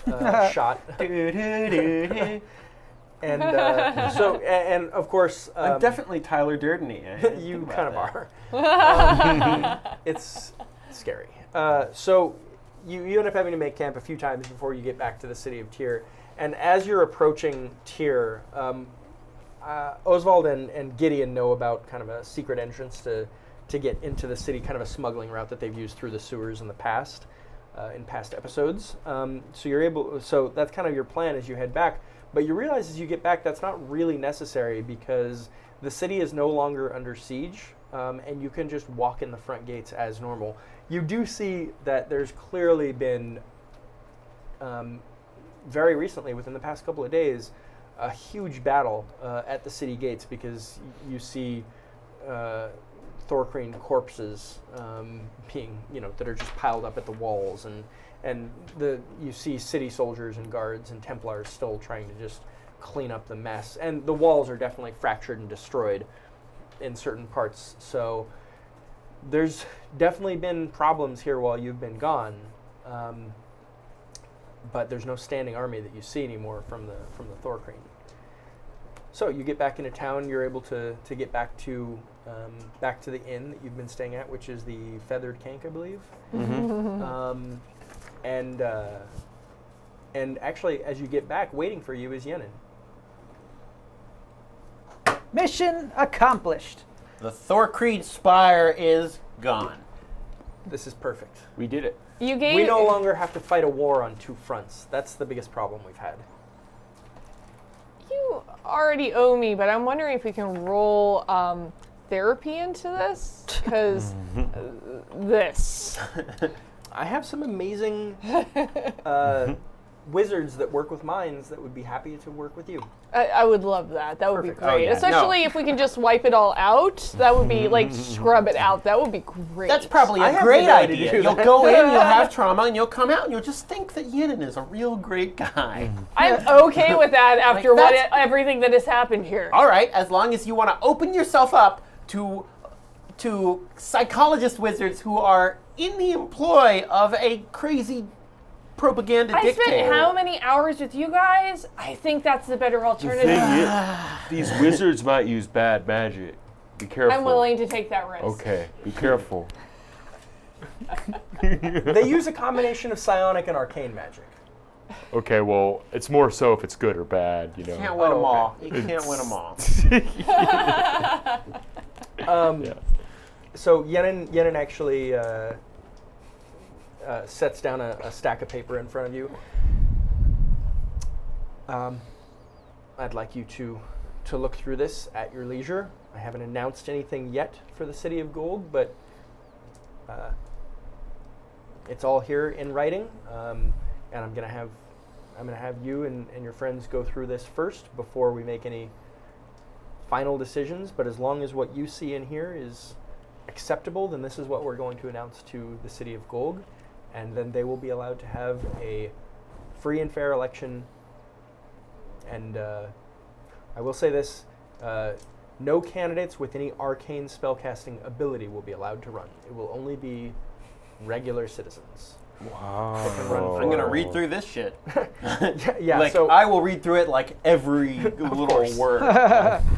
Speaker 3: shot. And and of course,
Speaker 1: I'm definitely Tyler Durden-y.
Speaker 3: you kind of are. It's scary. So you end up having to make camp a few times before you get back to the city of Tyr. And as you're approaching Tyr, Osvald and Gideon know about kind of a secret entrance to get into the city, kind of a smuggling route that they've used through the sewers in the past, in past episodes. So that's kind of your plan as you head back. But you realize as you get back that's not really necessary because the city is no longer under siege, and you can just walk in the front gates as normal. You do see that there's clearly been, very recently, within the past couple of days, a huge battle at the city gates because you see Thorcreen corpses being, that are just piled up at the walls, and you see city soldiers and guards and Templars still trying to just clean up the mess. And the walls are definitely fractured and destroyed in certain parts. So there's definitely been problems here while you've been gone. But there's no standing army that you see anymore from the Thorcreen. So you get back into town. You're able to get back to the inn that you've been staying at, which is the Feathered Cank, I believe.
Speaker 5: Mm-hmm.
Speaker 3: And actually, as you get back, waiting for you is Yenin.
Speaker 2: Mission accomplished.
Speaker 1: The Thorcreen Spire is gone.
Speaker 3: This is perfect.
Speaker 5: We did it.
Speaker 4: You gave.
Speaker 3: We no longer have to fight a war on two fronts. That's the biggest problem we've had.
Speaker 4: You already owe me, but I'm wondering if we can roll therapy into this, because this.
Speaker 3: I have some amazing wizards that work with mines that would be happy to work with you.
Speaker 4: I would love that. That would be
Speaker 3: Perfect.
Speaker 4: great.
Speaker 1: Oh, yeah.
Speaker 4: Especially if we can just wipe it all out. That would be, like, scrub it out. That would be great.
Speaker 1: That's probably
Speaker 3: I
Speaker 1: a
Speaker 3: have
Speaker 1: great
Speaker 3: the ability to
Speaker 1: idea.
Speaker 3: do
Speaker 1: You'll
Speaker 3: that.
Speaker 1: go in, you'll have trauma, and you'll come out, and you'll just think that Yenin is a real great guy.
Speaker 4: I'm okay with that after everything that has happened here.
Speaker 1: All right, as long as you want to open yourself up to psychologist wizards who are in the employ of a crazy propaganda
Speaker 4: I
Speaker 1: dictator.
Speaker 4: spent how many hours with you guys? I think that's the better
Speaker 5: The
Speaker 4: alternative.
Speaker 5: thing is, these wizards might use bad magic. Be careful.
Speaker 4: I'm willing to take that risk.
Speaker 5: Okay, be careful.
Speaker 3: They use a combination of psionic and arcane magic.
Speaker 5: Okay, well, it's more so if it's good or bad, you know.
Speaker 1: Can't win them
Speaker 3: okay.
Speaker 1: all. You can't win them all.
Speaker 5: Yeah.
Speaker 3: So Yenin actually sets down a stack of paper in front of you. I'd like you to look through this at your leisure. I haven't announced anything yet for the City of Gold, but it's all here in writing. And I'm gonna have you and your friends go through this first before we make any final decisions. But as long as what you see in here is acceptable, then this is what we're going to announce to the City of Gold, and then they will be allowed to have a free and fair election. And I will say this, no candidates with any arcane spellcasting ability will be allowed to run. It will only be regular citizens.
Speaker 5: Wow.
Speaker 1: I'm going to read through this shit.
Speaker 3: Yeah,
Speaker 1: Like,
Speaker 3: so
Speaker 1: I will read through it like every little
Speaker 3: course.
Speaker 1: word.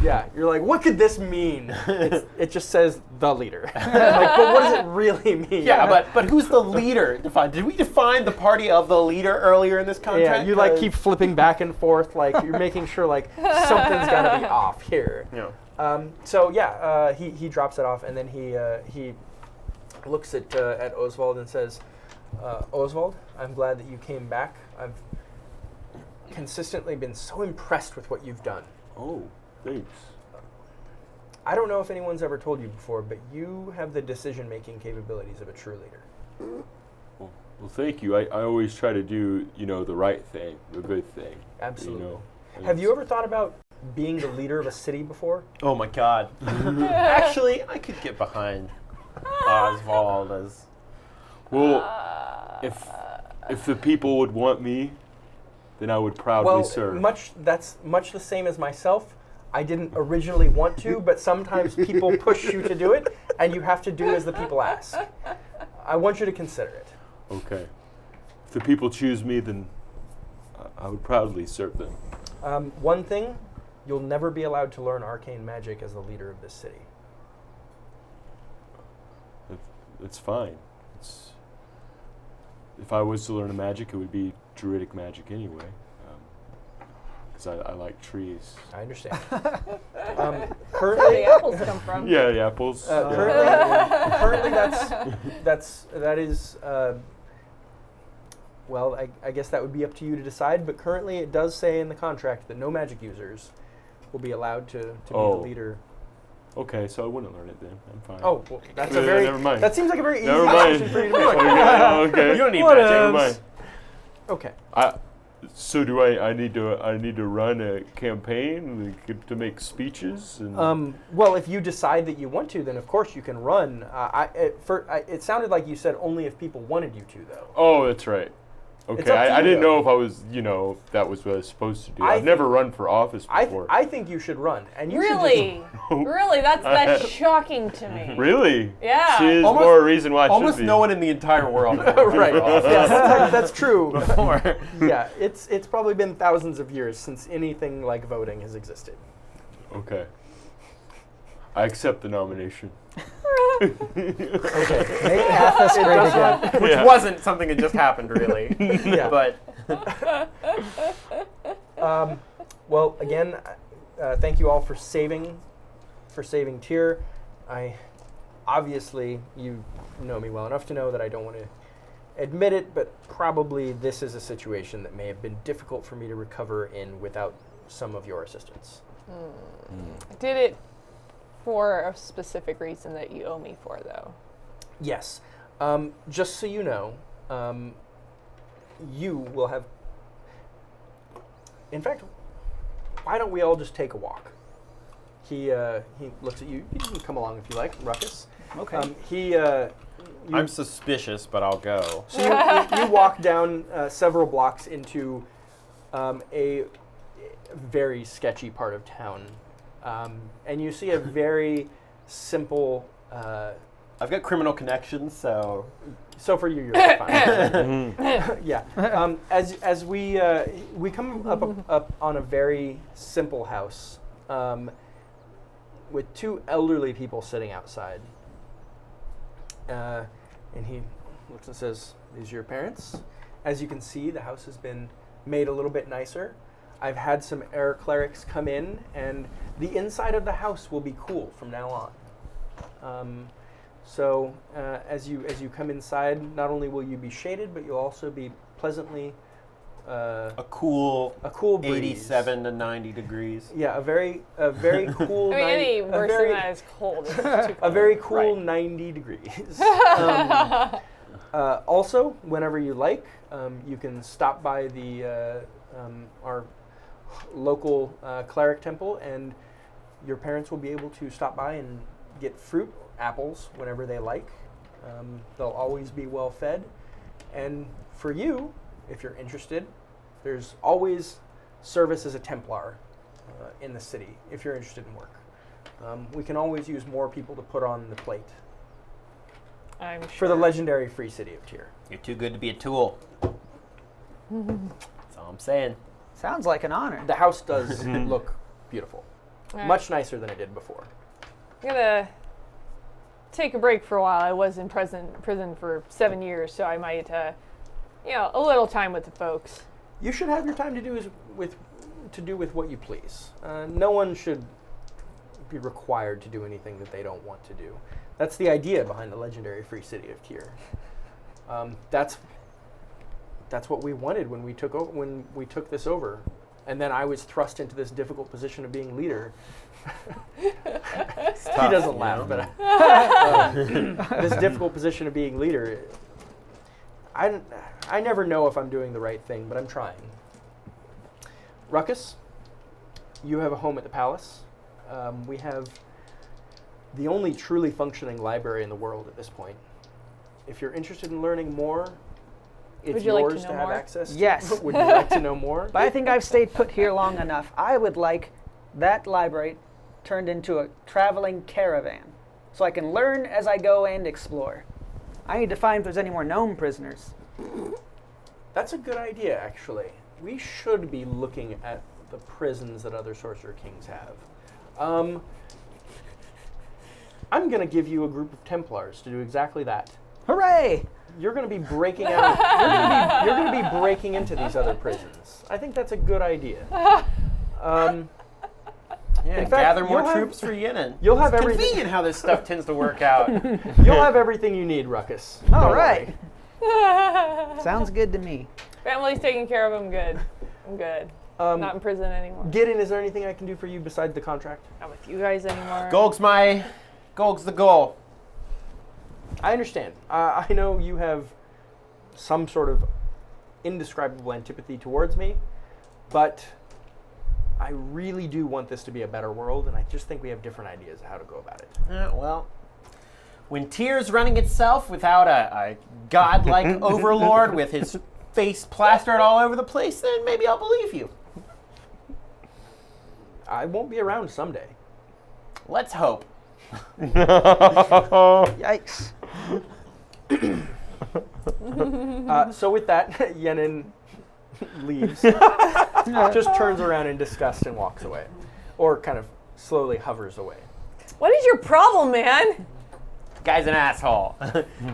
Speaker 3: yeah, you're like, what could this mean? It just says the leader. Like, but what does it really mean?
Speaker 1: Yeah, but who's the leader? Did we define the party of the leader earlier in this contract?
Speaker 3: Yeah, you like keep flipping back and forth, like you're making sure like something's got to be off here.
Speaker 1: Yeah.
Speaker 3: He drops it off, and then he looks at Osvald and says, Osvald, I'm glad that you came back. I've consistently been so impressed with what you've done.
Speaker 5: Oh, thanks.
Speaker 3: I don't know if anyone's ever told you before, but you have the decision-making capabilities of a true leader.
Speaker 5: Well, thank you. I always try to do, the right thing, the good thing.
Speaker 3: Absolutely.
Speaker 5: And
Speaker 3: Have you ever thought about being the leader of a city before?
Speaker 1: Oh my God. Actually, I could get behind Osvald as.
Speaker 5: Well, if the people would want me, then I would proudly serve.
Speaker 3: That's much the same as myself. I didn't originally want to, but sometimes people push you to do it, and you have to do as the people ask. I want you to consider it.
Speaker 5: Okay. If the people choose me, then I would proudly serve them.
Speaker 3: One thing, you'll never be allowed to learn arcane magic as the leader of this city.
Speaker 5: It's fine. If I was to learn a magic, it would be druidic magic anyway. because I like trees.
Speaker 3: I understand.
Speaker 4: Where the
Speaker 3: Currently,
Speaker 4: apples come from.
Speaker 5: Yeah, the apples.
Speaker 3: currently that is. Well, I guess that would be up to you to decide. But currently, it does say in the contract that no magic users will be allowed to be the leader.
Speaker 5: Okay, so I wouldn't learn it then. I'm fine.
Speaker 3: Oh, well, that's
Speaker 5: Yeah,
Speaker 3: a very.
Speaker 5: never mind.
Speaker 3: That seems like a very easy
Speaker 5: Never mind.
Speaker 3: decision for you to make.
Speaker 5: Okay.
Speaker 1: You don't need
Speaker 3: What
Speaker 1: magic.
Speaker 5: Never mind.
Speaker 3: Okay.
Speaker 5: So do I need to run a campaign to make speeches? And
Speaker 3: Well, if you decide that you want to, then of course you can run. It sounded like you said only if people wanted you to, though.
Speaker 5: oh, that's right.
Speaker 3: It's
Speaker 5: Okay,
Speaker 3: up to
Speaker 5: I
Speaker 3: you,
Speaker 5: didn't
Speaker 3: though.
Speaker 5: know if I was, if that was what I was supposed to do.
Speaker 3: I
Speaker 5: I've never run for office before.
Speaker 3: I think you should run, and you
Speaker 4: Really? Really? That's shocking to me.
Speaker 5: Really?
Speaker 4: Yeah.
Speaker 5: See, is
Speaker 1: Almost-
Speaker 5: more a reason why I
Speaker 1: Almost
Speaker 5: should be.
Speaker 1: no one in the entire world.
Speaker 3: should just right. Yeah, that's true.
Speaker 1: Before.
Speaker 3: Yeah, it's probably been thousands of years since anything like voting has existed.
Speaker 5: Okay. I accept the nomination.
Speaker 3: Okay.
Speaker 2: Make Athos great again.
Speaker 1: Which
Speaker 5: Yeah.
Speaker 1: wasn't something that just happened, really.
Speaker 3: Yeah.
Speaker 1: But
Speaker 3: Well, again, thank you all for saving Tyr. Obviously, you know me well enough to know that I don't want to admit it, but probably this is a situation that may have been difficult for me to recover in without some of your assistance.
Speaker 4: I did it for a specific reason that you owe me for, though.
Speaker 3: Yes. Just so you know, you will have... In fact, why don't we all just take a walk? He looks at you. You can come along if you like, Ruckus.
Speaker 2: Okay.
Speaker 1: I'm suspicious, but I'll go.
Speaker 3: So you walk down several blocks into a very sketchy part of town. And you see a very simple...
Speaker 1: I've got criminal connections, so
Speaker 3: So for you, you're fine. Yeah. As we come up on a very simple house with two elderly people sitting outside, and he looks and says, "These are your parents." As you can see, the house has been made a little bit nicer. I've had some air clerics come in, and the inside of the house will be cool from now on. So as you come inside, not only will you be shaded, but you'll also be pleasantly
Speaker 1: a cool
Speaker 3: breeze.
Speaker 1: 87 to 90 degrees.
Speaker 3: Yeah, a very cool.
Speaker 4: I mean, any worse than that is cold. It's too cold.
Speaker 3: A very cool
Speaker 1: Right.
Speaker 3: 90 degrees. Also, whenever you like, you can stop by our local cleric temple, and your parents will be able to stop by and get fruit, apples, whenever they like. They'll always be well fed. And for you, if you're interested, there's always service as a Templar in the city, if you're interested in work. We can always use more people to put on the plate
Speaker 4: I'm sure.
Speaker 3: for the legendary free city of Tyr.
Speaker 1: You're too good to be a tool. That's all I'm saying.
Speaker 2: Sounds like an honor.
Speaker 3: The house does look beautiful.
Speaker 4: Alright.
Speaker 3: Much nicer than it did before.
Speaker 4: I'm gonna take a break for a while. I was in prison for 7 years, so I might, a little time with the folks.
Speaker 3: You should have your time to do with what you please. No one should be required to do anything that they don't want to do. That's the idea behind the legendary free city of Tyr. That's what we wanted when we took this over, and then I was thrust into this difficult position of being leader. He doesn't laugh, but this difficult position of being leader. I never know if I'm doing the right thing, but I'm trying. Ruckus, you have a home at the palace. We have the only truly functioning library in the world at this point. If you're interested in learning more, it's
Speaker 4: Would you like to
Speaker 3: yours
Speaker 4: know
Speaker 3: to have
Speaker 4: more?
Speaker 3: access to.
Speaker 2: Yes.
Speaker 3: Would you like to know more?
Speaker 2: But I think I've stayed put here long enough. I would like that library turned into a traveling caravan, so I can learn as I go and explore. I need to find if there's any more gnome prisoners.
Speaker 3: That's a good idea, actually. We should be looking at the prisons that other Sorcerer Kings have. I'm going to give you a group of Templars to do exactly that.
Speaker 2: Hooray!
Speaker 3: You're going to be breaking out. You're going to be breaking into these other prisons. I think that's a good idea.
Speaker 1: Yeah,
Speaker 3: In fact,
Speaker 1: gather more
Speaker 3: you'll have-
Speaker 1: troops for Yinin.
Speaker 3: you'll have
Speaker 1: It's
Speaker 3: everything-
Speaker 1: convenient how this stuff tends to work out.
Speaker 3: You'll have everything you need, Ruckus.
Speaker 2: All
Speaker 3: Don't
Speaker 2: right.
Speaker 3: worry.
Speaker 2: Sounds good to me.
Speaker 4: Family's taken care of. I'm good. I'm good. Not in prison anymore.
Speaker 3: Gideon, is there anything I can do for you besides the contract?
Speaker 4: Not with you guys anymore.
Speaker 1: Golg's the goal.
Speaker 3: I understand. I know you have some sort of indescribable antipathy towards me, but I really do want this to be a better world, and I just think we have different ideas of how to go about it.
Speaker 1: Well, when Tyr's running itself without a godlike overlord with his face plastered all over the place, then maybe I'll believe you.
Speaker 3: I won't be around someday.
Speaker 1: Let's hope.
Speaker 2: Yikes.
Speaker 3: So with that, Yenin leaves, just turns around in disgust and walks away, or kind of slowly hovers away.
Speaker 4: What is your problem, man?
Speaker 1: Guy's an asshole.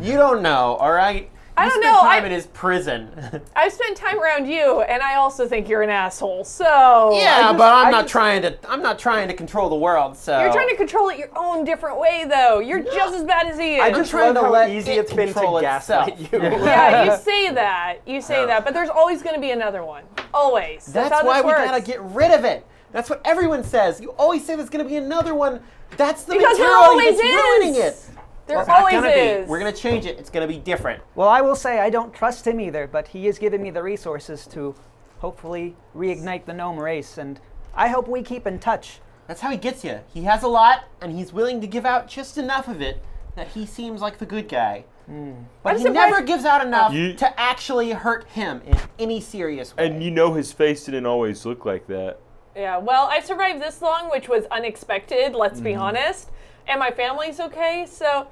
Speaker 1: You don't know, all right?
Speaker 4: I
Speaker 1: You
Speaker 4: don't
Speaker 1: spent
Speaker 4: know,
Speaker 1: time
Speaker 4: I-
Speaker 1: in his prison.
Speaker 4: I've spent time around you, and I also think you're an asshole. So
Speaker 1: Yeah,
Speaker 3: just-
Speaker 1: but I'm
Speaker 3: I
Speaker 1: not
Speaker 3: just-
Speaker 1: trying to control the world. So
Speaker 4: you're trying to control it your own different way, though. You're just as bad as he is.
Speaker 3: I just
Speaker 1: trying
Speaker 3: love
Speaker 1: to
Speaker 3: how
Speaker 1: let
Speaker 3: easy
Speaker 1: it
Speaker 3: it's been to
Speaker 1: control
Speaker 3: gaslight
Speaker 1: itself.
Speaker 3: you.
Speaker 4: Yeah, you say that. You say that, but there's always going to be another one. Always. That's how
Speaker 1: why
Speaker 4: this
Speaker 1: we
Speaker 4: works.
Speaker 1: gotta get rid of it. That's what everyone says. You always say there's gonna be another one. That's the
Speaker 4: Because there
Speaker 1: mentality
Speaker 4: always
Speaker 1: that's
Speaker 4: is.
Speaker 1: ruining it.
Speaker 4: There
Speaker 1: It's not
Speaker 4: always
Speaker 1: gonna be.
Speaker 4: is.
Speaker 1: We're gonna change it. It's gonna be different.
Speaker 2: Well, I will say I don't trust him either, but he is giving me the resources to hopefully reignite the gnome race, and I hope we keep in touch.
Speaker 1: That's how he gets you. He has a lot, and he's willing to give out just enough of it that he seems like the good guy. But
Speaker 4: I'm
Speaker 1: he
Speaker 4: surprised-
Speaker 1: never gives out enough
Speaker 5: You-
Speaker 1: to actually hurt him in any serious way.
Speaker 5: And you know his face didn't always look like that.
Speaker 4: Yeah, well, I survived this long, which was unexpected, let's be honest. And my family's okay, so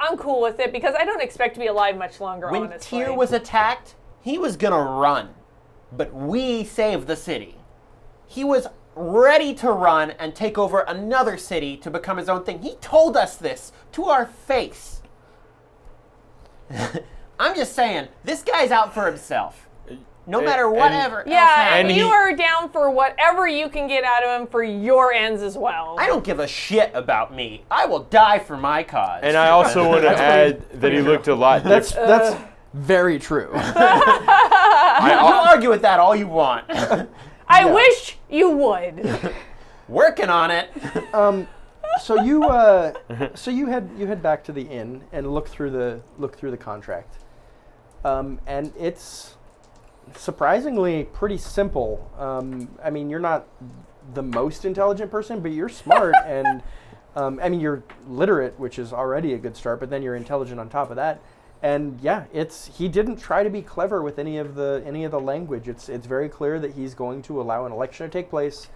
Speaker 4: I'm cool with it because I don't expect to be alive much longer,
Speaker 1: when
Speaker 4: honestly.
Speaker 1: Tyr was attacked, he was gonna run, but we saved the city. He was ready to run and take over another city to become his own thing. He told us this to our face. I'm just saying, this guy's out for himself. No matter
Speaker 5: and-
Speaker 1: whatever else
Speaker 4: Yeah,
Speaker 1: happens.
Speaker 4: and you are down for whatever you can get out of him for your ends as well.
Speaker 1: I don't give a shit about me. I will die for my cause.
Speaker 5: And I also want to add that he looked a lot
Speaker 3: That's
Speaker 5: different.
Speaker 3: very true.
Speaker 1: I'll argue with that all you want.
Speaker 4: I wish you would.
Speaker 1: Working on it.
Speaker 3: So you head back to the inn and look through the contract, and it's surprisingly pretty simple. I mean, you're not the most intelligent person, but you're smart, and I mean, you're literate, which is already a good start. But then you're intelligent on top of that, and yeah, he didn't try to be clever with any of the language. It's very clear that he's going to allow an election to take place.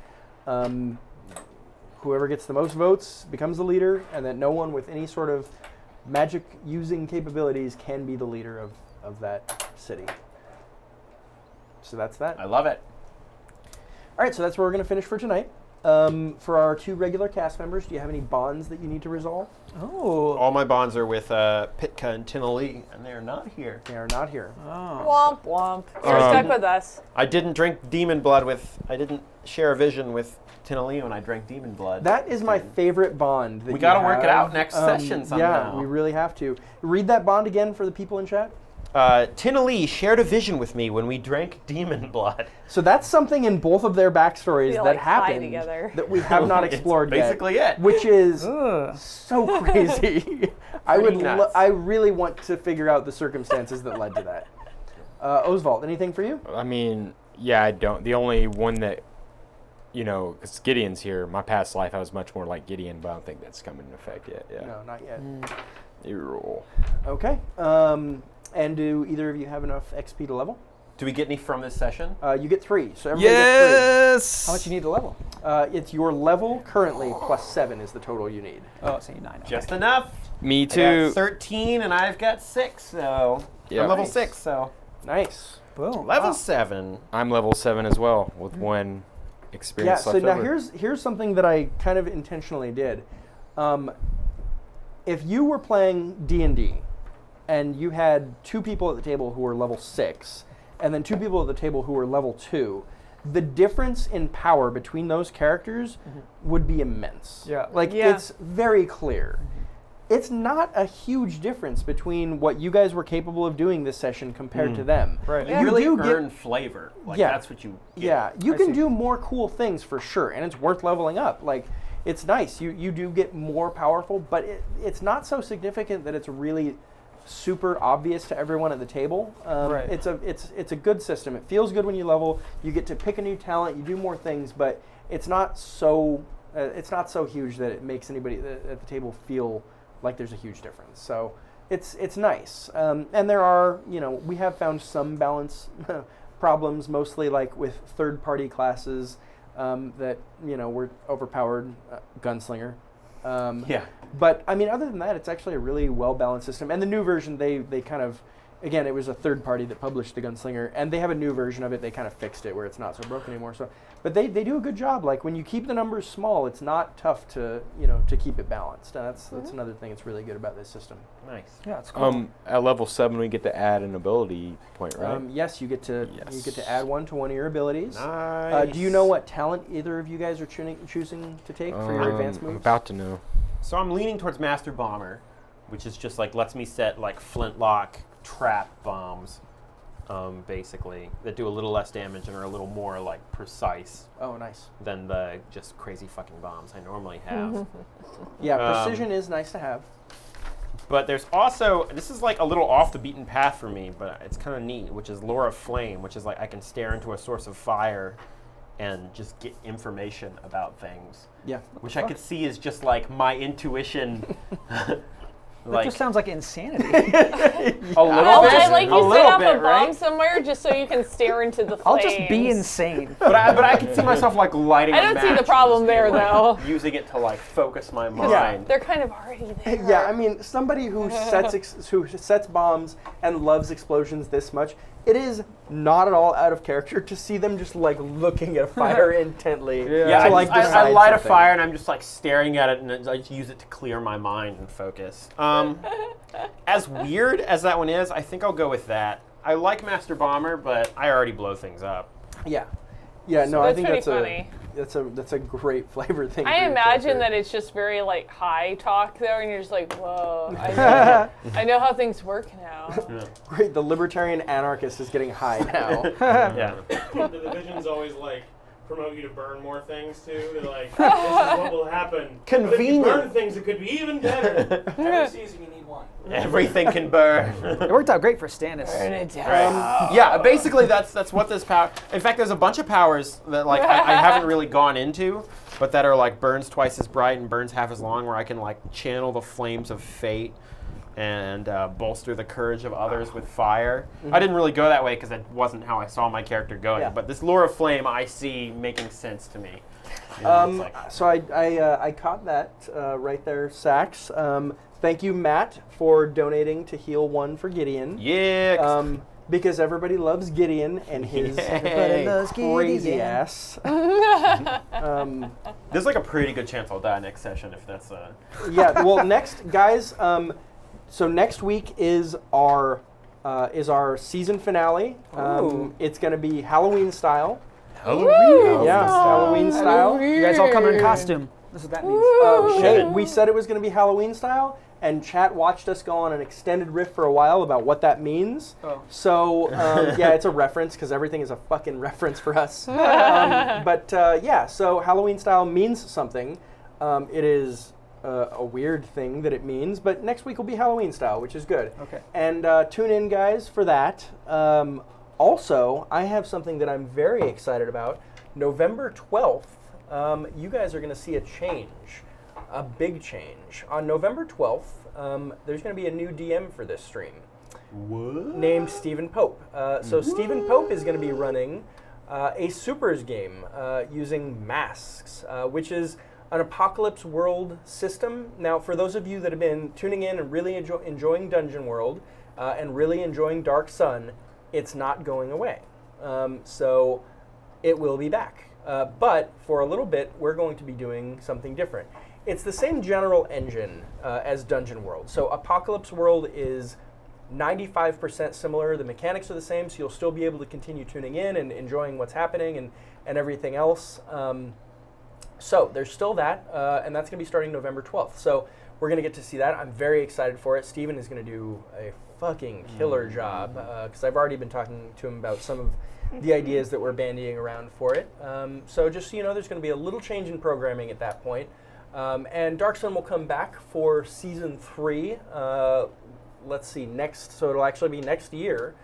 Speaker 3: Whoever gets the most votes becomes the leader, and that no one with any sort of magic using capabilities can be the leader of that city. So that's that.
Speaker 1: I love it.
Speaker 3: All right, so that's where we're going to finish for tonight. For our 2 regular cast members, do you have any bonds that you need to resolve?
Speaker 2: Oh.
Speaker 1: All my bonds are with Pitka and Tinali, and they are not here.
Speaker 3: They are not here.
Speaker 4: Womp womp. You're stuck with us.
Speaker 1: I didn't drink demon blood I didn't share a vision with Tinali when I drank demon blood.
Speaker 3: That is my favorite bond. That
Speaker 1: We
Speaker 3: you
Speaker 1: gotta work it
Speaker 3: have.
Speaker 1: out next session
Speaker 3: Yeah,
Speaker 1: somehow.
Speaker 3: we really have to. Read that bond again for the people in chat.
Speaker 1: Tinali shared a vision with me when we drank demon blood.
Speaker 3: So that's something in both of their backstories
Speaker 4: Feel
Speaker 3: that
Speaker 4: like high
Speaker 3: happened
Speaker 4: together.
Speaker 3: that we have not
Speaker 1: It's
Speaker 3: explored yet.
Speaker 1: basically it.
Speaker 3: Which is so crazy.
Speaker 1: Pretty nuts.
Speaker 3: I really want to figure out the circumstances that led to that. Osvald, anything for you?
Speaker 5: I mean, yeah, I don't. The only one that, because Gideon's here, my past life I was much more like Gideon, but I don't think that's coming into effect yet. Yeah.
Speaker 3: No, not yet.
Speaker 5: You roll.
Speaker 3: Okay. And do either of you have enough XP to level?
Speaker 1: Do we get any from this session?
Speaker 3: You get 3. So everybody gets
Speaker 2: How much you need to level?
Speaker 3: 3. It's your level currently plus 7 is the total you need.
Speaker 2: Oh, so you 9. Okay.
Speaker 1: Just enough.
Speaker 5: Me
Speaker 1: I got
Speaker 5: too.
Speaker 1: 13 and I've got 6, so
Speaker 5: Yeah.
Speaker 1: I'm level
Speaker 3: Nice.
Speaker 1: 6, so
Speaker 3: Nice.
Speaker 2: Boom.
Speaker 1: level
Speaker 2: Wow.
Speaker 1: 7.
Speaker 5: I'm level 7 as well with 1
Speaker 3: Yeah,
Speaker 5: experience
Speaker 3: so
Speaker 5: left
Speaker 3: now
Speaker 5: over.
Speaker 3: here's something that I kind of intentionally did. If you were playing D&D and you had 2 people at the table who were level 6 and then 2 people at the table who are level 2, the difference in power between those characters would be immense.
Speaker 2: Yeah.
Speaker 3: Like, it's very clear. It's not a huge difference between what you guys were capable of doing this session compared to them.
Speaker 2: Right.
Speaker 1: You really earn flavor. Like,
Speaker 3: Yeah.
Speaker 1: that's what you get.
Speaker 3: Yeah, you can do more cool things for sure, and it's worth leveling up. Like, it's nice. You do get more powerful, but it's not so significant that it's really super obvious to everyone at the table.
Speaker 2: Right.
Speaker 3: It's a good system. It feels good when you level. You get to pick a new talent. You do more things, but it's not so huge that it makes anybody at the table feel like there's a huge difference. So it's nice. And there are, we have found some balance problems, mostly like with third-party classes that, were overpowered gunslinger. But, I mean, other than that, it's actually a really well-balanced system. And the new version, they kind of, again, it was a third party that published the Gunslinger, and they have a new version of it. They kind of fixed it where it's not so broken anymore. So, but they do a good job. Like, when you keep the numbers small, it's not tough to, to keep it balanced. And that's another thing that's really good about this system.
Speaker 1: Nice.
Speaker 2: Yeah, it's cool.
Speaker 5: At level 7, we get to add an ability point, right?
Speaker 3: Yes, you get to add one to one of your abilities.
Speaker 5: Nice.
Speaker 3: Do you know what talent either of you guys are choosing to take for your advanced moves?
Speaker 5: I'm about to know.
Speaker 1: So I'm leaning towards Master Bomber, which is just like lets me set like flintlock trap bombs, basically, that do a little less damage and are a little more like precise
Speaker 3: Oh, nice.
Speaker 1: than the just crazy fucking bombs I normally have.
Speaker 3: Yeah, precision is nice to have.
Speaker 1: But there's also, this is like a little off the beaten path for me, but it's kind of neat, which is Lure of Flame, which is like I can stare into a source of fire and just get information about things.
Speaker 3: Yeah.
Speaker 1: Which I could see is just like my intuition.
Speaker 2: That just sounds like insanity.
Speaker 1: A little
Speaker 4: Well,
Speaker 1: bit.
Speaker 4: I like
Speaker 1: a
Speaker 4: you set
Speaker 1: little
Speaker 4: up
Speaker 1: bit,
Speaker 4: a bomb
Speaker 1: right?
Speaker 4: somewhere just so you can stare into the flames.
Speaker 2: I'll just be insane.
Speaker 1: But I can see myself like lighting
Speaker 4: I
Speaker 1: a
Speaker 4: don't see the
Speaker 1: match
Speaker 4: problem
Speaker 1: and
Speaker 4: there,
Speaker 1: like,
Speaker 4: though.
Speaker 1: using it to like focus my mind.
Speaker 4: They're kind of already there.
Speaker 3: Yeah, I mean, somebody who sets bombs and loves explosions this much, it is not at all out of character to see them just like looking at a fire intently.
Speaker 1: Yeah,
Speaker 3: to, like,
Speaker 1: I
Speaker 3: decide
Speaker 1: light
Speaker 3: something.
Speaker 1: a fire and I'm just like staring at it and I just use it to clear my mind and focus. As weird as that one is, I think I'll go with that. I like Master Bomber, but I already blow things up.
Speaker 3: Yeah, no, I
Speaker 4: That's
Speaker 3: think
Speaker 4: pretty
Speaker 3: that's
Speaker 4: funny.
Speaker 3: that's a great flavor thing.
Speaker 4: I
Speaker 3: for your
Speaker 4: imagine
Speaker 3: character.
Speaker 4: that it's just very like high talk though, and you're just like, whoa, I know how things work now.
Speaker 3: Great, the libertarian anarchist is getting high now.
Speaker 1: Yeah.
Speaker 6: The vision's always like promote you to burn more things too. They're like, this is what will happen.
Speaker 1: Convenient.
Speaker 6: But if you burn things, it could be even better.
Speaker 7: Every season you need one.
Speaker 1: Everything can burn.
Speaker 2: It worked out great for Stannis.
Speaker 1: Yeah, basically that's what this power. In fact, there's a bunch of powers that like I haven't really gone into, but that are like burns twice as bright and burns half as long, where I can like channel the flames of fate and bolster the courage of others with fire. I didn't really go that way because that wasn't how I saw my character going.
Speaker 3: Yeah.
Speaker 1: But this Lure of Flame I see making sense to me. You know, it's like-
Speaker 3: So I caught that right there, Sax. Thank you, Matt, for donating to Heal 1 for Gideon.
Speaker 1: yeah.
Speaker 3: Because everybody loves Gideon and his
Speaker 1: Everybody
Speaker 2: loves
Speaker 3: crazy
Speaker 2: Gideon.
Speaker 3: ass.
Speaker 1: There's like a pretty good chance I'll die next session if that's
Speaker 3: Yeah, well, next, guys, so next week is our season finale. It's going to be Halloween style.
Speaker 1: Halloween.
Speaker 3: Yeah, Halloween style.
Speaker 2: You guys all come in costume. That's what that means.
Speaker 3: Hey, we said it was going to be Halloween style, and chat watched us go on an extended riff for a while about what that means.
Speaker 2: Oh.
Speaker 3: So, yeah, it's a reference because everything is a fucking reference for us. Yeah, so Halloween style means something. It is a weird thing that it means, but next week will be Halloween style, which is good.
Speaker 2: Okay.
Speaker 3: And tune in, guys, for that. Also, I have something that I'm very excited about. November 12th, you guys are going to see a change, a big change. On November 12th, there's going to be a new DM for this stream.
Speaker 1: What?
Speaker 3: Named Stephen Pope. So Stephen Pope is going to be running a Supers game using masks, which is an apocalypse world system. Now, for those of you that have been tuning in and really enjoying Dungeon World and really enjoying Dark Sun, it's not going away. So it will be back. But for a little bit, we're going to be doing something different. It's the same general engine as Dungeon World. So Apocalypse World is 95% similar. The mechanics are the same, so you'll still be able to continue tuning in and enjoying what's happening and everything else. So there's still that, and that's going to be starting November 12th. So we're going to get to see that. I'm very excited for it. Steven is going to do a fucking killer job, because I've already been talking to him about some of the ideas that we're bandying around for it. So just so you know, there's going to be a little change in programming at that point. And Dark Sun will come back for Season 3, let's see, so it'll actually be next year,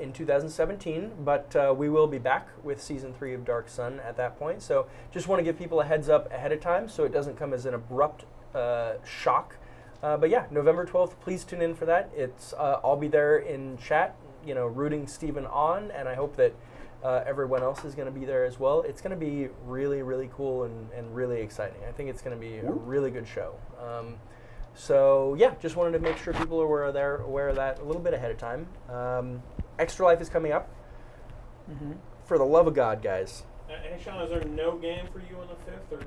Speaker 3: in 2017, but we will be back with Season 3 of Dark Sun at that point. So just want to give people a heads up ahead of time so it doesn't come as an abrupt shock. But yeah, November 12th, please tune in for that. I'll be there in chat, rooting Steven on, and I hope that everyone else is going to be there as well. It's going to be really, really cool and really exciting. I think it's going to be a really good show. So yeah, just wanted to make sure people are aware of that a little bit ahead of time. Extra Life is coming up. For the love of God, guys.
Speaker 6: Hey, Shawn, is there no game for you on the 5th, or do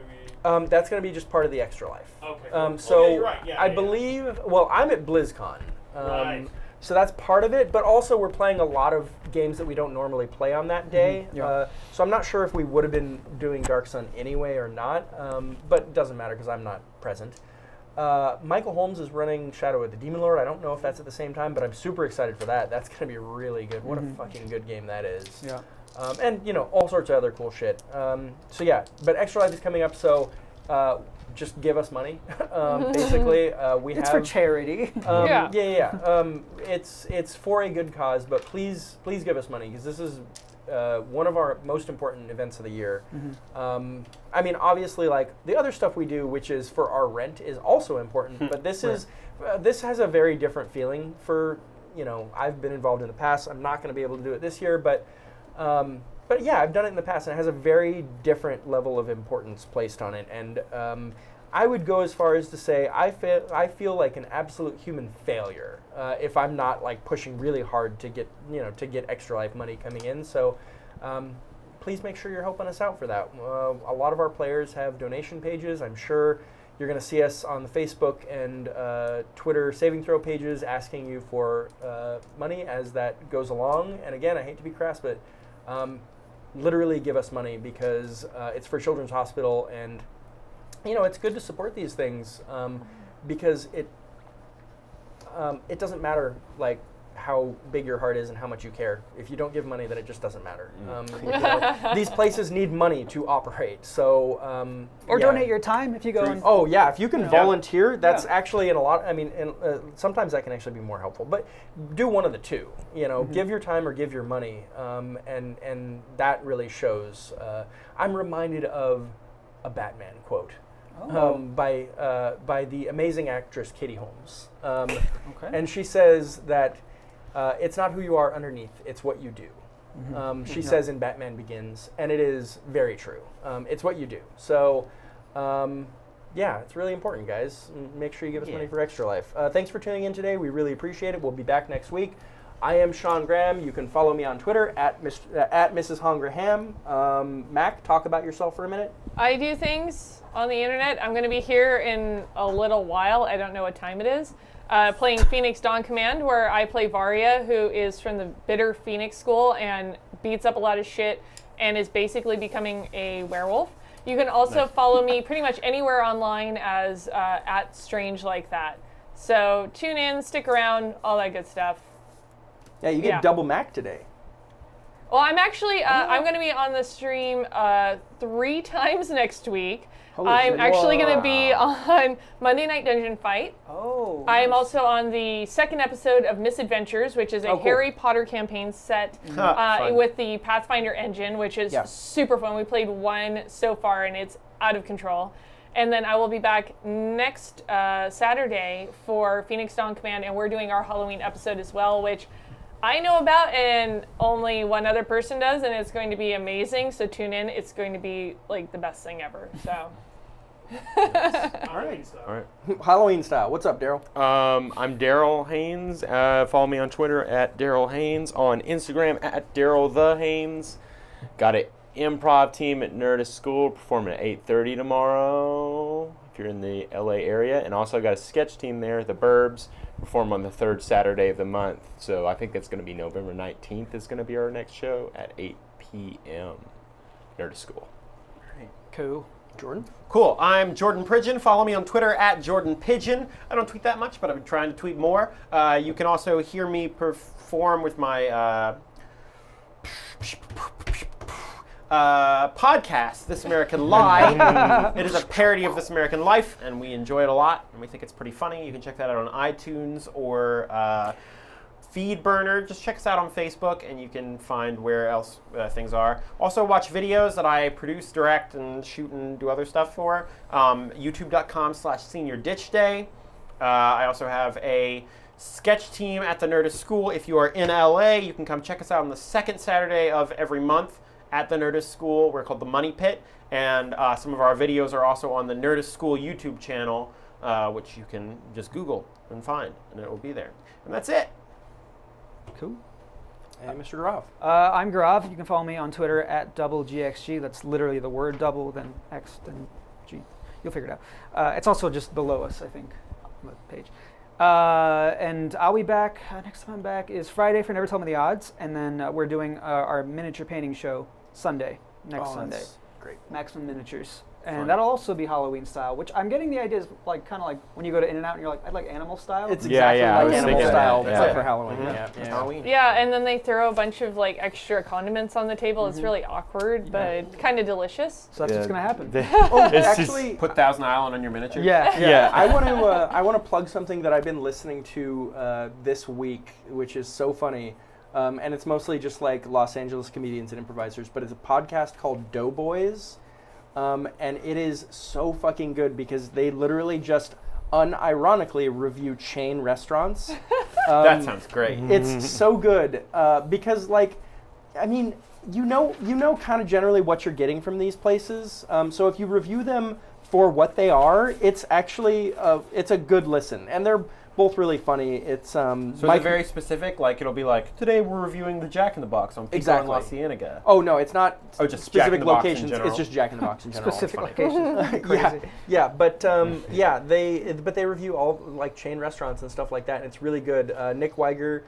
Speaker 6: we...
Speaker 3: That's going to be just part of the Extra Life.
Speaker 6: Okay. Cool.
Speaker 3: So
Speaker 6: yeah, you're right. Yeah,
Speaker 3: I believe, well, I'm at BlizzCon.
Speaker 6: Right.
Speaker 3: So that's part of it, but also we're playing a lot of games that we don't normally play on that day.
Speaker 2: Yeah.
Speaker 3: So I'm not sure if we would have been doing Dark Sun anyway or not, but it doesn't matter because I'm not present. Michael Holmes is running Shadow of the Demon Lord. I don't know if that's at the same time, but I'm super excited for that. That's going to be really good. What a fucking good game that is.
Speaker 2: Yeah.
Speaker 3: And, all sorts of other cool shit. So yeah, but Extra Life is coming up, so just give us money, basically.
Speaker 2: It's for charity.
Speaker 3: Yeah. It's for a good cause, but please give us money, because this is one of our most important events of the year. I mean, obviously, like the other stuff we do, which is for our rent, is also important. But this is this has a very different feeling. I've been involved in the past. I'm not going to be able to do it this year, but yeah, I've done it in the past, and it has a very different level of importance placed on it. And I would go as far as to say I feel like an absolute human failure if I'm not like pushing really hard to get Extra Life money coming in. So please make sure you're helping us out for that. A lot of our players have donation pages. I'm sure you're going to see us on the Facebook and Twitter saving throw pages asking you for money as that goes along. And again, I hate to be crass, but literally give us money, because it's for Children's Hospital, and it's good to support these things, because it doesn't matter like how big your heart is and how much you care. If you don't give money, then it just doesn't matter. These places need money to operate. So
Speaker 2: or donate your time if you go.
Speaker 3: Oh yeah, if you can volunteer, that's actually in a lot. I mean, sometimes that can actually be more helpful. But do one of the two. Give your time or give your money, and that really shows. I'm reminded of a Batman quote. By the amazing actress Katie Holmes. And she says that it's not who you are underneath, it's what you do. She says in Batman Begins, and it is very true. It's what you do. So, yeah, it's really important, guys. Make sure you give us money for Extra Life. Thanks for tuning in today. We really appreciate it. We'll be back next week. I am Shawn Graham. You can follow me on Twitter at Mrs. Hongraham. Mac, talk about yourself for a minute.
Speaker 4: I do things on the internet. I'm going to be here in a little while. I don't know what time it is. Playing Phoenix Dawn Command, where I play Varia, who is from the Bitter Phoenix School and beats up a lot of shit and is basically becoming a werewolf. You can also follow me pretty much anywhere online as at Strange Like That. So tune in, stick around, all that good stuff.
Speaker 3: Yeah, you get double Mac today.
Speaker 4: Well, I'm actually, I'm going to be on the stream 3 times next week. I'm actually going to be on Monday Night Dungeon Fight.
Speaker 2: Oh.
Speaker 4: I am also on the 2nd episode of Misadventures, which is a Harry Potter campaign set with the Pathfinder engine, which is super fun. We played 1 so far, and it's out of control. And then I will be back next Saturday for Phoenix Dawn Command, and we're doing our Halloween episode as well, which I know about and only one other person does, and it's going to be amazing. So tune in. It's going to be like the best thing ever. So.
Speaker 3: All right. Halloween style. What's up, Darrel?
Speaker 5: I'm Darrel Haynes. Follow me on Twitter at Darrel Haynes. On Instagram at Darrel the Haynes. Got an improv team at Nerdist School performing at 8:30 tomorrow. if you're in the LA area. And also got a sketch team there, the Burbs, perform on the third Saturday of the month. So I think that's going to be November 19th is going to be our next show at 8 p.m. Nerd School.
Speaker 2: Cool.
Speaker 3: Jordan?
Speaker 1: Cool. I'm Jordan Pridgeon. Follow me on Twitter at Jordan Pidgeon. I don't tweet that much, but I've been trying to tweet more. You can also hear me perform with my podcast, This American Lie. It is a parody of This American Life, and we enjoy it a lot, and we think it's pretty funny. You can check that out on iTunes or Feedburner. Just check us out on Facebook, and you can find where else things are. Also, watch videos that I produce, direct, and shoot and do other stuff for. YouTube.com/Senior Ditch Day. I also have a sketch team at the Nerdist School. If you are in LA, you can come check us out on the second Saturday of every month at the Nerdist School. We're called the Money Pit, and some of our videos are also on the Nerdist School YouTube channel, which you can just Google and find, and it will be there. And that's it.
Speaker 3: Cool. And Mr. Gaurav.
Speaker 2: I'm Gaurav. You can follow me on Twitter at @GXG. That's literally the word double, then X, then G. You'll figure it out. It's also just below us, I think, on the page. And I'll be back. Next time I'm back is Friday for Never Tell Me the Odds, and then we're doing our miniature painting show Sunday, next Sunday.
Speaker 3: Great.
Speaker 2: Maximum Miniatures.
Speaker 1: Fun.
Speaker 2: And that'll also be Halloween style, which I'm getting the idea is like kind of like when you go to In-N-Out and you're like, I'd like animal style.
Speaker 3: It's
Speaker 5: Yeah,
Speaker 3: exactly
Speaker 5: yeah, I
Speaker 3: like
Speaker 5: was
Speaker 3: animal
Speaker 5: thinking
Speaker 3: style,
Speaker 5: that,
Speaker 3: except
Speaker 5: yeah.
Speaker 3: for Halloween.
Speaker 1: Mhm.
Speaker 3: Yeah,
Speaker 1: It's Halloween.
Speaker 4: Yeah, and then they throw a bunch of like extra condiments on the table. It's really awkward, but kind of delicious.
Speaker 2: So that's what's going to happen.
Speaker 3: Oh,
Speaker 5: It's
Speaker 3: actually,
Speaker 1: Put Thousand Island on your miniature.
Speaker 2: Yeah.
Speaker 5: Yeah.
Speaker 3: I want to plug something that I've been listening to this week, which is so funny, and it's mostly just like Los Angeles comedians and improvisers. But it's a podcast called Doughboys, and it is so fucking good because they literally just unironically review chain restaurants.
Speaker 1: That sounds great.
Speaker 3: It's so good because, like, I mean, you know, kind of generally what you're getting from these places. So if you review them for what they are, it's actually it's a good listen, and they're both really funny. It's
Speaker 1: So is it very specific? Like it'll be like, today we're reviewing the Jack in the Box on Pico
Speaker 3: Exactly.
Speaker 1: and La Cienega.
Speaker 3: Oh no, it's not.
Speaker 1: Oh, just Jack in
Speaker 3: specific
Speaker 1: the Box in
Speaker 3: locations.
Speaker 1: general?
Speaker 3: It's just Jack in the Box in general.
Speaker 2: Specific
Speaker 3: It's funny.
Speaker 2: locations. Crazy.
Speaker 3: Yeah, but yeah, they review all like chain restaurants and stuff like that, and it's really good. Nick Weiger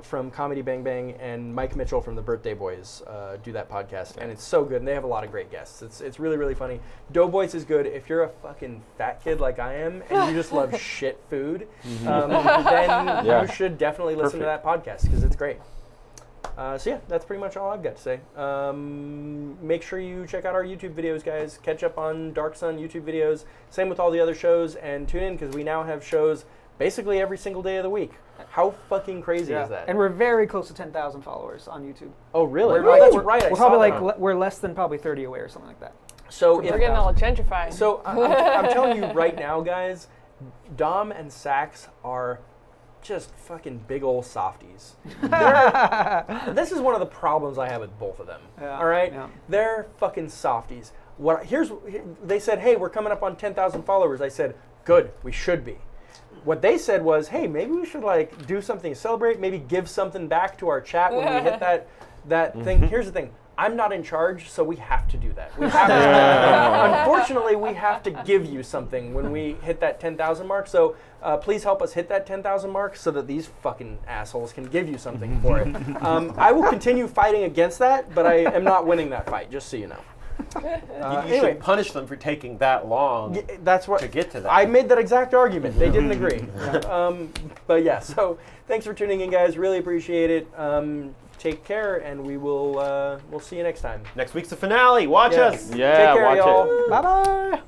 Speaker 3: from Comedy Bang Bang and Mike Mitchell from the Birthday Boys do that podcast, and it's so good. And they have a lot of great guests. It's really really funny. Doughboys is good if you're a fucking fat kid like I am and you just love shit food. Then you should definitely listen to that podcast because it's great. So yeah, that's pretty much all I've got to say. Make sure you check out our YouTube videos, guys. Catch up on Dark Sun YouTube videos. Same with all the other shows, and tune in because we now have shows basically every single day of the week. How fucking crazy is that?
Speaker 2: And we're very close to 10,000 followers on YouTube.
Speaker 3: Oh really?
Speaker 2: We're,
Speaker 3: That's
Speaker 2: we're,
Speaker 3: right. I
Speaker 2: We're
Speaker 3: saw
Speaker 2: probably
Speaker 3: that.
Speaker 2: like we're less than probably 30 away or something like that.
Speaker 3: So
Speaker 4: We're getting all gentrified.
Speaker 3: So I'm telling you right now, guys, Dom and Sax are just fucking big old softies. This is one of the problems I have with both of them.
Speaker 2: Yeah,
Speaker 3: All right,
Speaker 2: yeah.
Speaker 3: they're fucking softies. They said, hey, we're coming up on 10,000 followers. I said, good, we should be. What they said was, hey, maybe we should like do something to celebrate. Maybe give something back to our chat when we hit that thing. Here's the thing. I'm not in charge, so we have to do that. We have to. Unfortunately, we have to give you something when we hit that 10,000 mark. So please help us hit that 10,000 mark so that these fucking assholes can give you something for it. I will continue fighting against that, but I am not winning that fight, just so you know.
Speaker 1: You
Speaker 3: Anyway.
Speaker 1: should punish them for taking that long
Speaker 3: That's what
Speaker 1: to get to that.
Speaker 3: I made that exact argument. They didn't agree. But yeah, so thanks for tuning in, guys. Really appreciate it. Take care, and we'll see you next time.
Speaker 1: Next week's the finale. Watch us.
Speaker 5: Yeah,
Speaker 3: Take care,
Speaker 5: watch
Speaker 3: y'all.
Speaker 5: it.
Speaker 2: Bye-bye.